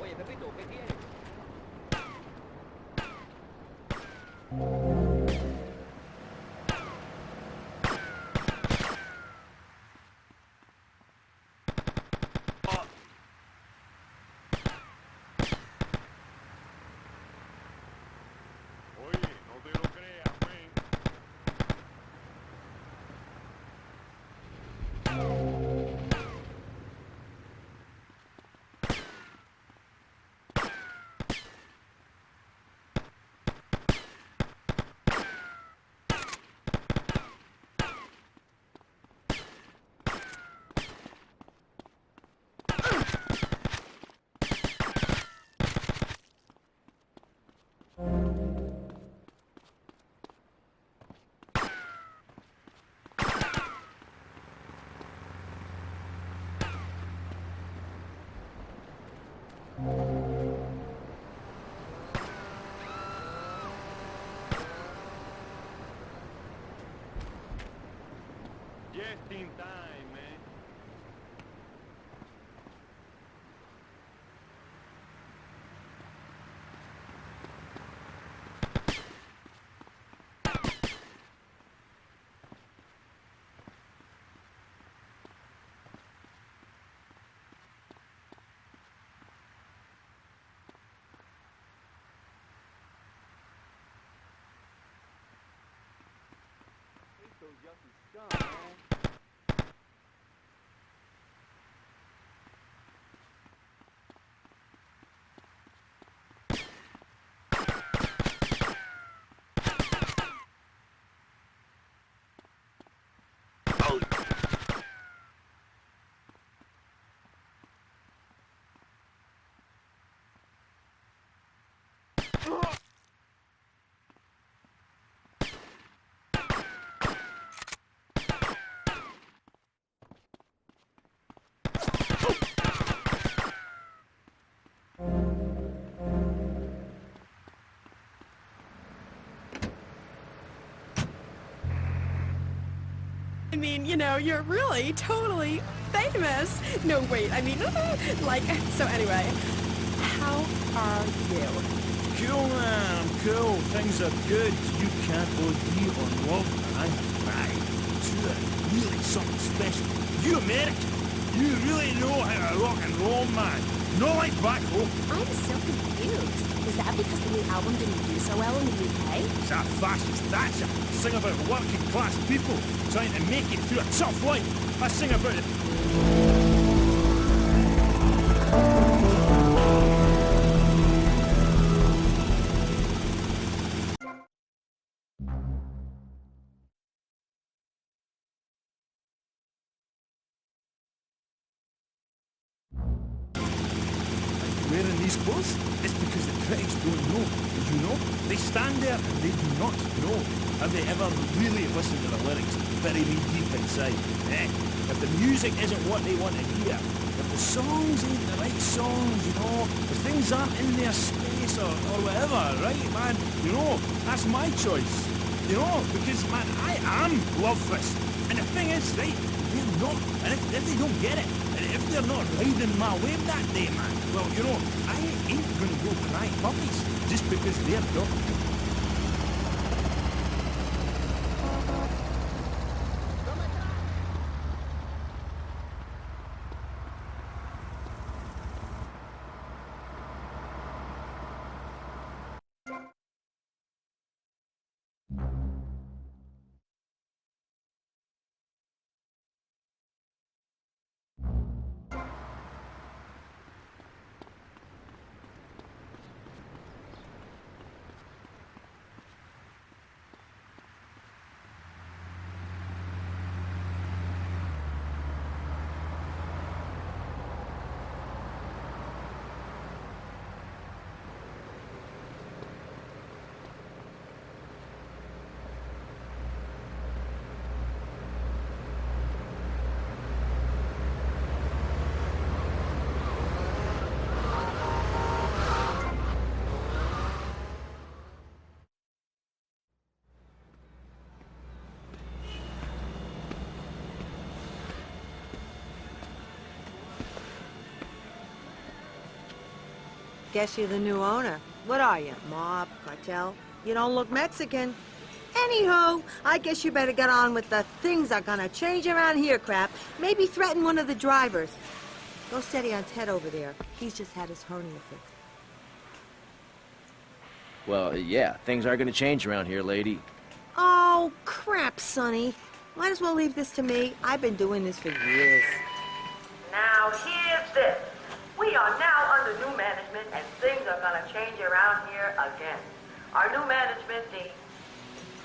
Oye, Pepito, ¿qué quieres? Just in time, man. Those yucky scum, man. I mean, you know, you're really totally famous. No, wait, I mean, like, so anyway, how are you? Cool, man. Cool. Things are good. You can't OD on love, and I have tried. It's really something special. You American, you really know how to rock and roll, man. Not like back home. I'm so confused. Is that because the new album didn't do so well in the UK? It's that fascist Thatcher. Sing about working class people trying to make it through a tough life. I sing about it. Wearing these clothes? It's because the critics don't know. Did you know? They stand there and they do not know. Have they ever really listened to the lyrics very deep inside? If the music isn't what they want to hear, if the songs ain't the right songs, you know, if things aren't in their space or whatever, right, man, you know, that's my choice. You know, because, man, I am Love Fist. And the thing is, right, they're not. And if they don't get it, and if they're not riding my wave that day, man, well, you know, I ain't gonna go cry puppies just because they're not. guess you're the new owner. What are you, mob, cartel? You don't look Mexican. Anywho, I guess you better get on with the things are gonna change around here crap. Maybe threaten one of the drivers. Go steady on Ted over there. He's just had his hernia fixed. Well, yeah, things are gonna change around here, lady. Oh, crap, Sonny. Might as well leave this to me. I've been doing this for years. Now, here's this. We are now under new management, and things are gonna change around here again. Our new management team.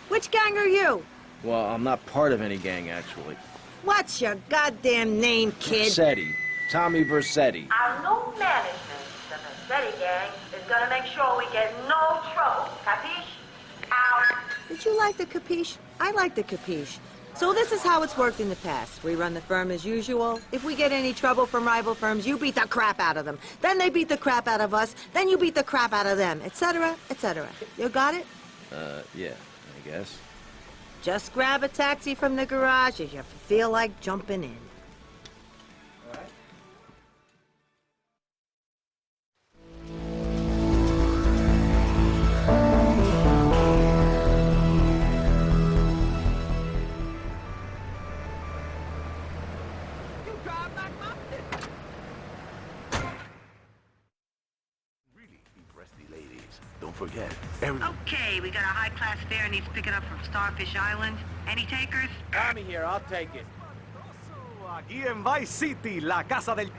Which gang are you? Well, I'm not part of any gang, actually. What's your goddamn name, kid? Vercetti. Tommy Vercetti. Our new management, the Vercetti gang, is gonna make sure we get no trouble. Capiche? Out. Did you like the capiche? I like the capiche. So this is how it's worked in the past. We run the firm as usual. If we get any trouble from rival firms, you beat the crap out of them. Then they beat the crap out of us. Then you beat the crap out of them, etc., etc. You got it? Yeah, I guess. Just grab a taxi from the garage if you feel like jumping in. Don't forget, Okay, we got a high-class fare needs picking up from Starfish Island. Any takers? Tommy here, I'll take it. Aquí en Vice City, la casa del...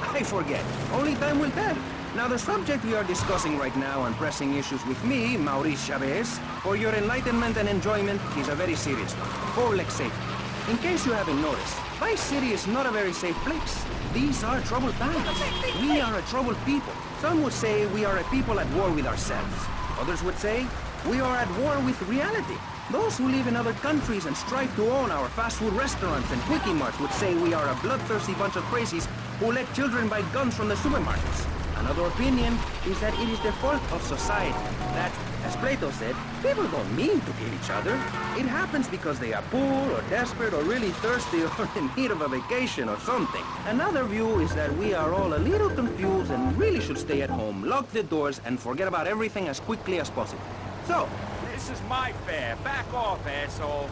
I forget. Only time will tell. Now, the subject we are discussing right now on pressing issues with me, Maurice Chavez, for your enlightenment and enjoyment, is a very serious one. Public safety. In case you haven't noticed, Vice City is not a very safe place. These are troubled times. We are a troubled people. Some would say we are a people at war with ourselves. Others would say we are at war with reality. Those who live in other countries and strive to own our fast food restaurants and quickie marts would say we are a bloodthirsty bunch of crazies who let children buy guns from the supermarkets. Another opinion is that it is the fault of society, that, as Plato said, people don't mean to kill each other. It happens because they are poor or desperate or really thirsty or in need of a vacation or something. Another view is that we are all a little confused and really should stay at home, lock the doors, and forget about everything as quickly as possible. So, This is my fare. Back off, asshole.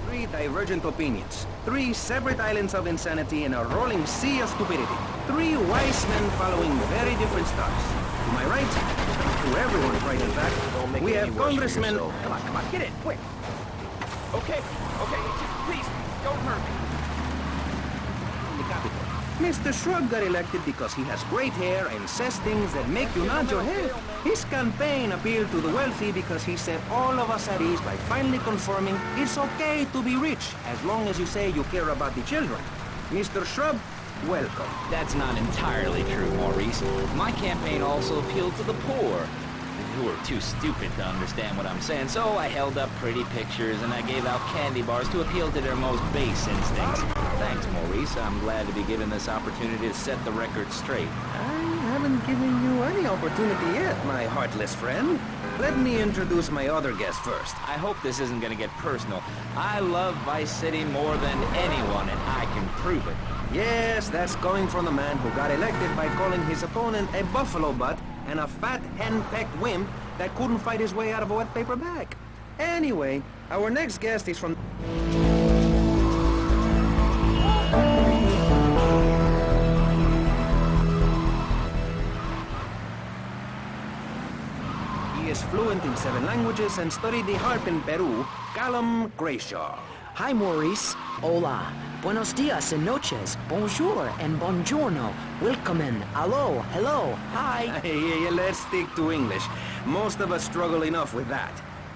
three divergent opinions. Three separate islands of insanity in a rolling sea of stupidity. Three wise men following very different stars. To my right, to everyone's right in fact, we have Congressman... Come on, get in, quick. Okay, just please, don't hurt me. The Capitol. Mr. Shrug got elected because he has great hair and says things that make you nod your head. His campaign appealed to the wealthy because he set all of us at ease by finally confirming it's okay to be rich as long as you say you care about the children. Mr. Shrub, welcome. That's not entirely true, Maurice. My campaign also appealed to the poor, who were too stupid to understand what I'm saying, so I held up pretty pictures and I gave out candy bars to appeal to their most base instincts. Thanks, Maurice. I'm glad to be given this opportunity to set the record straight. I haven't given you any opportunity yet, my heartless friend. Let me introduce my other guest first. I hope this isn't gonna get personal. I love Vice City more than anyone, and I can prove it. Yes, that's coming from the man who got elected by calling his opponent a buffalo butt and a fat hen-pecked wimp that couldn't fight his way out of a wet paper bag. Anyway, our next guest is from... He is fluent in 7 languages and studied the harp in Peru, Callum Grayshaw. Hi, Maurice. Hola. Buenos dias and noches. Bonjour and buongiorno. Welcome in. Hello. Hello. Hi. Hey, let's stick to English. Most of us struggle enough with that.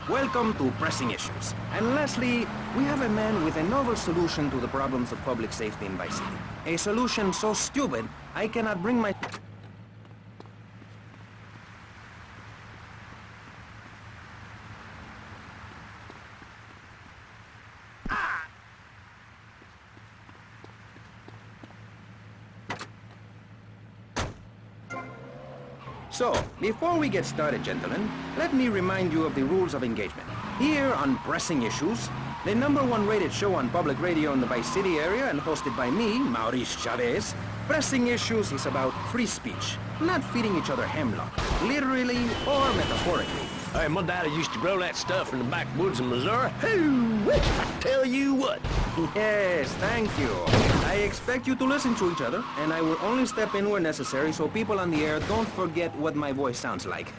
Welcome to Pressing Issues. And lastly, we have a man with a novel solution to the problems of public safety in Vice City. A solution so stupid, I cannot bring my... So, before we get started, gentlemen, let me remind you of the rules of engagement. Here on Pressing Issues, the #1 rated show on public radio in the Vice City area and hosted by me, Maurice Chavez. Pressing Issues is about free speech, not feeding each other hemlock, literally or metaphorically. Hey, my daddy used to grow that stuff in the backwoods of Missouri. Hoo, tell you what. Yes, thank you. I expect you to listen to each other, and I will only step in where necessary so people on the air don't forget what my voice sounds like.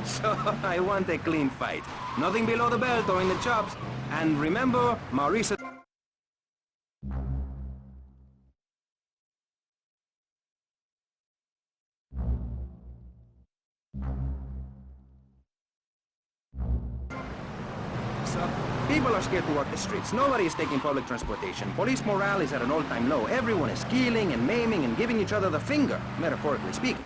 So, I want a clean fight. Nothing below the belt or in the chops. And remember, Maurice... People are scared to walk the streets. Nobody is taking public transportation. Police morale is at an all-time low. Everyone is killing and maiming and giving each other the finger, metaphorically speaking.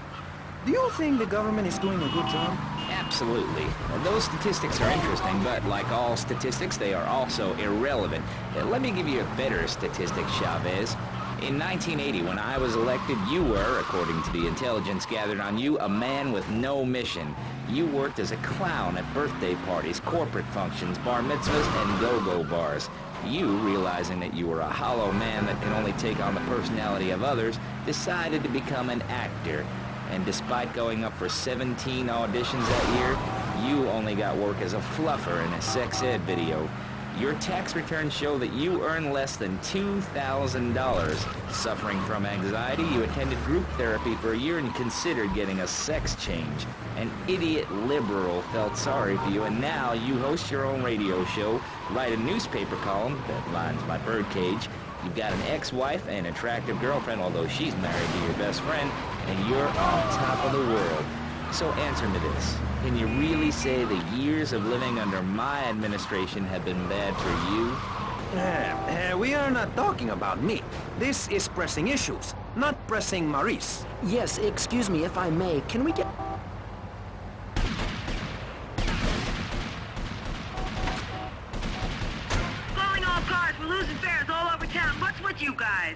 Do you think the government is doing a good job? Absolutely. Those statistics are interesting, but like all statistics, they are also irrelevant. Let me give you a better statistic, Chavez. In 1980, when I was elected, you were, according to the intelligence gathered on you, a man with no mission. You worked as a clown at birthday parties, corporate functions, bar mitzvahs, and go-go bars. You, realizing that you were a hollow man that can only take on the personality of others, decided to become an actor. And despite going up for 17 auditions that year, you only got work as a fluffer in a sex ed video. Your tax returns show that you earn less than $2,000. Suffering from anxiety, you attended group therapy for a year and considered getting a sex change. An idiot liberal felt sorry for you, and now you host your own radio show, write a newspaper column that lines my birdcage. You've got an ex-wife and attractive girlfriend, although she's married to your best friend, and you're on top of the world. So answer me this. Can you really say the years of living under my administration have been bad for you? We are not talking about me. This is pressing issues, not pressing Maurice. Yes, excuse me if I may. Can we get... Calling all cars. We're losing fares all over town. What's with you guys?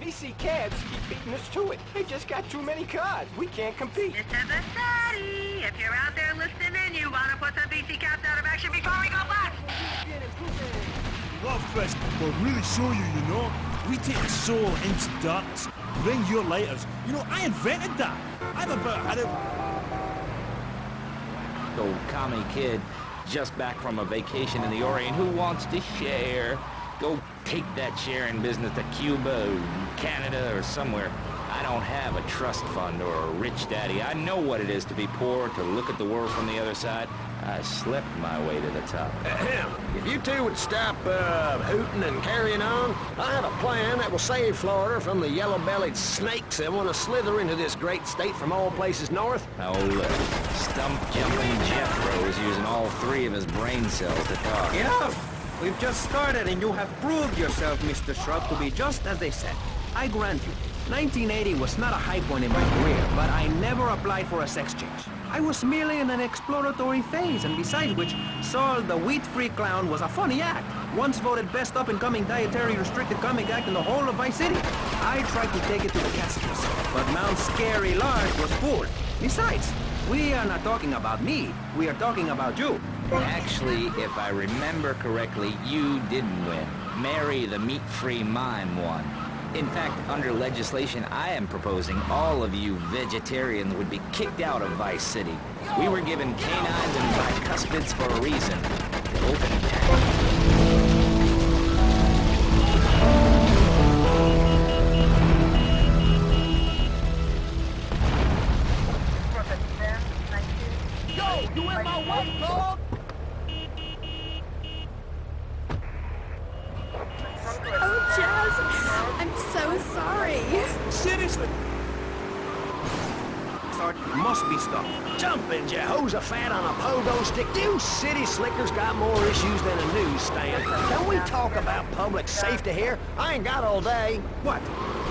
VC cabs keep beating us to it. They just got too many cars. We can't compete. Mr. Vercetti, if you're out there listening in, you want to put some VC cabs out of action before we go back. Well, Fresh, we'll really show you, you know. We take the soul into darkness, bring your lighters. You know, I invented that. I've about had it. Go commie kid, just back from a vacation in the Orient, who wants to share? Go take that sharing business to Cuba, or Canada, or somewhere. I don't have a trust fund or a rich daddy. I know what it is to be poor, to look at the world from the other side. I slept my way to the top. If you two would stop hooting and carrying on, I have a plan that will save Florida from the yellow-bellied snakes that want to slither into this great state from all places north. Oh, look. Stump-jumping Jethro is using all 3 of his brain cells to talk. Enough! We've just started and you have proved yourself, Mr. Shrub, to be just as they said. I grant you, 1980 was not a high point in my career, but I never applied for a sex change. I was merely in an exploratory phase, and besides which, Saul the wheat-free clown was a funny act. Once voted best up-and-coming dietary restricted comic act in the whole of Vice City. I tried to take it to the Catskills, but Mount Scary Large was full. Besides, we are not talking about me, we are talking about you. Actually, if I remember correctly, you didn't win. Mary the meat-free mime won. In fact, under legislation I am proposing, all of you vegetarians would be kicked out of Vice City. We were given canines and bicuspids for a reason. To open Yo, you in my way, dog? Oh, Jazz, I'm so sorry. Seriously? Must be stopped. Jumping Jehoshaphat on a pogo stick. You city slickers got more issues than a newsstand. Can we talk about public safety here? I ain't got all day. What?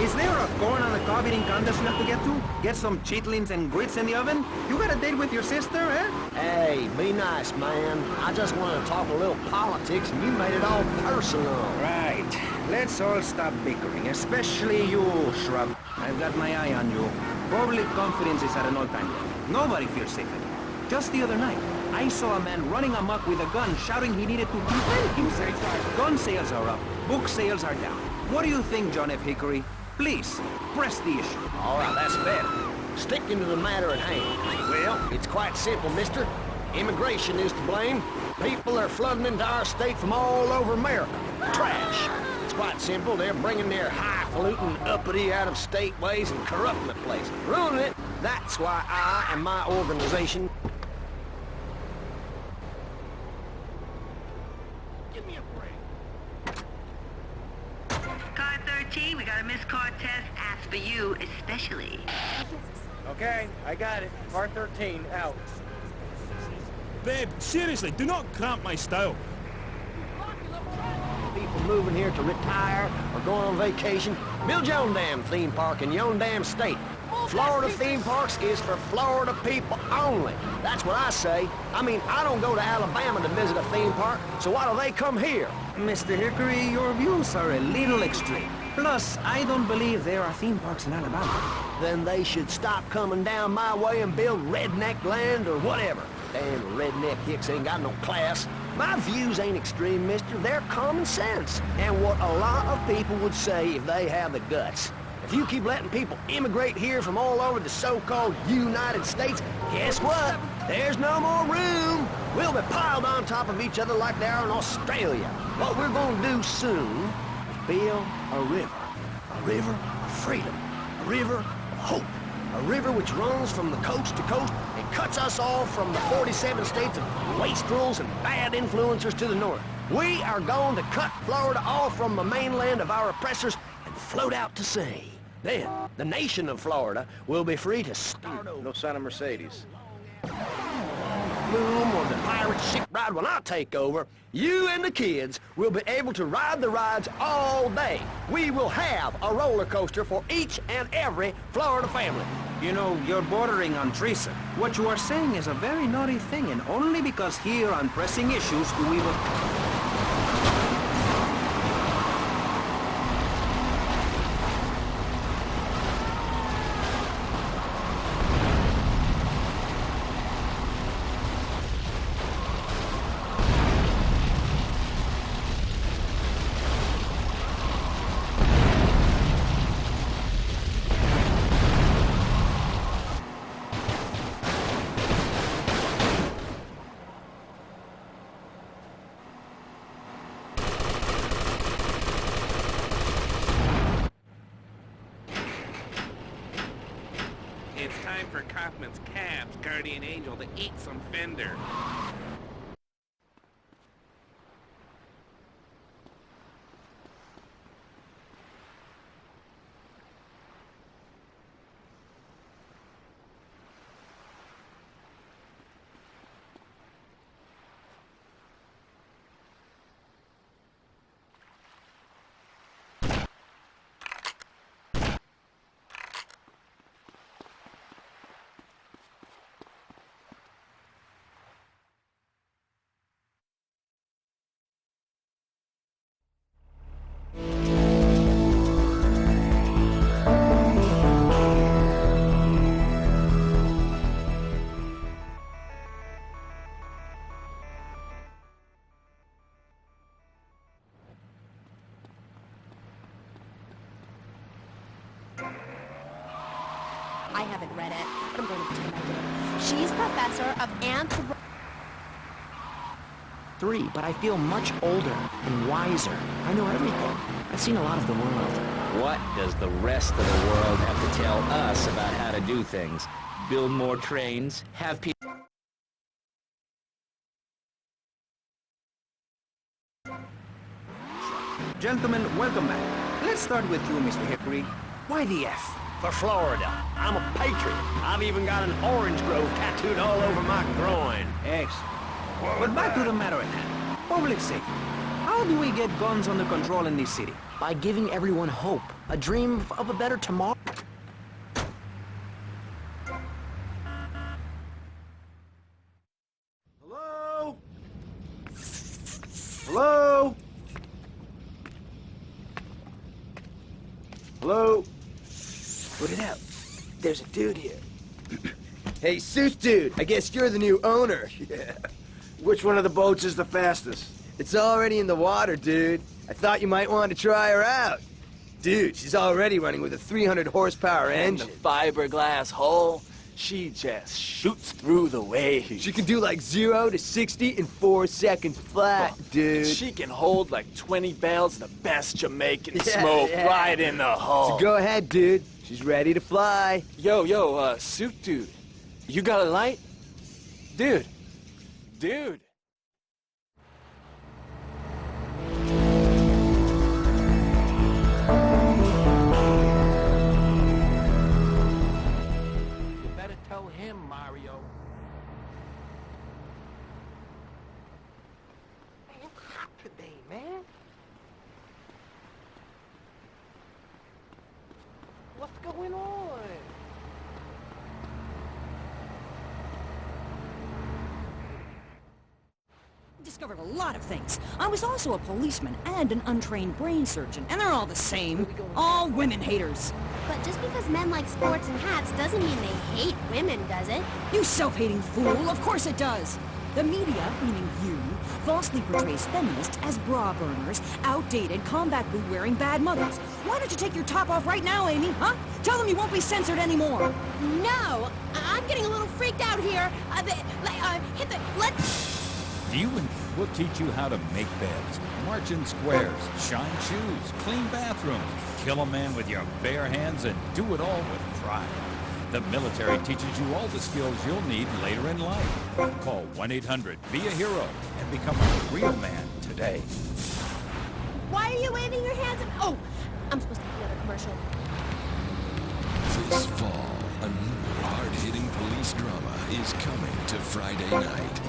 Is there a corn on the cob eating contest you have to get to? Get some chitlins and grits in the oven? You got a date with your sister, eh? Hey, be nice, man. I just wanted to talk a little politics, and you made it all personal. Right. Let's all stop bickering, especially you, Shrub. I've got my eye on you. Public confidence is at an all-time low. Nobody feels safe anymore. Just the other night, I saw a man running amok with a gun, shouting he needed to defend himself. Gun sales are up, book sales are down. What do you think, John F. Hickory? Please, press the issue. All right, that's better. Sticking to the matter at hand. Well, it's quite simple, mister. Immigration is to blame. People are flooding into our state from all over America. Trash. It's quite simple. They're bringing their highfalutin, uppity, out-of-state ways and corrupting the place. Ruining it. That's why I and my organization... Give me a break. Car 13, we got a missed car test asked for you especially. Okay, I got it. Car 13, out. Babe, seriously, do not cramp my style. People moving here to retire or going on vacation, build your own damn theme park in your own damn state. Florida theme parks is for Florida people only. That's what I say. I mean, I don't go to Alabama to visit a theme park, so why do they come here? Mr. Hickory, your views are a little extreme. Plus, I don't believe there are theme parks in Alabama. Then they should stop coming down my way and build redneck land or whatever. Damn redneck hicks ain't got no class. My views ain't extreme, mister. They're common sense. And what a lot of people would say if they have the guts. If you keep letting people immigrate here from all over the so-called United States, guess what? There's no more room. We'll be piled on top of each other like they are in Australia. What we're gonna do soon is build a river. A river of freedom. A river of hope. A river which runs from the coast to coast and cuts us off from the 47 states of wastrels and bad influencers to the north. We are going to cut Florida off from the mainland of our oppressors and float out to sea. Then, the nation of Florida will be free to start over. No sign of Mercedes. Boom, or the pirate ship ride when I take over, you and the kids will be able to ride the rides all day. We will have a roller coaster for each and every Florida family. You know, you're bordering on treason. What you are saying is a very naughty thing, and only because here on Pressing Issues we will... It's time for Kaufman's Cab's guardian angel to eat some fender. I haven't read it, but I'm going to pretend I did. She's professor of anthropology. 3, but I feel much older and wiser. I know everything. I've seen a lot of the world. What does the rest of the world have to tell us about how to do things? Build more trains, have people... Gentlemen, welcome back. Let's start with you, Mr. Hickory. Why the F? For Florida. I'm a patriot. I've even got an orange grove tattooed all over my groin. Excellent. But back to the matter at hand. Public safety. How do we get guns under control in this city? By giving everyone hope. A dream of a better tomorrow. Hello? Hello? Hello? Put it out. There's a dude here. Hey, Suit Dude, I guess you're the new owner. Yeah. Which one of the boats is the fastest? It's already in the water, dude. I thought you might want to try her out. Dude, she's already running with a 300 horsepower engine. And the fiberglass hull, she just shoots through the waves. She can do like 0 to 60 in 4 seconds flat, dude. She can hold like 20 barrels of the best Jamaican smoke right in the hull. So go ahead, dude. She's ready to fly. Yo, Suit Dude. You got a light? Dude. Tell him, Mario. Man, you hot today, man. What's going on? Discovered a lot of things. I was also a policeman and an untrained brain surgeon, and they're all the same. All women haters. But just because men like sports and hats doesn't mean they hate women, does it? You self-hating fool, of course it does. The media, meaning you, falsely portrays feminists as bra burners, outdated, combat boot-wearing bad mothers. Why don't you take your top off right now, Amy, huh? Tell them you won't be censored anymore. No, I'm getting a little freaked out here. We'll teach you how to make beds, march in squares, shine shoes, clean bathrooms, kill a man with your bare hands, and do it all with pride. The military teaches you all the skills you'll need later in life. Call 1-800-BE-A-HERO and become a real man today. Why are you waving your hands? Oh, I'm supposed to be another commercial. This fall, a new hard-hitting police drama is coming to Friday night.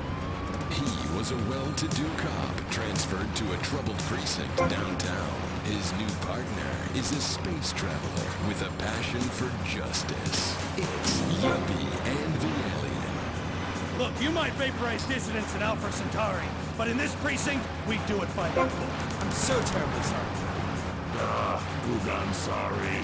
He was a well-to-do cop transferred to a troubled precinct downtown. His new partner is a space traveler with a passion for justice. It's Yuppie and the Alien. Look, you might vaporize dissidents in Alpha Centauri, but in this precinct, we do it by the book. I'm so terribly sorry. I'm sorry.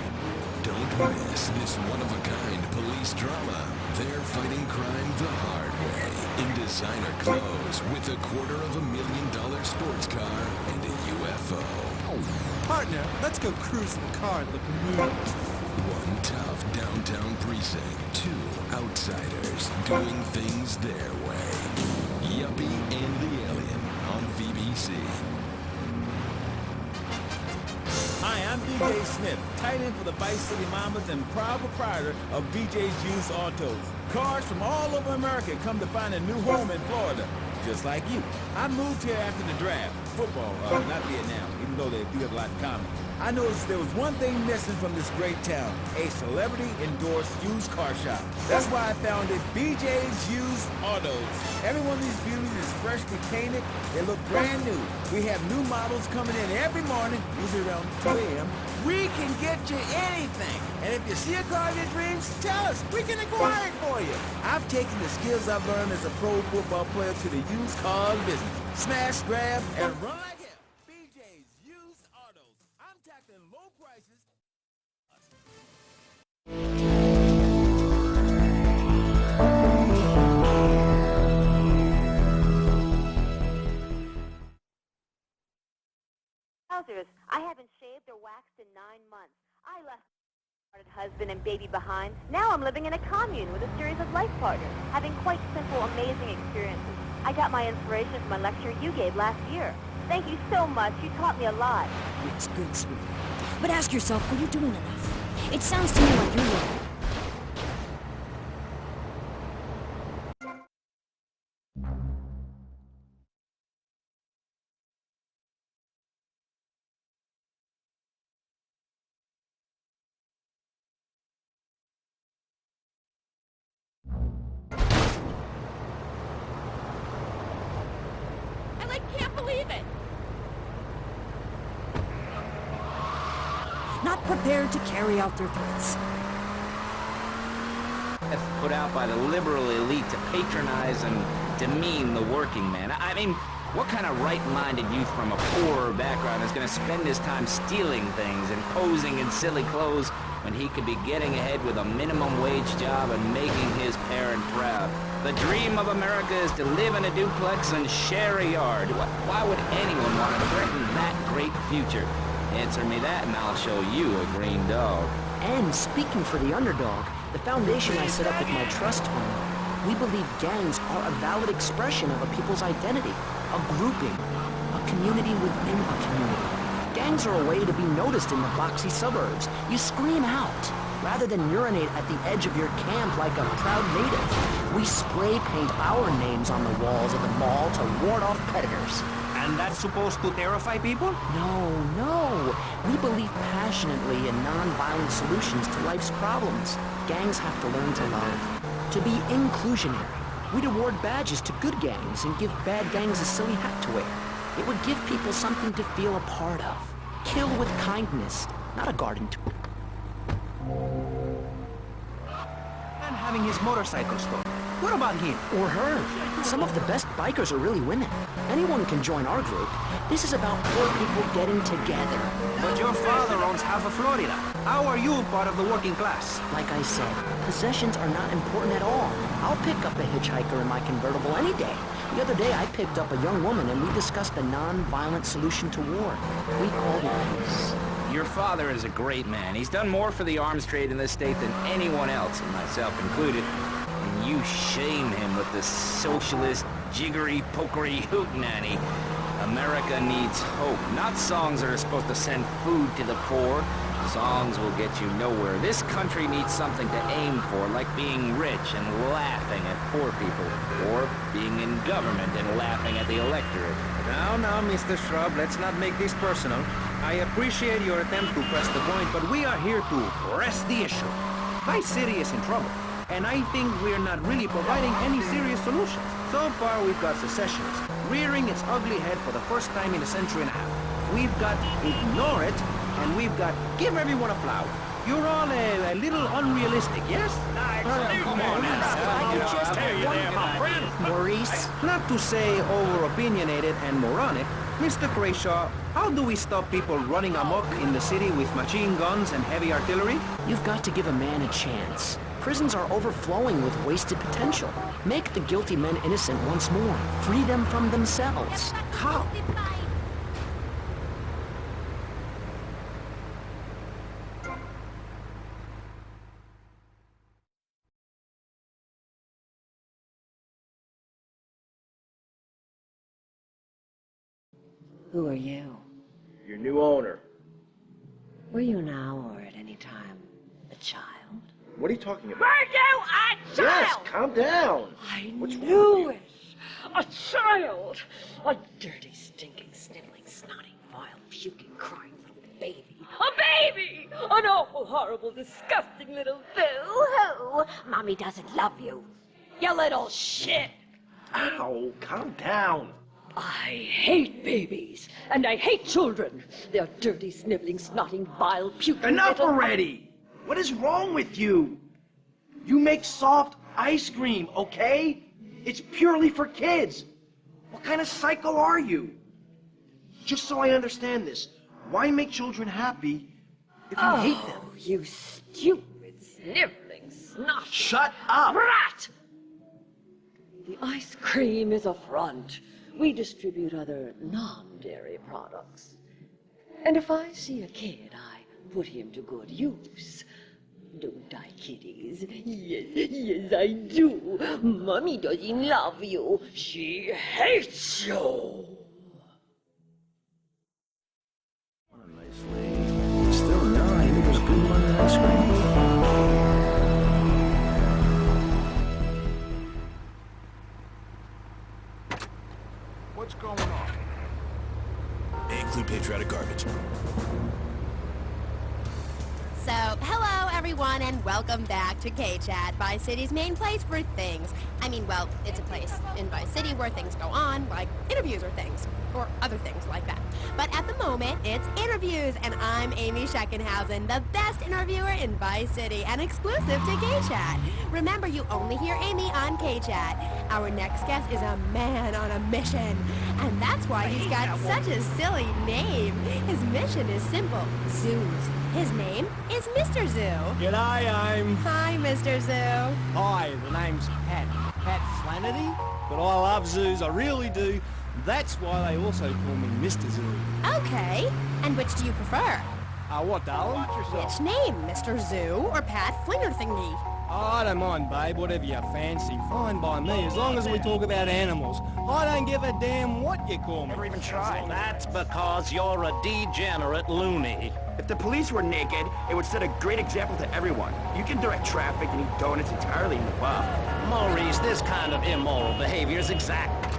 Don't miss this one-of-a-kind police drama. They're fighting crime the hard way, in designer clothes, with $250,000 sports car and a UFO. Partner, let's go cruise in the car and look moody. One tough downtown precinct, two outsiders doing things their way. Yuppie and the Alien on BBC. Hi, I'm BJ Smith, tight end for the Vice City Mamas and proud proprietor of BJ's Used Autos. Cars from all over America come to find a new home in Florida, just like you. I moved here after the draft. Football, not Vietnam, even though they do have a lot in common. I noticed there was one thing missing from this great town, a celebrity-endorsed used car shop. That's why I founded BJ's Used Autos. Every one of these beauties is freshly painted. They look brand new. We have new models coming in every morning, usually around 2 a.m. We can get you anything. And if you see a car of your dreams, tell us. We can acquire it for you. I've taken the skills I've learned as a pro football player to the used car business. Smash, grab, and run like hell. BJ's Used Autos. I'm tackling low prices. I haven't shaved or waxed in 9 months. I left my husband and baby behind. Now I'm living in a commune with a series of life partners, having quite simple, amazing experiences. I got my inspiration from a lecture you gave last year. Thank you so much. You taught me a lot. It's good, sweetheart. But ask yourself, are you doing enough? It sounds to me like you're wrong. Can't believe it! Not prepared to carry out their threats. That's put out by the liberal elite to patronize and demean the working man. I mean, what kind of right-minded youth from a poorer background is going to spend his time stealing things and posing in silly clothes when he could be getting ahead with a minimum wage job and making his parent proud. The dream of America is to live in a duplex and share a yard. Why would anyone want to threaten that great future? Answer me that and I'll show you a green dog. And speaking for the underdog, the foundation I set up with my trust fund, we believe gangs are a valid expression of a people's identity, a grouping, a community within a community. Gangs are a way to be noticed in the boxy suburbs. You scream out, rather than urinate at the edge of your camp like a proud native. We spray paint our names on the walls of the mall to ward off predators. And that's supposed to terrify people? No. We believe passionately in non-violent solutions to life's problems. Gangs have to learn to love, to be inclusionary. We'd award badges to good gangs and give bad gangs a silly hat to wear. It would give people something to feel a part of. Kill with kindness, not a garden tool. And having his motorcycle store. What about him? Or her. Some of the best bikers are really women. Anyone can join our group. This is about poor people getting together. But your father owns half of Florida. How are you part of the working class? Like I said, possessions are not important at all. I'll pick up a hitchhiker in my convertible any day. The other day I picked up a young woman and we discussed a non-violent solution to war. We called it peace. Your father is a great man. He's done more for the arms trade in this state than anyone else, and myself included. And you shame him with this socialist, jiggery, pokery hootenanny. America needs hope, not songs that are supposed to send food to the poor. Songs will get you nowhere. This country needs something to aim for, like being rich and laughing at poor people, or being in government and laughing at the electorate. Now, Mr. Shrub, let's not make this personal. I appreciate your attempt to press the point, but we are here to press the issue. Vice City is in trouble, and I think we're not really providing any serious solutions. So far, we've got secessions, rearing its ugly head for the first time in a century and a half. We've got ignore it, and we've got give everyone a flower. You're all a little unrealistic, yes? Come on now. Maurice? Not to say over-opinionated and moronic, Mr. Crashaw, how do we stop people running amok in the city with machine guns and heavy artillery? You've got to give a man a chance. Prisons are overflowing with wasted potential. Make the guilty men innocent once more. Free them from themselves. How? Who are you? Your new owner. Were you now or at any time a child? What are you talking about? Were you a child? Yes, calm down. What's knew it. A child. A dirty, stinking, sniveling, snotty, vile, puking, crying little baby. A baby! An awful, horrible, disgusting little boo-hoo! Mommy doesn't love you. You little shit! Ow, calm down. I hate babies, and I hate children. They're dirty, sniveling, snotting, vile, puking. Enough already! What is wrong with you? You make soft ice cream, okay? It's purely for kids. What kind of psycho are you? Just so I understand this, why make children happy if you hate them? Oh, you stupid, sniveling, snot. Shut up! Brat! The ice cream is a front. We distribute other non-dairy products. And if I see a kid, I put him to good use. Don't I, kiddies? Yes, I do. Mommy doesn't love you. She hates you. What a nice lady. Still young, you think there's good money in ice cream? What's going on? They include patriotic garbage. So, hello everyone and welcome back to K-Chat, Vice City's main place for things. I mean, well, it's a place in Vice City where things go on, like interviews or things, or other things like that. But at the moment, it's interview Hughes, and I'm Amy Scheckenhausen, the best interviewer in Vice City and exclusive to K-Chat. Remember, you only hear Amy on K-Chat. Our next guest is a man on a mission, and that's why he's got such a silly name. His mission is simple, zoos. His name is Mr. Zoo. G'day, I'm... Hi, Mr. Zoo. Hi, the name's Pat Flannery, but I love zoos, I really do. That's why they also call me Mr. Zoo. Okay, and which do you prefer? What, darling? Which name, Mr. Zoo or Pat Flinger Thingy? Oh, I don't mind, babe, whatever you fancy. Fine by me, as long as we talk about animals. I don't give a damn what you call me. Never even tried. That's because you're a degenerate loony. If the police were naked, it would set a great example to everyone. You can direct traffic and eat donuts entirely in the pub. Maurice, this kind of immoral behavior is exact.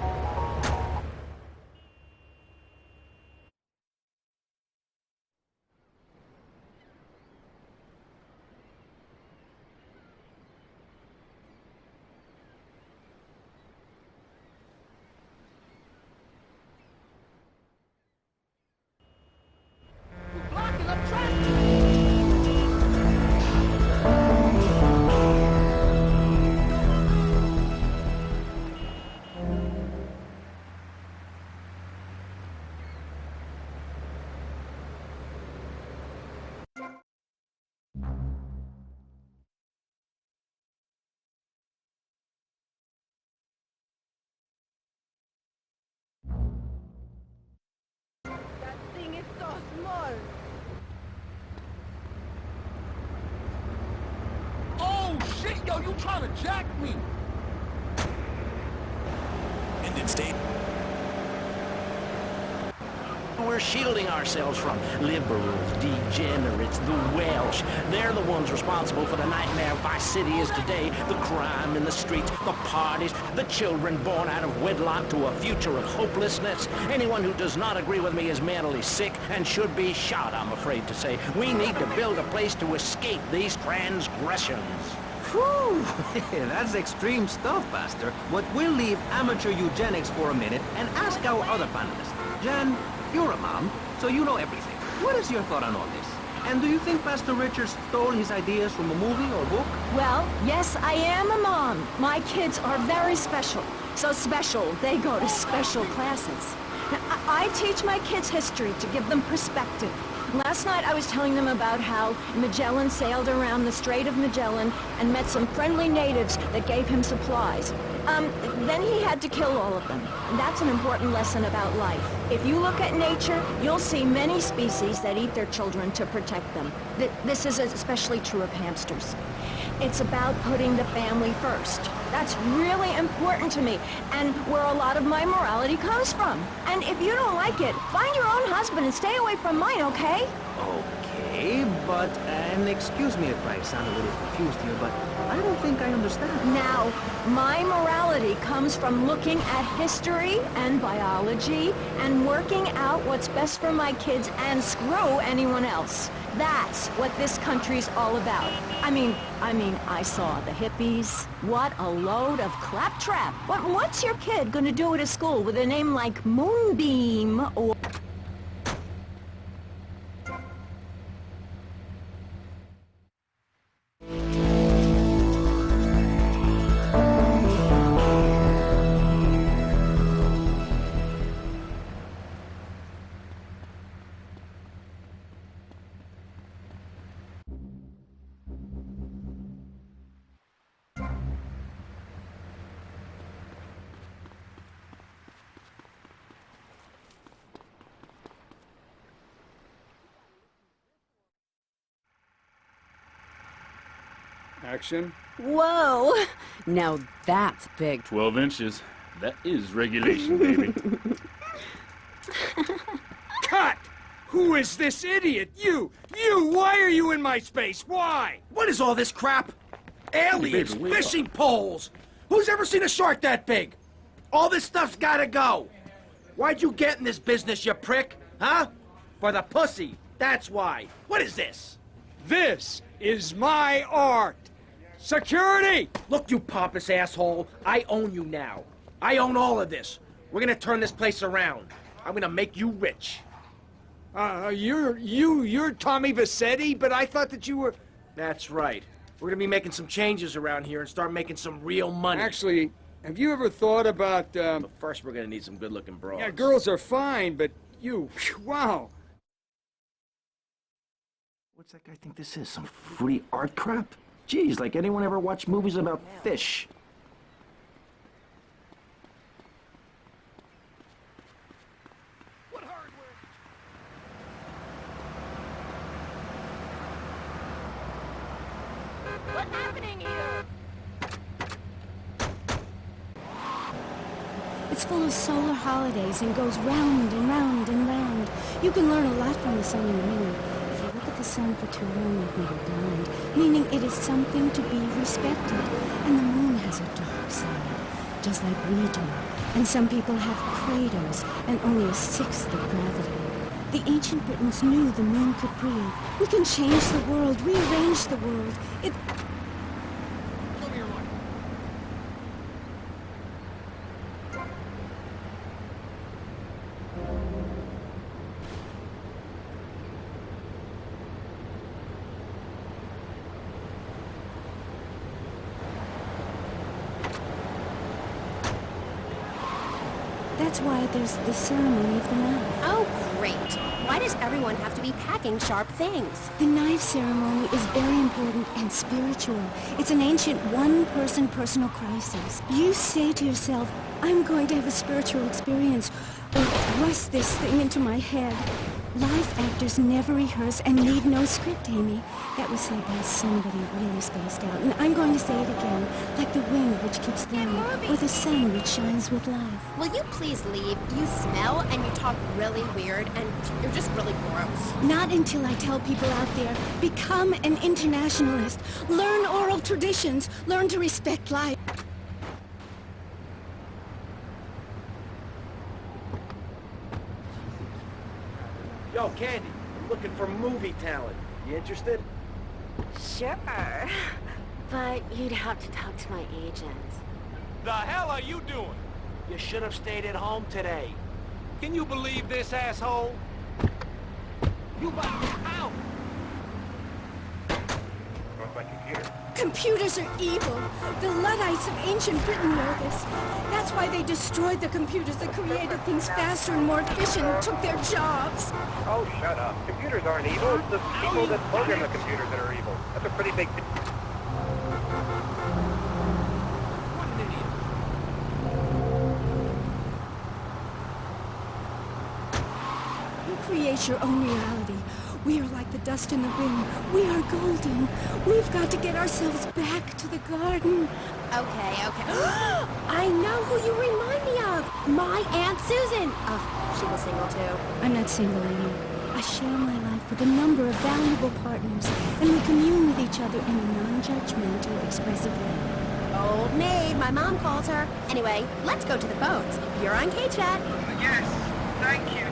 That thing is so small. Oh, shit, yo, you trying to jack me? Ended state. We're shielding ourselves from liberals, degenerates, the Welsh. They're the ones responsible for the nightmare Vice City is today. The crime in the streets, the parties, the children born out of wedlock to a future of hopelessness. Anyone who does not agree with me is mentally sick and should be shot, I'm afraid to say. We need to build a place to escape these transgressions. Whew! That's extreme stuff, Buster. But we'll leave amateur eugenics for a minute and ask our other panelists. Jan, you're a mom, so you know everything. What is your thought on all this? And do you think Pastor Richard stole his ideas from a movie or book? Well, yes, I am a mom. My kids are very special. So special, they go to special classes. Now, I teach my kids history to give them perspective. Last night I was telling them about how Magellan sailed around the Strait of Magellan and met some friendly natives that gave him supplies. Then he had to kill all of them. And that's an important lesson about life. If you look at nature, you'll see many species that eat their children to protect them. This is especially true of hamsters. It's about putting the family first. That's really important to me, and where a lot of my morality comes from. And if you don't like it, find your own husband and stay away from mine, okay? Okay, but, and excuse me if I sound a little confused here, but I don't think I understand. Now, my morality comes from looking at history and biology and working out what's best for my kids and screw anyone else. That's what this country's all about. I mean, I saw the hippies. What a load of claptrap. What's your kid gonna do at a school with a name like Moonbeam or... Action. Whoa! Now that's big. 12 inches. That is regulation, baby. Cut! Who is this idiot? You! Why are you in my space? Why? What is all this crap? Aliens, Baby, fishing poles! Who's ever seen a shark that big? All this stuff's gotta go! Why'd you get in this business, you prick? Huh? For the pussy, that's why. What is this? This is my art! Security! Look, you pompous asshole, I own you now. I own all of this. We're gonna turn this place around. I'm gonna make you rich. You're Tommy Vercetti, but I thought that you were... That's right. We're gonna be making some changes around here and start making some real money. Actually, have you ever thought about, But first, we're gonna need some good-looking broads. Yeah, girls are fine, but you, wow. What's that guy think this is? Some fruity art crap? Geez, like anyone ever watch movies about fish? What's happening here? It's full of solar holidays and goes round and round and round. You can learn a lot from the sun and the moon. If you look at the sun for too long, you can go blind, meaning it is something to be respected. And the moon has a dark side, just like we do. And some people have craters and only a sixth of gravity. The ancient Britons knew the moon could breathe. We can change the world, rearrange the world. That's why there's the ceremony of the knife. Oh, great. Why does everyone have to be packing sharp things? The knife ceremony is very important and spiritual. It's an ancient one-person personal crisis. You say to yourself, I'm going to have a spiritual experience, or thrust this thing into my head. Live actors never rehearse and need no script, Amy. That was said by somebody really spaced out. And I'm going to say it again, like the wind which keeps blowing, or the sun which shines with life. Will you please leave? You smell and you talk really weird and you're just really gross. Not until I tell people out there, become an internationalist. Learn oral traditions. Learn to respect life. Yo, Candy, I'm looking for movie talent. You interested? Sure. But you'd have to talk to my agent. The hell are you doing? You should have stayed at home today. Can you believe this, asshole? You about to get out! What's my computer? Computers are evil. The Luddites of ancient Britain know this. That's why they destroyed the computers that created things faster and more efficient and took their jobs. Oh, shut up. Computers aren't evil. It's the people that program the computers that are evil. That's a pretty big... What an idiot. You create your own reality. We are like the dust in the wind. We are golden. We've got to get ourselves back to the garden. Okay. I know who you remind me of. My Aunt Susan. Oh, she was single too. I'm not single, Amy. I share my life with a number of valuable partners, and we commune with each other in a non-judgmental, expressive way. Old maid, my mom calls her. Anyway, let's go to the boats. You're on K-Chat. Yes, thank you.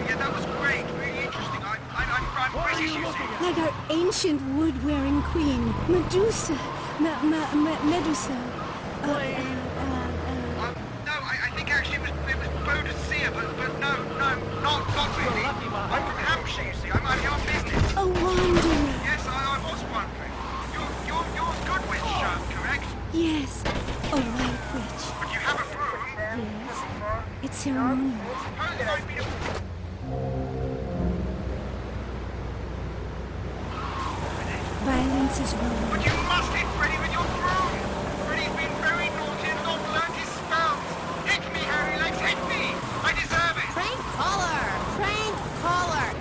Yeah, that was great. Really interesting. I'm British, you see. Like our ancient wood-wearing queen, Medusa. Medusa. No, I think actually it was Bodicea, but no, not really. I'm from Hampshire, you see. I'm your business. A wanderer. Yes, I was wondering. You're good witch, correct? Yes, a white witch. But you have a broom. Yes, it's ceremonial. Suppose it might be Violence is wrong. But you must hit Freddy with your broom. Freddy's been very naughty and not learned his spells. Hit me, Harry Legs, hit me. I deserve it. Prank caller.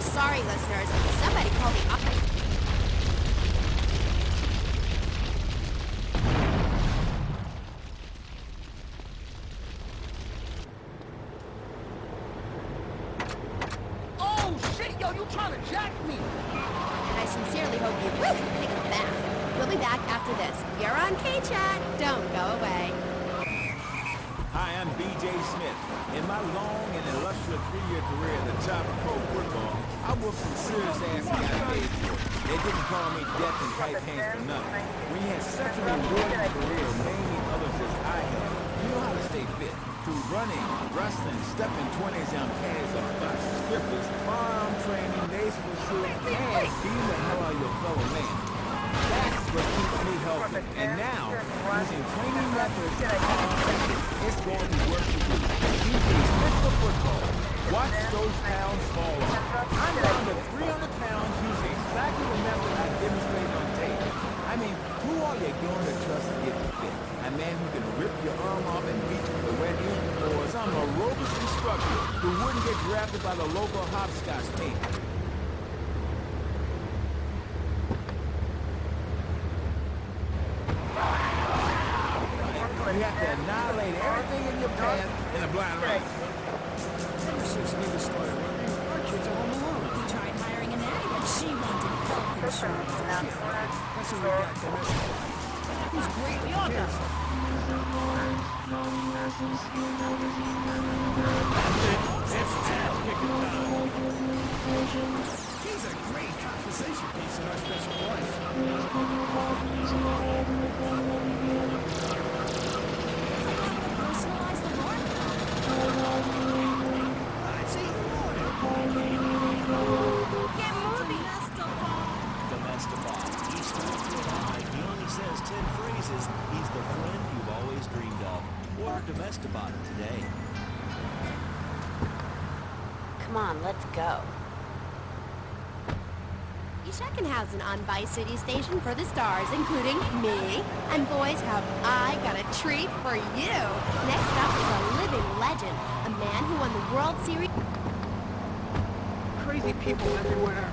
Sorry, listeners. Somebody call the operator. Oh, shit, yo, you trying to jack me? And I sincerely hope you take a bath. We'll be back after this. You're on K-Chat. Don't go away. Hi, I'm B.J. Smith. In my long and illustrious 3-year career at the top of pro football, I worked some serious ass and got paid for it. They didn't call me Death and Tight Hands for nothing. When you had such a rewarding career, naming others as I have, you know how to they fit. Through running, wrestling, stepping 20s on pads of bus, strippers, farm training, days pursuit, and being the hell out of your fellow man. That's what keeps me healthy. And now, using training methods, it's going to work for you. DJ's fit for football. Watch those pounds fall off. I'm down to 300 pounds using exactly the method I demonstrated on tape. I mean, who are you going to trust to get fit? A man who can rip your arm off and beat you with a wet end? Or some aerobics instructor who wouldn't get drafted by the local hopscotch team? You have to annihilate everything in your path in a blind race. Ever since Nina started running, our kids are home alone. We tried hiring a nanny, but she wanted health insurance. That's when we got domesticated. He's great with kids. It's Tad Kicking time. He's a great conversation piece in our special place. Domestify. He starts with I. He only says 10 phrases. He's the friend you've always dreamed of. Order Domestify today. Come on, let's go. Scheckenhausen on Vice City Station for the stars, including me. And boys, have I got a treat for you. Next up is a living legend, a man who won the World Series. Crazy people everywhere.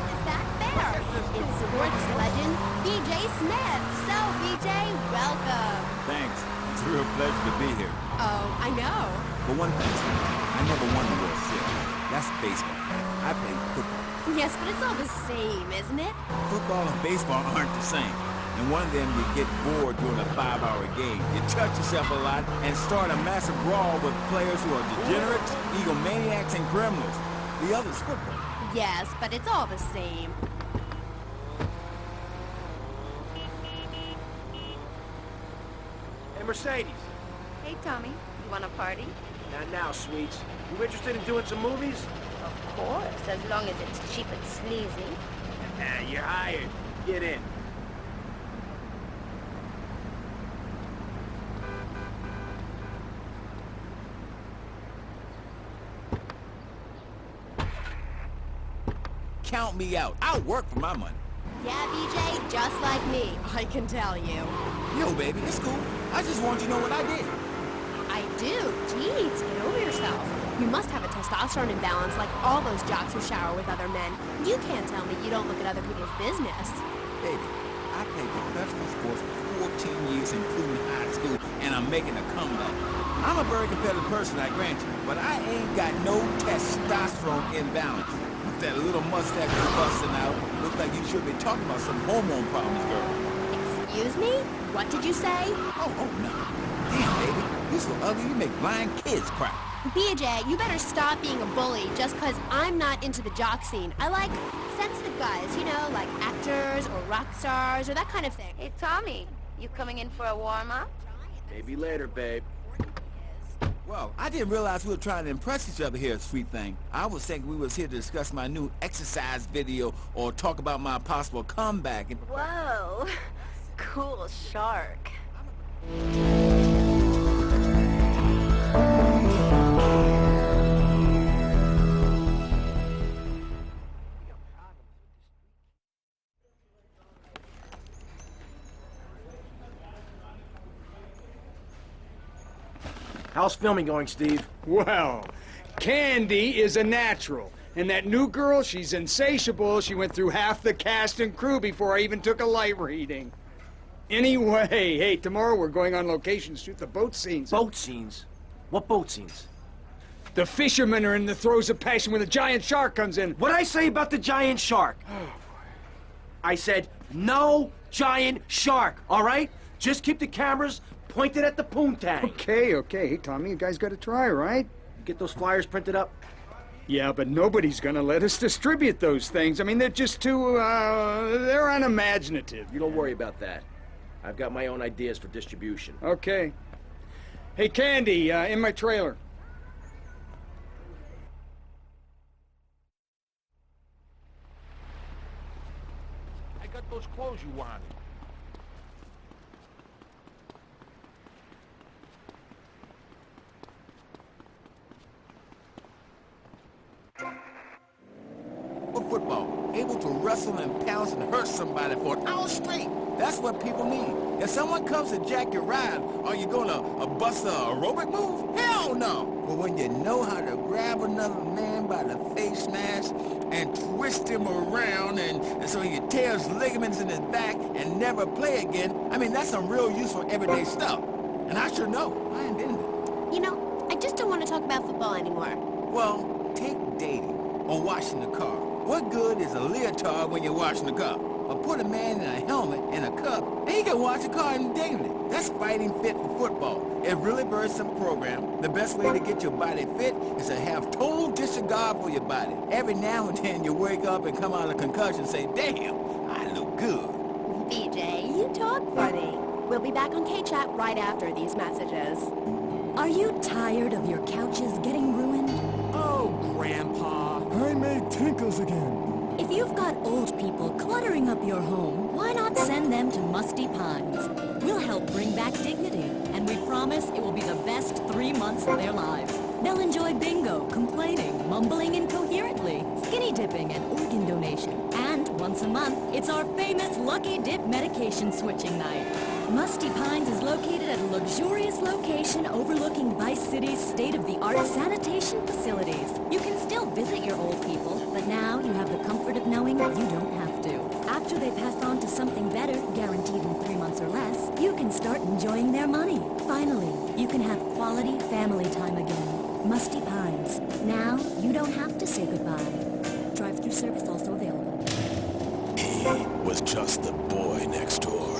Is that fair? It's sports legend BJ Smith. So, BJ, welcome. Thanks. It's a real pleasure to be here. Oh, I know. But one thing, I never won the World Series. That's baseball. I play football. Yes, but it's all the same, isn't it? Football and baseball aren't the same. In one of them, you get bored during a 5-hour game. You touch yourself a lot and start a massive brawl with players who are degenerates, egomaniacs, and criminals. The other's football. Yes, but it's all the same. Hey, Mercedes. Hey, Tommy. You want a party? Not now, sweets. You interested in doing some movies? Of course, as long as it's cheap and sleazy. You're hired. Get in. Count me out. I'll work for my money. Yeah, BJ, just like me, I can tell you. Yo, baby, it's cool. I just want you to know what I did. I do. Jeez, get over yourself. You must have a testosterone imbalance like all those jocks who shower with other men. You can't tell me you don't look at other people's business. Baby, I played professional sports for 14 years, including high school, and I'm making a comeback. I'm a very competitive person, I grant you, but I ain't got no testosterone imbalance. With that little mustache you're busting out, looks like you should be talking about some hormone problems, girl. Excuse me? What did you say? Oh, no. Damn, baby, you're so ugly you make blind kids cry. BJ, you better stop being a bully just because I'm not into the jock scene. I like sensitive guys, you know, like actors or rock stars or that kind of thing. Hey, Tommy. You coming in for a warm-up? Maybe later, babe. Well, I didn't realize we were trying to impress each other here, sweet thing. I was thinking we was here to discuss my new exercise video or talk about my possible comeback. Whoa. Cool shark. How's filming going, Steve? Well, Candy is a natural. And that new girl, she's insatiable. She went through half the cast and crew before I even took a light reading. Anyway, hey, tomorrow we're going on location to shoot the boat scenes. Boat scenes? What boat scenes? The fishermen are in the throes of passion when the giant shark comes in. What'd I say about the giant shark? I said, no giant shark, all right? Just keep the cameras pointed at the poontang. Okay. Hey, Tommy, you guys gotta try, right? You get those flyers printed up? Yeah, but nobody's gonna let us distribute those things. I mean, they're just too, they're unimaginative. You don't worry about that. I've got my own ideas for distribution. Okay. Hey, Candy, in my trailer. I got those clothes you wanted. Football, able to wrestle and pounce and hurt somebody for an hour straight. That's what people need. If someone comes to jack your ride, are you gonna bust a aerobic move? Hell no! But when you know how to grab another man by the face mask and twist him around and so he tears ligaments in his back and never play again, I mean, that's some real useful everyday stuff. And I sure know. I invented it. You know, I just don't want to talk about football anymore. Well, take dating or washing the car. What good is a leotard when you're washing the car? Or put a man in a helmet and a cup, and he can wash a car in dignity. That's fighting fit for football. It's really very simple program. The best way to get your body fit is to have total disregard for your body. Every now and then you wake up and come out of concussion and say, damn, I look good. BJ, you talk funny. We'll be back on K-Chat right after these messages. Are you tired of your couches getting ruined? Oh, Grandpa. I made tinkles again. If you've got old people cluttering up your home, why not send them to Musty Pines? We'll help bring back dignity, and we promise it will be the best 3 months of their lives. They'll enjoy bingo, complaining, mumbling incoherently, skinny dipping, and organ donation. And once a month, it's our famous Lucky Dip medication switching night. Musty Pines is located at a luxurious location overlooking Vice City's state-of-the-art sanitation facilities. You can still visit your old people, but now you have the comfort of knowing you don't have to. After they pass on to something better, guaranteed in 3 months or less, you can start enjoying their money. Finally, you can have quality family time again. Musty Pines. Now, you don't have to say goodbye. Drive-through service also available. He was just the boy next door.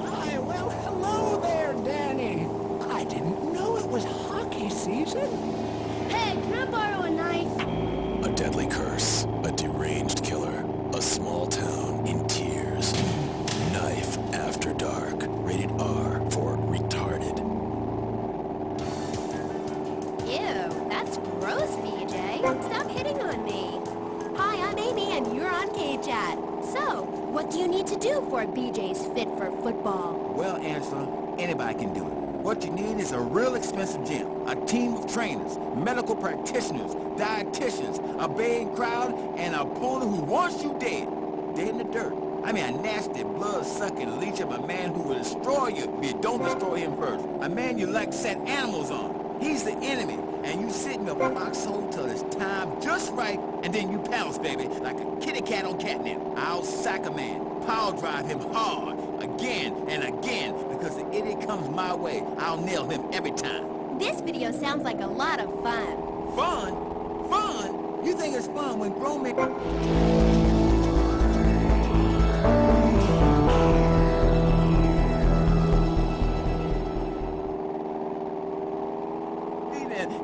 Hi, well, hello there, Danny. I didn't know it was hockey season. Hey, can I borrow a knife? A deadly curse, a deranged killer, a small town in tears. Knife After Dark, rated R for retarded. Ew, that's gross, BJ. Stop hitting on me. Hi, I'm Amy, and you're on K-Chat. So, what do you need to do for BJ's fit for football? Well, Angela, anybody can do it. What you need is a real expensive gym, a team of trainers, medical practitioners, dietitians, a baying crowd, and an opponent who wants you dead. Dead in the dirt. I mean, a nasty, blood-sucking leech of a man who will destroy you if you don't destroy him first. A man you like set animals on. He's the enemy, and you sit in your foxhole till it's time just right, and then you pounce, baby, like a kitty cat on catnip. I'll sack a man, power drive him hard, again and again, because the idiot comes my way, I'll nail him every time. This video sounds like a lot of fun. Fun? Fun? You think it's fun when grown men...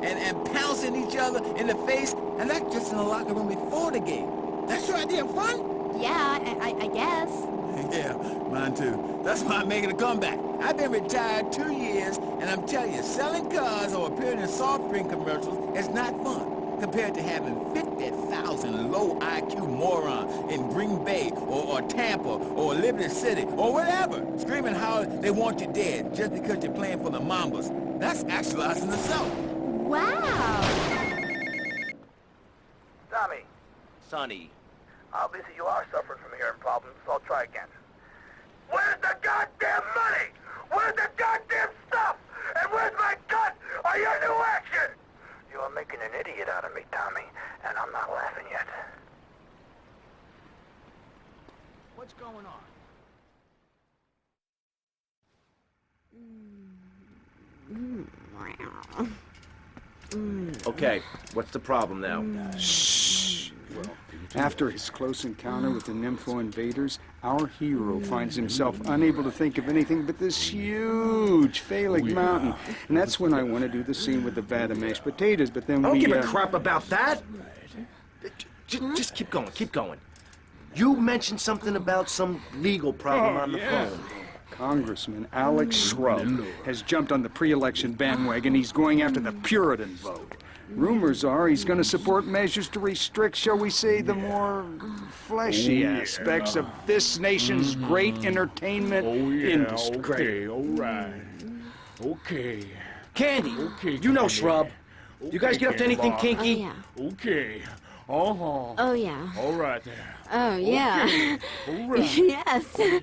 And pouncing each other in the face, and that's just in the locker room before the game. That's your idea of fun? Yeah, I guess. Yeah, mine too. That's why I'm making a comeback. I've been retired 2 years, and I'm telling you, selling cars or appearing in soft drink commercials is not fun compared to having 50,000 low IQ morons in Green Bay or Tampa or Liberty City or whatever, screaming how they want you dead just because you're playing for the Mambas. That's actualizing the self. Wow! Tommy, Sonny. obviously you are suffering from hearing problems, so I'll try again. Where's the goddamn money? Where's the goddamn stuff? And where's my cut or your new action? You are making an idiot out of me, Tommy, and I'm not laughing yet. What's going on? Okay, what's the problem now? Shh. After his close encounter with the Nympho invaders, our hero finds himself unable to think of anything but this huge phallic mountain. And that's when I want to do the scene with the vat of mashed potatoes, but then I don't give a crap about that. Just keep going, keep going. You mentioned something about some legal problem on the phone. Congressman Alex Scrub has jumped on the pre-election bandwagon. He's going after the Puritan vote. Rumors are he's going to support measures to restrict, shall we say, the more fleshy aspects of this nation's great entertainment industry. Okay, all right. Okay. Candy, Okay, you know Candy. Shrub. You guys get up to anything Candy. kinky? yeah. Okay. Uh-huh. Oh, yeah. All right there. Oh, yeah. Okay. All right. Yes. Yeah.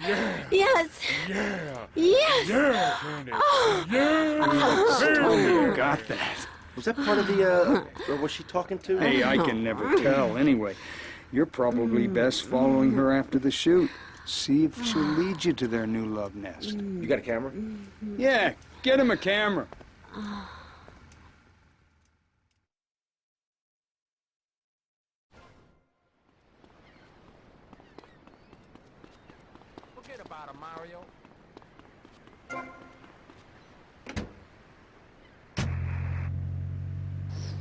Yes. Yeah. Yes. Yeah, Candy. Oh. Yeah. Totally got that. Was that part of the, or was she talking to? Hey, I can never tell. Anyway, you're probably best following her after the shoot. See if she'll lead you to their new love nest. You got a camera? Yeah, get him a camera. Forget about him, Mario.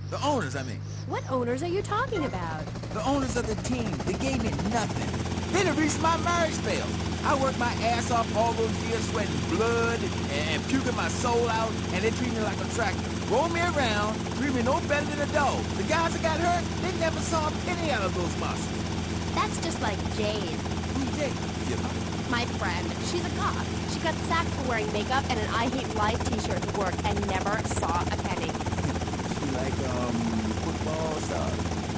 The owners, I mean. What owners are you talking about? The owners of the team. They gave me nothing. They done reached my marriage spell. I worked my ass off all those years, sweating blood and puking my soul out, and they treat me like a tractor. Roll me around, treat me no better than a dog. The guys that got hurt, they never saw a penny out of those muscles. That's just like Jade. Who's Jade? My friend. She's a cop. She got sacked for wearing makeup and an I Hate Life t-shirt to work and never saw a penny. Like, football star.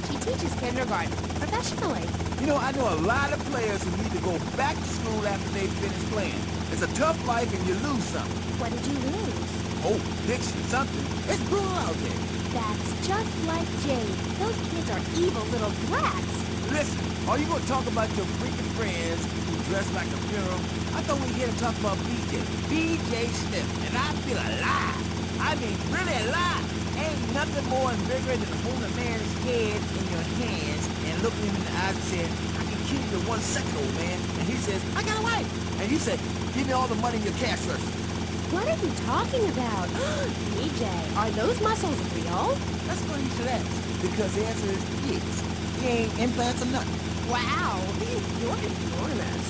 She teaches kindergarten professionally. You know, I know a lot of players who need to go back to school after they finish playing. It's a tough life and you lose something. What did you lose? Oh, addiction, something. It's brutal out there. That's just like Jade. Those kids are evil little brats. Listen, are you going to talk about your freaking friends who dress like a funeral? I thought we were here to talk about BJ. BJ Smith. And I feel alive. I mean, really alive. Ain't nothing more invigorating than holding a man's head in your hands and looking him in the eyes and saying, I can kill you in 1 second, old man. And he says, I got a wife. And you say, give me all the money in your cash register. What are you talking about? BJ, are those muscles real? That's what you should ask. Because the answer is yes. He ain't implants or nothing. Wow, you're enormous.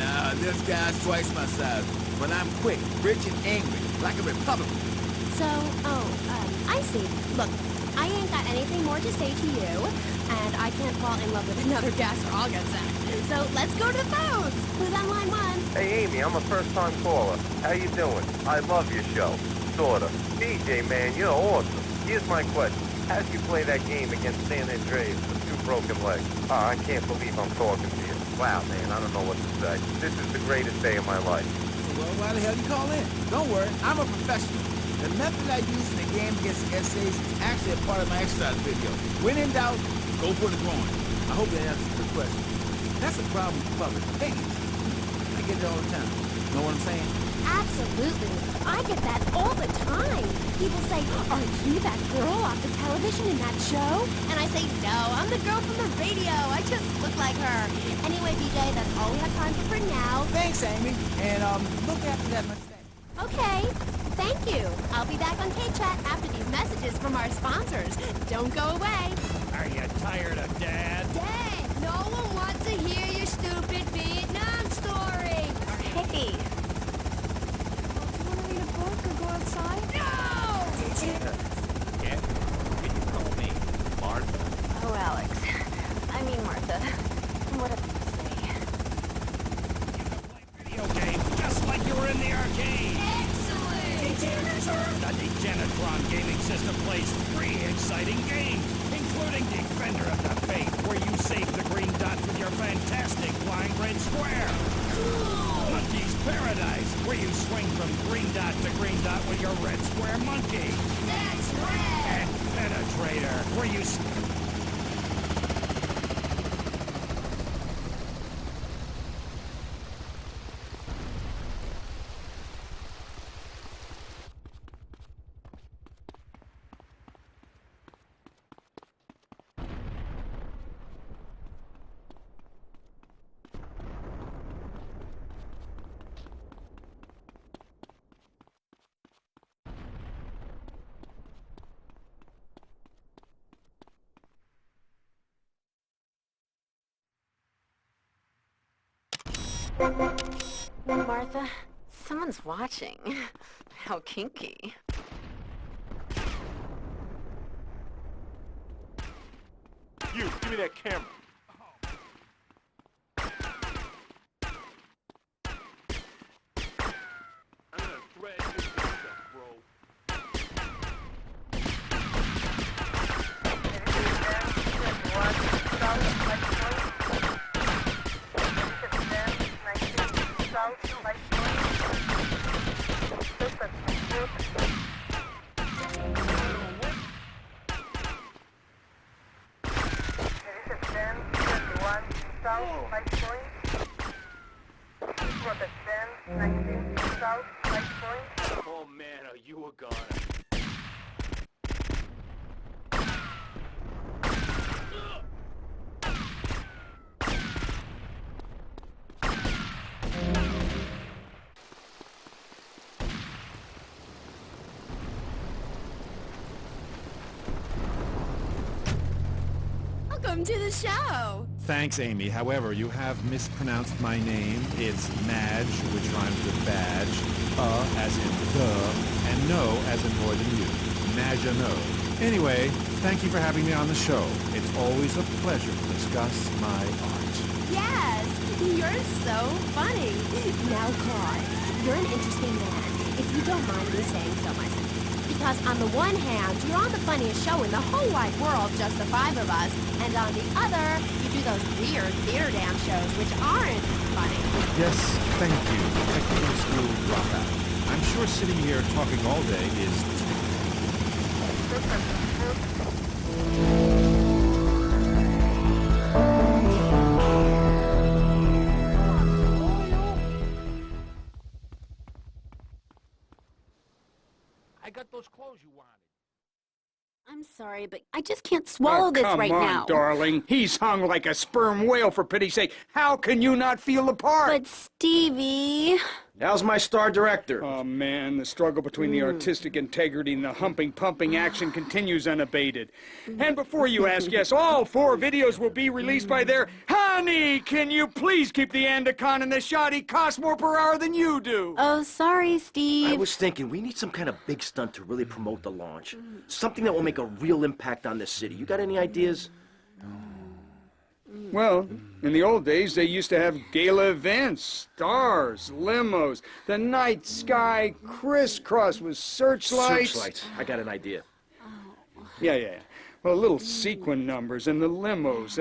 Nah, this guy's twice my size. But I'm quick, rich, and angry, like a Republican. So, I see. Look, I ain't got anything more to say to you, and I can't fall in love with another gas or I'll get sacked. So let's go to the phones. Who's on line 1? Hey, Amy, I'm a first-time caller. How you doing? I love your show. Sorta. BJ, man, you're awesome. Here's my question. How did you play that game against San Andreas with 2 broken legs? I can't believe I'm talking to you. Wow, man, I don't know what to say. This is the greatest day of my life. Well, why the hell you call in? Don't worry, I'm a professional. The method I use in the game against essays is actually a part of my exercise video. When in doubt, go for the groin. I hope that answers your question. That's a problem with public. Hey, I get it all the time. Know what I'm saying? Absolutely. I get that all the time. People say, are you that girl off the television in that show? And I say, no, I'm the girl from the radio. I just look like her. Anyway, BJ, that's all we have time for now. Thanks, Amy. And, look after that mistake. Okay. Thank you. I'll be back on K-Chat after these messages from our sponsors. Don't go away. Are you tired of Dad? Dad, no one wants to hear your stupid Vietnam story. Hey. Do you want to read a book or go outside? No! Yeah? Can you call me Martha? Oh, Alex. I mean, Martha. What a Video game, just like you were in the arcade. The Degenitron gaming system plays 3 exciting games, including Defender of the Faith, where you save the green dots with your fantastic flying red square. Cool. Monkey's Paradise, where you swing from green dot to green dot with your red square monkey. That's red. And Penetrator, where you... Martha, someone's watching. How kinky. You, give me that camera. I'm gonna thread this up, bro. Oh man, are you a goner? Welcome to the show. Thanks, Amy. However, you have mispronounced my name. It's Madge, which rhymes with badge, as in duh, and no as in more than you. Maginot. Anyway, thank you for having me on the show. It's always a pleasure to discuss my art. Yes, you're so funny. Now, Claude, you're an interesting man, if you don't mind me saying so myself. Because on the one hand, you're on the funniest show in the whole wide world, just the five of us, and on the other, you do those weird theater dance shows, which aren't funny. Yes, thank you, technical school dropout. I'm sure sitting here talking all day is I got those clothes you wanted. I'm sorry, but I just can't swallow this right now. Come on, darling. He's hung like a sperm whale, for pity's sake. How can you not feel the part? But Stevie... How's my star director? Oh, man, the struggle between the artistic integrity and the humping, pumping action continues unabated. And before you ask, yes, all 4 videos will be released by their... Honey, can you please keep the Andacon and the shot? He costs more per hour than you do. Oh, sorry, Steve. I was thinking, we need some kind of big stunt to really promote the launch. Something that will make a real impact on the city. You got any ideas? Well, in the old days, they used to have gala events, stars, limos, the night sky crisscross with searchlights. Searchlights. I got an idea. Yeah. Well, little sequin numbers and the limos.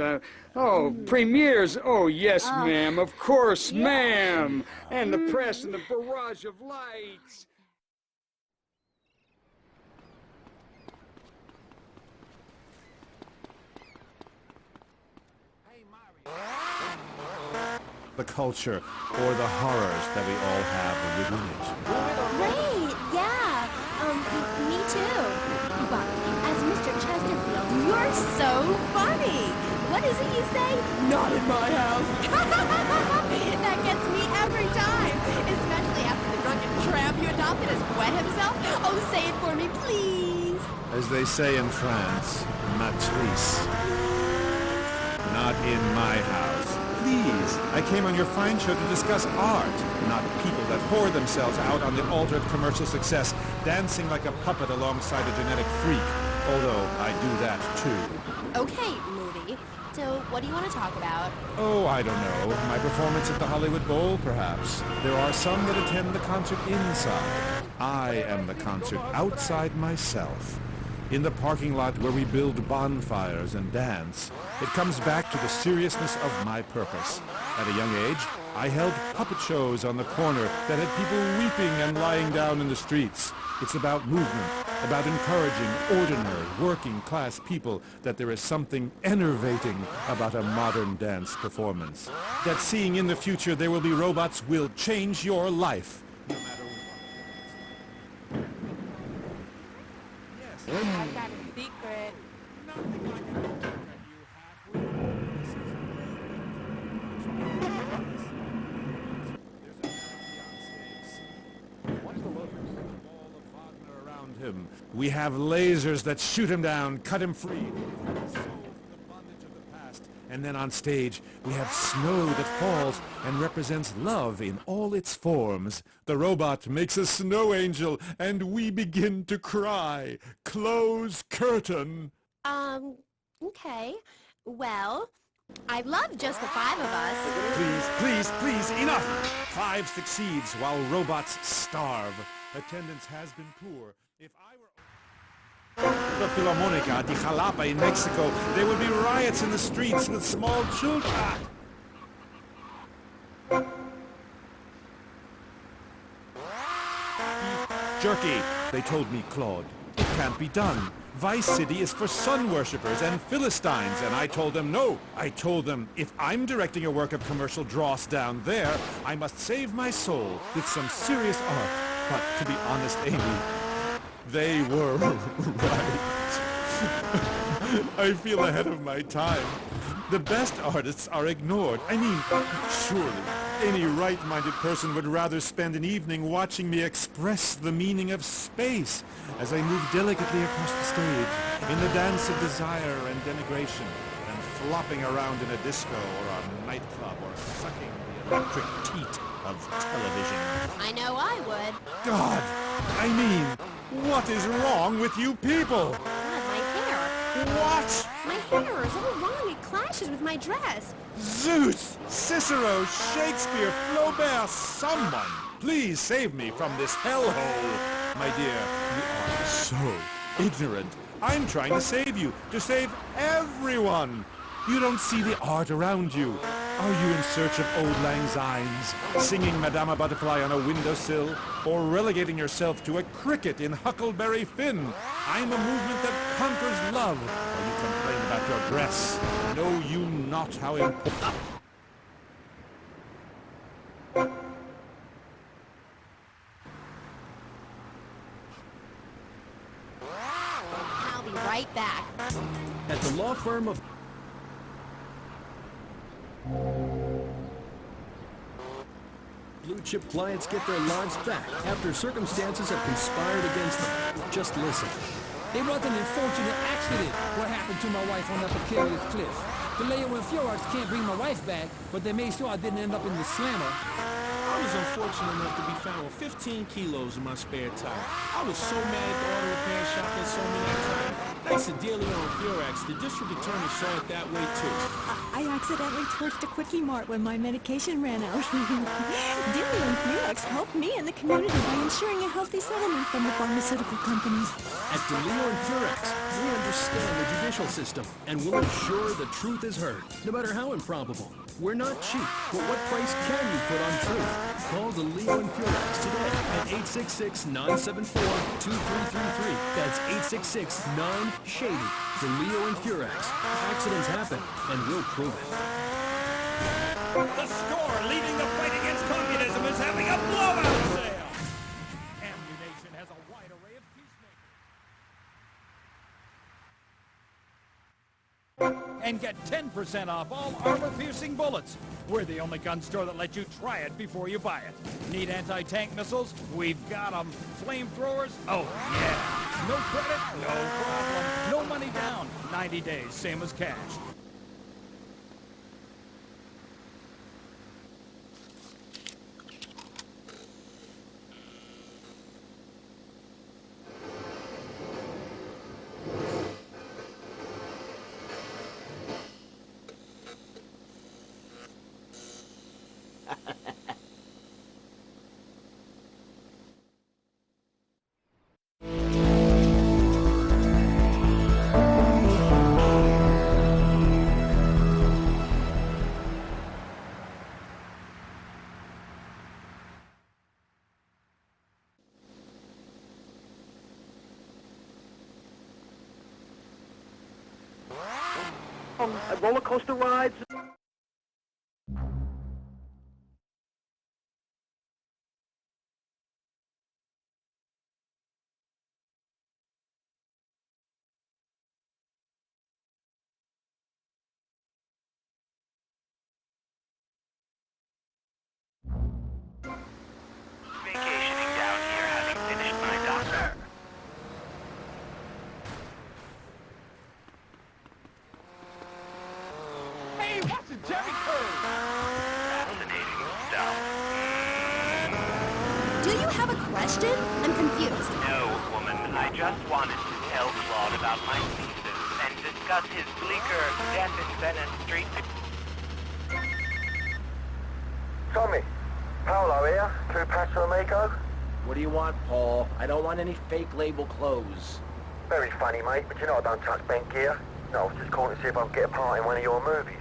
Premieres. Oh, yes, ma'am. Of course, ma'am. And the press and the barrage of lights. the culture or the horrors that we all have within it. Great, yeah. Me too. But as Mr. Chesterfield, you're so funny. What is it you say? Not in my house. That gets me every time, especially after the drunken tramp you adopted has wet himself. Oh, say it for me, please. As they say in France, matrice. Not in my house. Please, I came on your fine show to discuss art, not people that whore themselves out on the altar of commercial success, dancing like a puppet alongside a genetic freak, although I do that too. Okay, Moody. So, what do you want to talk about? Oh, I don't know. My performance at the Hollywood Bowl, perhaps. There are some that attend the concert inside. I am the concert outside myself. In the parking lot where we build bonfires and dance, it comes back to the seriousness of my purpose. At a young age, I held puppet shows on the corner that had people weeping and lying down in the streets. It's about movement, about encouraging ordinary, working-class people that there is something enervating about a modern dance performance. That seeing in the future there will be robots will change your life. I got a secret. Around him. We have lasers that shoot him down, cut him free, And then on stage, we have snow that falls and represents love in all its forms. The robot makes a snow angel, and we begin to cry. Close curtain. Okay. Well, I'd love just the 5 of us. Please, please, please, enough! 5 succeeds while robots starve. Attendance has been poor. If I were... The Philharmonica de Jalapa in Mexico, there would be riots in the streets with small children. Jerky, they told me, Claude. It can't be done. Vice City is for sun worshippers and Philistines, and I told them no. I told them, if I'm directing a work of commercial dross down there, I must save my soul with some serious art. But to be honest, Amy, they were right. I feel ahead of my time. The best artists are ignored. I mean, surely any right-minded person would rather spend an evening watching me express the meaning of space as I move delicately across the stage in the dance of desire and denigration, and flopping around in a disco or a nightclub or sucking the electric teat of television. I know I would. God! I mean, what is wrong with you people? God, my hair. What? My hair is all wrong. It clashes with my dress. Zeus! Cicero! Shakespeare! Flaubert! Someone! Please save me from this hellhole! My dear, you are so ignorant. I'm trying to save you, to save everyone! You don't see the art around you. Are you in search of Auld Lang Syne's, singing Madama Butterfly on a windowsill, or relegating yourself to a cricket in Huckleberry Finn? I'm a movement that conquers love, while you complain about your dress. Know you not how important... I'll be right back. At the law firm of... Blue chip clients get their lives back after circumstances have conspired against them. Just listen. There was an unfortunate accident. What happened to my wife on that precarious cliff? The lady with fjords can't bring my wife back, but they made sure I didn't end up in the slammer. I was unfortunate enough to be found with 15 kilos in my spare tire. I was so mad at the auto repair shop that sold me that tire. Thanks to Dealey on Furax, the district attorney saw it that way too. I accidentally torched a Quickie Mart when my medication ran out. Dealey and Furax helped me and the community by ensuring a healthy settlement from the pharmaceutical companies. At DeLeo and Furax, we understand the judicial system and will ensure the truth is heard, no matter how improbable. We're not cheap, but what price can you put on truth? Call DeLeo and Furax today at 866-974-2333. That's 866-9-SHADY. DeLeo and Furax. Accidents happen, and we'll prove it. The score leading the fight against communism is having a blowout sale! Ammunition has a wide array of peacemakers. And get 10% off all armor-piercing bullets. We're the only gun store that lets you try it before you buy it. Need anti-tank missiles? We've got them. Flamethrowers? Oh, yeah. No credit? No problem. No money down. 90 days, same as cash. Roller coaster rides. Vacationing down here, having finished my doctor. Hey, Hey, watch it, Jerry curve! Fascinating stuff. Do you have a question? I'm confused. No, woman. I just wanted to tell Claude about my thesis and discuss his bleaker Death in Venice Street. Tommy, Paolo here, True Paso Amigo. What do you want, Paul? I don't want any fake label clothes. Very funny, mate, but you know I don't touch bent gear. No, I was just calling to see if I could get a part in one of your movies.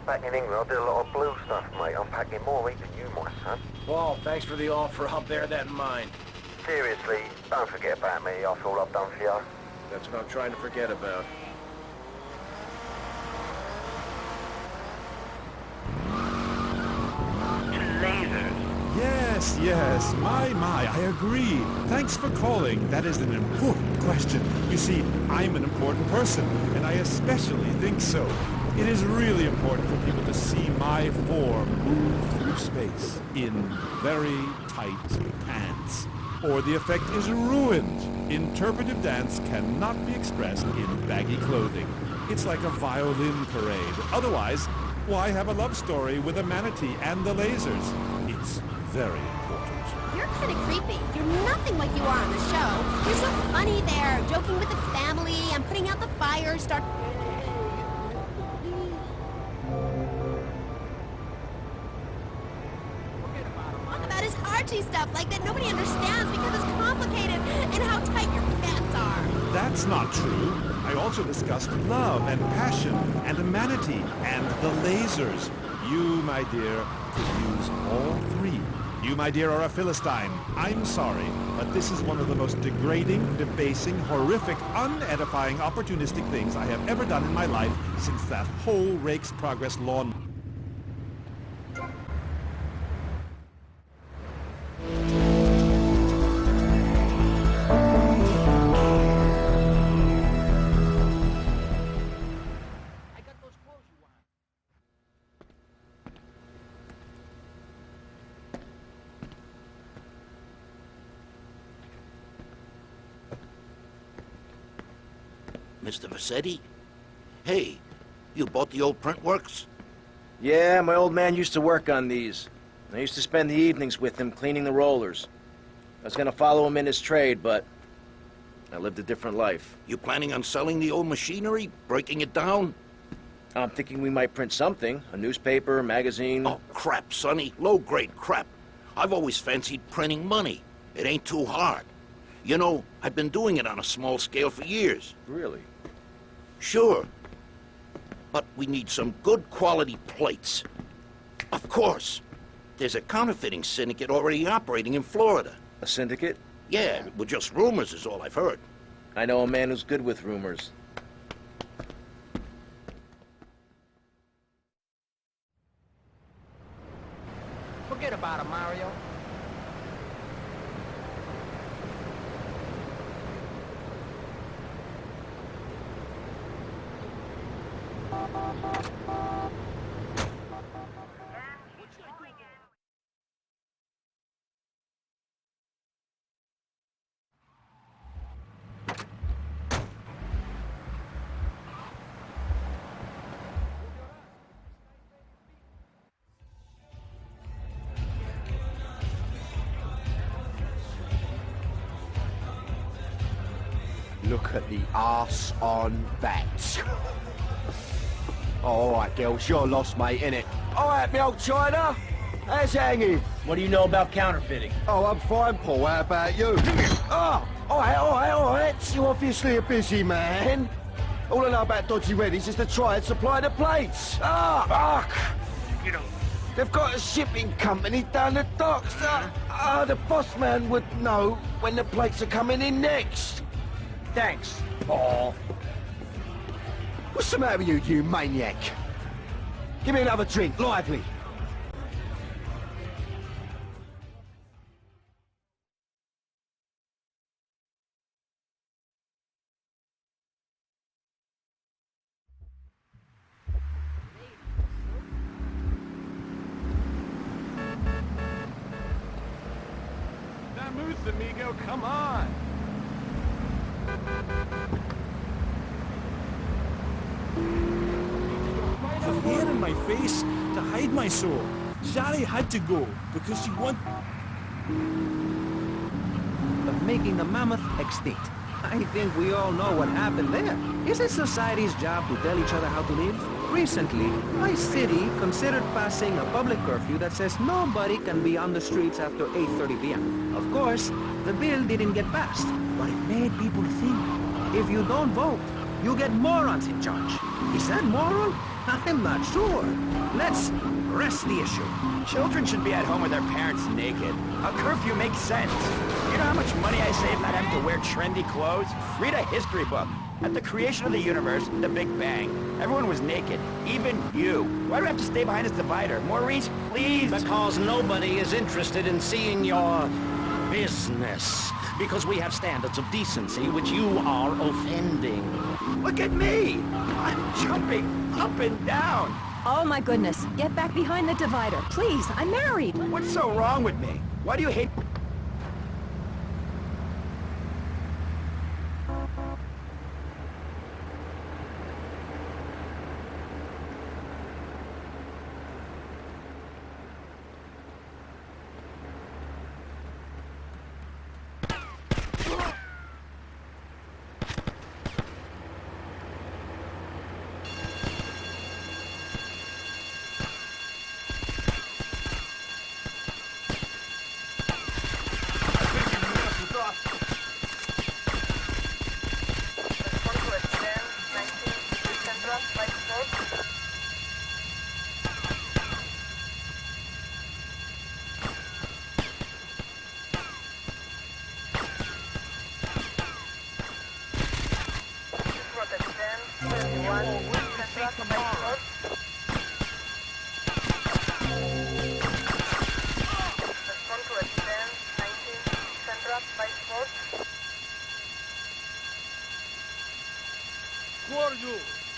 Back in England, I did a lot of blue stuff, mate. I'm packing more heat than you, my son. Paul, thanks for the offer. I'll bear that in mind. Seriously, don't forget about me after all I've done for you. That's what I'm trying to forget about. Yes, yes, my, I agree. Thanks for calling. That is an important question. You see, I'm an important person, and I especially think so. It is really important for people to see my form move through space in very tight pants, or the effect is ruined. Interpretive dance cannot be expressed in baggy clothing. It's like a violin parade. Otherwise, why have a love story with a manatee and the lasers? It's very important. You're kind of creepy. You're nothing like you are on the show. You're so funny there, joking with the family and putting out the fire, Talk about his Archie stuff like that nobody understands because it's complicated and how tight your pants are. That's not true. I also discussed love and passion and a manatee and the lasers. You, my dear, could use all three. You, my dear, are a Philistine. I'm sorry, but this is one of the most degrading, debasing, horrific, unedifying, opportunistic things I have ever done in my life since that whole Rake's Progress lawn. Mr. Vercetti? Hey, you bought the old print works? Yeah, my old man used to work on these. I used to spend the evenings with him cleaning the rollers. I was gonna follow him in his trade, but I lived a different life. You planning on selling the old machinery? Breaking it down? I'm thinking we might print something. A newspaper, a magazine. Oh, crap, Sonny. Low-grade crap. I've always fancied printing money. It ain't too hard. You know, I've been doing it on a small scale for years. Really? Sure. But we need some good quality plates. Of course. There's a counterfeiting syndicate already operating in Florida. A syndicate? Yeah, well, just rumors is all I've heard. I know a man who's good with rumors. Forget about it, Mario. Look at the arse on that. All right, girls, you're lost, mate, innit? All right, me old China. How's it hanging? What do you know about counterfeiting? Oh, I'm fine, Paul. How about you? Oh, all right. You're obviously a busy man. All I know about Dodgy Reddies is to try and supply the plates. Fuck! You know, they've got a shipping company down the docks. The boss man would know when the plates are coming in next. Thanks, Paul. What's the matter with you, you maniac? Give me another drink, lively. Vamoose, amigo, come on! Forget on my face to hide my soul. Shari had to go because she wanted... Of making the mammoth extinct. I think we all know what happened there. Is it society's job to tell each other how to live? Recently, my city considered passing a public curfew that says nobody can be on the streets after 8:30 p.m. Of course, the bill didn't get passed, but it made people think. If you don't vote, you get morons in charge. Is that moral? I'm not sure. Let's rest the issue. Children should be at home with their parents naked. A curfew makes sense. You know how much money I save not having to wear trendy clothes? Read a history book. At the creation of the universe, the Big Bang, everyone was naked. Even you. Why do I have to stay behind this divider? Maurice, please! Because nobody is interested in seeing your business. Because we have standards of decency which you are offending. Look at me! I'm jumping up and down! Oh my goodness, get back behind the divider. Please, I'm married. What's so wrong with me? Why do you hate...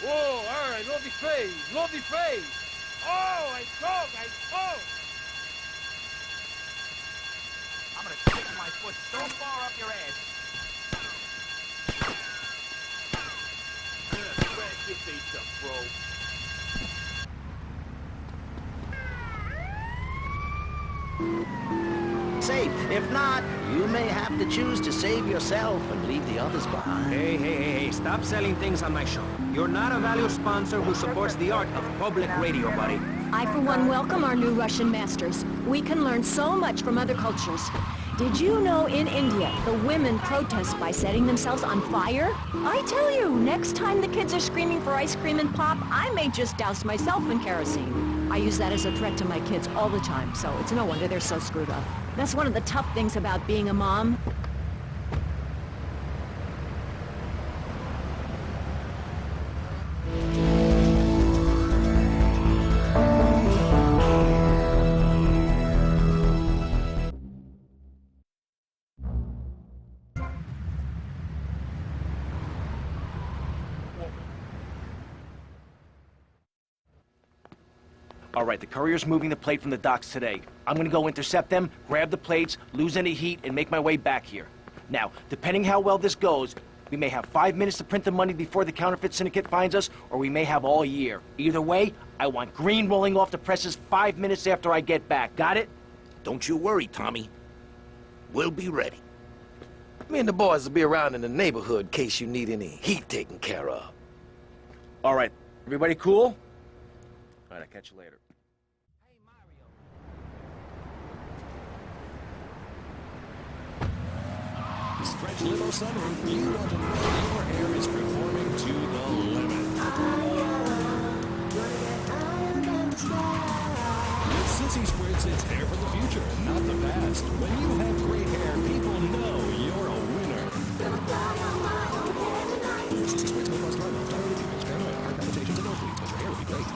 Oh, all right, no defense. Oh, I spoke. I'm gonna stick my foot so far up your ass. Crack your face up, bro. Safe. If not, you may have to choose to save yourself and leave the others behind. Hey, stop selling things on my show. You're not a valued sponsor who supports the art of public radio, buddy. I, for one, welcome our new Russian masters. We can learn so much from other cultures. Did you know in India, the women protest by setting themselves on fire? I tell you, next time the kids are screaming for ice cream and pop, I may just douse myself in kerosene. I use that as a threat to my kids all the time, so it's no wonder they're so screwed up. That's one of the tough things about being a mom. All right, the courier's moving the plate from the docks today. I'm gonna go intercept them, grab the plates, lose any heat, and make my way back here. Now, depending how well this goes, we may have 5 minutes to print the money before the counterfeit syndicate finds us, or we may have all year. Either way, I want green rolling off the presses 5 minutes after I get back. Got it? Don't you worry, Tommy. We'll be ready. Me and the boys will be around in the neighborhood in case you need any heat taken care of. All right, everybody cool? All right, I'll catch you later. Stretch limo sunroof, you want to know your air is performing to the limit. With Sissy Spritz, it's hair for the future, not the past. When you have great hair, people know you're a winner. Sissy Spritz may cost money. Don't really be paranoid. Hard palpitations and nosebleeds, but your hair will be great.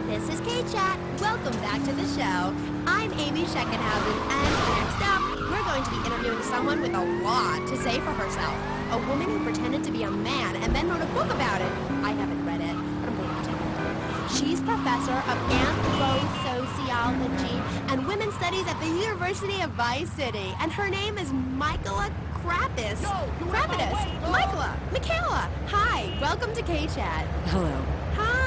This is K-Chat. Welcome back to the show. I'm Amy Scheckenhausen, and next up, we're going to be interviewing someone with a lot to say for herself. A woman who pretended to be a man and then wrote a book about it. I haven't read it, but I'm going to check it. She's professor of anthro-sociology and women's studies at the University of Vice City, and her name is Michaela Krapitis. Michaela. Hi, welcome to K-Chat. Hello. Hi.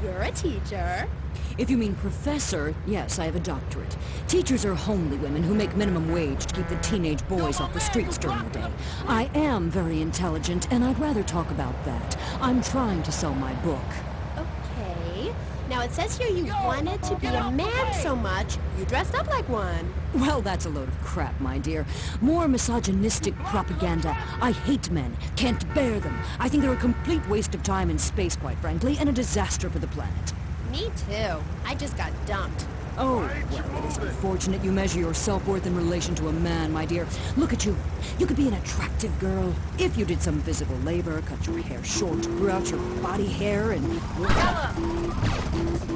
You're a teacher. If you mean professor, yes, I have a doctorate. Teachers are homely women who make minimum wage to keep the teenage boys off the streets during the day. I am very intelligent, and I'd rather talk about that. I'm trying to sell my book. Okay. Now it says here you wanted to be a man so much, you dressed up like one. Well, that's a load of crap, my dear. More misogynistic propaganda. I hate men. Can't bear them. I think they're a complete waste of time in space, quite frankly, and a disaster for the planet. Me too. I just got dumped. Oh, well, it is unfortunate you measure your self-worth in relation to a man, my dear. Look at you. You could be an attractive girl if you did some physical labor, cut your hair short, grew out your body hair, and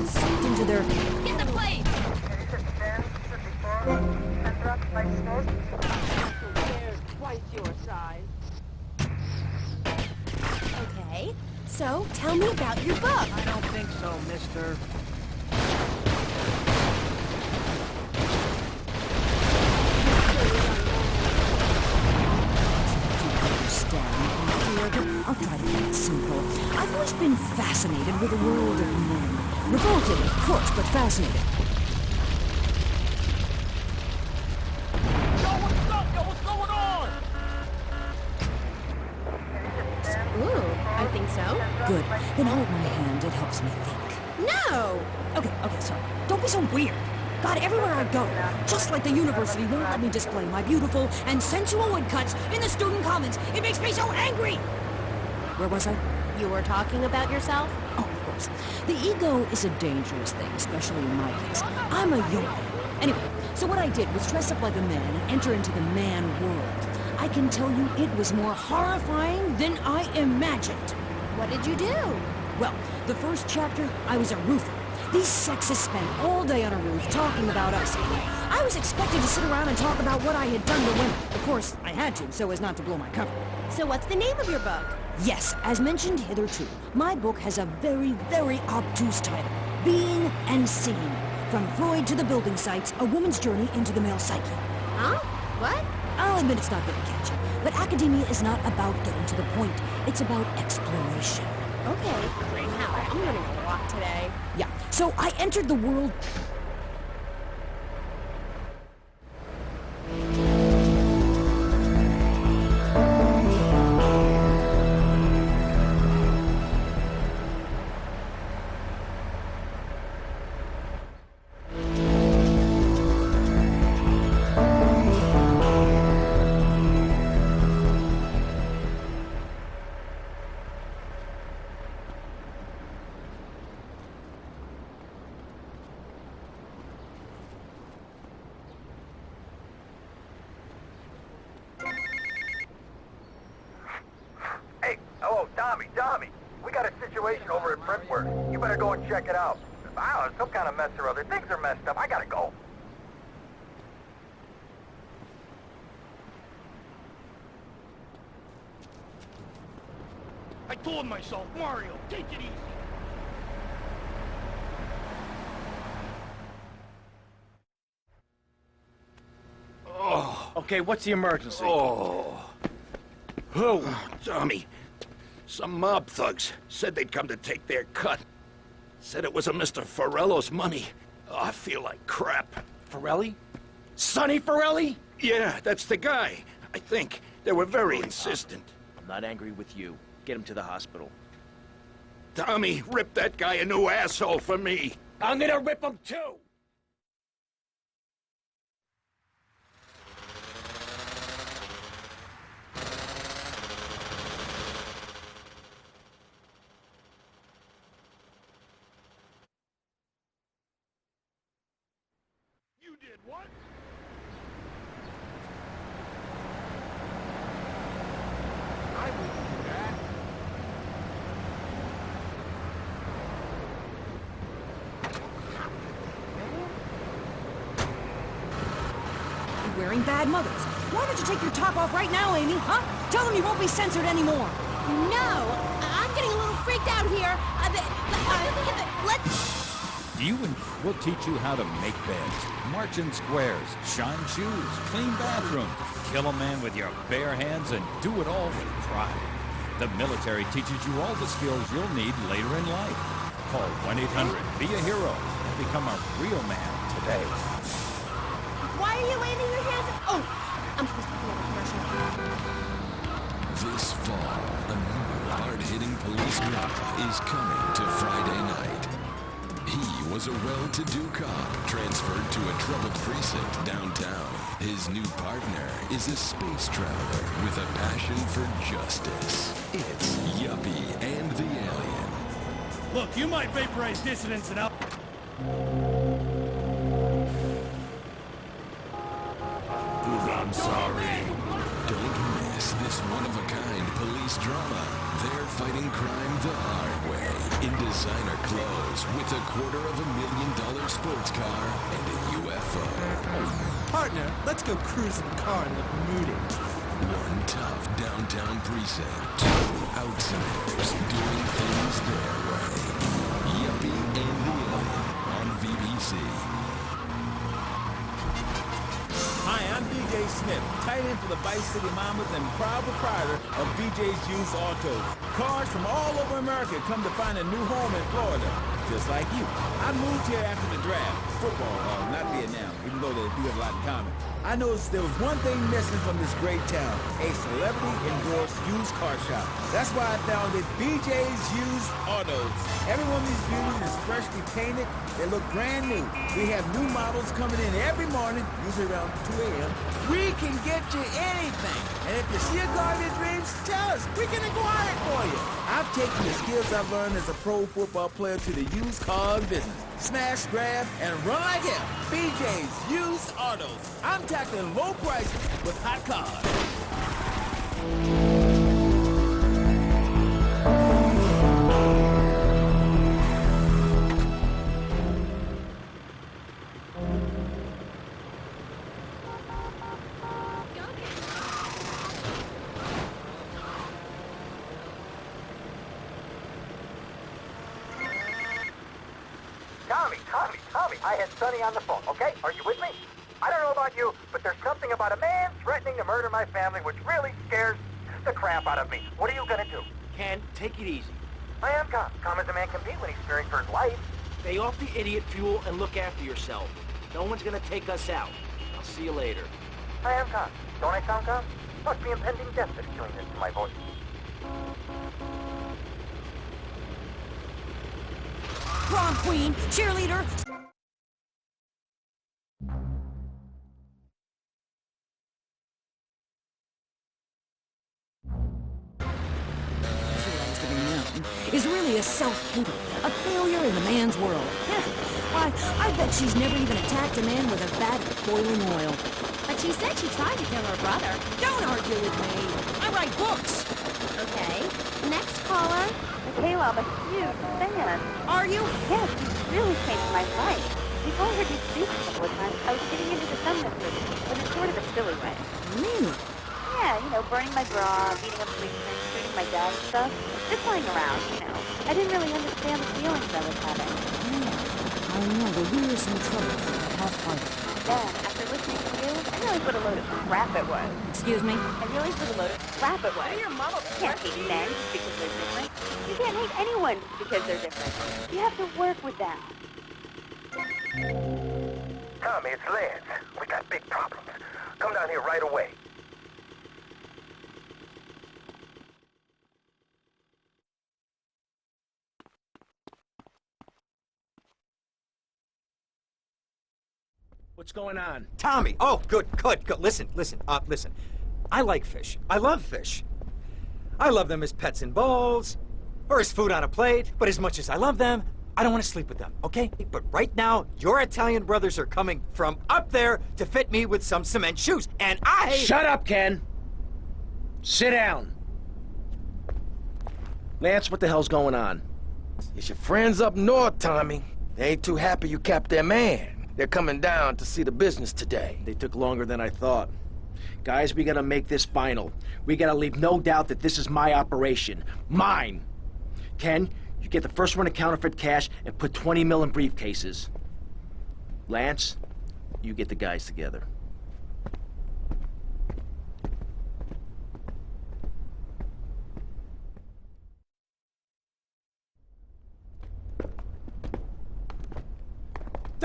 sucked into their... Get the plate! Twice your size. Okay, so tell me about your book. I don't think so, mister. I'll try to keep it simple. I've always been fascinated with the world of men. Revolted, of course, but fascinated. Yo, what's up? Yo, what's going on? Ooh, I think so. Good. Then hold my hand. It helps me think. No! Okay, sorry. Don't be so weird. God, everywhere I go, just like the university won't let me display my beautiful and sensual woodcuts in the student commons. It makes me so angry! Where was I? You were talking about yourself? Oh, of course. The ego is a dangerous thing, especially in my case. I'm a young man. Anyway, so what I did was dress up like a man and enter into the man world. I can tell you it was more horrifying than I imagined. What did you do? Well, the first chapter, I was a roofer. These sexists spent all day on a roof talking about us. I was expected to sit around and talk about what I had done to women. Of course, I had to, so as not to blow my cover. So what's the name of your book? Yes, as mentioned hitherto, my book has a very, very obtuse title. Being and Seeing. From Freud to the building sites, a woman's journey into the male psyche. Huh? What? I'll admit it's not very catchy, but academia is not about getting to the point. It's about exploration. Okay. Wow, I'm learning a lot today. Yeah, so I entered the world... Tommy, we got a situation over at Printworks. You better go and check it out. I don't know, some kind of mess or other. Things are messed up. I gotta go. I told myself, Mario, take it easy. Oh. Okay, what's the emergency? Oh, Tommy. Some mob thugs said they'd come to take their cut. Said it was a Mr. Forello's money. Oh, I feel like crap. Forelli? Sonny Forelli? Yeah, that's the guy. I think. They were very insistent. I'm not angry with you. Get him to the hospital. Tommy, rip that guy a new asshole for me. I'm gonna rip him too! You did what? I wouldn't do that. You're wearing bad mothers. Why don't you take your top off right now, Amy, huh? Tell them you won't be censored anymore. No! I'm getting a little freaked out here. Let's... We'll teach you how to make beds, march in squares, shine shoes, clean bathrooms, kill a man with your bare hands, and do it all with pride. The military teaches you all the skills you'll need later in life. Call 1-800, be a hero, and become a real man today. Why are you waving your hands? Oh, I'm supposed to be on a commercial. This fall, a new hard-hitting police drama is coming to Friday night. He was a well-to-do cop transferred to a troubled precinct downtown. His new partner is a space traveler with a passion for justice. It's Yuppie and the Alien. Look, you might vaporize dissidents and I'm sorry. Don't miss this one-of-a-kind police drama. They're fighting crime the hard way. In designer clothes with $250,000 sports car and a UFO. Partner, let's go cruise in the car and look moody. One tough downtown precinct. Two outsiders doing things their way. Yuppie and the Alien on BBC. Hi, I'm BJ Smith, tight end for the Vice City Mamas and proud proprietor of BJ's Used Autos. Cars from all over America come to find a new home in Florida, just like you. I moved here after the draft. Football, not Vietnam, even though they do have a lot in common. I noticed there was one thing missing from this great town, a celebrity-endorsed used car shop. That's why I founded BJ's Used Autos. Every one of these beauties is freshly painted. They look brand new. We have new models coming in every morning, usually around 2 a.m. We can get you anything. And if you see a car of your dreams, tell us. We can acquire it for you. I've taken the skills I've learned as a pro football player to the used car business. Smash, grab, and run like hell. BJ's Used Autos. I'm tackling low prices with hot cars. Tommy, I had Sonny on the phone, okay? Are you with me? I don't know about you, but there's something about a man threatening to murder my family which really scares the crap out of me. What are you gonna do? Ken, take it easy. I am calm. Calm as a man can be when he's fearing for his life. Stay off the idiot fuel and look after yourself. No one's gonna take us out. I'll see you later. I am calm. Don't I sound calm? Must be impending death that's doing this to my voice. Prom queen, cheerleader. Is really a self-hater, a failure in the man's world. Why, I bet she's never even attacked a man with a vat of boiling oil. But she said she tried to kill her brother. Don't argue with me. I write books. Okay. Next caller. Michaela, I'm a huge fan. Are you? Yes, you really changed my life. Before I heard you speak a couple of times, I was getting into the feminist movement, but in sort of a silly way. Really? Yeah, you know, burning my bra, beating up policemen, shooting my dad and stuff. Just playing around, you know. I didn't really understand the feelings I was having. I remember we were some trouble for that half party. Then, after listening to you, I realized what a load of crap it was. Excuse me? I realized what a load of crap it was. Your mama you can't hate men just because they're different. You can't hate anyone just because they're different. You have to work with them. Tommy, it's Lance. We got big problems. Come down here right away. What's going on? Tommy! Oh, good. Listen. I like fish. I love fish. I love them as pets in bowls, or as food on a plate, but as much as I love them, I don't want to sleep with them, okay? But right now, your Italian brothers are coming from up there to fit me with some cement shoes, and I... Shut up, Ken! Sit down. Lance, what the hell's going on? It's your friends up north, Tommy. They ain't too happy you capped their man. They're coming down to see the business today. They took longer than I thought. Guys, we gotta make this final. We gotta leave no doubt that this is my operation. Mine! Ken, you get the first one to counterfeit cash and put 20 mil in briefcases. Lance, you get the guys together.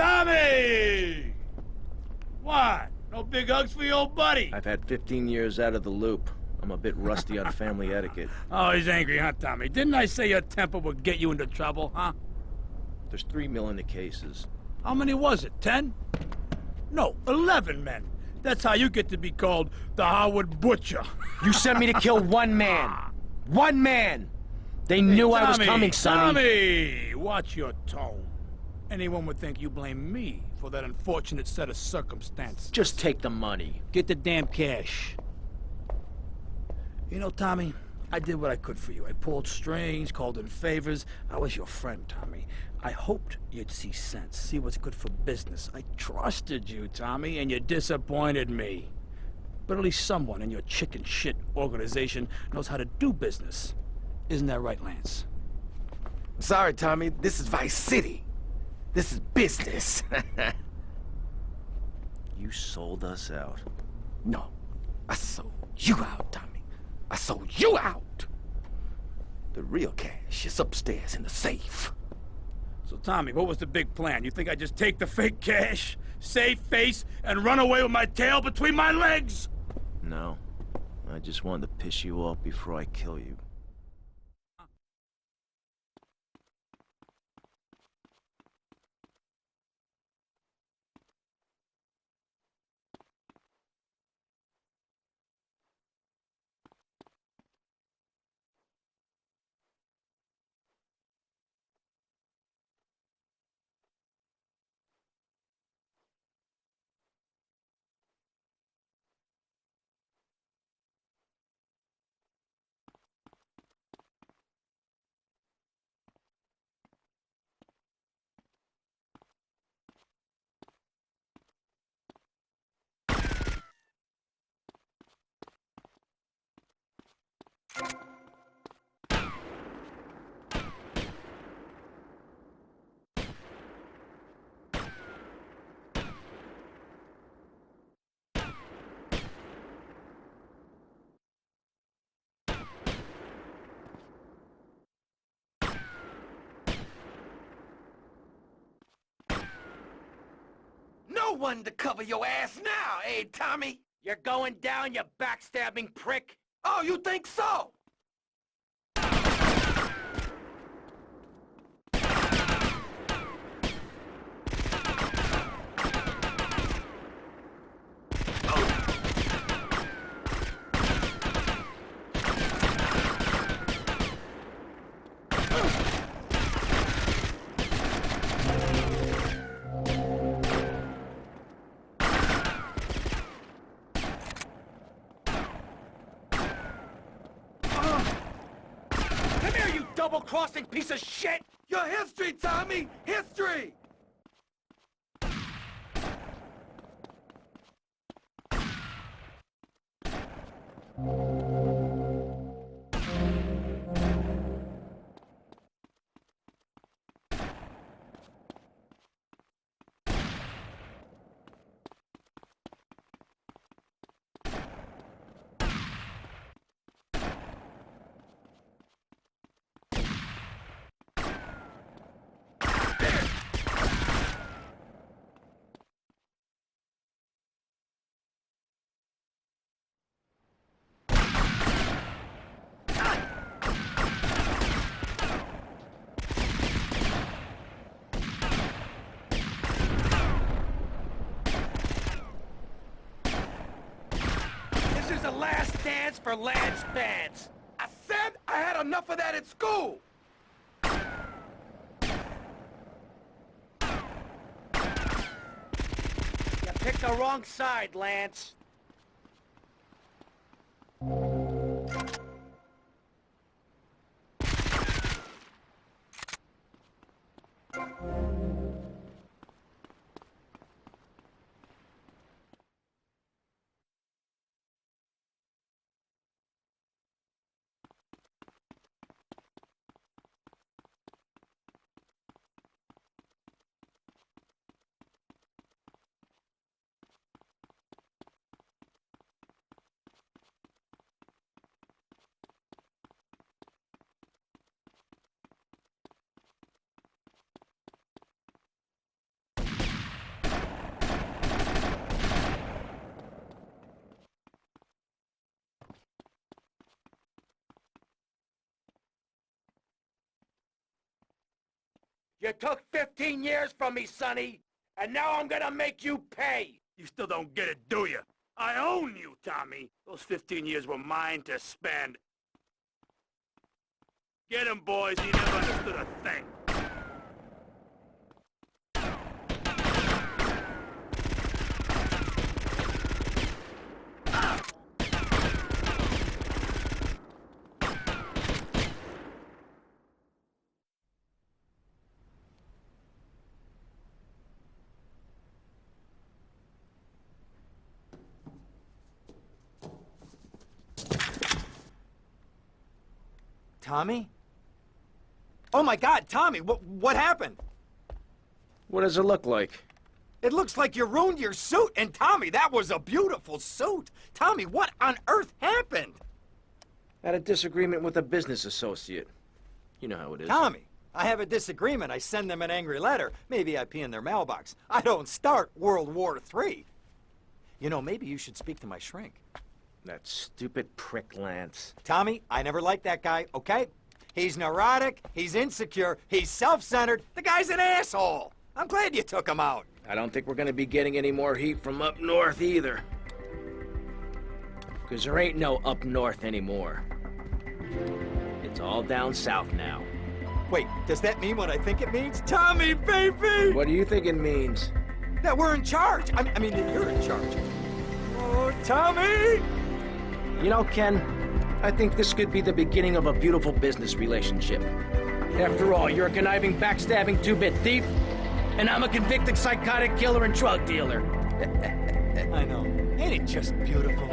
Tommy! What? No big hugs for your old buddy? I've had 15 years out of the loop. I'm a bit rusty on family etiquette. Oh, he's angry, huh, Tommy? Didn't I say your temper would get you into trouble, huh? There's 3 mil in the cases. How many was it, 10? No, 11 men. That's how you get to be called the Howard Butcher. You sent me to kill one man. One man! They knew I was coming, Sonny. Tommy, watch your tone. Anyone would think you blame me for that unfortunate set of circumstances. Just take the money. Get the damn cash. You know, Tommy, I did what I could for you. I pulled strings, called in favors. I was your friend, Tommy. I hoped you'd see sense, see what's good for business. I trusted you, Tommy, and you disappointed me. But at least someone in your chicken shit organization knows how to do business. Isn't that right, Lance? Sorry, Tommy. This is Vice City. This is business. You sold us out. No, I sold you out, Tommy. I sold you out. The real cash is upstairs in the safe. So, Tommy, what was the big plan? You think I just take the fake cash, save face, and run away with my tail between my legs? No. I just wanted to piss you off before I kill you. No one to cover your ass now, eh, Tommy? You're going down, you backstabbing prick! Oh, you think so? Double-crossing piece of shit! Your history, Tommy! History! This is the last dance for Lance fans! I said I had enough of that at school! You picked the wrong side, Lance. You took 15 years from me, Sonny, and now I'm gonna make you pay! You still don't get it, do you? I own you, Tommy. Those 15 years were mine to spend. Get him, boys. He never understood a thing. Tommy? Oh my God, Tommy, what happened? What does it look like? It looks like you ruined your suit, and Tommy, that was a beautiful suit. Tommy, what on earth happened? Had a disagreement with a business associate. You know how it is. Tommy, I have a disagreement. I send them an angry letter. Maybe I pee in their mailbox. I don't start World War III. You know, maybe you should speak to my shrink. That stupid prick Lance. Tommy, I never liked that guy, okay? He's neurotic, he's insecure, he's self-centered. The guy's an asshole. I'm glad you took him out. I don't think we're gonna be getting any more heat from up north either. Because there ain't no up north anymore. It's all down south now. Wait, does that mean what I think it means? Tommy, baby! What do you think it means? That we're in charge. I mean that you're in charge. Oh, Tommy! You know, Ken, I think this could be the beginning of a beautiful business relationship. After all, you're a conniving, backstabbing two-bit thief, and I'm a convicted psychotic killer and drug dealer. I know. Ain't it just beautiful?